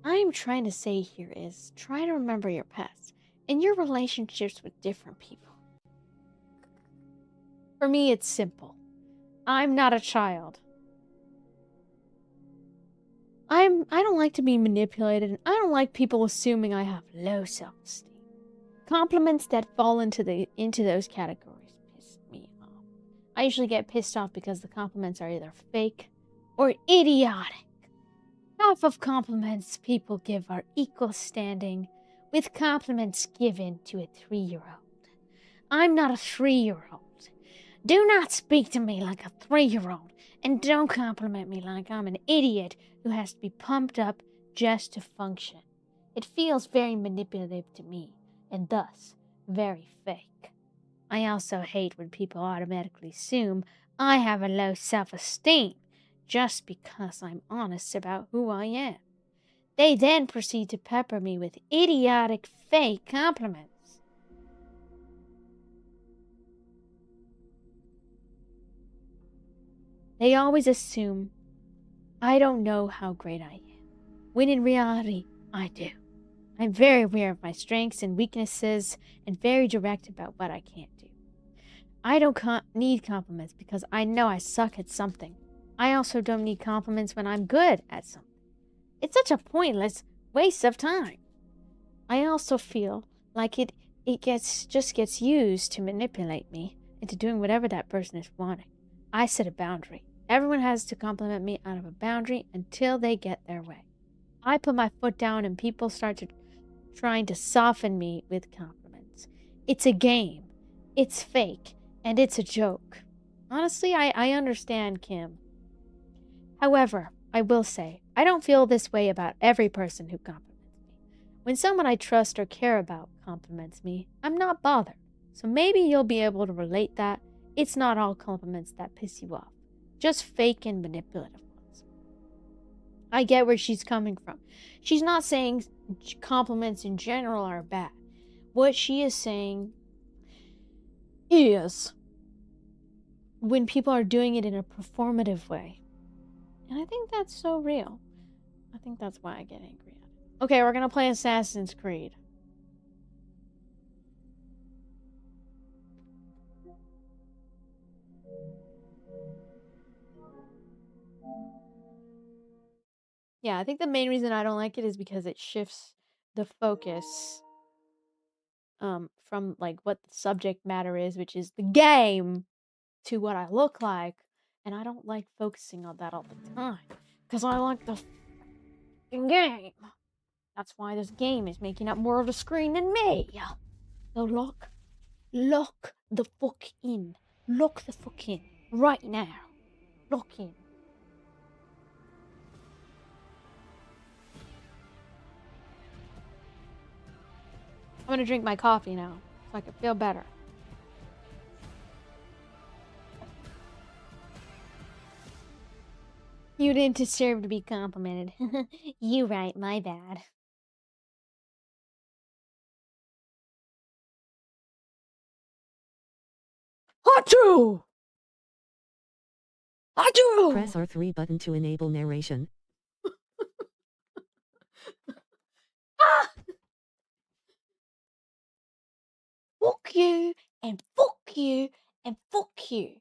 I'm trying to say here is try to remember your past in your relationships with different people. For me, it's simple. I'm not a child. I don't like to be manipulated, and I don't like people assuming I have low self-esteem. Compliments that fall into those categories piss me off. I usually get pissed off because the compliments are either fake or idiotic. Half of compliments people give are equal standing with compliments given to a 3-year-old. I'm not a 3-year-old. Do not speak to me like a 3-year-old, and don't compliment me like I'm an idiot who has to be pumped up just to function. It feels very manipulative to me, and thus very fake. I also hate when people automatically assume I have a low self-esteem just because I'm honest about who I am. They then proceed to pepper me with idiotic fake compliments. They always assume I don't know how great I am, when in reality, I do. I'm very aware of my strengths and weaknesses and very direct about what I can't do. I don't need compliments because I know I suck at something. I also don't need compliments when I'm good at something. It's such a pointless waste of time. I also feel like it gets used to manipulate me into doing whatever that person is wanting. I set a boundary. Everyone has to compliment me out of a boundary until they get their way. I put my foot down and people start trying to soften me with compliments. It's a game. It's fake. And it's a joke. Honestly, I understand Kim. However, I will say, I don't feel this way about every person who compliments me. When someone I trust or care about compliments me, I'm not bothered. So maybe you'll be able to relate that it's not all compliments that piss you off, just fake and manipulative ones. I get where she's coming from. She's not saying compliments in general are bad. What she is saying is when people are doing it in a performative way. And I think that's so real. I think that's why I get angry at it. Okay, we're gonna play Assassin's Creed. Yeah, I think the main reason I don't like it is because it shifts the focus from like what the subject matter is, which is the game, to what I look like, and I don't like focusing on that all the time because I like the game. That's why this game is making up more of the screen than me. So lock the fuck in. Lock the fuck in right now. Lock in. I'm gonna drink my coffee now so I can feel better. You didn't deserve to be complimented. You right, my bad. Achoo! Achoo! Press R3 button to enable narration. Ah! Fuck you, and fuck you, and fuck you.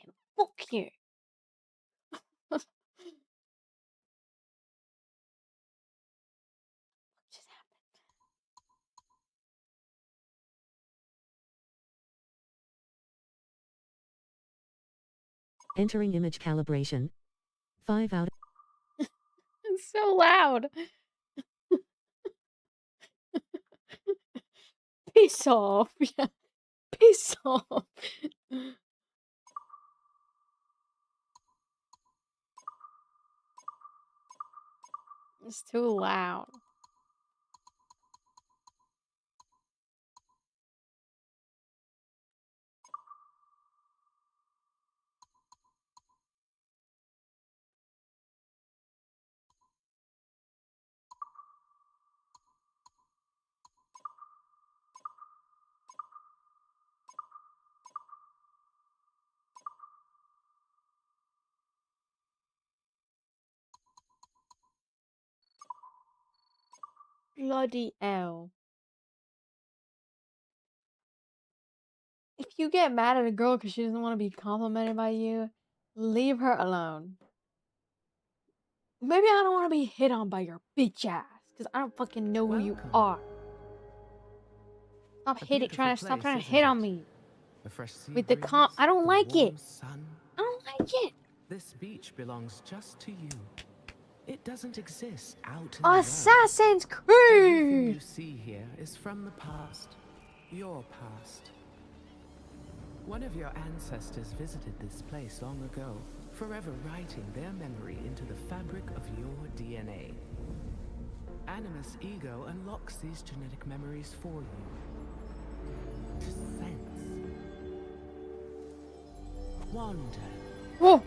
And fuck you. What just happened? Entering image calibration. 5 out. It's so loud. Piss off. Yeah. Piss off. It's too loud. Bloody hell. If you get mad at a girl because she doesn't want to be complimented by you, leave her alone. Maybe I don't want to be hit on by your bitch ass because I don't fucking know who you are. Stop trying to hit on me. A fresh sea With the breeze, I don't the like warm it. sun. I don't like it. This beach belongs just to you. It doesn't exist out in the world. Assassin's Everything you Creed. see here is from the past. Your past. One of your ancestors visited this place long ago, forever writing their memory into the fabric of your DNA. Animus Ego unlocks these genetic memories for you. To sense. Wander. Whoa.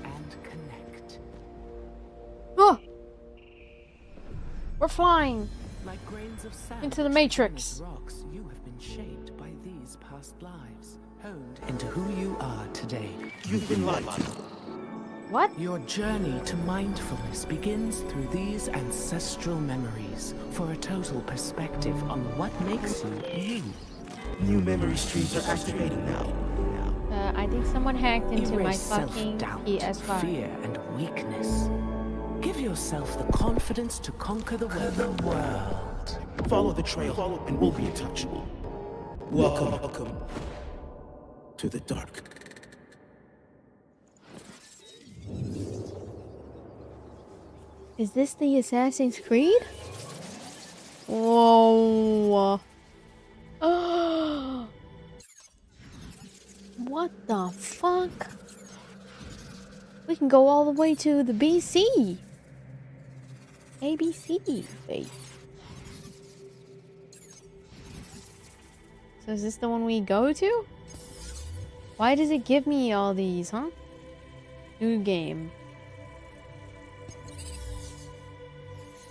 And connect. Oh. We're flying. Like grains of sand Into the Matrix. rocks, you have been shaped by these past lives, honed into who you are today. You've been lied to. What? Your journey to mindfulness begins through these ancestral memories for a total perspective on what makes you you. New memory streams are activating now. I think someone hacked into my Erase fucking self-doubt, PS5. fear, and weakness. Give yourself the confidence to conquer the world. Follow the trail, and we'll be in touch. Welcome to the dark. Is this the Assassin's Creed? Whoa. What the fuck? We can go all the way to the BC. ABC. Wait. So is this the one we go to? Why does it give me all these, huh? New game.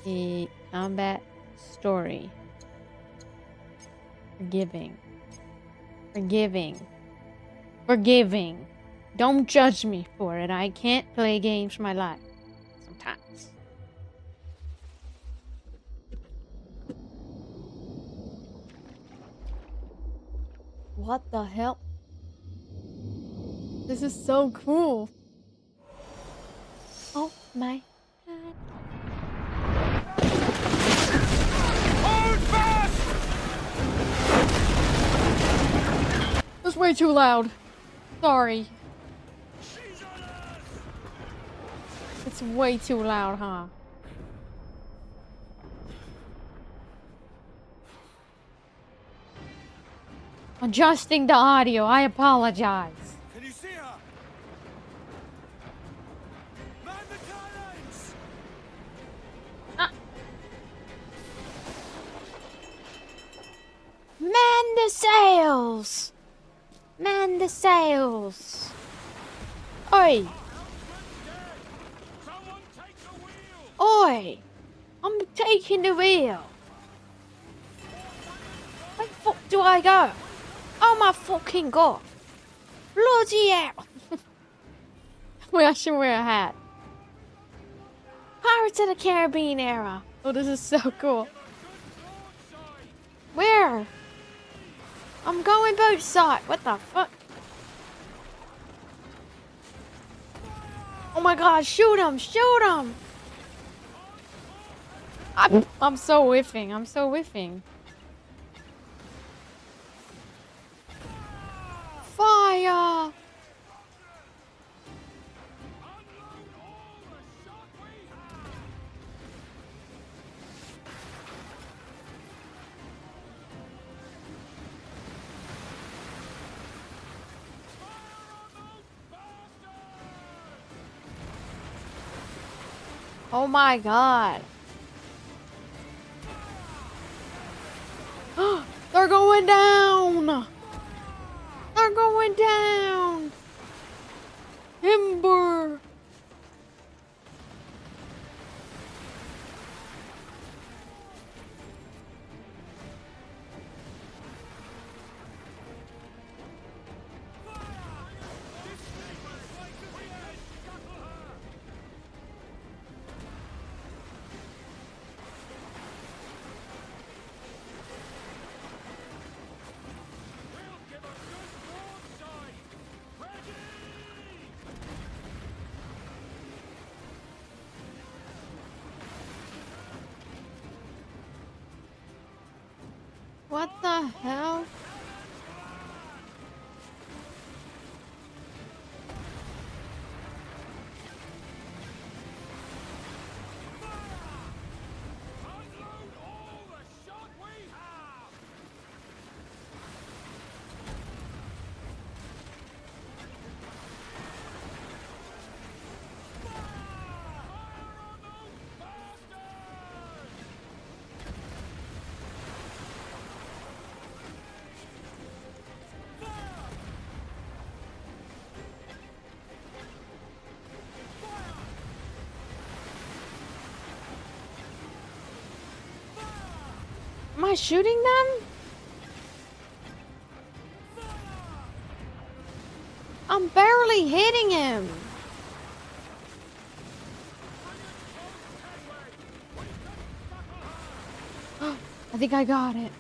The combat story. Forgiving. Don't judge me for it. I can't play games for my life. Sometimes. What the hell? This is so cool. Oh my god. Hold fast! That's way too loud. Sorry. She's on us! It's way too loud, huh? Adjusting the audio. I apologize. Can you see her? Man the cannons! Man the sails! Man the sails! Oi! Someone take the wheel! Oi! I'm taking the wheel! Where the fuck do I go? Oh my fucking god! Bloody hell! Wait, I should wear a hat. Pirates of the Caribbean era! Oh, this is so cool. Where? I'm going both sides. What the fuck? Oh my god, shoot him! Shoot him! I'm so whiffing. I'm so whiffing. Fire! Oh my god. They're going down! They're going down! Timber! What the hell? Unload all the shot we have! Fire on those bastards! Am I shooting them? I'm barely hitting him. I think I got it.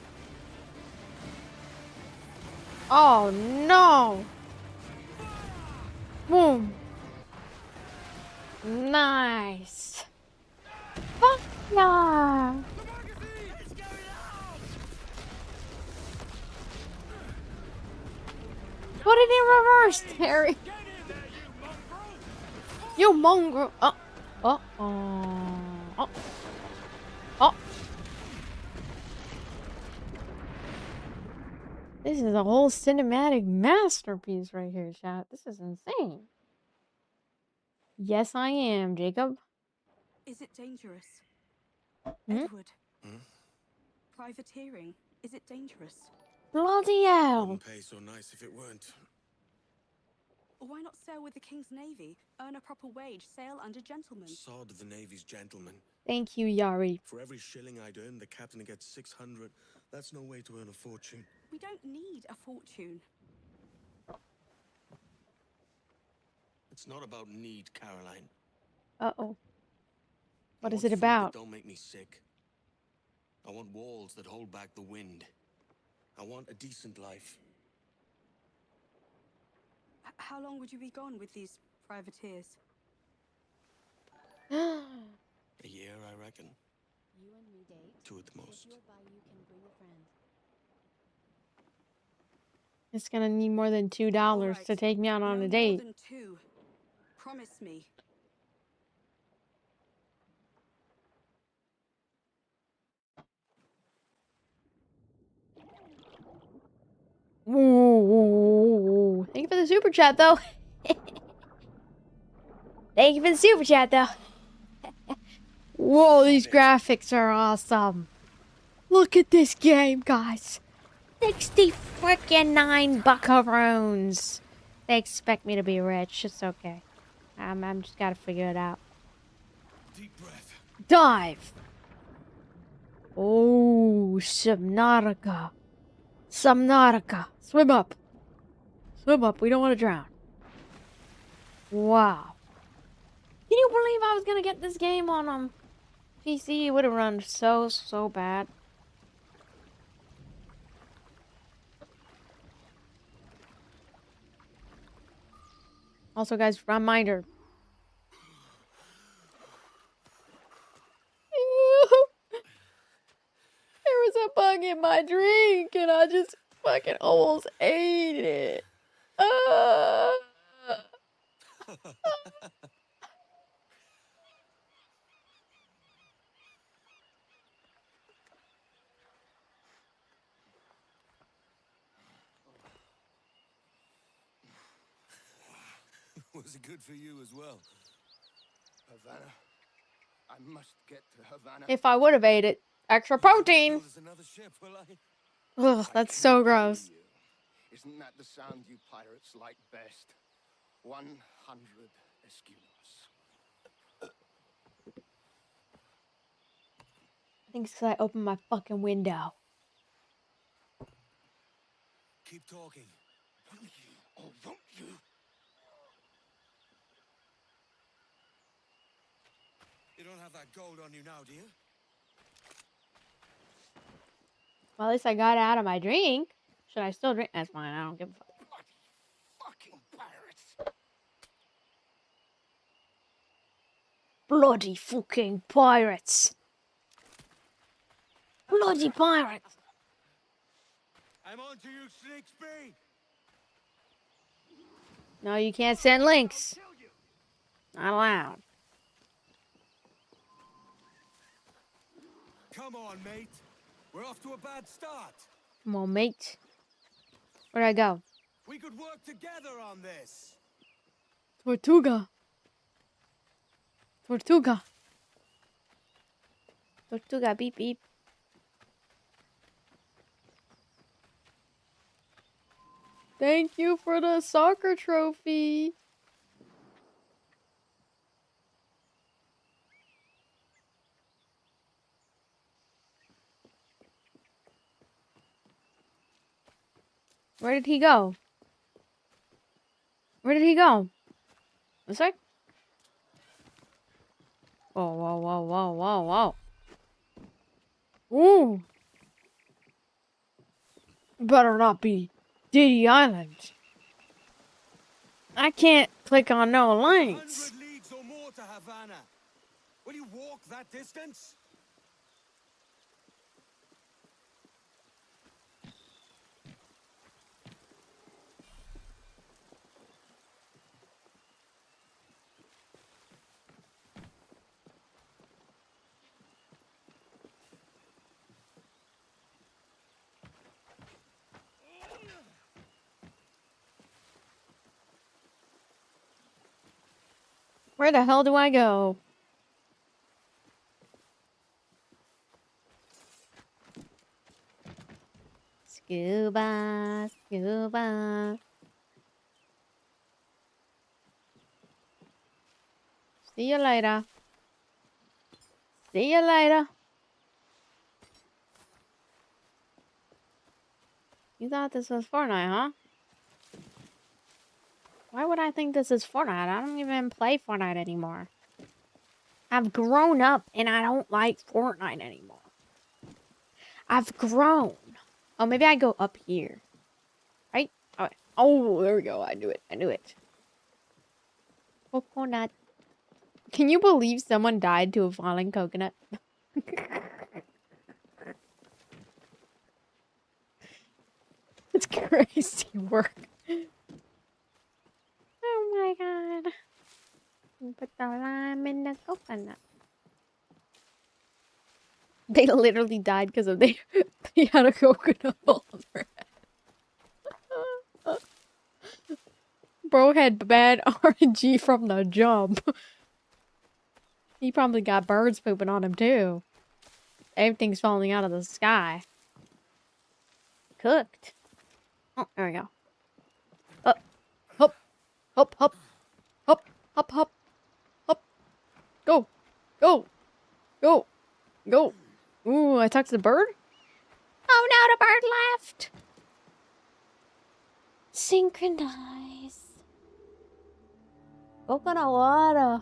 Oh no! Boom! Nice! Fuck yeah! Put it in reverse, Terry! You mongrel! Oh! Oh! Oh! Oh! This is a whole cinematic masterpiece right here, chat. This is insane. Yes, I am, Jacob. Is it dangerous? Hmm? Edward. Privateering. Is it dangerous? Bloody hell! Wouldn't pay so nice if it weren't. Why not sail with the King's Navy? Earn a proper wage, sail under gentlemen. Sod the Navy's gentlemen. Thank you, Yari. For every shilling I'd earn, the captain gets 600. That's no way to earn a fortune. We don't need a fortune. It's not about need, Caroline. Uh-oh. What I is want it food about? that don't make me sick. I want walls that hold back the wind. I want a decent life. How long would you be gone with these privateers? A year, I reckon. You and me date. 2 at the most. If you're by, you can bring a friend. It's gonna need more than $2 Alright, to take me out on no a date. more than 2. Promise me. Ooh. Thank you for the super chat, though. Thank you for the super chat, though. Whoa, these graphics are awesome. Look at this game, guys. 60 freaking 9 buckaroons. They expect me to be rich. It's okay. I'm just gotta figure it out. Deep breath. Dive. Oh, Subnautica. Subnautica. Swim up. Swim up. We don't want to drown. Wow. Can you believe I was gonna get this game on PC? It would have run so bad. Also, guys, reminder. There was a bug in my drink, and I just fucking almost ate it. Was it good for you as well? Havana. I must get to Havana. If I would have ate it, extra protein. There's another ship, will I? Ugh, that's so gross. Isn't that the sound you pirates like best? 100 Escudos. I think it's 'cause I opened my fucking window. Keep talking. Will you or won't you? You don't have that gold on you now, do you? Well, at least I got it out of my drink. Should I still drink? That's fine. I don't give a fuck. Bloody fucking pirates! Bloody fucking pirates. Bloody pirates. I'm on to you, Slicksby. No, you can't send links. Not allowed. Come on, mate. We're off to a bad start. Come on, mate. Where'd I go? We could work together on this. Tortuga. Tortuga. Tortuga, beep beep. Thank you for the soccer trophy. Where did he go? Where did he go? This way? Whoa, whoa, whoa, whoa, whoa, whoa. Ooh. Better not be Diddy Island. I can't click on no links. 100 leagues or more to Havana. Will you walk that distance? Where the hell do I go? Scuba, scuba. See you later. See you later. You thought this was Fortnite, huh? Why would I think this is Fortnite? I don't even play Fortnite anymore. I've grown up and I don't like Fortnite anymore. I've grown. Oh, maybe I go up here. Right? Oh, oh, there we go. I knew it. I knew it. Coconut. Can you believe someone died to a falling coconut? It's crazy work. Oh my god. Put the lime in the coconut. They literally died because of they had a coconut all on their head. Bro had bad RNG from the jump. He probably got birds pooping on him too. Everything's falling out of the sky. Cooked. Oh, there we go. Up, hop, hop, hop, hop, hop, hop, hop. Go, go, go, go. Ooh, I talked to the bird? Oh no, the bird left. Synchronize. Coconut water.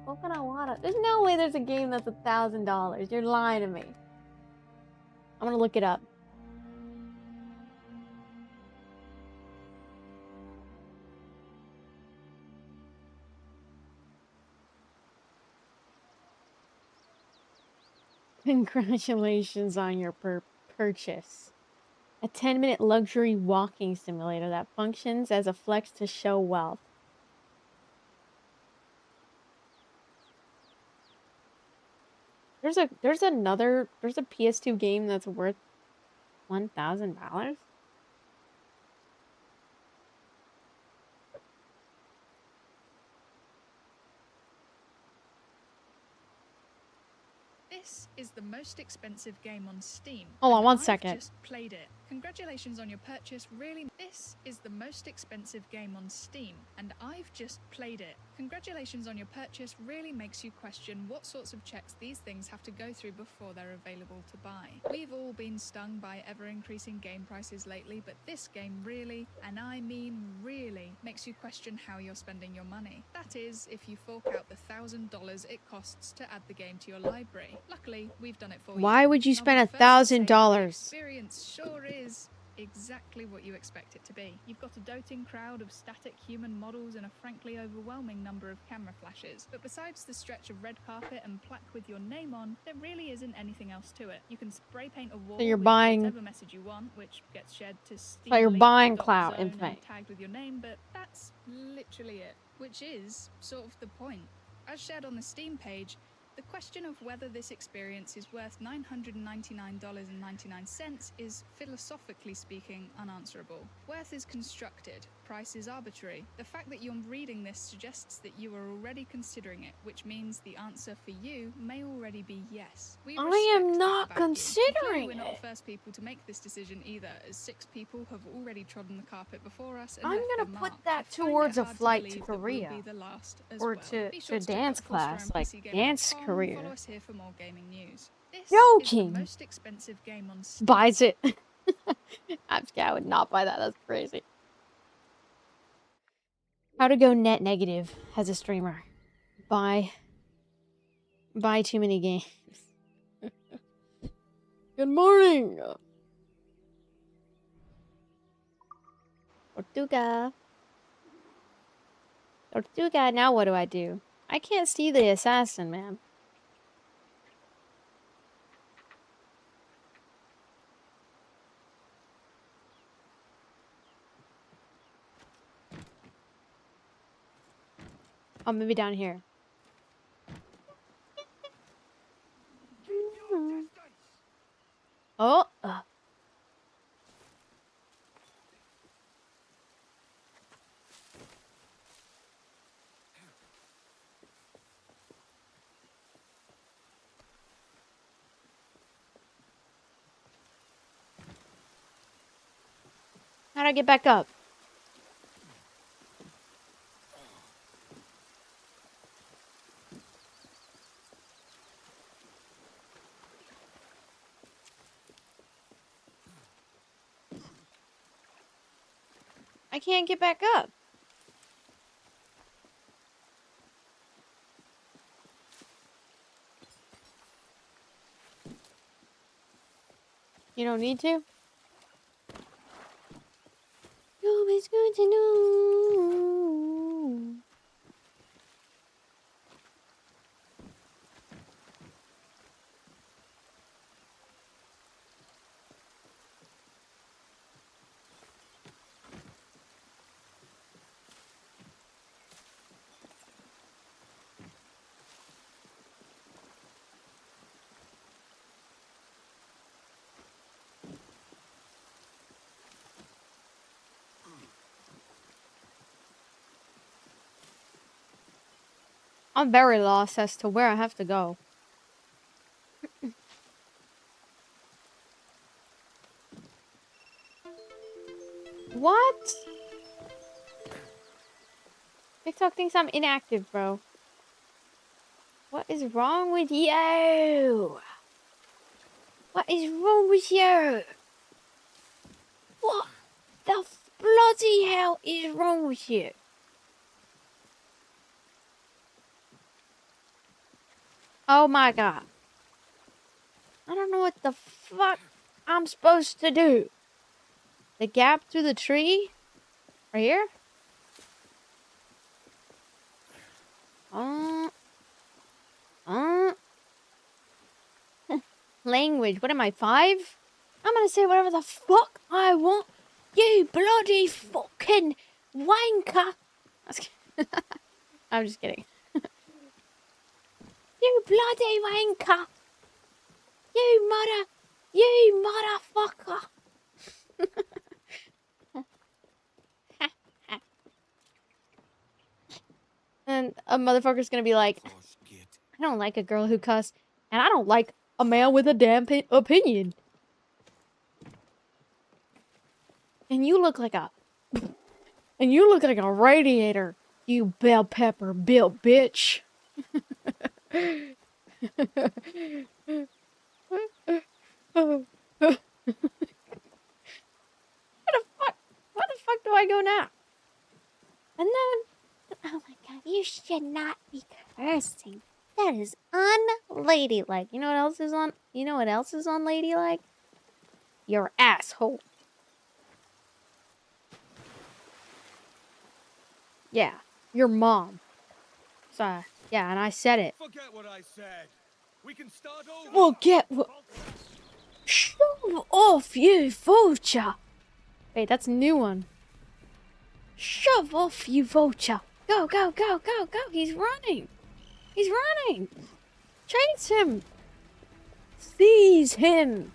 Coconut water. There's no way there's a game that's $1,000. You're lying to me. I'm gonna look it up. Congratulations on your purchase. A 10-minute luxury walking simulator that functions as a flex to show wealth. There's a PS2 game that's worth $1,000. This is the most expensive game on Steam. Hold on and one I've second. just played it. Congratulations on your purchase. Really, this is the most expensive game on Steam, and I've just played it. Congratulations on your purchase really makes you question what sorts of checks these things have to go through before they're available to buy. We've all been stung by ever-increasing game prices lately, but this game really, and I mean really, makes you question how you're spending your money. That is, if you fork out the $1,000 it costs to add the game to your library. Luckily, we've done it for you. Why would you And I'll be spend the first to say that the $1,000? experience sure is exactly what you expect it to be. You've got a doting crowd of static human models and a frankly overwhelming number of camera flashes. But besides the stretch of red carpet and plaque with your name on, there really isn't anything else to it. You can spray paint a wall So you're with buying. whatever message you want, which gets shared to So you're buying clout Steam and fame. and tagged with your name, but that's literally it. Which is sort of the point. As shared on the Steam page, the question of whether this experience is worth $999.99 is, philosophically speaking, unanswerable. Worth is constructed, price is arbitrary. The fact that you're reading this suggests that you are already considering it, which means the answer for you may already be yes. We I respect am that not about you. considering Clearly, we're not it. the first people to make this decision either, as 6 people have already trodden the carpet before us and I'm left gonna their put mark. that I find it towards a hard flight to believe that we'll Korea. be the last as Or well. to Be sure check out dance the Foster class, and like PCGamer.com dance and career. follow us here for more gaming news. This is the Joking. most expensive game on Steam. Buys it. I would not buy that. That's crazy. How to go net negative as a streamer. Buy too many games. Good morning. Tortuga. Tortuga, now what do? I can't see the assassin, man. Oh, maybe down here. Oh. How'd I get back up? I can't get back up. You don't need to? Nobody's going to know. I'm very lost as to where I have to go. What? TikTok thinks I'm inactive, bro. What is wrong with you? What is wrong with you? What the bloody hell is wrong with you? Oh my god. I don't know what the fuck I'm supposed to do. The gap through the tree? Right here? Language. What am I, 5? I'm gonna say whatever the fuck I want. You bloody fucking wanker. I'm just kidding. You bloody wanker. You motherfucker. And a motherfucker's gonna be like, I don't like a girl who cuss, and I don't like a man with a damn opinion. And you look like a radiator, you bell pepper built bitch. Where the fuck do I go now? And then, oh my god, you should not be cursing. That is unladylike. You know what else is unladylike? Your asshole. Yeah, your mom. So, yeah, and I said it. Forget what I said. We can start over. Well, shove off, you vulture. Wait, that's a new one. Shove off, you vulture. Go, go, go, go, go. He's running. He's running. Chase him. Seize him.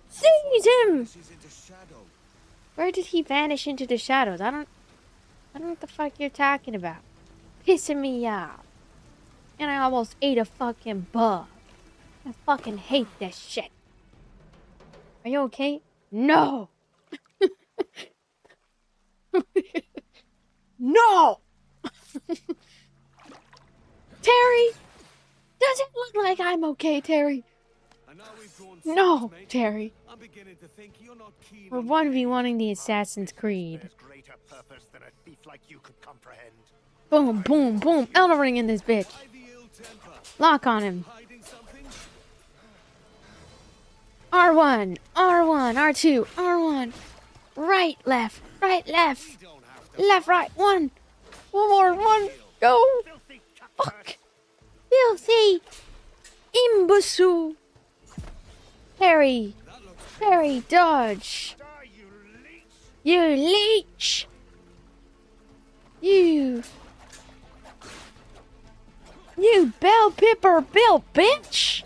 Seize him. She's into shadow. Where did he vanish into the shadows? I don't know what the fuck you're talking about. Pissing me off. And I almost ate a fucking bug. I fucking hate this shit. Are you okay? No. No. Terry, does it look like I'm okay, Terry? And now we've grown No, friends, mate. Terry. I'm beginning to think you're not keen We're on 1v1ing the Assassin's Creed. There's greater purpose than a thief like you could comprehend. Boom, boom, boom. Elden Ring in this bitch. By the ill temper. Lock on him. Hiding something? R1, R1, R2, R1. Right, left, left. Don't have to. Left, right, one. One more, one. Go. Fuck. Filthy. Imbecile. Harry. That looks Harry, dodge. Die, you leech! You leech. You bell pepper bill bitch.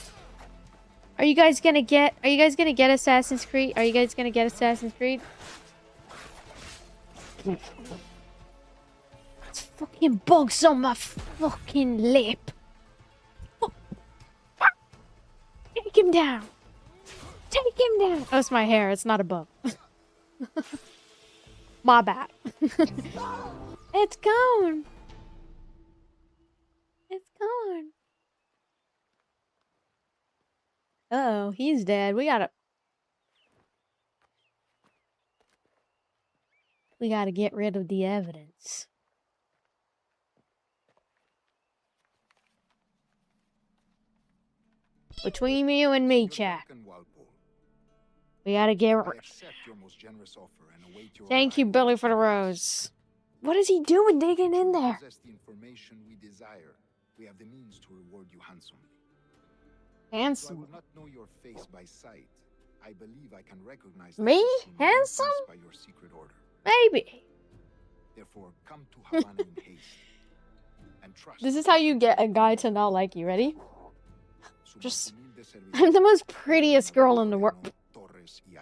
Are you guys gonna get Assassin's Creed? Are you guys gonna get Assassin's Creed? It's fucking bugs on my fucking lip. Take him down. Take him down. Oh, it's my hair. It's not a bug. My bad. It's gone. It's gone. Uh-oh, he's dead. We gotta get rid of the evidence. Between you and me, chat. We gotta get rid. Thank you, Billy, for the rose. What is he doing digging in there? We have the means to reward you handsomely. Handsome. I would not know your face by sight. I believe I can recognize Me? Handsome? by your secret order. Maybe. Therefore, come to Havana in haste. And trust. This is how you get a guy to not like you. Ready? Just, I'm the most prettiest girl in the world.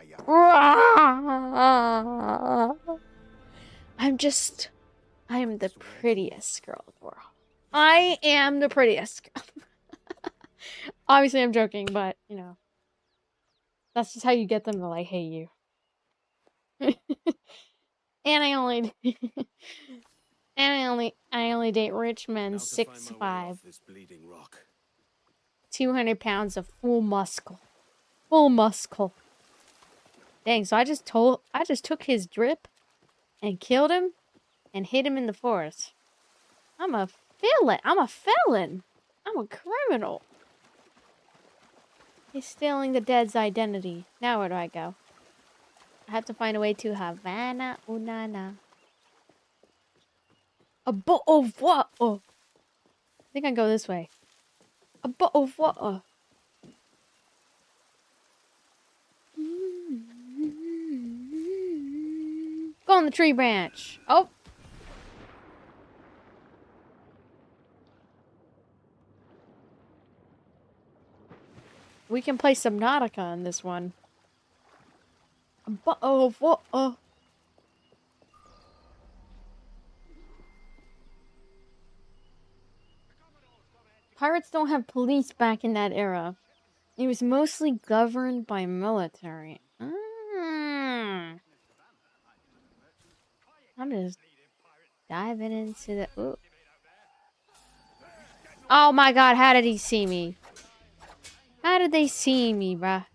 I am the prettiest girl in the world. I am the prettiest girl. Obviously, I'm joking, but, you know. That's just how you get them to, like, hate you. And I only... I only date rich men, 6'5". 200 pounds of full muscle. Full muscle. Dang, so I just took his drip and killed him and hid him in the forest. I'm a felon. I'm a criminal. He's stealing the dead's identity. Now where do I go? I have to find a way to Havana, Unana. A bottle of water. I think I go this way. A bottle of water. Go on the tree branch. Oh. We can play Subnautica in this one. A bottle of water. Pirates don't have police back in that era. It was mostly governed by military. I'm just diving into the... Ooh. Oh my god, how did he see me? How did they see me, bruh?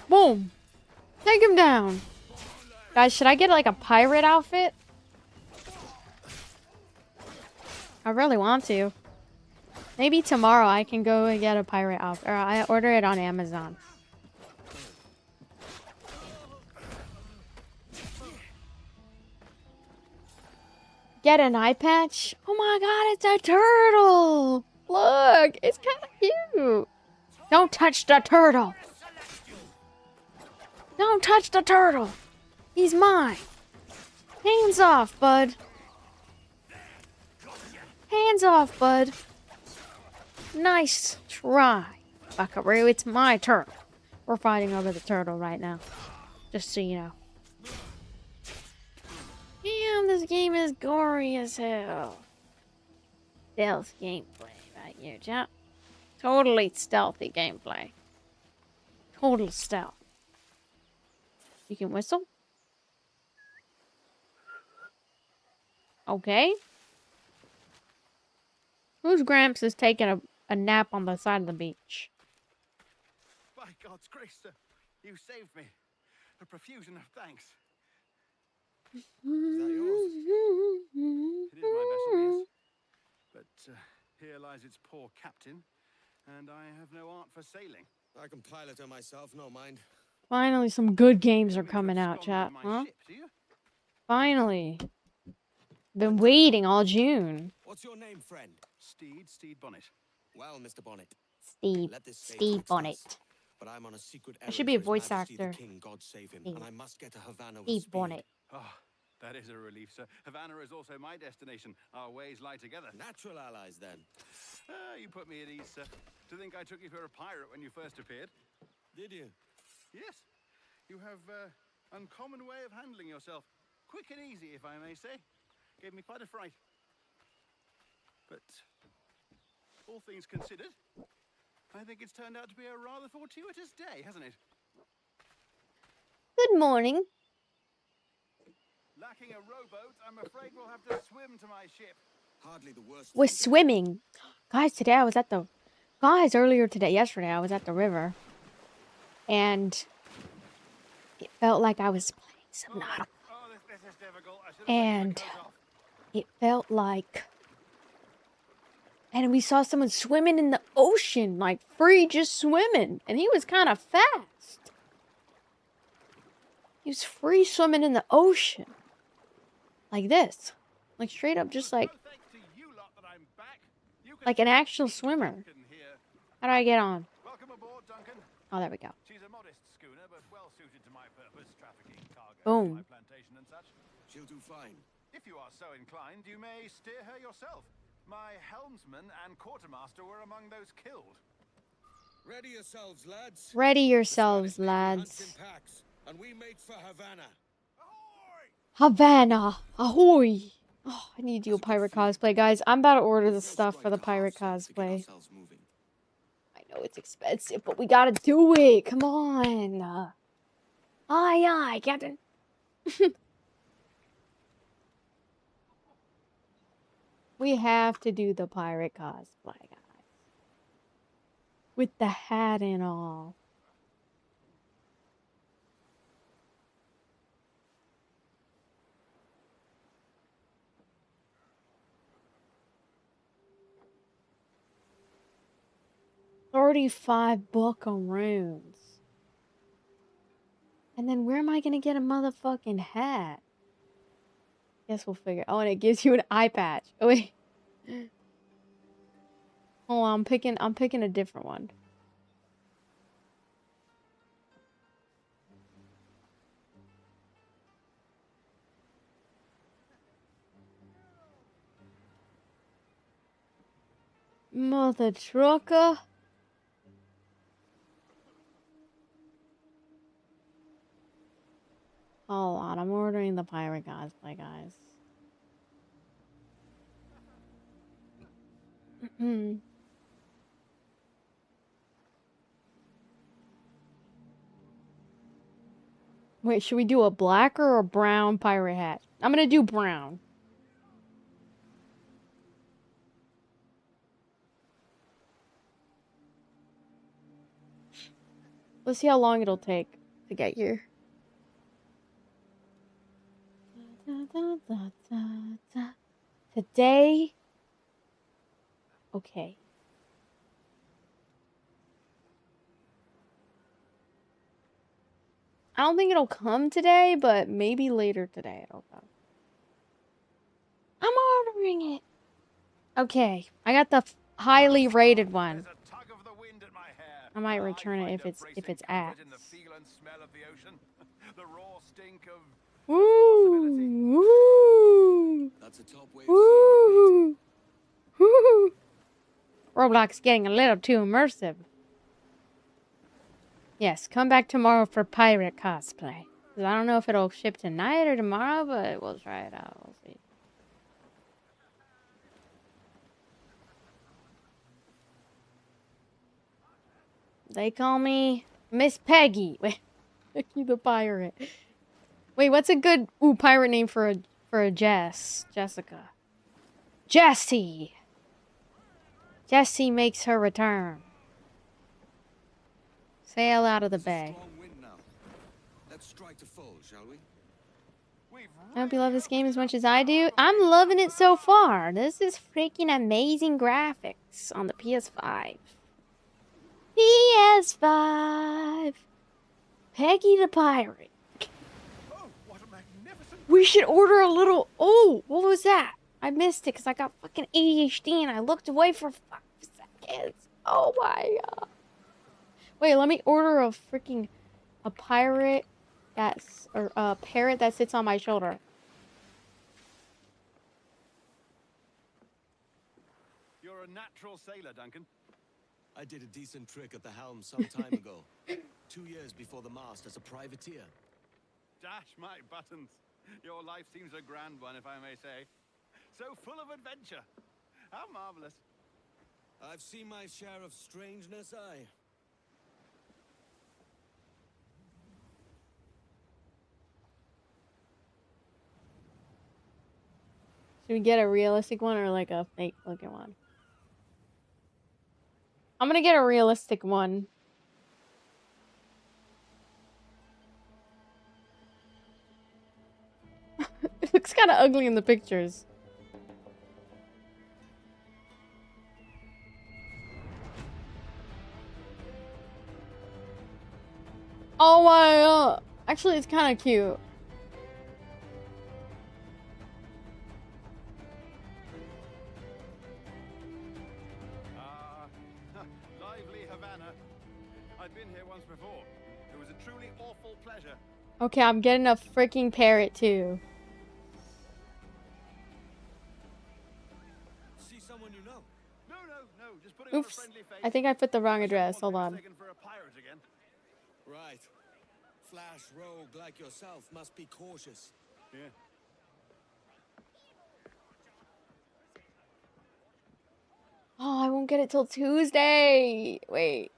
Boom! Take him down! Guys, should I get like a pirate outfit? I really want to. Maybe tomorrow I can go and get a pirate off, or I order it on Amazon. Get an eye patch? Oh my god, it's a turtle! Look, it's kind of cute. Don't touch the turtle. Don't touch the turtle. He's mine. Hands off, bud. Hands off, bud. Nice try, Buckaroo. It's my turtle. We're fighting over the turtle right now. Just so you know. Damn, this game is gory as hell. Stealth gameplay right here, chat. Totally stealthy gameplay. Total stealth. You can whistle? Okay. Whose Gramps is taking a nap on the side of the beach? By God's grace, sir, you saved me. A profusion of thanks. Is that yours? It is my vessel, yes. But here lies its poor captain, and I have no art for sailing. I can pilot her myself, no mind. Finally, some good games are coming out, chat. Huh? Ship, do you? Finally. Been waiting all June. What's your name, friend? Steed Bonnet. Well, Mr. Bonnet. Steve. Let this stay Steve betwixt Bonnet. us, but I'm on a secret I errand should be a for His voice Majesty actor. The King, God save him, Steve. and I must get to Havana with Steve speed. Bonnet. Oh, that is a relief, sir. Havana is also my destination. Our ways lie together. Natural allies, then. You put me at ease, sir. To think I took you for a pirate when you first appeared. Did you? Yes. You have uncommon way of handling yourself. Quick and easy, if I may say. Gave me quite a fright. But all things considered, I think it's turned out to be a rather fortuitous day, hasn't it? Good morning. Lacking a rowboat, I'm afraid we'll have to swim to my ship. Hardly the worst. We're thing. swimming. Guys, today I was at the... Guys, yesterday I was at the river. And it felt like I was playing Subnautica. Oh, this is difficult. I should have And taken my coat off. it felt like... And we saw someone swimming in the ocean, like free just swimming. And he was kind of fast. He was free swimming in the ocean. Like this. Like straight up just like... No thanks to you lot that I'm back. You can Like an actual swimmer. Duncan here. How do I get on? Welcome aboard, Duncan. Oh, there we go. She's a modest schooner, but well suited to my purpose, trafficking cargo Boom. to my plantation and such. She'll do fine. If you are so inclined, you may steer her yourself. My helmsman and quartermaster were among those killed. Ready yourselves, lads. Ready yourselves, Spanish make lads. hunts in packs, and we make for Havana. Havana. Ahoy. Oh, I need to do a pirate cosplay, guys. I'm about to order the stuff for the pirate cosplay. I know it's expensive, but we gotta do it. Come on. Aye, aye, Captain. We have to do the pirate cosplay, guys. With the hat and all. $35 buckaroons. And then where am I gonna get a motherfucking hat? Guess we'll figure. Oh, and it gives you an eye patch. Oh wait. Hold on, I'm picking a different one. Mother trucker. Hold on, I'm ordering the pirate cosplay, guys. Wait, should we do a black or a brown pirate hat? I'm gonna do brown. Let's see how long it'll take to get here. Today. Okay. I don't think it'll come today, but maybe later today it'll come. I'm ordering it. Okay, I got the highly rated one. There's a tug of the wind at my hair. I might and return it find if a it's bracing ass. comfort in the feel and smell of the ocean. The raw stink of Woo! Woo! That's a top way of seeing it, mate. Woo! Woo! Roblox getting a little too immersive. Yes, come back tomorrow for pirate cosplay. 'Cause I don't know if it'll ship tonight or tomorrow, but we'll try it out. We'll see. They call me Miss Peggy. Wait, Peggy the pirate. Wait, what's a good pirate name for a Jessica? Jessie. Jessie makes her return. Sail out of the bay. Strong wind now. Let's strike to full, shall we? I hope you love this game as much as I do. I'm loving it so far. This is freaking amazing graphics on the PS5. PS5. Peggy the Pirate. oh, what a magnificent We should order a little... Oh, what was that? I missed it because I got fucking ADHD and I looked away for 5 seconds. Oh my god. Wait, let me order a freaking... A pirate that's... Or a parrot that sits on my shoulder. You're a natural sailor, Duncan. I did a decent trick at the helm some time ago. 2 years before the mast as a privateer. Dash my buttons. Your life seems a grand one, if I may say. So full of adventure. How marvelous. I've seen my share of strangeness, aye. Should we get a realistic one or like a fake looking one? I'm gonna get a realistic one. It looks kind of ugly in the pictures. Oh my god. Actually, it's kind of cute. Lively Havana. I've been here once before. It was a truly awful pleasure. Okay, I'm getting a freaking parrot too. See someone you know? No, just putting on a Oops. friendly face. I think I put the wrong I shouldn't address. want Hold to be on. mistaken for a pirate again. Right. Flash rogue like yourself must be cautious. Yeah. Oh, I won't get it till Tuesday. Wait.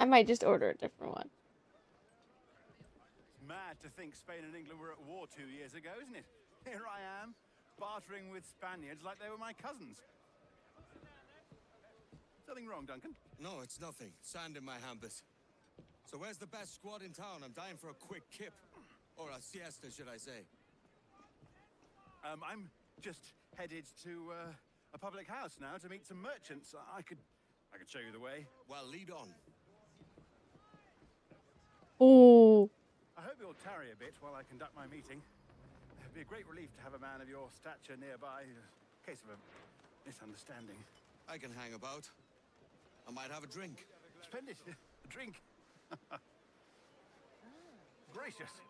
I might just order a different one. It's mad to think Spain and England were at war 2 years ago, isn't it? Here I am, bartering with Spaniards like they were my cousins. Something wrong, Duncan? No, it's nothing. Sand in my hampers. So where's the best squad in town? I'm dying for a quick kip. Or a siesta, should I say. I'm just headed to a public house now to meet some merchants. I could show you the way. Well, lead on. Oh. I hope you'll tarry a bit while I conduct my meeting. It'd be a great relief to have a man of your stature nearby, in case of a misunderstanding. I can hang about. I might have a drink. Splendid. A drink. Gracious.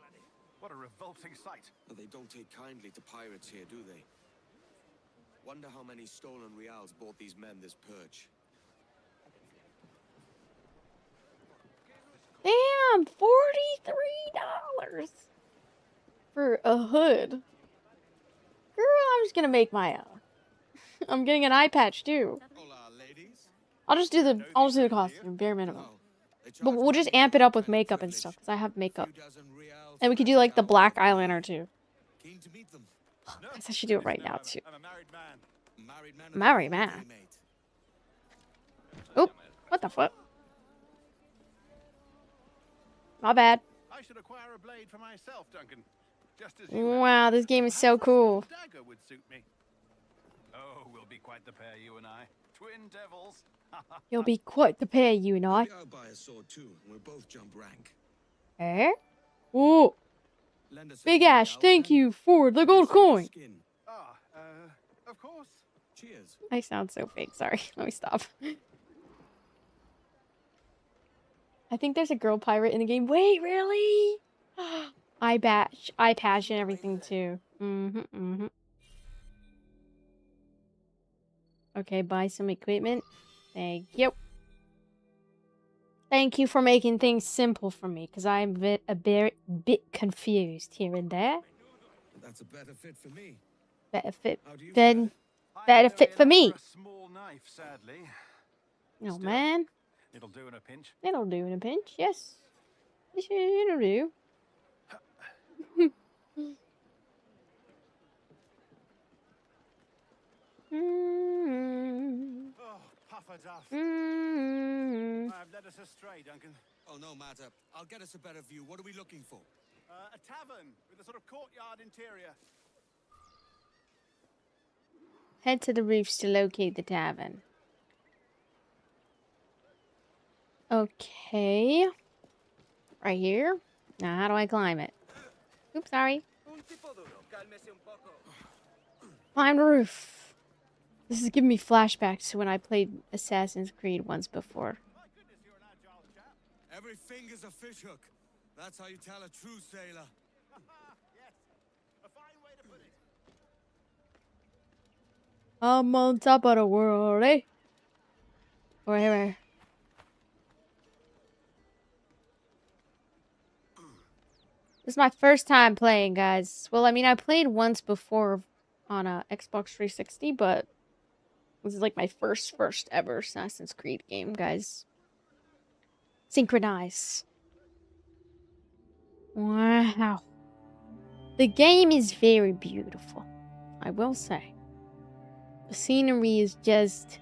What a revolting sight. Well, they don't take kindly to pirates here, do they? Wonder how many stolen reals bought these men this perch. Damn, $43 for a hood. Girl, I'm just gonna make my own. I'm getting an eye patch too. Hola, ladies. I'll just do the costume, bare minimum. No, they But charge we'll just money amp it up with for makeup and privilege. stuff, because I have makeup. Few dozen reals And we could for do like the every black hour. eyeliner too. Keen to meet them. No, Guess I should do it right no, now too. I'm a married man. Married man. Married man. Mate. Oh, what the fuck? My bad. I should acquire a blade for myself, Duncan. Just as you Wow, this game is so Perhaps a cool. dagger would suit me. Oh, we'll be quite the pair, you and I. Twin devils. You'll be quite the pair, you and I. Maybe I'll buy a sword too. We'll both jump rank. Eh? Ooh. Lend us a Big few Ash, bells, thank then. you for the I gold can save your coin. skin. Ah, of course. Cheers. I sound so fake. Sorry. Let me stop. I think there's a girl pirate in the game. Wait, really? Eye patch and everything too. Okay, buy some equipment. Thank you. Thank you for making things simple for me, because I'm a bit confused here and there. That's a better fit for me. Better fit How do you than I better ain't fit for enough me. a small knife, sadly. No, Still, man. it'll do in a pinch. It'll do in a pinch. Yes. It'll do. Oh, puffer duff. Mm. I've led us astray, Duncan. Oh, no matter. I'll get us a better view. What are we looking for? A tavern with a sort of courtyard interior. Head to the roofs to locate the tavern. Okay. Right here. Now, how do I climb it? Oops, sorry. Climb the roof. This is giving me flashbacks to when I played Assassin's Creed once before. My goodness, you're an agile chap. Every finger's a fishhook. That's how you tell a true sailor. Yes, a fine way to put it. I'm on top of the world, eh? Where? This is my first time playing, guys. Well, I mean, I played once before on a Xbox 360, but this is like my first ever Assassin's Creed game, guys. Synchronize. Wow. The game is very beautiful, I will say. The scenery is just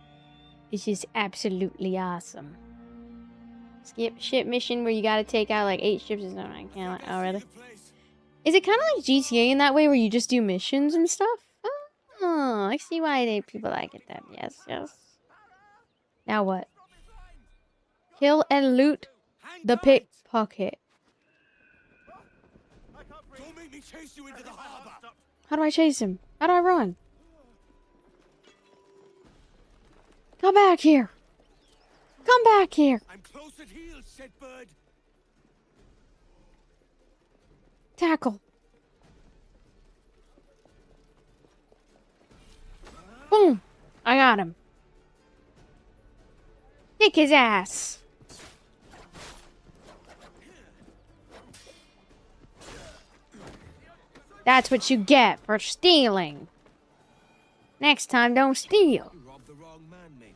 absolutely awesome. Skip ship mission where you gotta take out like 8 ships or something. I can't. Oh, really? Is it kind of like GTA in that way where you just do missions and stuff? Oh, I see why people like it then. Yes, yes. Now what? Kill and loot the pickpocket. Don't make me chase you into the harbor. How do I chase him? How do I run? Come back here. Come back here. I'm close at heel, shitbird. Tackle. Boom. I got him. Kick his ass. That's what you get for stealing. Next time, don't steal. You robbed the wrong man, mate.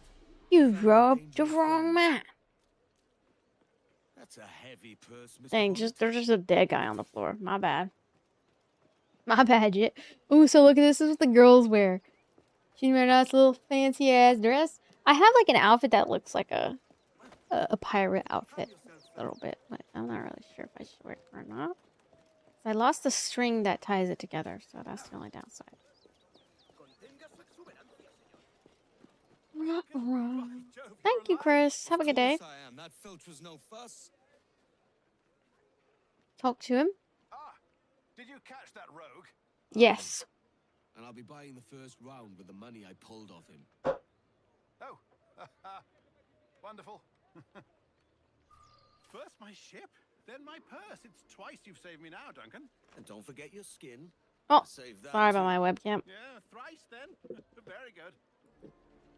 You robbed the wrong man. That's a heavy purse, Mr. Dang, Bullet. there's just a dead guy on the floor. My bad. My bad, Jit. Ooh, so look at this. This is what the girls wear. She's wearing a nice little fancy ass dress. I have like an outfit that looks like a pirate outfit a little bit, but I'm not really sure if I should wear it or not. I lost the string that ties it together, so that's the only downside. Thank you, Chris. Have a good day. Of course I am. That filch was no fuss. Talk to him. Ah, did you catch that rogue? Yes. And I'll be buying the first round with the money I pulled off him. Oh, wonderful. First my ship, then my purse. It's twice you've saved me now, Duncan. And don't forget your skin. Oh, Save that sorry about too. my webcam. Yeah, thrice then. Very good.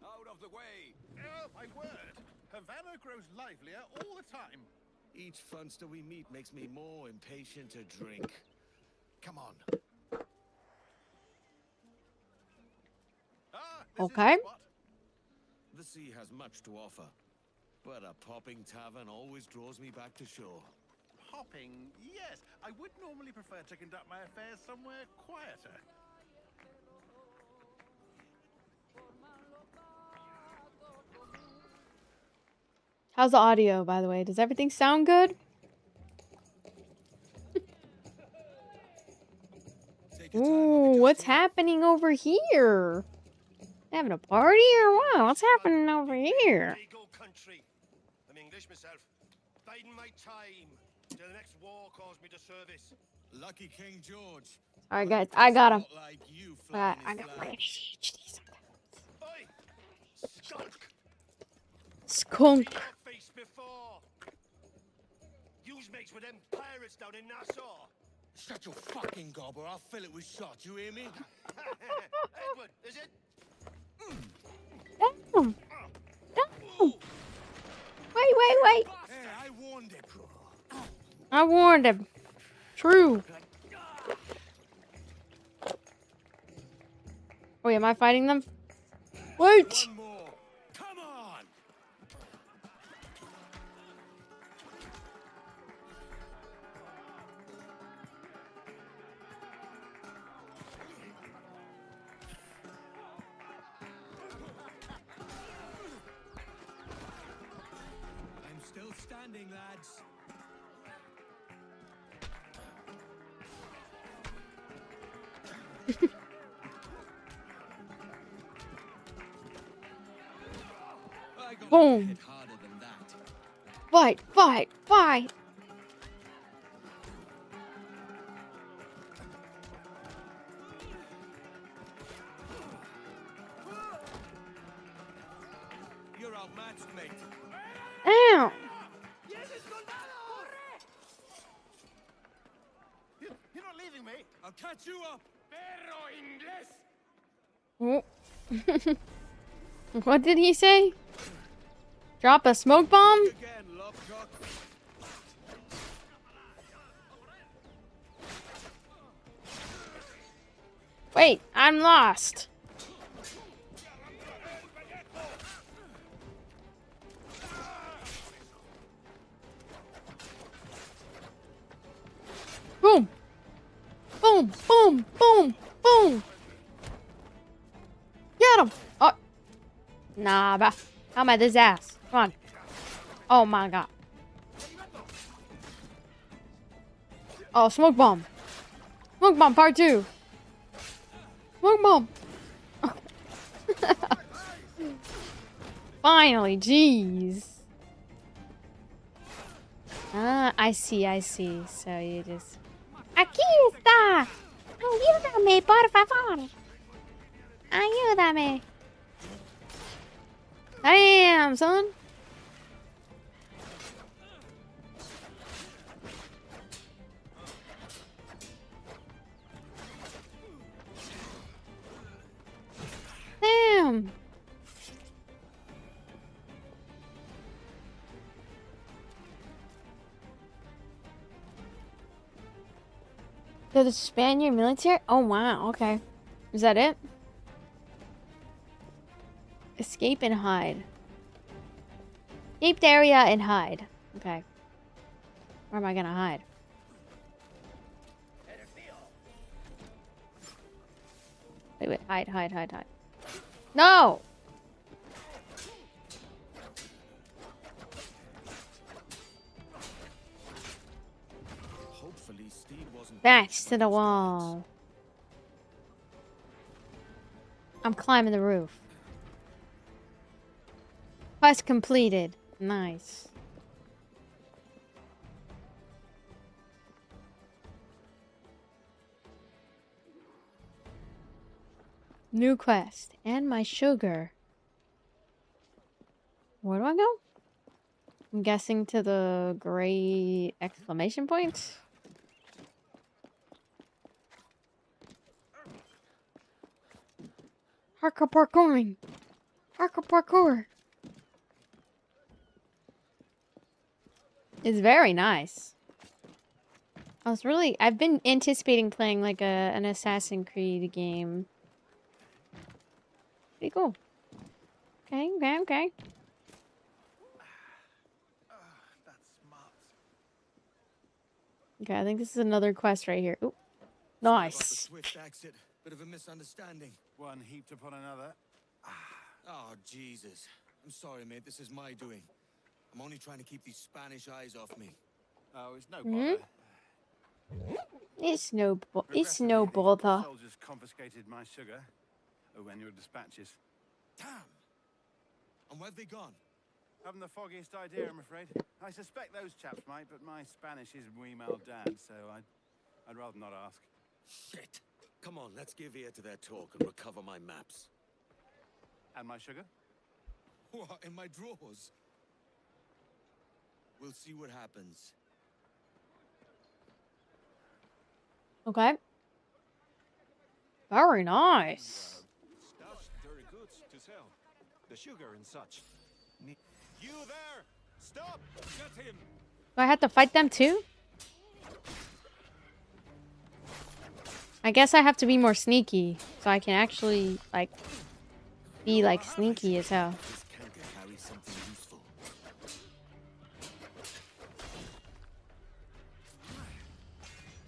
Out of the way. Oh, my word. Havana grows livelier all the time. Each funster we meet makes me more impatient to drink. Come on. Ah, this Okay. is the spot. The sea has much to offer, but a popping tavern always draws me back to shore. Hopping, yes. I would normally prefer to conduct my affairs somewhere quieter. How's the audio, by the way? Does everything sound good? Take your time, I'll be Ooh, just what's here. happening over here? Having a party or what? What's happening over here? Country. I'm English myself. Biding my time till the next war calls me to service. Lucky King George. Alright, guys, I got him. Like you I flying got his my flag. ADHD. Oi! Skunk! Skunk. Seen your face before. Yous mates with them pirates down in Nassau. Shut your fucking gob or I'll fill it with shot, you hear me? Edward, is it? Damn. Damn. Wait. Hey, I warned him. I warned him. True. Wait, am I fighting them? Wait! One more. Come on! I'm still standing, lads. I got Boom. hit harder than that. Fight! You're outmatched, mate. Ow! You're not leaving me. I'll catch you up. Pero inglés. Oh. What did he say? Drop a smoke bomb? Again, lovecock. Wait, I'm lost. Boom! Boom! Get him! Oh. Nah, bah. I'm at his ass. Come on. Oh my god. Oh, smoke bomb. Smoke bomb part 2. Smoke bomb. Finally, jeez. Ah, I see. So you just... Aquí está. Ayúdame, por favor. Ayúdame. Damn, son. Damn. So the Spaniard military? Oh wow, okay. Is that it? Escape and hide. Escaped area and hide. Okay. Where am I gonna hide? Wait, hide. No! Hopefully Steed wasn't Backs to the wall. I'm climbing the roof. Quest completed. Nice. New quest. And my sugar. Where do I go? I'm guessing to the gray exclamation point. Hardcore parkouring. Hardcore parkour. It's very nice. I've been anticipating playing like an Assassin's Creed game. Pretty cool. Okay. Okay, I think this is another quest right here. Ooh. Nice. Nice. Swift exit. Bit of a misunderstanding. One heaped upon another. Oh, Jesus. I'm sorry, mate. This is my doing. I'm only trying to keep these Spanish eyes off me. Oh, it's no Hmm? bother. It's no bother. Soldiers confiscated my sugar when your dispatches. Damn! And where've they gone? Haven't the foggiest idea, I'm afraid. I suspect those chaps might, but my Spanish is muy mal dad, so I'd rather not ask. Shit! Come on, let's give ear to their talk and recover my maps. And my sugar? What, in my drawers? We'll see what happens. Okay. Very nice. Stuff's very goods to sell. The sugar and such. You there! Stop! Get him! Do I have to fight them too? I guess I have to be more sneaky, so I can actually, like, be, like, sneaky as hell. This canker carries something useful.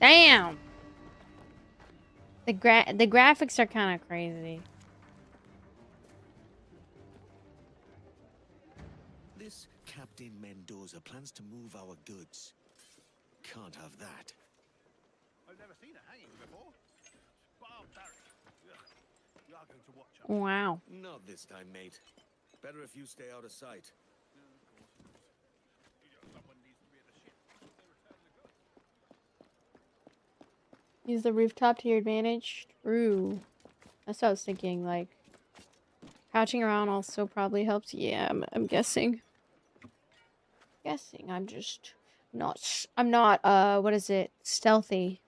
Damn! The graphics are kind of crazy. This Captain Mendoza plans to move our goods. Can't have that. I've never seen a hanging before. Barbaric. Ugh. You are going to watch out. Wow. Not this time, mate. Better if you stay out of sight. Someone needs to be at the ship. They return the goods. Use the rooftop to your advantage. True. That's what I was thinking, like, crouching around also probably helps. Yeah, I'm guessing. I'm just I'm not, what is it? Stealthy.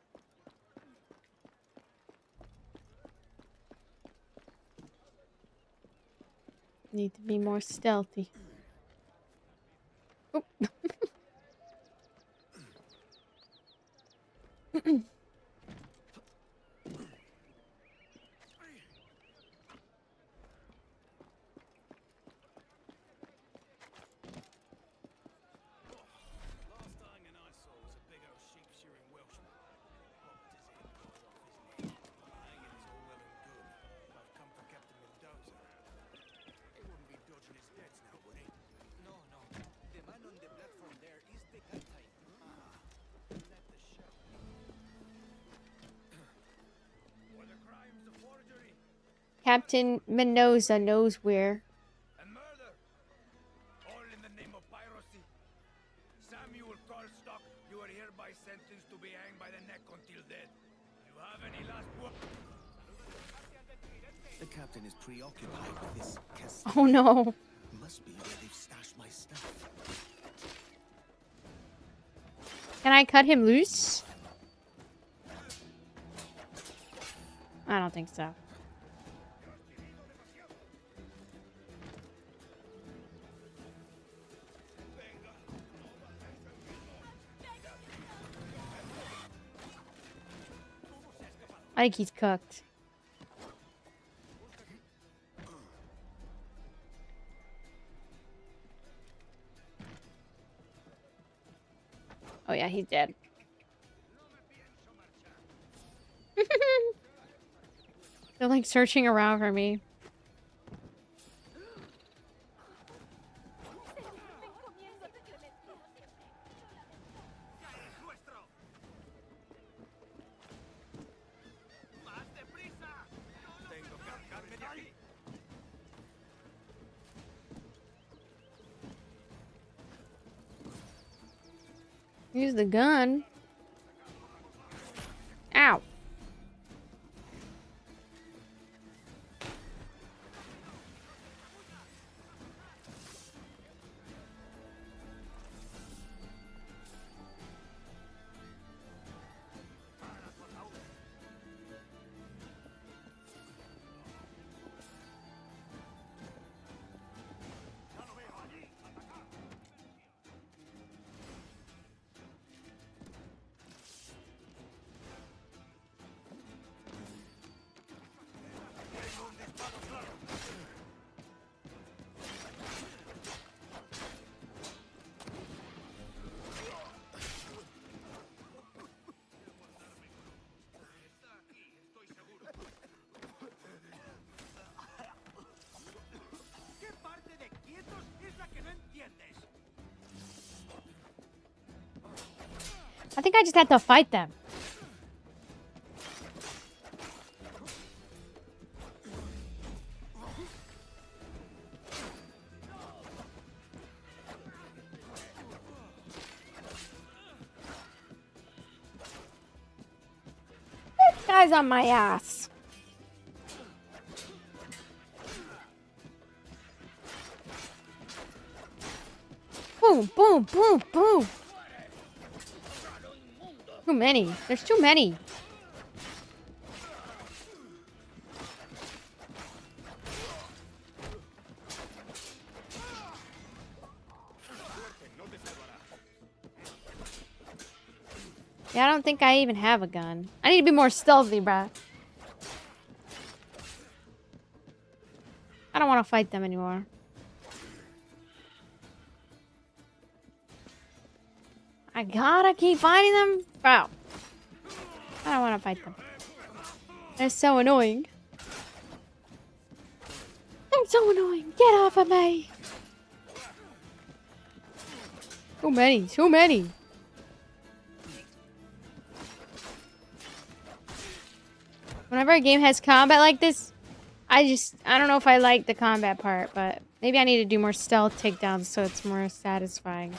Need to be more stealthy. Oh. Last thing I saw was a big old sheep shearing Welshman. What does it hanging is all well and good. I've come for Captain Mendoza. He wouldn't be dodging his debts now, would he? No. The man on the platform there is the captain. Let the show. Were the crimes a forgery Captain Mendoza knows where. and murder? All in the name of piracy. Samuel Carlstock, you are hereby sentenced to be hanged by the neck until dead. You have any last word? The captain is preoccupied with this cast. Oh no. Must be where they've stashed my stuff. Can I cut him loose? I don't think so. I think he's cooked. Oh yeah, he's dead. They're like searching around for me. Use the gun. Ow. I think I just had to fight them. Guy's on my ass. Boom, boom, boom, boom. Too many. There's too many. Yeah, I don't think I even have a gun. I need to be more stealthy, bruh. I don't want to fight them anymore. I gotta keep fighting them? Bro. I don't want to fight them. They're so annoying. They're so annoying. Get off of me. Too many. Too many. Whenever a game has combat like this, I don't know if I like the combat part, but maybe I need to do more stealth takedowns so it's more satisfying.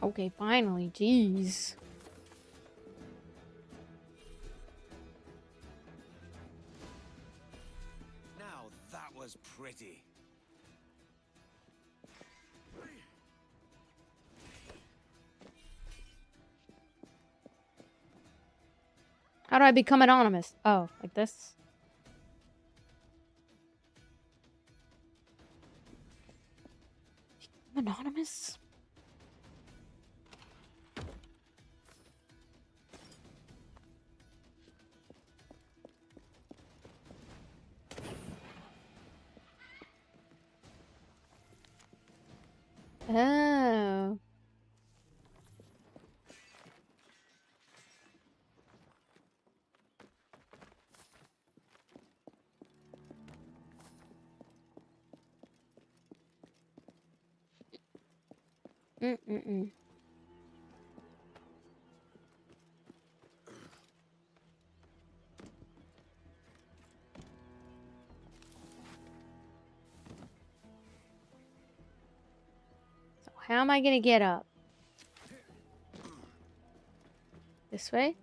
Okay, finally, jeez. Now that was pretty. How do I become anonymous? Oh, like this? Anonymous? Oh. Mm-mm-mm. So how am I gonna get up? This way?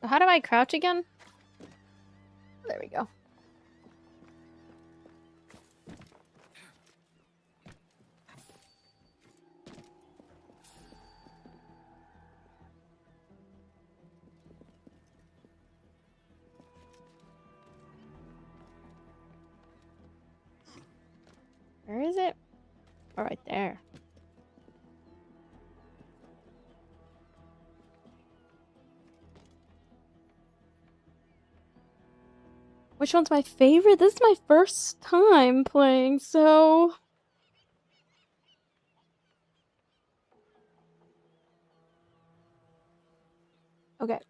How do I crouch again? There we go. Where is it? Oh, right there. Which one's my favorite? This is my first time playing, so... Okay.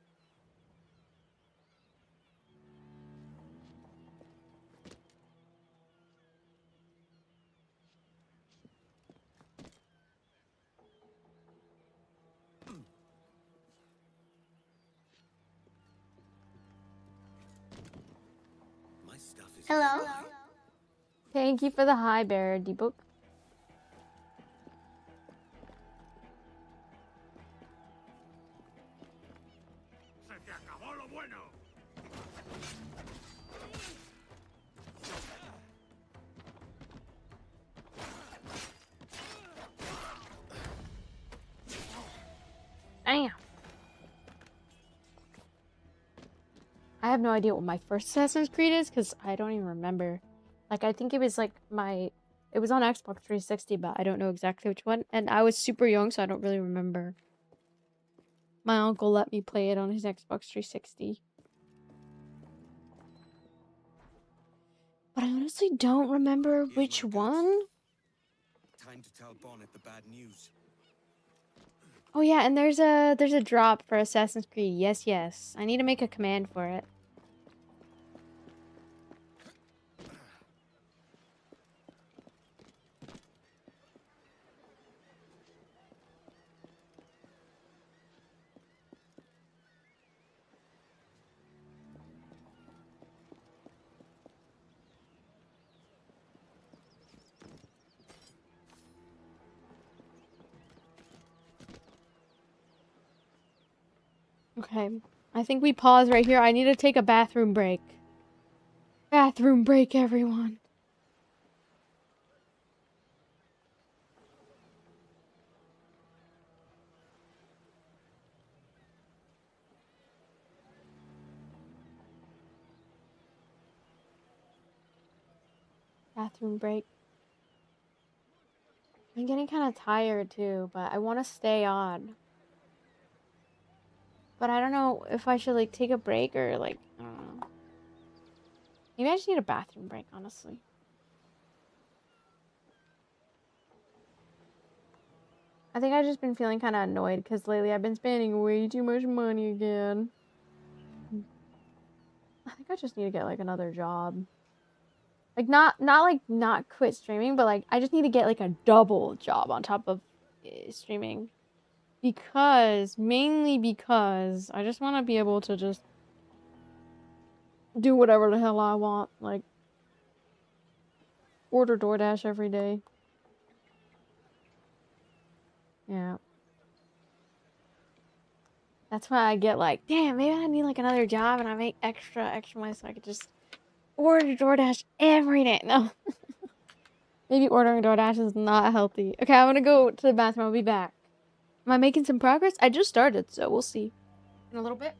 My stuff is Hello? Thank you for the hi, bear, D-Book. Se te acabó lo bueno. Damn. I have no idea what my first Assassin's Creed is, because I don't even remember. Like, I think it was like it was on Xbox 360, but I don't know exactly which one. And I was super young, so I don't really remember. My uncle let me play it on his Xbox 360. But I honestly don't remember which one. Time to tell Bonnet the bad news. Oh yeah, and there's a drop for Assassin's Creed. Yes, yes. I need to make a command for it. Okay. I think we pause right here. I need to take a bathroom break. Bathroom break, everyone. Bathroom break. I'm getting kind of tired too, but I want to stay on. But I don't know if I should like take a break or like, I don't know. Maybe I just need a bathroom break, honestly. I think I've just been feeling kind of annoyed because lately I've been spending way too much money again. I think I just need to get like another job. Like not quit streaming, but like I just need to get like a double job on top of streaming. Mainly because I just want to be able to just do whatever the hell I want. Like order DoorDash every day. Yeah. That's why I get like, damn, maybe I need like another job and I make extra money so I could just order DoorDash every day. No. Maybe ordering DoorDash is not healthy. Okay, I'm gonna go to the bathroom. I'll be back. Am I making some progress? I just started, so we'll see in a little bit.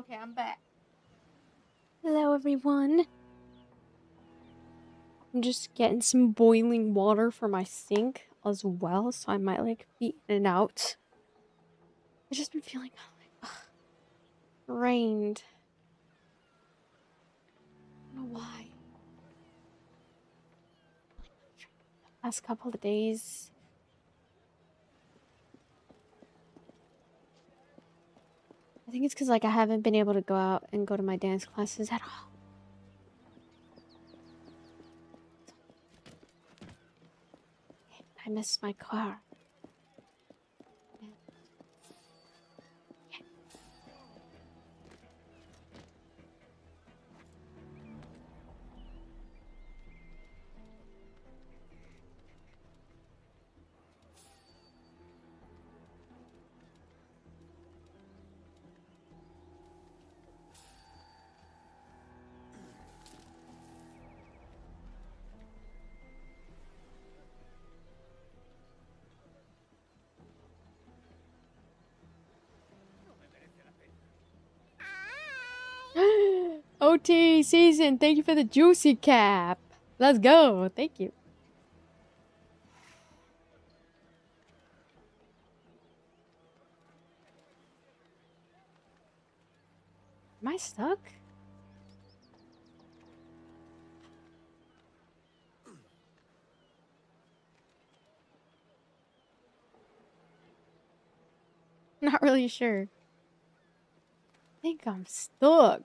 Okay, I'm back. Hello, everyone. I'm just getting some boiling water for my sink as well, so I might like be in and out. I've just been feeling like drained. I don't know why. Last couple of days. I think it's because like I haven't been able to go out and go to my dance classes at all. I miss my car. OT season, thank you for the juicy cap. Let's go. Thank you. Am I stuck? Not really sure. I think I'm stuck.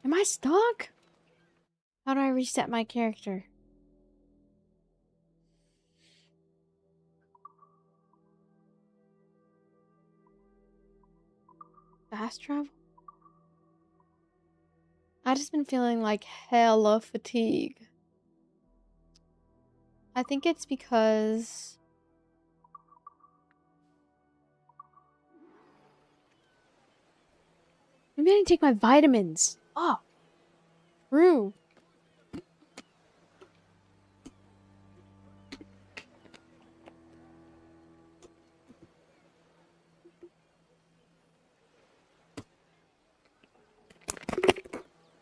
Am I stuck? How do I reset my character? Fast travel? I just been feeling like hella fatigue. I think it's because maybe I didn't take my vitamins. Oh, true.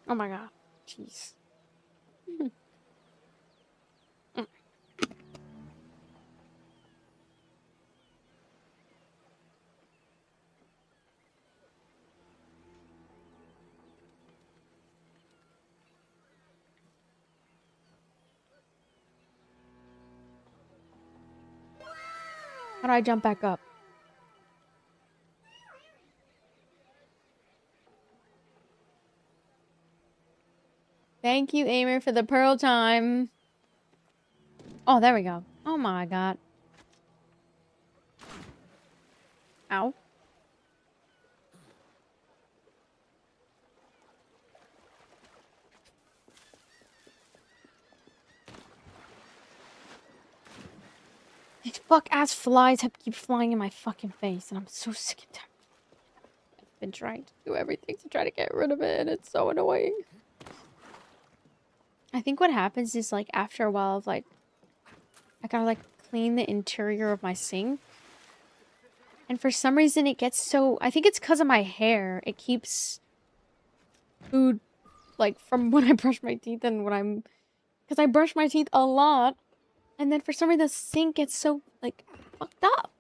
Oh my god. Jeez. How do I jump back up? Thank you, Aimer, for the pearl time. Oh, there we go. Oh my god. Ow. These fuck-ass flies keep flying in my fucking face, and I'm so sick of them. I've been trying to do everything to try to get rid of it, and it's so annoying. I think what happens is, like, after a while of, like, I gotta, like, clean the interior of my sink. And for some reason, it gets so... I think it's because of my hair. It keeps food, like, from when I brush my teeth and when I'm... Because I brush my teeth a lot. And then for some reason, the sink gets so, like, fucked up.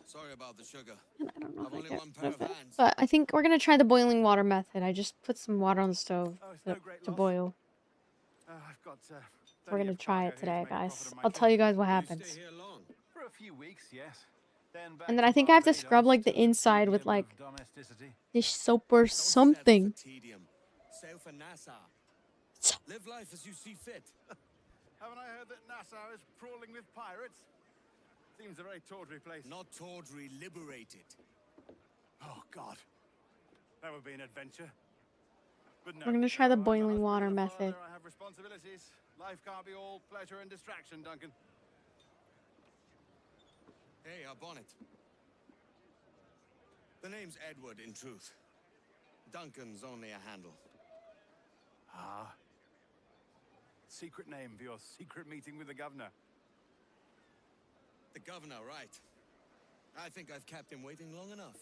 Sorry about the sugar. And I don't know I've if I only get one pair rid of of it. hands. But I think we're gonna try the boiling water method. I just put some water on the stove no great to loss. boil. I've got, So we're plenty gonna of try cargo it here to today, make a profit guys. on my I'll kit. tell you guys what Will you happens. stay here long? For a few weeks, yes. Then back And then to I think I have to Barbados scrub, like, the to the inside with, freedom like, of domesticity. dish soap or Don't settle something. for tedium. Sail for Nassau. Live life as you see fit. Haven't I heard that Nassau is crawling with pirates? Seems a very tawdry place. Not tawdry, liberated. Oh, God. That would be an adventure. But no. We're gonna try the I'm not boiling a water thriller method. father. I have responsibilities. Life can't be all pleasure and distraction, Duncan. Hey, our bonnet. The name's Edward, in truth. Duncan's only a handle. Ah. Secret name for your secret meeting with the governor. The governor, right. I think I've kept him waiting long enough.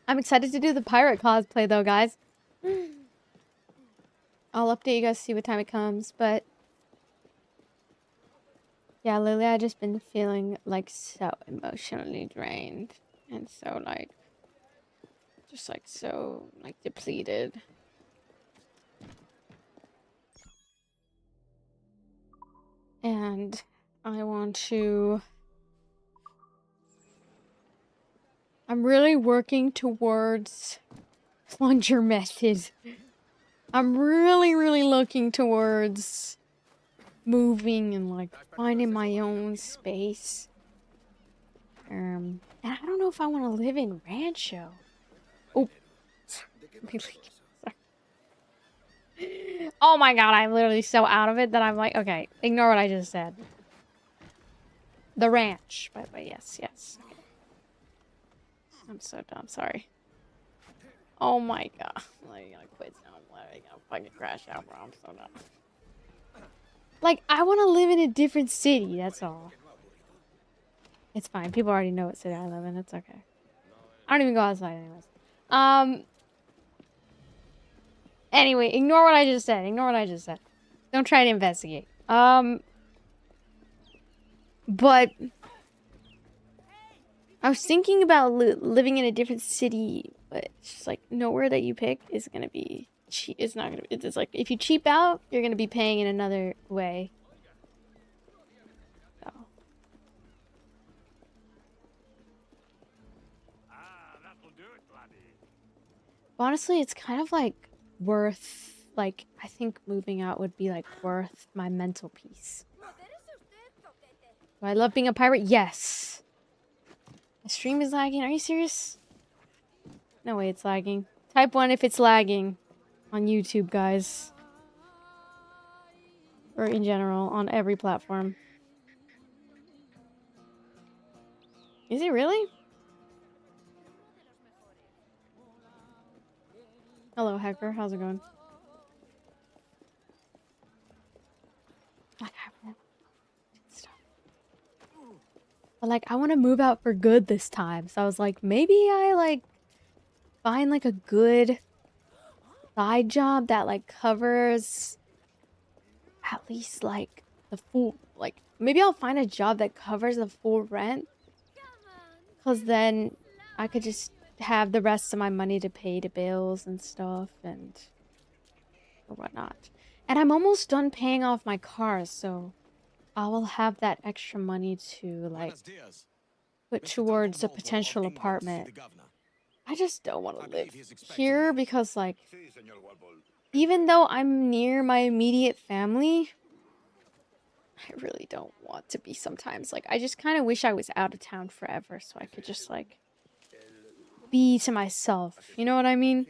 I'm excited to do the pirate cosplay though, guys. I'll update you guys, see what time it comes, but yeah, lately I just been feeling like so emotionally drained and so like just like so like depleted. And I want to I'm really working towards plunger method. I'm really looking towards moving and like finding my own space. And I don't know if I want to live in Rancho. Oh, oh my god, I'm literally so out of it that I'm like, okay, ignore what I just said. The ranch, by the way, yes. Okay. I'm so dumb, sorry. Oh my god, I'm literally gonna quit now. I'm literally gonna fucking crash out, bro. I'm so dumb. Like, I want to live in a different city, that's all. It's fine. People already know what city I live in. It's okay. I don't even go outside anyways. Anyway, ignore what I just said. Ignore what I just said. Don't try to investigate. But I was thinking about living in a different city, but it's just like nowhere that you pick is gonna be cheap. It's not gonna. It's like if you cheap out, you're gonna be paying in another way. So. Honestly, it's kind of like worth, like, I think moving out would be like worth my mental peace. Do I love being a pirate? Yes. The stream is lagging. Are you serious? No way it's lagging. Type 1 if it's lagging on YouTube, guys. Or in general, on every platform. Is it really? Hello, Hacker. How's it going? But like, I want to move out for good this time. So I was like, maybe I like find like a good side job that like covers at least like the full, like maybe I'll find a job that covers the full rent. Cause then I could just have the rest of my money to pay the bills and stuff and or whatnot. And I'm almost done paying off my car, so I will have that extra money to like put towards a potential apartment. I just don't want to live here because like even though I'm near my immediate family, I really don't want to be sometimes. Like I just kind of wish I was out of town forever so I could just like be to myself. You know what I mean?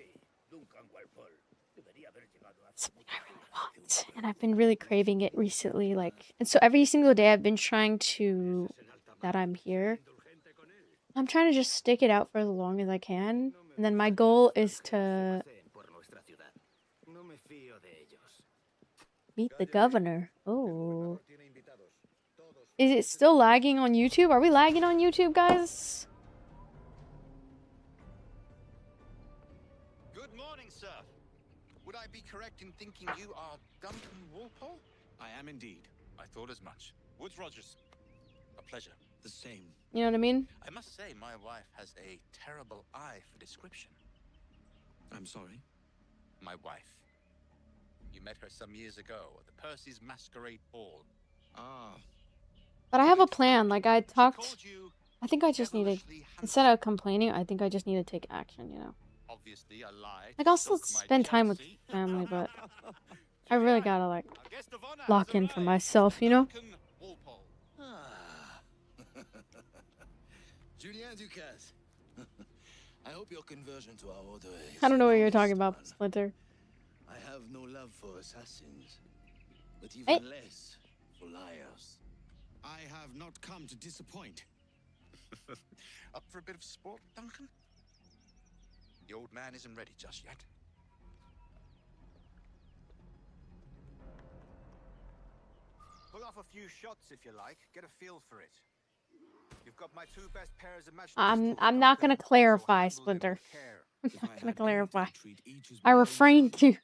Something I really want. And I've been really craving it recently. Like, and so every single day I've been trying to, that I'm here, I'm trying to just stick it out for as long as I can. And then my goal is to meet the governor. Oh. Is it still lagging on YouTube? Are we lagging on YouTube, guys? Good morning, sir. Would I be correct in thinking you are Duncan Walpole? I am indeed. I thought as much. Woods Rogers. A pleasure. The same. You know what I mean? I must say, my wife has a terrible eye for description. I'm sorry? My wife. You met her some years ago at the Percy's Masquerade Ball. Ah. But I have a plan. Like, I talked... I think I just need to... Instead of complaining, I think I just need to take action, you know? Obviously a lie. Like, I'll still spend time with family, but... I really gotta like lock in for myself, you know? Julien Ducasse. I hope your conversion to our order is I don't know what you're honest talking about, one. Splinter. I have no love for assassins, but even Hey. less for liars. I have not come to disappoint. Up for a bit of sport, Duncan? The old man isn't ready just yet. Pull off a few shots if you like. Get a feel for it. You've got my two best pairs of matched pistols, I'm not gonna Duncan, clarify, so handle them Splinter. with care. I'm If not I gonna had clarify. paid to treat each as I my own refrain son. to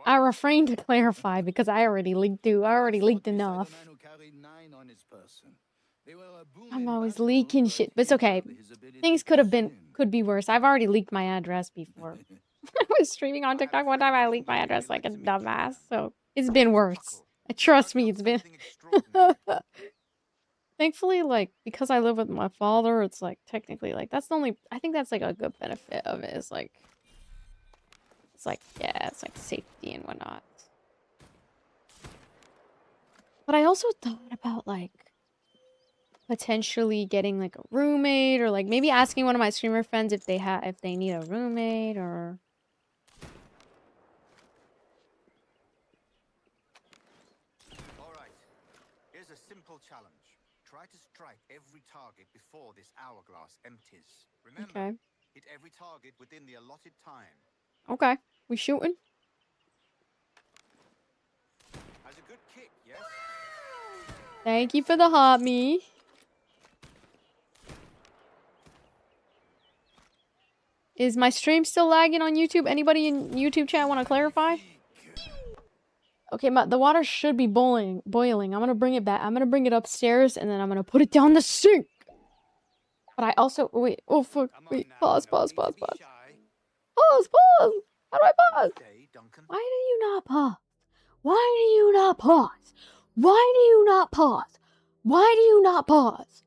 I refrain to clarify because I already leaked enough. Man who carried 9 on his person. They were a boom I'm in always battle, leaking but shit. But it's he okay. had his ability Things to sin. could be worse. I've already leaked my address before. I was streaming on TikTok one time. I leaked my address like a dumbass. So it's been worse. Trust me, it's been. Thankfully, like because I live with my father, it's like technically like that's the only. I think that's like a good benefit of it. Is like, it's like yeah, it's like safety and whatnot. But I also thought about like potentially getting like a roommate or like maybe asking one of my streamer friends if they need a roommate or All right. Here's a simple challenge. Try to strike every target before this hourglass empties. Remember, okay. hit every target within the allotted time. Okay. We shooting? Has a good kick, yes? Thank you for the hot me. Is my stream still lagging on YouTube? Anybody in YouTube chat want to clarify? Okay, the water should be boiling. I'm gonna bring it back. I'm gonna bring it upstairs and then I'm gonna put it down the sink. But I also wait. Oh fuck! Wait. Pause. Pause. How do I pause? Why do you not pause? Why do you not pause? Why do you not pause? Why do you not pause?